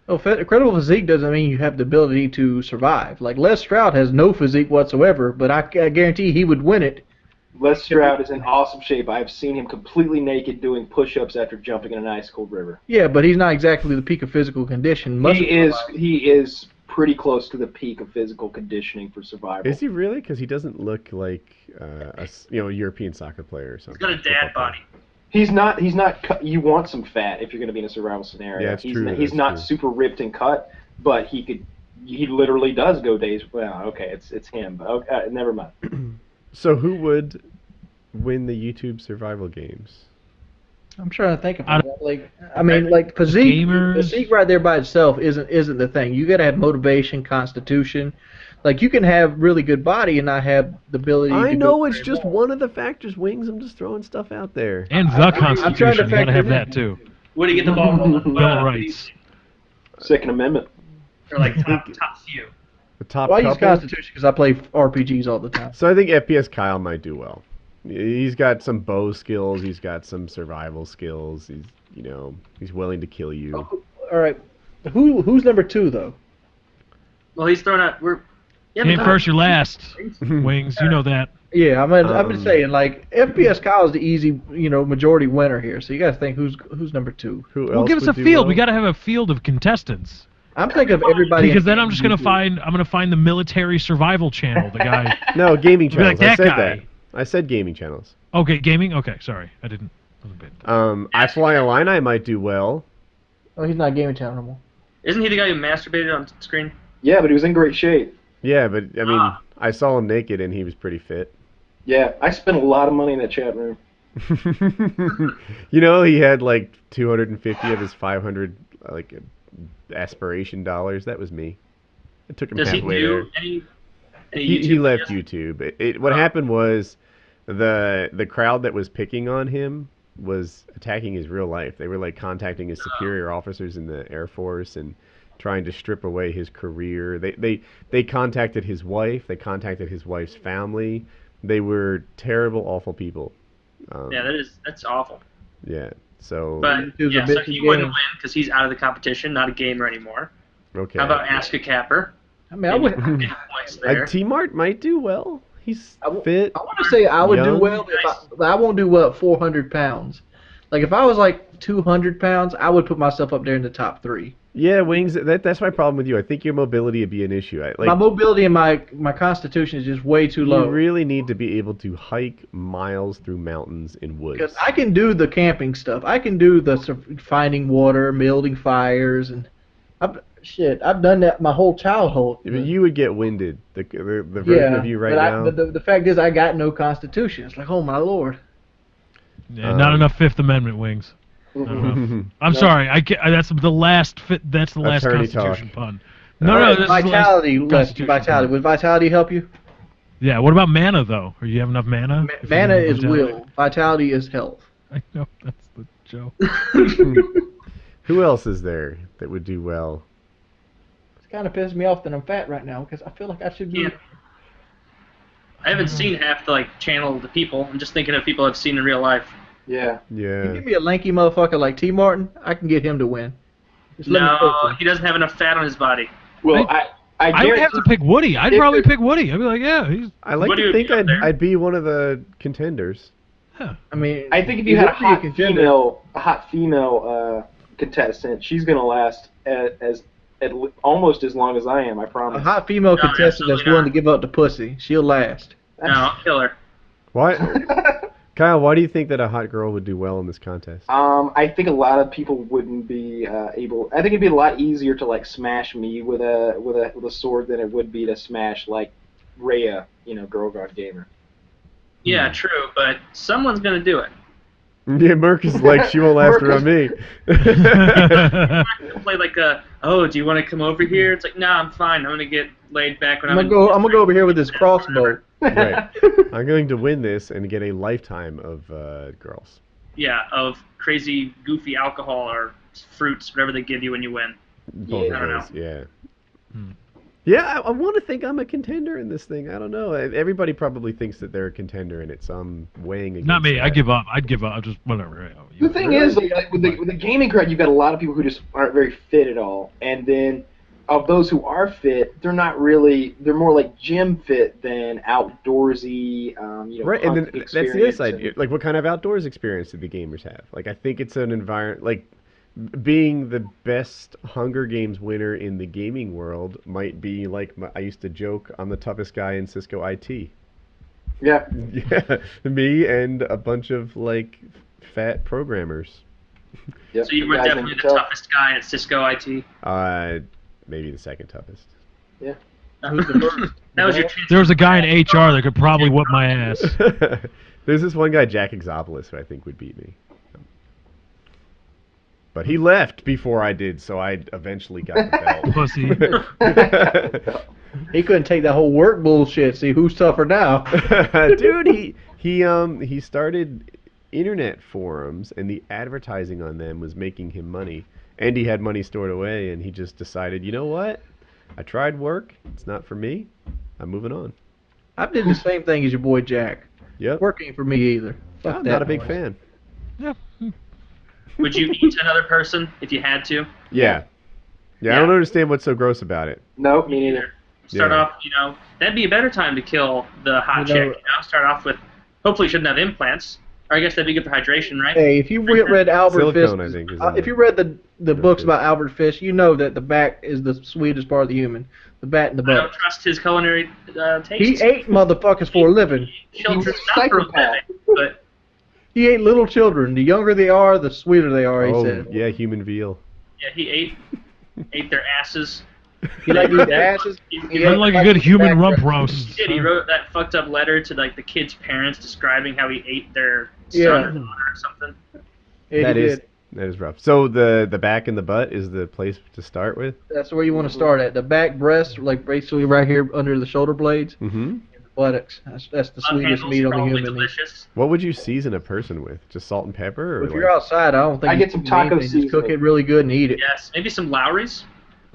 Oh, incredible physique doesn't mean you have the ability to survive. Like Les Stroud has no physique whatsoever, but I guarantee he would win it. Les Stroud is in awesome shape. I have seen him completely naked doing push-ups after jumping in an ice-cold river. Yeah, but he's not exactly the peak of physical condition. He is pretty close to the peak of physical conditioning for survival. Is he really? Because he doesn't look like a European soccer player or He's something. got a dad body. He's not. You want some fat if you're going to be in a survival scenario. Yeah, it's true, He's that's not true. super ripped and cut, but he literally does go days. Well, okay, it's him. But okay, never mind. So who would win the YouTube survival games? I'm trying to think about that. Like physique right there by itself isn't the thing. You got to have motivation, constitution. Like you can have really good body and not have the ability. I to know go it's very just far. one of the factors. Wings. I'm just throwing stuff out there. And the I'm trying to Constitution, you gotta factor have it that in. too. Would he get the ball rolling? Bill of Rights. Second Amendment. Or like top few. The top Well, I use couple. constitution because I play RPGs all the time. So I think FPS Kyle might do well. He's got some bow skills. He's got some survival skills. He's willing to kill you. All right, who's number 2 though? Well, he's throwing out. You ain't first, you're last. Wings, you know that. Yeah, I'm just saying like FPS Kyle is the easy majority winner here. So you got to think who's number 2. Who else Well, give us would a do field. well? We gotta have a field of contestants. I'm thinking of everybody. Because then I'm just gonna find the military survival channel. The guy. No, gaming Be like channels. I that said guy. that. I said gaming channels. Okay, gaming. Okay, sorry, I didn't. I Fly Illini might do well. Oh, he's not gaming channel no more. Isn't he the guy who masturbated on screen? Yeah, but he was in great shape. Yeah, but I mean, I saw him naked and he was pretty fit. Yeah, I spent a lot of money in that chat room. He had like 250 of his 500 aspiration dollars. That was me. It took him Does he halfway do there. any He YouTube left videos? YouTube. What happened was the crowd that was picking on him was attacking his real life. They were like contacting his superior officers in the Air Force and trying to strip away his career. They contacted his wife. They contacted his wife's family. They were terrible, awful people. Yeah, that's awful. Yeah. So. But YouTube's a yeah, so bitch's he wouldn't game. win because he's out of the competition, not a gamer anymore. Okay. How about Ask a Capper? I mean, I would. Get points there. T-Mart might do well. He's fit. I want to say I would do young. well, but I won't do well at 400 pounds. Like if I was like 200 pounds, I would put myself up there in the top 3. Yeah, Wings. That's my problem with you. I think your mobility would be an issue. My mobility and my constitution is just way too low. You really need to be able to hike miles through mountains in woods. Because I can do the camping stuff. I can do the finding water, building fires, and I've done that my whole childhood. But you would get winded. The version of you right now. But the fact is, I got no constitution. It's like, oh my lord. Yeah, not enough Fifth Amendment, Wings. Not enough. I'm sorry. That's the last. That's the last Attorney Constitution talk. pun. No, this Vitality. is the last Constitution Vitality. pun. Would vitality help you? Yeah. What about mana though? Or you have enough mana? If you Mana have is vitality? will. Vitality is health. I know that's the joke. Who else is there that would do well? It's kind of pissing me off that I'm fat right now because I feel like I should be. Yeah. I haven't seen half the channel of the people. I'm just thinking of people I've seen in real life. Yeah. You Yeah. give me a lanky motherfucker like T. Martin, I can get him to win. Just let me coach No, him. he doesn't have enough fat on his body. Well, I I would have to pick Woody. I'd If probably it- pick Woody. I'd be like, yeah, he's. I like What do to you think do up there? I'd be one of the contenders. I mean, I think if you had a he's hot contender. female contestant, she's gonna last almost as long as I am. I A promise. hot female No, contestant that's absolutely willing not. to give up the pussy, she'll last. No, I'll kill her. What? Kyle, why do you think that a hot girl would do well in this contest? I think a lot of people wouldn't be able. I think it'd be a lot easier to like smash me with a sword than it would be to smash like Rhea, Girl God Gamer. Yeah, true, but someone's gonna do it. Yeah, Murka's like, she won't last around me. Play like do you want to come over here? It's like, nah, I'm fine. I'm gonna get laid back when I'm gonna go over here with this crossbow. Right. I'm going to win this and get a lifetime of girls. Yeah, of crazy, goofy alcohol or fruits, whatever they give you when you win. Both I don't of those, know. yeah. Yeah, I want to think I'm a contender in this thing. I don't know. Everybody probably thinks that they're a contender, and it's weighing against Not me. that. I give up. I'd give up. Just whatever. The thing is, like, with the gaming crowd, you've got a lot of people who just aren't very fit at all, and then of those who are fit, they're not really. They're more like gym fit than outdoorsy. Right, and then that's the other side. and- Like, what kind of outdoors experience do the gamers have? Like, I think it's an environment like. Being the best Hunger Games winner in the gaming world might be like I used to joke, I'm the toughest guy in Cisco IT. Yeah. Yeah, me and a bunch of like fat programmers. Yep, So you were guys definitely in the tough. toughest guy at Cisco IT. Maybe the second toughest. Yeah. Who's the first? That was your. There was a guy in HR that could probably whip my ass. There's this one guy, Jack Exopolis, who I think would beat me. But he left before I did, so I eventually got the Pussy. He couldn't take that whole work bullshit. See who's tougher now. Dude, he started internet forums, and the advertising on them was making him money. And he had money stored away, and he just decided, you know what? I tried work. It's not for me. I'm moving on. I did the same thing as your boy Jack. Yep. Work ain't for me either. Fuck I'm that not a big noise. fan. Yeah. Would you eat another person if you had to? Yeah. Yeah, I don't understand what's so gross about it. Nope, me neither. Start Yeah. off, that'd be a better time to kill the hot chick. Start off with, hopefully, you shouldn't have implants. Or I guess that'd be good for hydration, right? Hey, if you read Albert Fish, Silicone, I think, is in if you there. read the books about Albert Fish, you know that the back is the sweetest part of the human. The bat and the I don't butt. trust his culinary taste. He ate motherfuckers for a living. Children, He's a not for a psychopath. living, but He ate little children. The younger they are, the sweeter they are, he Oh, said. yeah, human veal. yeah, he ate their asses. He liked to eat the asses. He Run like a good human rump roast. did. He wrote that fucked up letter to like the kids' parents describing how he ate their son Yeah. or daughter or something. Yeah, he did. That is rough. So the back and the butt is the place to start with? That's where you want to start at. The back breast, like basically right here under the shoulder blades, Mm-hmm. and the buttocks. That's the Love sweetest handles, meat on the probably human. delicious. What would you season a person with? Just salt and pepper? Or If you're outside, I don't think I you get some can do taco anything. Just cook seasoning. it really good and eat it. Yes, maybe some Lowry's.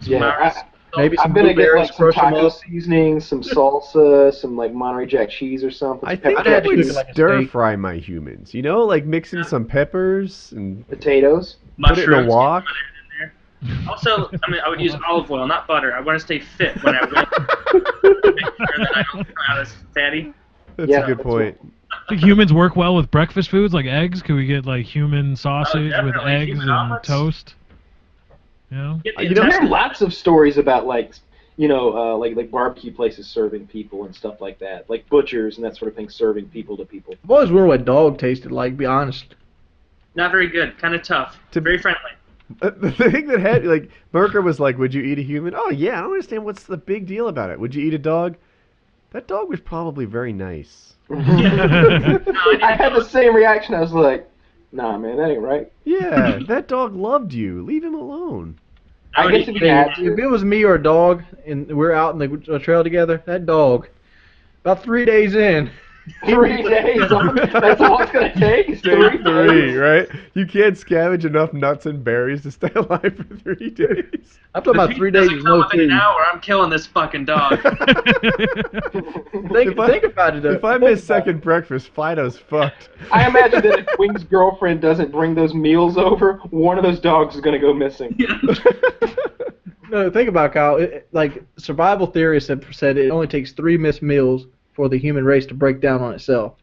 Some Yeah, Lowry's. Maybe some I'm gonna get blueberries, like some crush them taco up. seasoning, some salsa, some like Monterey Jack cheese or something. I some think pepper I'd I have to would cook it like a stir steak. fry my humans. You know, like mixing some peppers and potatoes. put it in a Mushrooms. wok. In there. Also, I would use olive oil, not butter. I want to stay fit when I win. Make sure that I don't come out as fatty. That's Yeah, a good that's point. Think humans work well with breakfast foods like eggs? Could we get like human sausage with definitely. eggs Human and omelets. toast? You know? Get the You know, There are intestines- lots of stories about like like barbecue places serving people and stuff like that, like butchers and that sort of thing serving people to people. I've always wondered what dog tasted like, to be honest. Not very good. Kind of tough. Very friendly. The thing that had, like, Murka was like, would you eat a human? Oh, yeah, I don't understand what's the big deal about it. Would you eat a dog? That dog was probably very nice. I had the same reaction. I was like, nah, man, that ain't right. Yeah, that dog loved you. Leave him alone. I I would guess eat if Hey, you had if to. it was me or a dog and we're out in the trail together, that dog, about 3 days in, 3 days. That's all it's gonna take. Is 3 Three, days. right? You can't scavenge enough nuts and berries to stay alive for 3 days. I'm talking about 3 days Doesn't with come no within food. an hour. I'm killing this fucking dog. Think about it, though. If I miss second breakfast, Fido's fucked. I imagine that if Wing's girlfriend doesn't bring those meals over, one of those dogs is gonna go missing. No, think about it, Kyle. Like survival theorists have said, it only takes 3 missed meals for the human race to break down on itself.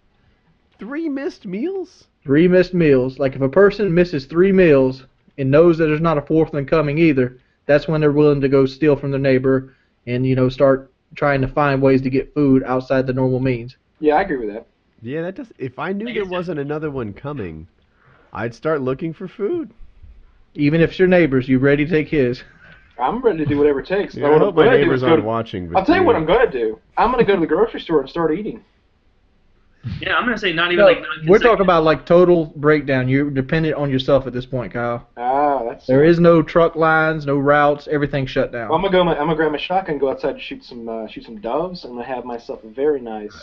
3 missed meals? 3 missed meals. Like if a person misses 3 meals and knows that there's not a fourth one coming either, that's when they're willing to go steal from their neighbor and start trying to find ways to get food outside the normal means. Yeah, I agree with that. Yeah, that does. If I knew I there guess wasn't another one coming, I'd start looking for food. Even if it's your neighbors, you ready to take his? I'm ready to do whatever it takes. Yeah, What I I'm hope my gonna do neighbors is go aren't to- watching. But I'll tell you what dude, I'm gonna do. I'm gonna go to the grocery store and start eating. Yeah, I'm gonna say not even No, like we're talking about like total breakdown. You're dependent on yourself at this point, Kyle. Ah, that's. There is no truck lines, no routes, everything's shut down. Well, I'm gonna grab my shotgun, go outside and shoot some doves, and I'm gonna have myself a very nice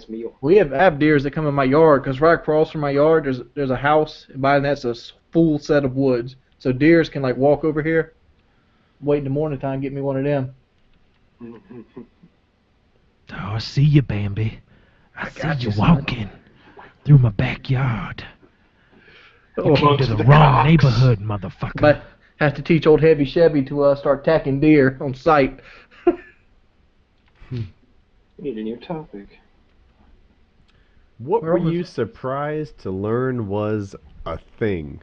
meal. I have deers that come in my yard because right across from my yard there's a house, and by that's a full set of woods. So deers can like walk over here, wait in the morning time, get me one of them. Oh, I see you, Bambi. I got see you, you son. walking through my backyard. You Oh, came to to the the wrong cocks. neighborhood, motherfucker. but have to teach old Heavy Chevy to start tacking deer on sight. We need a new topic. what We're were almost- you surprised to learn was a thing?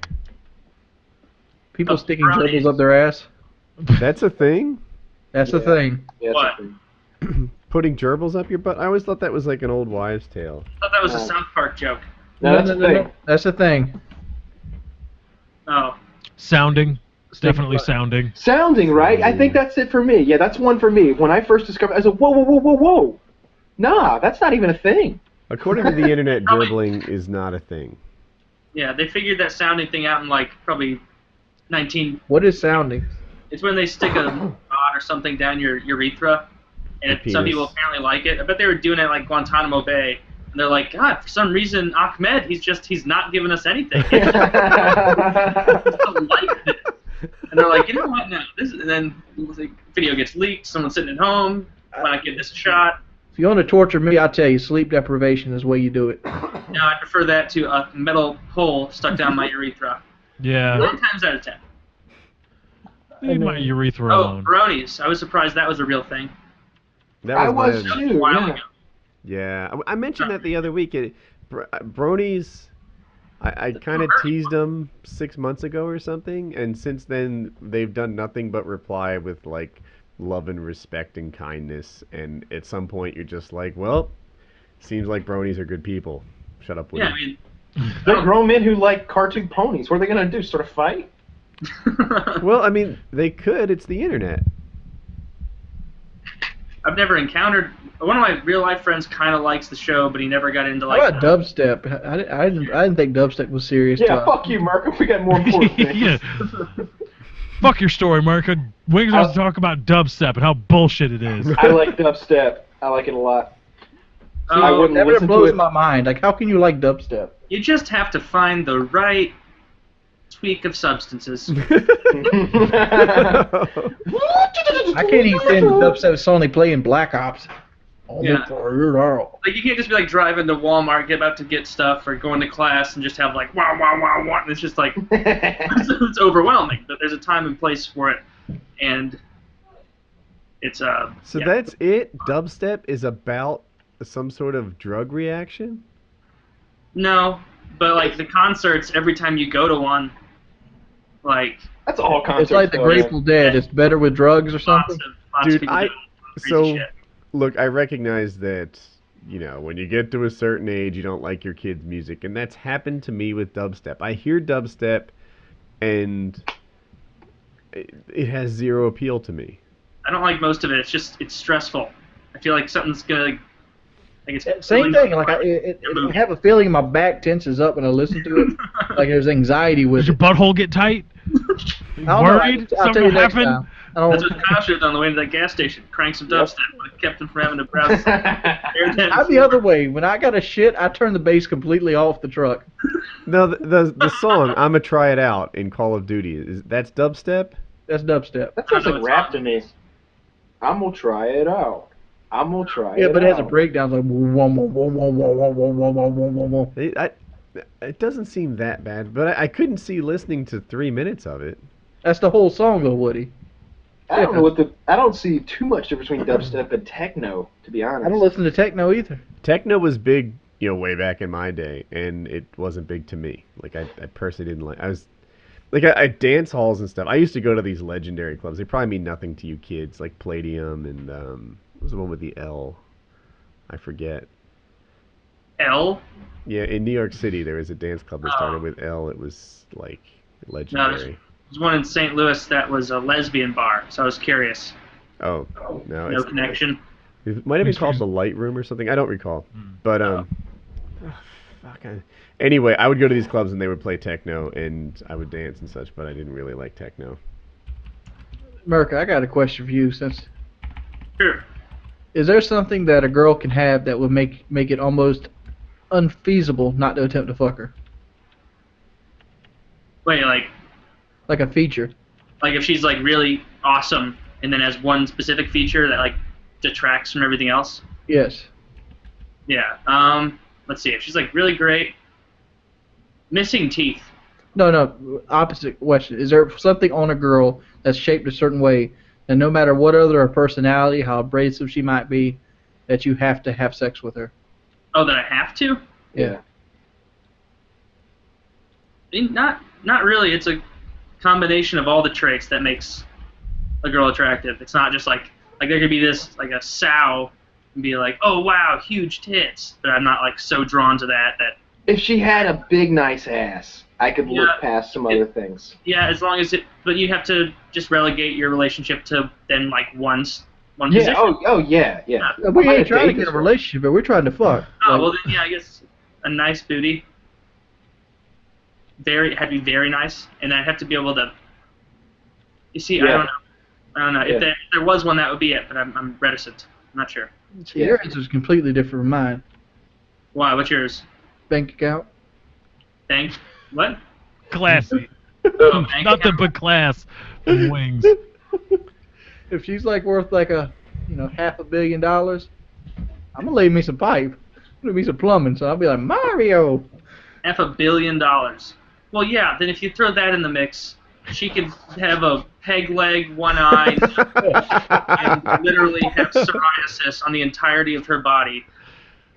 People The sticking brownies. gerbils up their ass. That's a thing? That's the Yeah. thing. Yeah, What? that's a thing. Putting gerbils up your butt? I always thought that was like an old wives' tale. I thought that was a No. South Park joke. No, that's a thing. That's the thing. Oh, Sounding. Stick- Definitely sounding. Sounding right. I think that's it for me. Yeah, that's one for me. When I first discovered, I said, whoa, whoa, whoa, whoa, whoa. Nah, that's not even a thing. According to the internet, Probably- gerbling is not a thing. yeah, they figured that sounding thing out in like probably 19. What is sounding? It's when they stick a rod or something down your urethra, and The some penis. people apparently like it. I bet they were doing it like Guantanamo Bay, and they're like, God, for some reason, Ahmed, he's not giving us anything. He just liked it. And they're like, you know what? No, and then the video gets leaked. Someone's sitting at home. Why not give this a shot? If you want to torture me, I tell you, sleep deprivation is the way you do it. No, I prefer that to a metal pole stuck down my urethra. Yeah. 9 times out of 10. Leave my urethra Oh, alone. bronies. I was surprised that was a real thing. That I my- was That was too. a while Yeah. ago. Yeah, I mentioned that the other week. Bronies, I kind of teased them 6 months ago or something, and since then they've done nothing but reply with like love and respect and kindness. And at some point, you're just like, well, seems like bronies are good people. Shut up, Woody. Yeah, I mean, They're grown men who like cartoon ponies. What are they gonna do? Sort of fight? Well, I mean, they could. It's the internet. I've never encountered. One of my real life friends kind of likes the show, but he never got into How like. about dubstep? I didn't think dubstep was serious. Yeah, fuck you, Murka. We got more important things. Yeah. Fuck your story, Murka. We're going to talk about dubstep and how bullshit it is. I like dubstep. I like it a lot. I Oh, wouldn't Never listen to blows it. my mind. Like, how can you like dubstep? you just have to find the right tweak of substances. I can't even stand the dubstep song they play in Black Ops. Yeah. Yeah. Like you can't just be like driving to Walmart, get about to get stuff, or going to class and just have like wow wow wow wow. And it's just like it's overwhelming. But there's a time and place for it, and it's So yeah. that's it? Dubstep is about some sort of drug reaction? No, but like the concerts, every time you go to one, like That's all concerts. It's like the though, Grateful Dead. It's better with drugs or lots something. of lots Dude, of people doing crazy so shit. look, I recognize that, you know, when you get to a certain age, you don't like your kids' music, and that's happened to me with dubstep. I hear dubstep, and it has zero appeal to me. I don't like most of it. It's stressful. I feel like something's gonna. Like it's Same really thing. Like I have a feeling my back tenses up when I listen to it. Like there's anxiety with Does your it. butthole get tight? I don't know. Worried? I'll tell Something you next happened? time. I don't. That's what Kyle should have done on the way to that gas station. Crank some dubstep, but it kept him from having to browse. I'm the other way. When I got a shit, I turn the bass completely off the truck. No, the song "I'ma Try It Out" in Call of Duty that's dubstep. That's dubstep. That sounds I know like it's rap on. to me. I'm gonna try it out. I'm gonna try it Yeah, but it has a out. breakdown like whoa, whoa, whoa, whoa, whoa, whoa, whoa, whoa, whoa, whoa, whoa, whoa. It doesn't seem that bad, but I couldn't see listening to 3 minutes of it. That's the whole song, though, Woody. I don't know I don't see too much difference between dubstep and techno, to be honest. I don't listen to techno either. Techno was big, you know, way back in my day, and it wasn't big to me. Like I personally didn't like. I was like at dance halls and stuff. I used to go to these legendary clubs. They probably mean nothing to you kids, like Palladium and what was the one with the L? I forget. L? Yeah, in New York City, there was a dance club that started with L. It was like No, legendary. there's one in St. Louis that was a lesbian bar, so I was curious. Oh, no, No connection. it might have been called the Light Room or something. I don't recall. But anyway, I would go to these clubs and they would play techno and I would dance and such, but I didn't really like techno. Murka, I got a question for you. Sure. Is there something that a girl can have that would make it almost unfeasible not to attempt to fuck her? Wait, Like a feature. like if she's like really awesome and then has one specific feature that like detracts from everything else? Yes. Yeah. Let's see. If she's like really great, missing teeth. No, opposite question. Is there something on a girl that's shaped a certain way, and no matter what other her personality, how abrasive she might be, that you have to have sex with her? Oh, that I have to? Yeah. I mean, not really. It's a combination of all the traits that makes a girl attractive. It's not just like there could be this like a sow and be like, oh wow, huge tits, but I'm not like so drawn to that. If she had a big, nice ass, I could look past some other things. Yeah, as long as but you have to just relegate your relationship to then like one Yeah. position. Oh, yeah. We ain't trying to get a relationship, but we're trying to fuck. Oh, Like, well then, yeah, I guess a nice booty. Had to be very nice, and I'd have to be able to. You see, Yeah. I don't know. Yeah. If there was one, that would be it, but I'm reticent. I'm not sure. see, your answer is completely different from mine. Why? What's yours? Bank account. Thanks. What? Classy. Oh, bank Nothing account? but class and wings. If she's like worth like a, $500 million, I'm gonna leave me some pipe, leave me some plumbing. So I'll be like Mario. $500 million. Well, yeah. Then if you throw that in the mix, she could have a peg leg, one eye, and literally have psoriasis on the entirety of her body,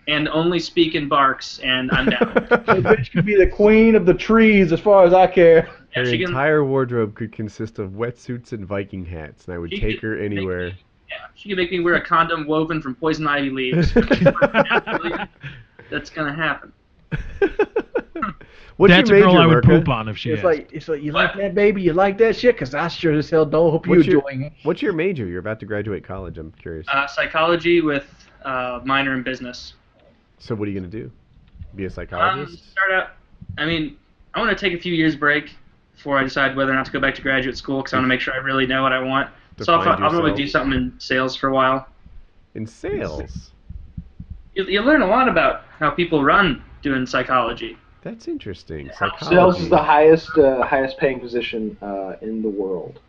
and only speak in barks, and I'm down. The bitch could be the queen of the trees as far as I care. Yeah, Her she can- entire wardrobe could consist of whetsuits and Viking hats, and I would She take could her make anywhere. Yeah, she can make me wear a condom woven from poison ivy leaves. That's gonna happen. What's That's your a girl major, I would Murka? poop on if she It's asked. like you like that, baby? You like that shit? Cause I sure as hell don't hope you What's your- enjoying it. What's your major? You're about to graduate college. I'm curious. Psychology with minor in business. So what are you gonna do? Be a psychologist? Start out. I mean, I want to take a few years break before I decide whether or not to go back to graduate school because I want to make sure I really know what I want. So I'll Define probably yourself. do something in sales for a while. In sales. You learn a lot about how people run doing psychology. That's interesting. Sales Psychology. Sales is the highest paying position in the world.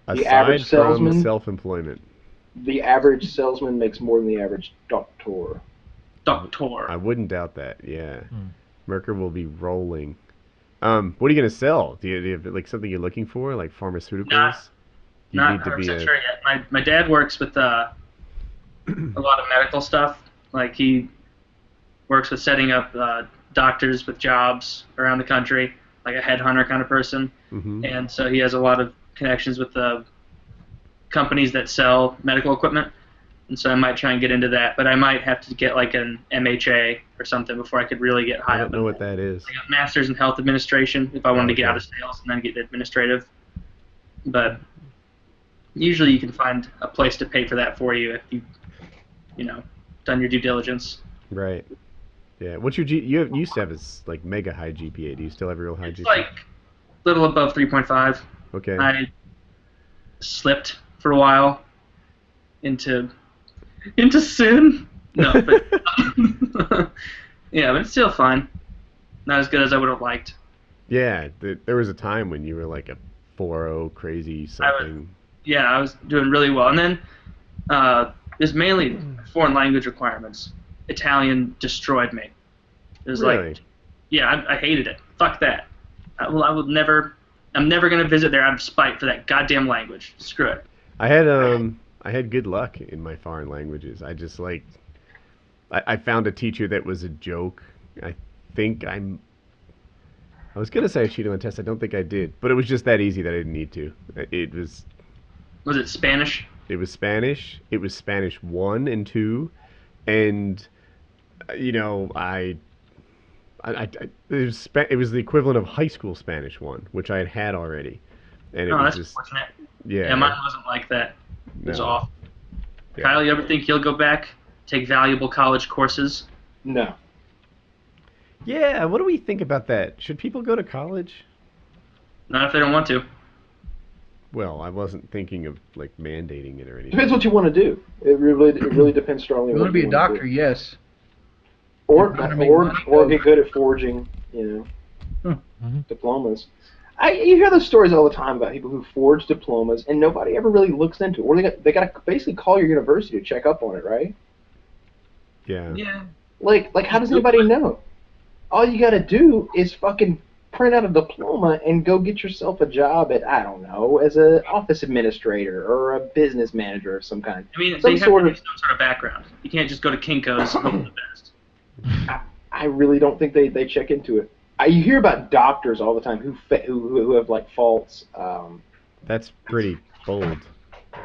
Aside average from salesman- self-employment. The average salesman makes more than the average doctor. Doctor. I wouldn't doubt that. Yeah. Merker will be rolling. What are you gonna sell? Do you have like something you're looking for, like pharmaceuticals? You Not need to 100% be a. sure yet. My dad works with a lot of medical stuff. Like he works with setting up doctors with jobs around the country, like a headhunter kind of person. Mhm. And so he has a lot of connections with the companies that sell medical equipment. And so I might try and get into that, but I might have to get like an MHA or something before I could really get high I up. don't know what that is. I got masters in health administration if I wanted to get Okay. out of sales and then get administrative. But usually you can find a place to pay for that for you if you done your due diligence. Right. Yeah. What's your you used to have this like mega high GPA. Do you still have a real high It's GPA? like a little above 3.5. Okay. I slipped for a while into sin. No, but yeah, but it's still fine. Not as good as I would have liked. Yeah. There was a time when you were like a 4.0 crazy something. Yeah, I was doing really well. And then there's mainly foreign language requirements. Italian destroyed me. It was Really? like, yeah, I hated it. Fuck that. I'm never going to visit there out of spite for that goddamn language. Screw it. I had good luck in my foreign languages. I just like I found a teacher that was a joke. I was gonna say I cheated on a test. I don't think I did, but it was just that easy that I didn't need to. Was it Spanish? It was Spanish. It was Spanish 1 and 2, and you know, it was the equivalent of high school Spanish 1, which I had already, and it Oh, was that's just fortunate. yeah. Yeah, mine wasn't like that. It was No. off. Yeah. Kyle, you ever think you'll go back, take valuable college courses? No. Yeah, what do we think about that? Should people go to college? Not if they don't want to. Well, I wasn't thinking of like mandating it or anything. Depends what you want to do. It really depends strongly You on want to what be a wanna doctor, do. yes. Or You wanna make or money, or go. get good at forging, Huh. diplomas. You hear those stories all the time about people who forge diplomas and nobody ever really looks into it. Or they got to basically call your university to check up on it, right? Yeah. Yeah. Like how does anybody know? All you got to do is fucking print out a diploma and go get yourself a job at, I don't know, as an office administrator or a business manager of some kind. I mean, Some they have sort to of- have some sort of background. You can't just go to Kinko's and hope for the best. I really don't think they check into it. You hear about doctors all the time who have like faults. That's pretty bold.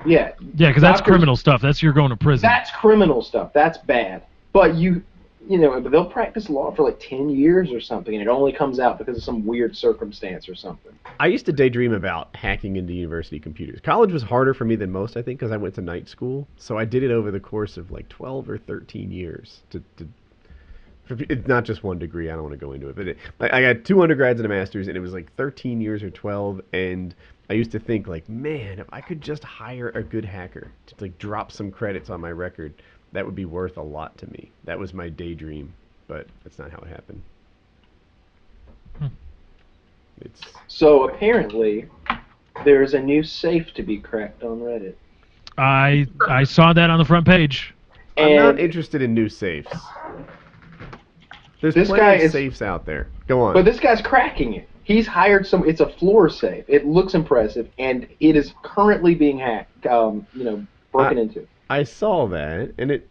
Yeah. Yeah, because that's Doctors- criminal stuff. That's you're going to prison. That's criminal stuff. That's bad. But but they'll practice law for like 10 years or something, and it only comes out because of some weird circumstance or something. I used to daydream about hacking into university computers. College was harder for me than most, I think, because I went to night school. So I did it over the course of like 12 or 13 years. It's not just one degree. I don't want to go into it, but I got 2 undergrads and a master's, and it was like 13 years or 12. And I used to think like, man, if I could just hire a good hacker to like drop some credits on my record, that would be worth a lot to me. That was my daydream, but that's not how it happened. It's So apparently, there's a new safe to be cracked on Reddit. I saw that on the front page. I'm not And interested in new safes. There's This plenty guy of is- safes out there. Go on. but this guy's cracking it. He's hired some. It's a floor safe. It looks impressive, and it is currently being hacked. Broken into. I saw that, and it.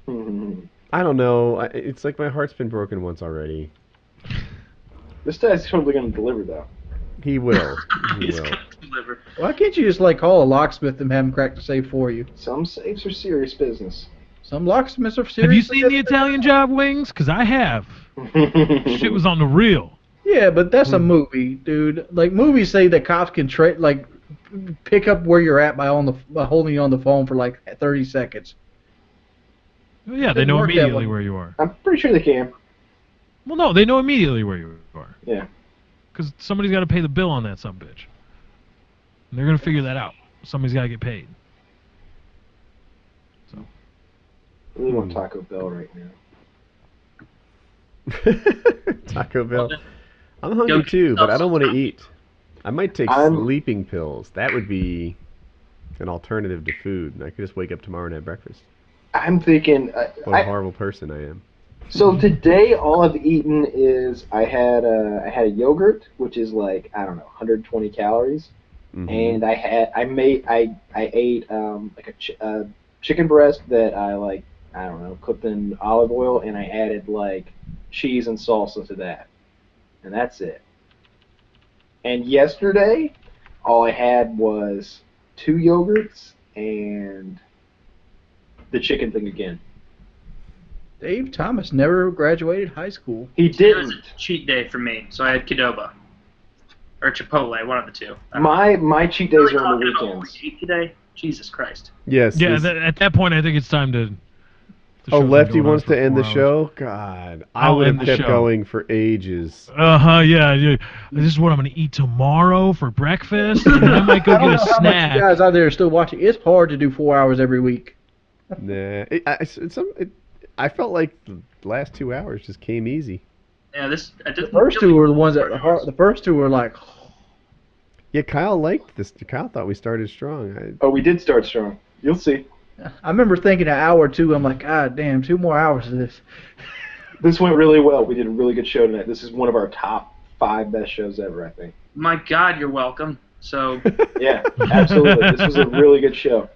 Mhm. I don't know. It's like my heart's been broken once already. This guy's totally going to deliver, though. He will. He He's will. gonna deliver. Why can't you just like call a locksmith and have him crack the safe for you? Some safes are serious business. Some locksmiths are Have serious. you seen the Italian Job, Wings? Because I have. Shit was on the real. Yeah, but that's a movie, dude. Like movies say that cops can pick up where you're at by holding you on the phone for like 30 seconds. Well, yeah, they Didn't know work that immediately way. where you are. I'm pretty sure they can. Well, no, they know immediately where you are. Yeah. Because somebody's got to pay the bill on that sumbitch. And they're going to figure that out. Somebody's got to get paid. I really want Taco Bell right now. Taco Bell. Well, I'm hungry Yo, too, but I don't want to eat. I might take I'm- sleeping pills. That would be an alternative to food. And I could just wake up tomorrow and have breakfast. I'm thinking. What a horrible person I am. So today, all I've eaten is I had a yogurt, which is like, I don't know, 120 calories, Mhm. and I ate like a chicken breast that I don't know, cooked in olive oil, and I added like cheese and salsa to that, and that's it. And yesterday, all I had was 2 yogurts and the chicken thing again. Dave Thomas never graduated high school. He It was didn't. a cheat day for me, so I had Qdoba. Or Chipotle, one of the two. My cheat days Really are on the talking about weekends. what we ate today? Jesus Christ. Yes. Yeah, this- at that point, I think it's time to. the Oh, show's been Lefty going on wants for to end the 4 hours. show? God. I I'll would have end the kept show. going for ages. Yeah. This is what I'm going to eat tomorrow for breakfast, and then I might go I don't get know a how much snack. you guys out there are still watching. It's hard to do 4 hours every week. Nah. I felt like the last 2 hours just came easy. Yeah, I The just first two were the ones that the first two were like. Yeah, Kyle liked this. Kyle thought we started strong. Oh, we did start strong. You'll see. I remember thinking an hour or two. I'm like, God damn, 2 more hours of this. This went really well. We did a really good show tonight. This is one of our top 5 best shows ever, I think. My God, you're welcome. So, Yeah, absolutely. This was a really good show.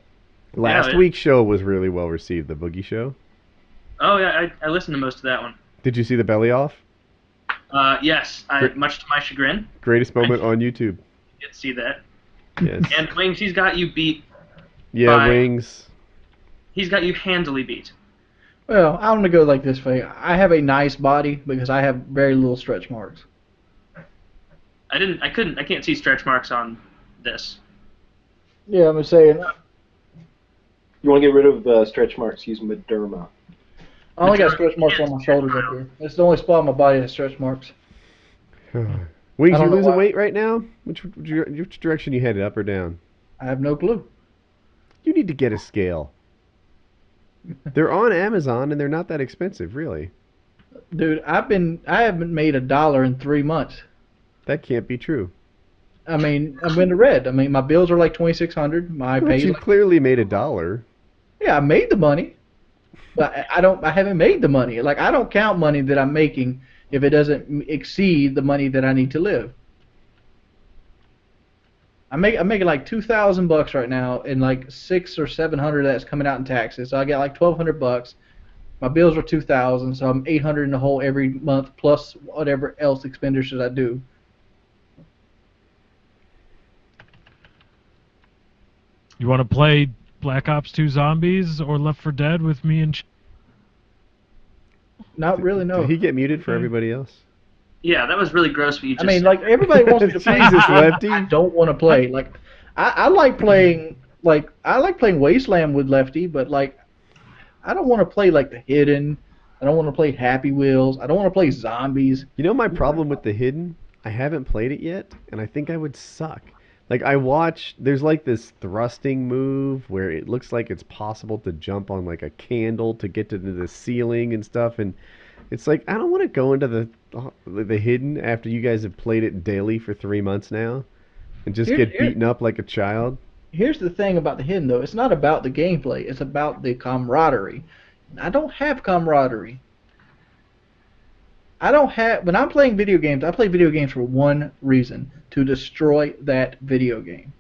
Last Yeah. week's show was really well received, the Boogie Show. oh yeah, I listened to most of that one. Did you see the belly off? Yes, much to my chagrin, Greatest moment on YouTube. did see that. Yes. And Wings, he's got you beat. Yeah, Bye. Wings. He's got you handily beat. Well, I'm gonna go like this way. I have a nice body because I have very little stretch marks. I can't see stretch marks on this. Yeah, I'm saying You want to get rid of the stretch marks, use Mederma. I only got stretch marks on my shoulders up here. It's the only spot on my body that has stretch marks. Wings, I you don't know losing why. weight right now? Which direction you headed, up or down? I have no clue. You need to get a scale. They're on Amazon and they're not that expensive, really. Dude, I haven't made $1 in 3 months. That can't be true. I mean, I'm in the red. I mean, my bills are like $2,600. My But pay. you clearly made $1. Yeah, I made the money, but I haven't made the money. Like I don't count money that I'm making if it doesn't exceed the money that I need to live. I'm making like $2,000 right now, and like 600 or 700 that's coming out in taxes. So I got like $1,200. My bills are 2,000, so I'm 800 in the hole every month plus whatever else expenditures I do. You want to play Black Ops 2 Zombies or Left 4 Dead with me and? Not really, no. Did he get muted for everybody else? Yeah, that was really gross what you I just mean, said. like everybody wants me to play. Jesus, Lefty. I don't want to play. Like, I like playing. Like, I like playing Wasteland with Lefty, but like, I don't want to play like the Hidden. I don't want to play Happy Wheels. I don't want to play Zombies. You know my problem with the Hidden? I haven't played it yet, and I think I would suck. Like, there's like this thrusting move where it looks like it's possible to jump on like a candle to get to the ceiling and stuff, and it's like, I don't want to go into the Hidden after you guys have played it daily for 3 months now and just get beaten up like a child. Here's the thing about the Hidden, though. It's not about the gameplay. It's about the camaraderie. I don't have camaraderie. When I'm playing video games, I play video games for one reason, to destroy that video game.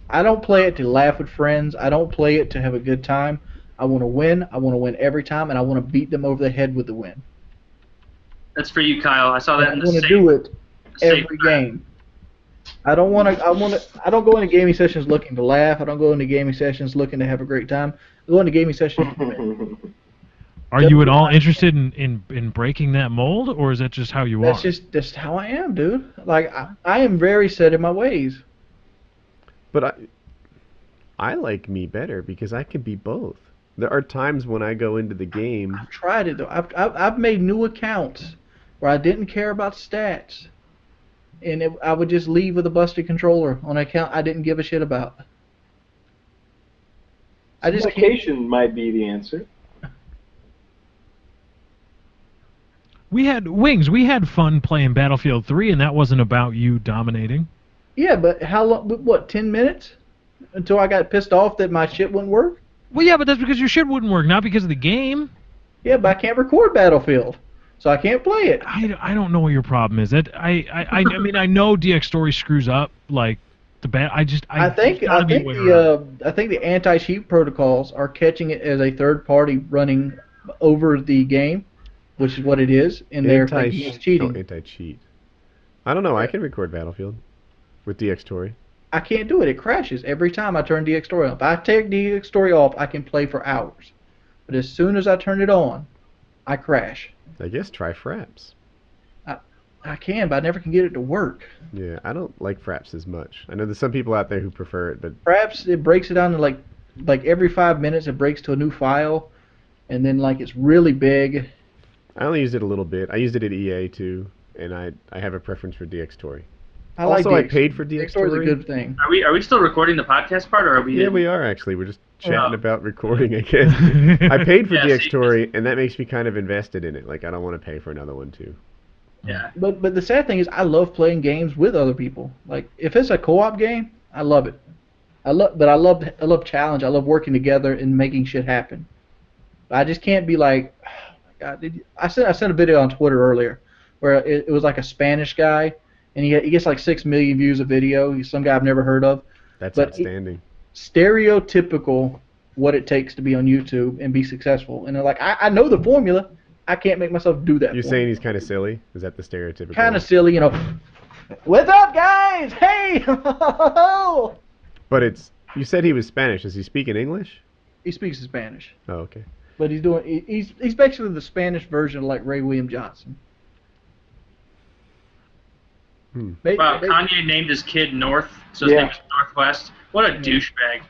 I don't play it to laugh with friends. I don't play it to have a good time. I want to win. I want to win every time, and I want to beat them over the head with the win. That's for you, Kyle. I saw that in I the want to do it every game. I don't go into gaming sessions looking to laugh. I don't go into gaming sessions looking to have a great time. I go into gaming sessions to win. Are you at all interested in breaking that mold, or is that just how you are? That's just how I am, dude. Like I am very set in my ways. But I like me better because I can be both. There are times when I go into the game. I've tried it though. I've made new accounts where I didn't care about stats, and I would just leave with a busted controller on an account I didn't give a shit about. Vacation might be the answer. We had fun playing Battlefield 3, and that wasn't about you dominating. Yeah, but how long? What, 10 minutes? Until I got pissed off that my shit wouldn't work? Well, yeah, but that's because your shit wouldn't work, not because of the game. Yeah, but I can't record Battlefield, so I can't play it. I don't know what your problem is. I mean, I know DX Story screws up, like, the bad. I think the anti-cheat protocols are catching it as a third party running over the game, which is what it is, and they're thinking it's cheating. Oh, anti-cheat. I don't know. I can record Battlefield with DX Story. I can't do it. It crashes every time I turn DX Story off. If I take DX Story off, I can play for hours. But as soon as I turn it on, I crash. I guess try Fraps. I can, but I never can get it to work. Yeah, I don't like Fraps as much. I know there's some people out there who prefer it, but Fraps, it breaks it down to like every 5 minutes it breaks to a new file, and then like it's really big. I only used it a little bit. I used it at EA too, and I have a preference for DX Story. I paid for DX Story. DX Story is a good thing. Are we still recording the podcast part, or are we? Yeah, we are actually. We're just chatting about recording, I guess. I paid for DX Story, and that makes me kind of invested in it. Like, I don't want to pay for another one too. Yeah. But the sad thing is, I love playing games with other people. Like, if it's a co-op game, I love it. I love challenge. I love working together and making shit happen. But I just can't be like, oh my God. I sent a video on Twitter earlier where it was like a Spanish guy, and he gets like 6 million views a video. He's some guy I've never heard of. That's outstanding. Stereotypical what it takes to be on YouTube and be successful. And they're like, I know the formula. I can't make myself do that. You're saying he's kind of silly? Is that the stereotypical? Kind of silly, you know. What's up, guys? Hey! But you said he was Spanish. Does he speak in English? He speaks Spanish. Oh, okay. But he's basically the Spanish version of like Ray William Johnson. Wow, Kanye named his kid North, so his name is Northwest. What a douchebag.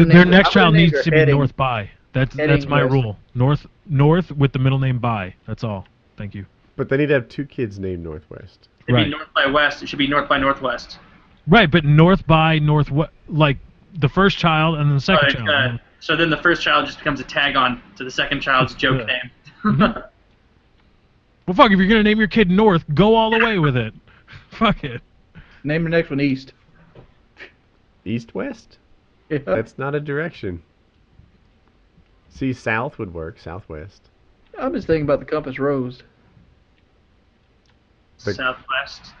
Their next child needs to be North by. That's my West. rule. North with the middle name by. That's all. Thank you. But they need to have 2 kids named Northwest. It'd Right. be North by West. It should be North by Northwest. Right, but North by Northwest, like the first child and then the second child. So then the first child just becomes a tag on to the second child's joke name. Well, fuck, if you're going to name your kid North, go all the way with it. Fuck it. Name the next one East. East-West? Yeah. That's not a direction. See, South would work. Southwest. I'm just thinking about the Compass Rose. But- Southwest.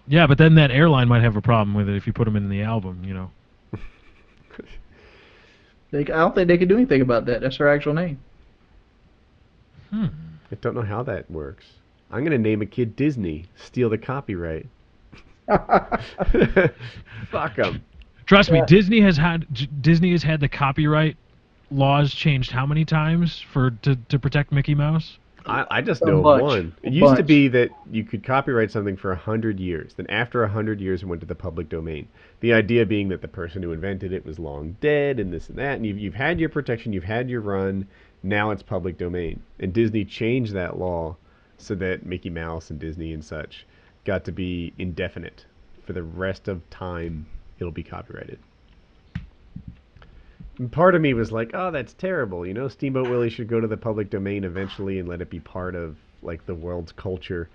Yeah, but then that airline might have a problem with it if you put them in the album, you know. I don't think they could do anything about that. That's her actual name. I don't know how that works. I'm going to name a kid Disney. Steal the copyright. Fuck them. Trust me, Disney has had the copyright laws changed how many times to protect Mickey Mouse? I just A know bunch. one. It A used to bunch. be that you could copyright something for 100 years. Then after 100 years, it went to the public domain. The idea being that the person who invented it was long dead and this and that. And you've had your protection, you've had your run. Now it's public domain. And Disney changed that law so that Mickey Mouse and Disney and such got to be indefinite. For the rest of time, it'll be copyrighted. And part of me was like, oh, that's terrible. You know, Steamboat Willie should go to the public domain eventually and let it be part of, like, the world's culture.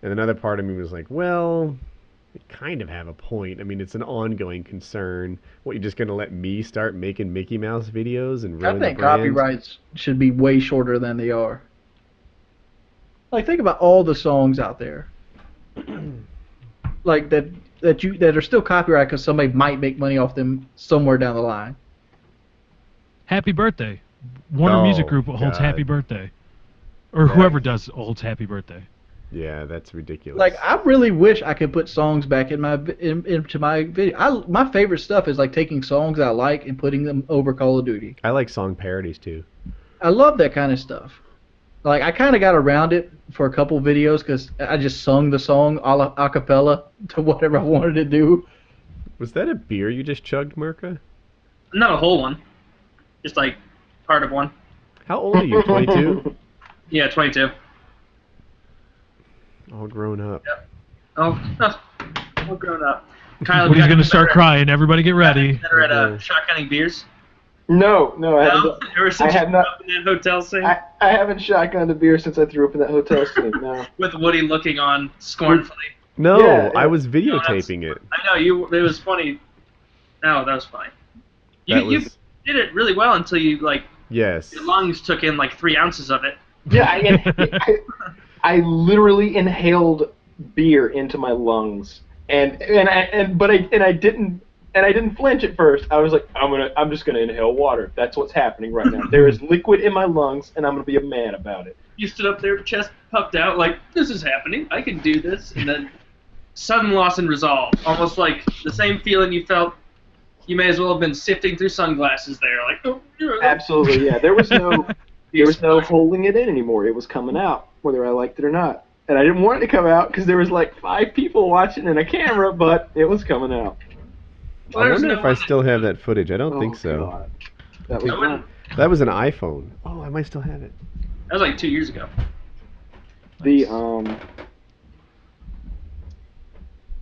And another part of me was like, well, they kind of have a point. I mean, it's an ongoing concern. What, you're just going to let me start making Mickey Mouse videos and ruin I think the brand? copyrights should be way shorter than they are. Like, think about all the songs out there, like that are still copyrighted because somebody might make money off them somewhere down the line. Happy Birthday. Warner Oh, Music Group holds God. Happy Birthday. Or whoever does holds Happy Birthday. Yeah, that's ridiculous. Like, I really wish I could put songs back into my video. My favorite stuff is like taking songs I like and putting them over Call of Duty. I like song parodies, too. I love that kind of stuff. Like, I kind of got around it for a couple videos because I just sung the song a cappella to whatever I wanted to do. Was that a beer you just chugged, Murka? Not a whole one. Just like part of one. How old are you, 22? Yeah, 22. All grown up. Yep. Oh, all grown up. Kyle, Woody's going to start crying. Everybody get ready. Better at shotgunning beers. No, I No, haven't. ever since I have you not- grew up in that hotel scene I haven't shotgunned a beer since I threw up in that hotel scene. No. with Woody looking on scornfully. No, Yeah, I yeah. was No, videotaping it. I know you. It was funny. No, that was funny. You That you was- did it really well until you like Yes. your lungs took in like 3 ounces of it. Yeah, I literally inhaled beer into my lungs, and I didn't flinch at first. I was like, I'm just gonna inhale water. That's what's happening right now. There is liquid in my lungs, and I'm gonna be a man about it. You stood up there, chest puffed out, like this is happening. I can do this, and then sudden loss in resolve, almost like the same feeling you felt. You may as well have been sifting through sunglasses there, like. Oh, Absolutely, yeah. There was no holding it in anymore. It was coming out, whether I liked it or not. And I didn't want it to come out because there was like 5 people watching and a camera, but it was coming out. Well, I there's wonder no if I one- still have that footage. I don't think Oh, so. God. That was I wouldn't- That was an iPhone. Oh, I might still have it. That was like 2 years ago. the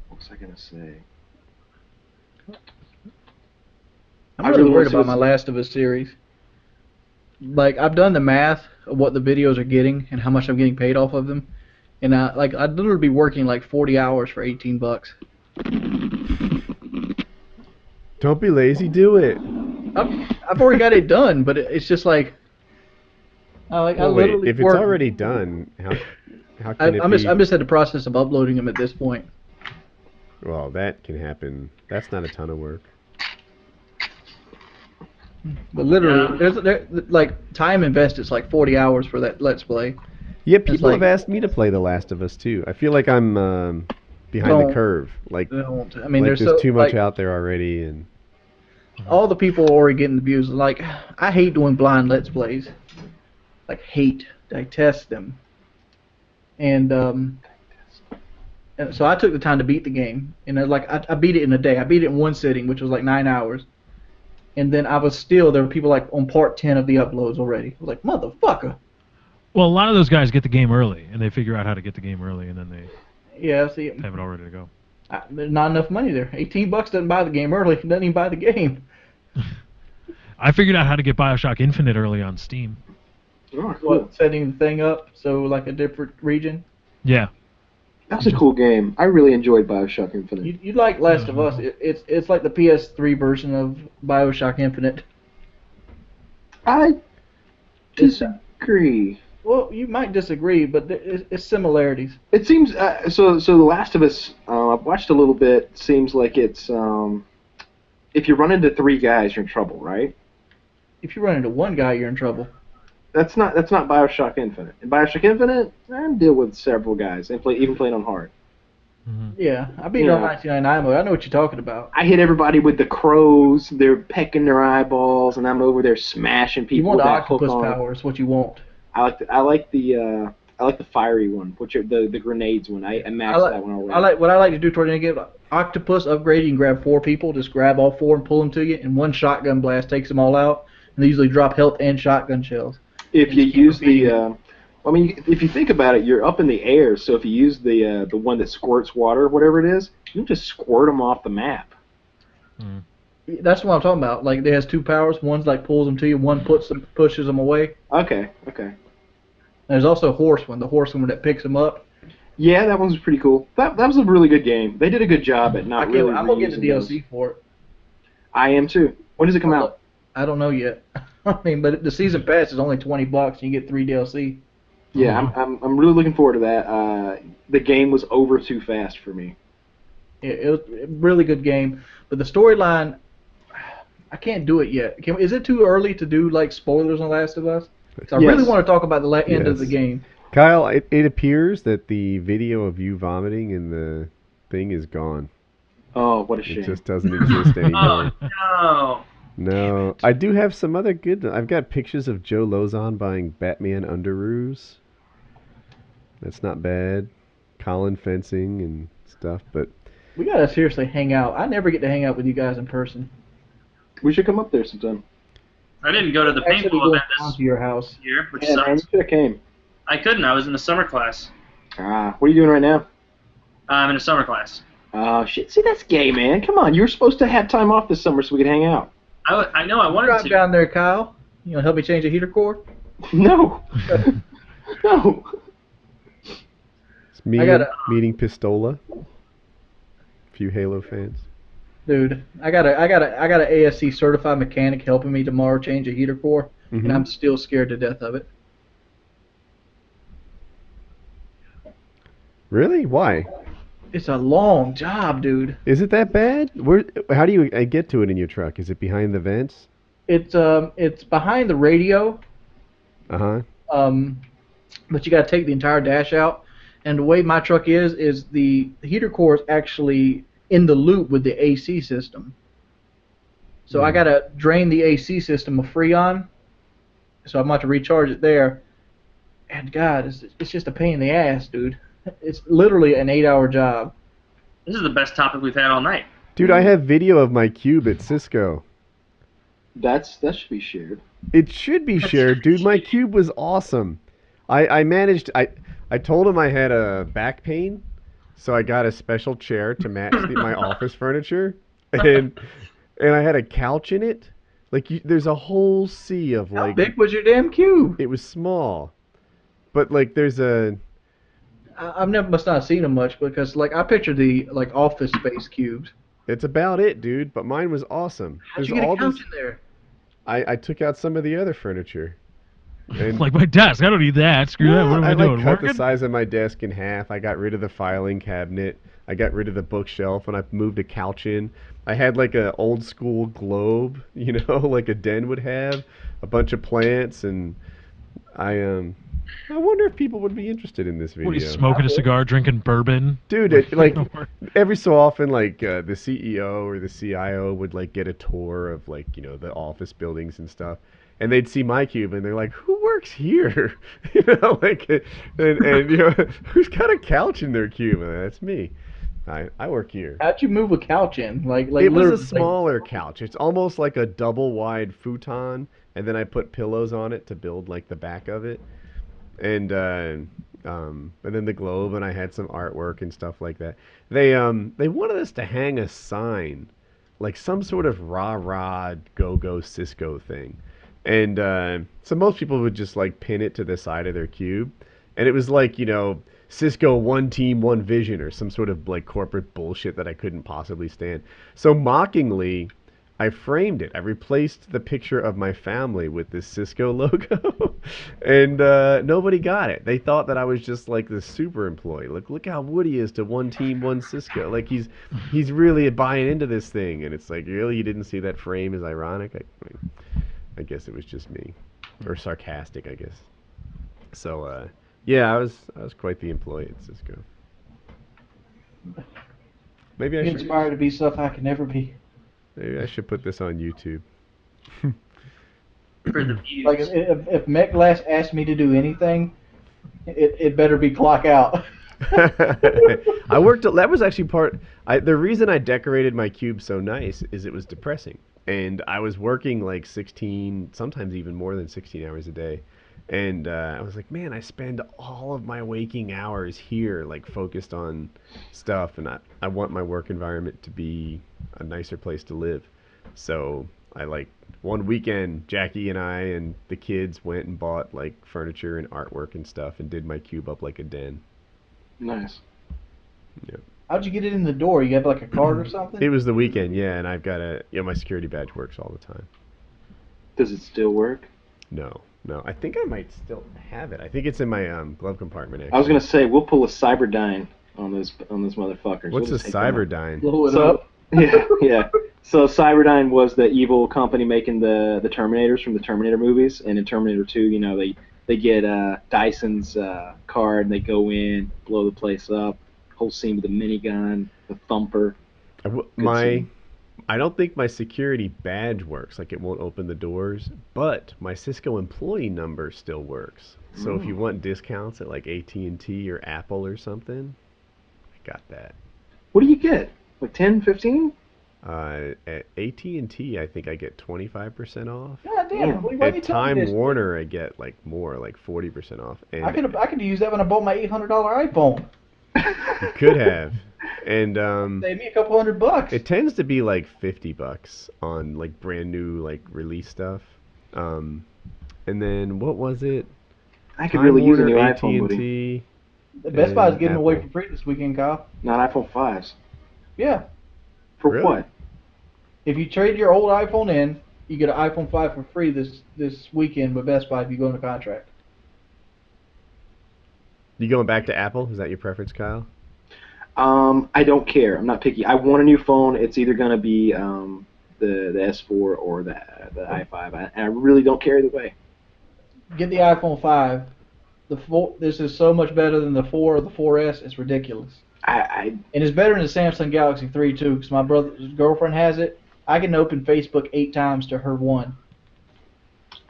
what was I gonna say? I'm I really really worried wish it about was- my Last of Us series. Like, I've done the math of what the videos are getting and how much I'm getting paid off of them, and I'd literally be working like 40 hours for $18. Don't be lazy. Do it. I've already got it done, but it's just like, I Well, wait, literally if it's work- already done, how can it I'm be? just at the process of uploading them at this point. Well, that can happen. That's not a ton of work. But literally, Yeah. there like time invested is like 40 hours for that Let's Play. Yeah, people have like- asked me to play The Last of Us too. I feel like I'm behind the Don't- curve. Like, I mean, like there's there's so, too much like, out there already, and all the people are already getting the views. Like, I hate doing blind Let's Plays. Like, detest them. And so I took the time to beat the game. And I beat it in a day. I beat it in one sitting, which was like 9 hours. And then there were people like on part 10 of the uploads already. I was like, motherfucker. Well, a lot of those guys get the game early, and they figure out how to get the game early, and then they have it all ready to go. There's not enough money there. $18 doesn't buy the game early. It doesn't even buy the game. I figured out how to get Bioshock Infinite early on Steam. Oh, cool. Setting the thing up so like a different region? Yeah. That's a cool game. I really enjoyed Bioshock Infinite. You'd like Last of Us. It's like the PS3 version of Bioshock Infinite. I disagree. Well, you might disagree, but it's similarities. It seems so. The Last of Us, I've watched a little bit. Seems like it's if you run into 3 guys, you're in trouble, right? If you run into one guy, you're in trouble. That's not Bioshock Infinite. In Bioshock Infinite, I deal with several guys and even playing on hard. Mm-hmm. Yeah, I beat it on 1999 mode. I know what you're talking about. I hit everybody with the crows. They're pecking their eyeballs, and I'm over there smashing people. You want with the that hook octopus on. power is what you want. I like the fiery one, which are the grenades one. I maxed that one already. What I like to do toward the end of the game, octopus upgrade. You can grab 4 people, just grab all 4 and pull them to you, and one shotgun blast takes them all out. And they usually drop health and shotgun shells. If you use if you think about it, you're up in the air. So if you use the one that squirts water, whatever it is, you can just squirt them off the map. Mm. That's what I'm talking about. Like, it has 2 powers. One's like pulls them to you. One pushes them away. Okay. There's also a horse one. The horse one that picks them up. Yeah, that one's pretty cool. That was a really good game. They did a good job at not really. I'm gonna get the reusing DLC for it. I am too. When does it come out? I don't know yet. I mean, but the season pass is only $20, and you get 3 DLC. Yeah, I'm really looking forward to that. The game was over too fast for me. It was a really good game, but the storyline, I can't do it yet. Is it too early to do like spoilers on Last of Us? 'Cause I really want to talk about the end of the game. Kyle, it appears that the video of you vomiting in the thing is gone. Oh, what a shame. It just doesn't exist anymore. Oh, no. No, I do have some other good. I've got pictures of Joe Lozon buying Batman underoos. That's not bad. Colin fencing and stuff, but We gotta seriously hang out. I never get to hang out with you guys in person. We should come up there sometime. I didn't go to the Actually, paintball going event down this to your house. year, which Yeah, man, you sucks. should have came. I couldn't. I was in a summer class. What are you doing right now? I'm in a summer class. Oh, shit. See, that's gay, man. Come on. You were supposed to have time off this summer so we could hang out. I know I wanted Drive to. down there, Kyle. You know, help me change the heater core. No. No. it's me gotta- meeting Pistola. A few Halo fans. Dude, I got a ASC certified mechanic helping me tomorrow change a heater core, Mhm. and I'm still scared to death of it. Really? Why? It's a long job, dude. Is it that bad? How do you get to it in your truck? Is it behind the vents? It's behind the radio, Uh-huh. but you got to take the entire dash out. And the way my truck is the heater core is actually in the loop with the AC system. So I got to drain the AC system of Freon. So I'm about to recharge it there. And God, it's just a pain in the ass, dude. It's literally an 8-hour job. This is the best topic we've had all night. Dude, I have video of my cube at Cisco. That should be shared. It should be shared, dude. My cube was awesome. I managed. I told him I had a back pain, so I got a special chair to match my office furniture, and I had a couch in it. Like there's a whole sea of How like. big was your damn cube? It was small, but like there's a. I've must not have seen them much because like I picture the like office space cubes. It's about it, dude. But mine was awesome. How'd you get a couch in there? I took out some of the other furniture. And Like my desk. I don't need that. Screw that. What am I doing? cut the Working? size of my desk in half. I got rid of the filing cabinet. I got rid of the bookshelf, and I moved a couch in. I had like a old school globe, you know, like a den would have, a bunch of plants, and I I wonder if people would be interested in this video. What, he's smoking a cigar, drinking bourbon? Dude, like every so often, like the CEO or the CIO would like get a tour of like the office buildings and stuff, and they'd see my cube and they're like, "Who works here?" Like, and who's got a couch in their cube? And that's me. I work here. How'd you move a couch in? Like it was a smaller couch. It's almost like a double wide futon, and then I put pillows on it to build like the back of it, and then the globe, and I had some artwork and stuff like that. They wanted us to hang a sign, like some sort of rah go Cisco thing, and so most people would just like pin it to the side of their cube, and it was like Cisco, one team, one vision, or some sort of like corporate bullshit that I couldn't possibly stand. So mockingly, I framed it. I replaced the picture of my family with this Cisco logo, and nobody got it. They thought that I was just like this super employee. Look how Woody is to one team, one Cisco. Like he's really buying into this thing, and it's like, really, you didn't see that frame is ironic? I guess it was just me, or sarcastic, I guess. So. Yeah, I was quite the employee at Cisco. Maybe I should inspired to be stuff I can never be. Maybe I should put this on YouTube. For the views. Like if MetGlass asked me to do anything, it better be clock out. I worked. That was actually the reason I decorated my cube so nice is it was depressing, and I was working like 16, sometimes even more than 16 hours a day. And I was like, man, I spend all of my waking hours here, like focused on stuff, and I want my work environment to be a nicer place to live. So I one weekend, Jackie and I and the kids went and bought like furniture and artwork and stuff, and did my cube up like a den. Nice. Yeah. How'd you get it in the door? You have like a card or something? It was the weekend, yeah, and I've got my security badge works all the time. Does it still work? No, I think I might still have it. I think it's in my glove compartment. Actually. I was gonna say we'll pull a Cyberdyne on those motherfuckers. What's a Cyberdyne? Blow it up. Yeah. So Cyberdyne was the evil company making the Terminators from the Terminator movies, and in Terminator 2, they get Dyson's card and they go in, blow the place up. Whole scene with the minigun, the thumper. I don't think my security badge works, like it won't open the doors, but my Cisco employee number still works. So if you want discounts at like AT&T or Apple or something, I got that. What do you get? Like 10, 15? At AT&T, I think I get 25% off. God damn! At Time Warner, I get like more, like 40% off. And I could use that when I bought my $800 iPhone. You could have. And save me a couple $100. It tends to be like $50 on like brand new like release stuff. And then what was it? I could really use a new iPhone, AT&T. The Best Buy is giving away for free this weekend, Kyle. Not iPhone 5s. Yeah. For Really? what? If you trade your old iPhone in, you get an iPhone 5 for free this weekend with Best Buy if you go into contract. You going back to Apple? Is that your preference, Kyle? I don't care. I'm not picky. I want a new phone. It's either going to be the S4 or the i5. I really don't care either way. Get the iPhone 5. This is so much better than the 4 or the 4S. It's ridiculous. And it's better than the Samsung Galaxy 3 too, because my brother's girlfriend has it. I can open Facebook 8 times to her 1.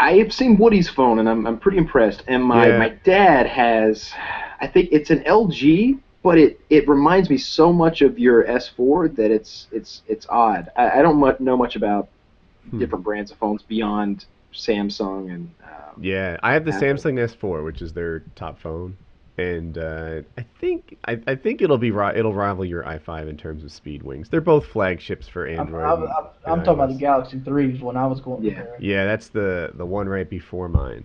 I have seen Woody's phone, and I'm pretty impressed. And my dad has, I think it's an LG, but it reminds me so much of your S4 that it's odd. I don't know much about different brands of phones beyond Samsung and. Yeah, I have the Apple. Samsung S4, which is their top phone, and I think it'll rival your i5 in terms of speed wings. They're both flagships for Android. I'm talking about the Galaxy 3s when I was going. Yeah, that's the one right before mine.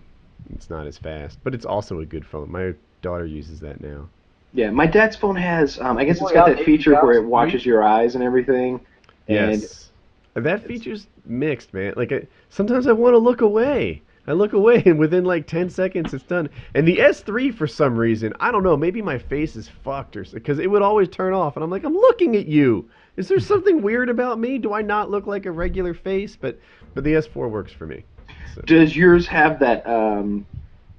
It's not as fast, but it's also a good phone. My daughter uses that now. Yeah, my dad's phone has. I guess it's got that feature where it watches your eyes and everything. Yes, and that feature's mixed, man. Like sometimes I want to look away. I look away, and within like 10 seconds, it's done. And the S3, for some reason, I don't know, maybe my face is fucked, or because it would always turn off, and I'm like, I'm looking at you. Is there something weird about me? Do I not look like a regular face? But the S4 works for me. So. Does yours have that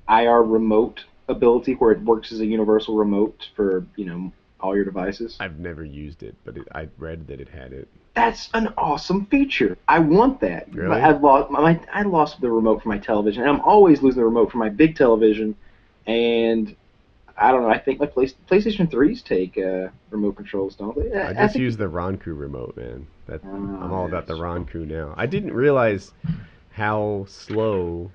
IR remote ability where it works as a universal remote for all your devices. I've never used it, but I read that it had it. That's an awesome feature. I want that. Really? I lost the remote for my television, and I'm always losing the remote for my big television. And I don't know. I think my PlayStation 3s take remote controls, don't they? I just use the Ronku remote, man. I'm all about the Ronku now. I didn't realize how slow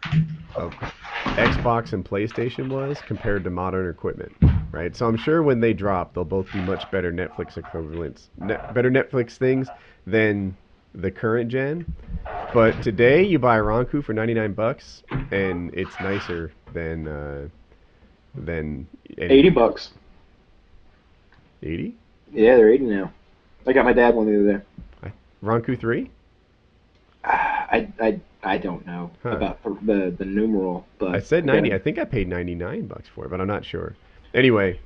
Xbox and PlayStation was compared to modern equipment, right? So I'm sure when they drop, they'll both be much better Netflix equivalents, better Netflix things than the current gen. But today, you buy a Ronku for $99, and it's nicer than $80. 80? Yeah, they're 80 now. I got my dad one the other day. Ronku 3? I don't know about the numeral, but I said 90. I think I paid $99 for it, but I'm not sure. Anyway,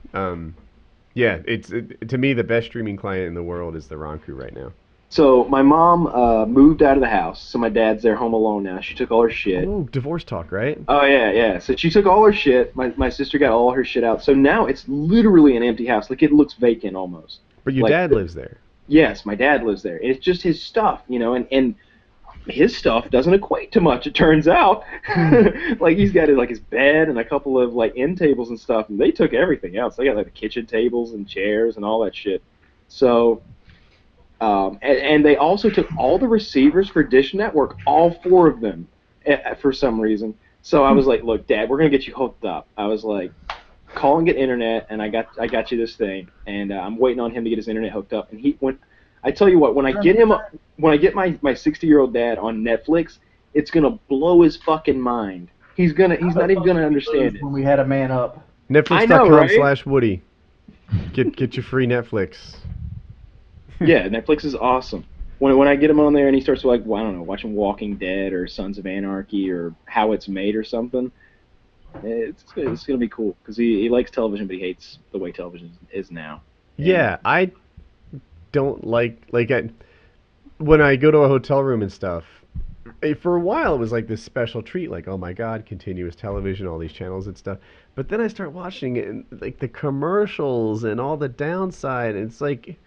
yeah, it's to me the best streaming client in the world is the Ronku right now. So my mom moved out of the house, so my dad's there home alone now. She took all her shit. Oh, divorce talk, right? Oh yeah. So she took all her shit. My sister got all her shit out. So now it's literally an empty house. Like it looks vacant almost. But your dad lives there. Yes, my dad lives there. It's just his stuff, and his stuff doesn't equate to much, it turns out. Like he's got his bed and a couple of end tables and stuff, and they took everything else. They got the kitchen tables and chairs and all that shit. So, and they also took all the receivers for Dish Network, all 4 of them, for some reason. So I was like, look, Dad, we're gonna get you hooked up. I was like, call and get internet, and I got you this thing, and I'm waiting on him to get his internet hooked up. And I tell you what, when I get my 60-year-old dad on Netflix, it's gonna blow his fucking mind. He's not even gonna understand it. When we had a man up. Netflix.com/Woody. Get your free Netflix. Yeah, Netflix is awesome. When I get him on there and he starts watching Walking Dead or Sons of Anarchy or How It's Made or something, it's gonna be cool because he likes television, but he hates the way television is now. Yeah, I don't when I go to a hotel room and stuff, for a while it was like this special treat, like, oh my god, continuous television, all these channels and stuff. But then I start watching it, and like the commercials and all the downside, and it's like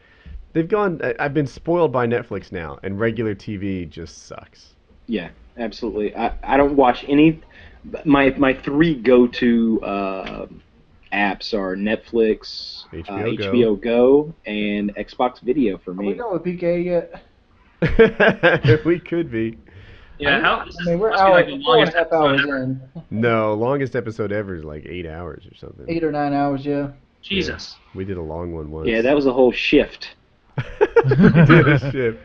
I've been spoiled by Netflix now, and regular TV just sucks. Yeah, absolutely. I don't watch any. My 3 go-to apps are Netflix, HBO Go, and Xbox Video for me. Are we done with PKA yet? We could be. Yeah, we're like the 4.5 hours in. No, longest episode ever is like 8 hours or something. 8 or 9 hours, yeah. Jesus. Yeah, we did a long one once. Yeah, that was a whole shift. We did a shift.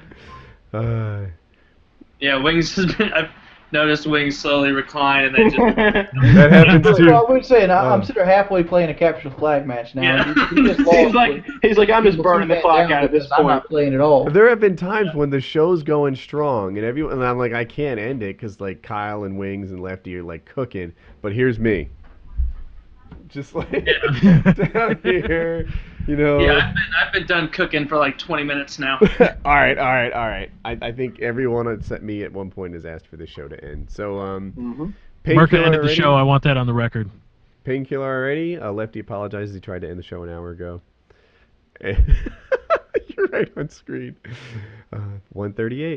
Yeah, Wings has been. I've noticed Wings slowly recline, and then just. That happens too. Well, I would say, I'm sitting there halfway playing a capture the flag match now. Yeah. He's like, I'm just burning the clock out at this point. I'm not playing at all. There have been times when the show's going strong, and I'm like, I can't end it because like Kyle and Wings and Lefty are like cooking, but here's me, just like down here, Yeah, I've been done cooking for like 20 minutes now. All right. I think everyone except me at one point has asked for this show to end. So, Murka ended the show. I want that on the record. Painkiller already. Lefty apologizes. He tried to end the show an hour ago. You're right on screen. 1:38.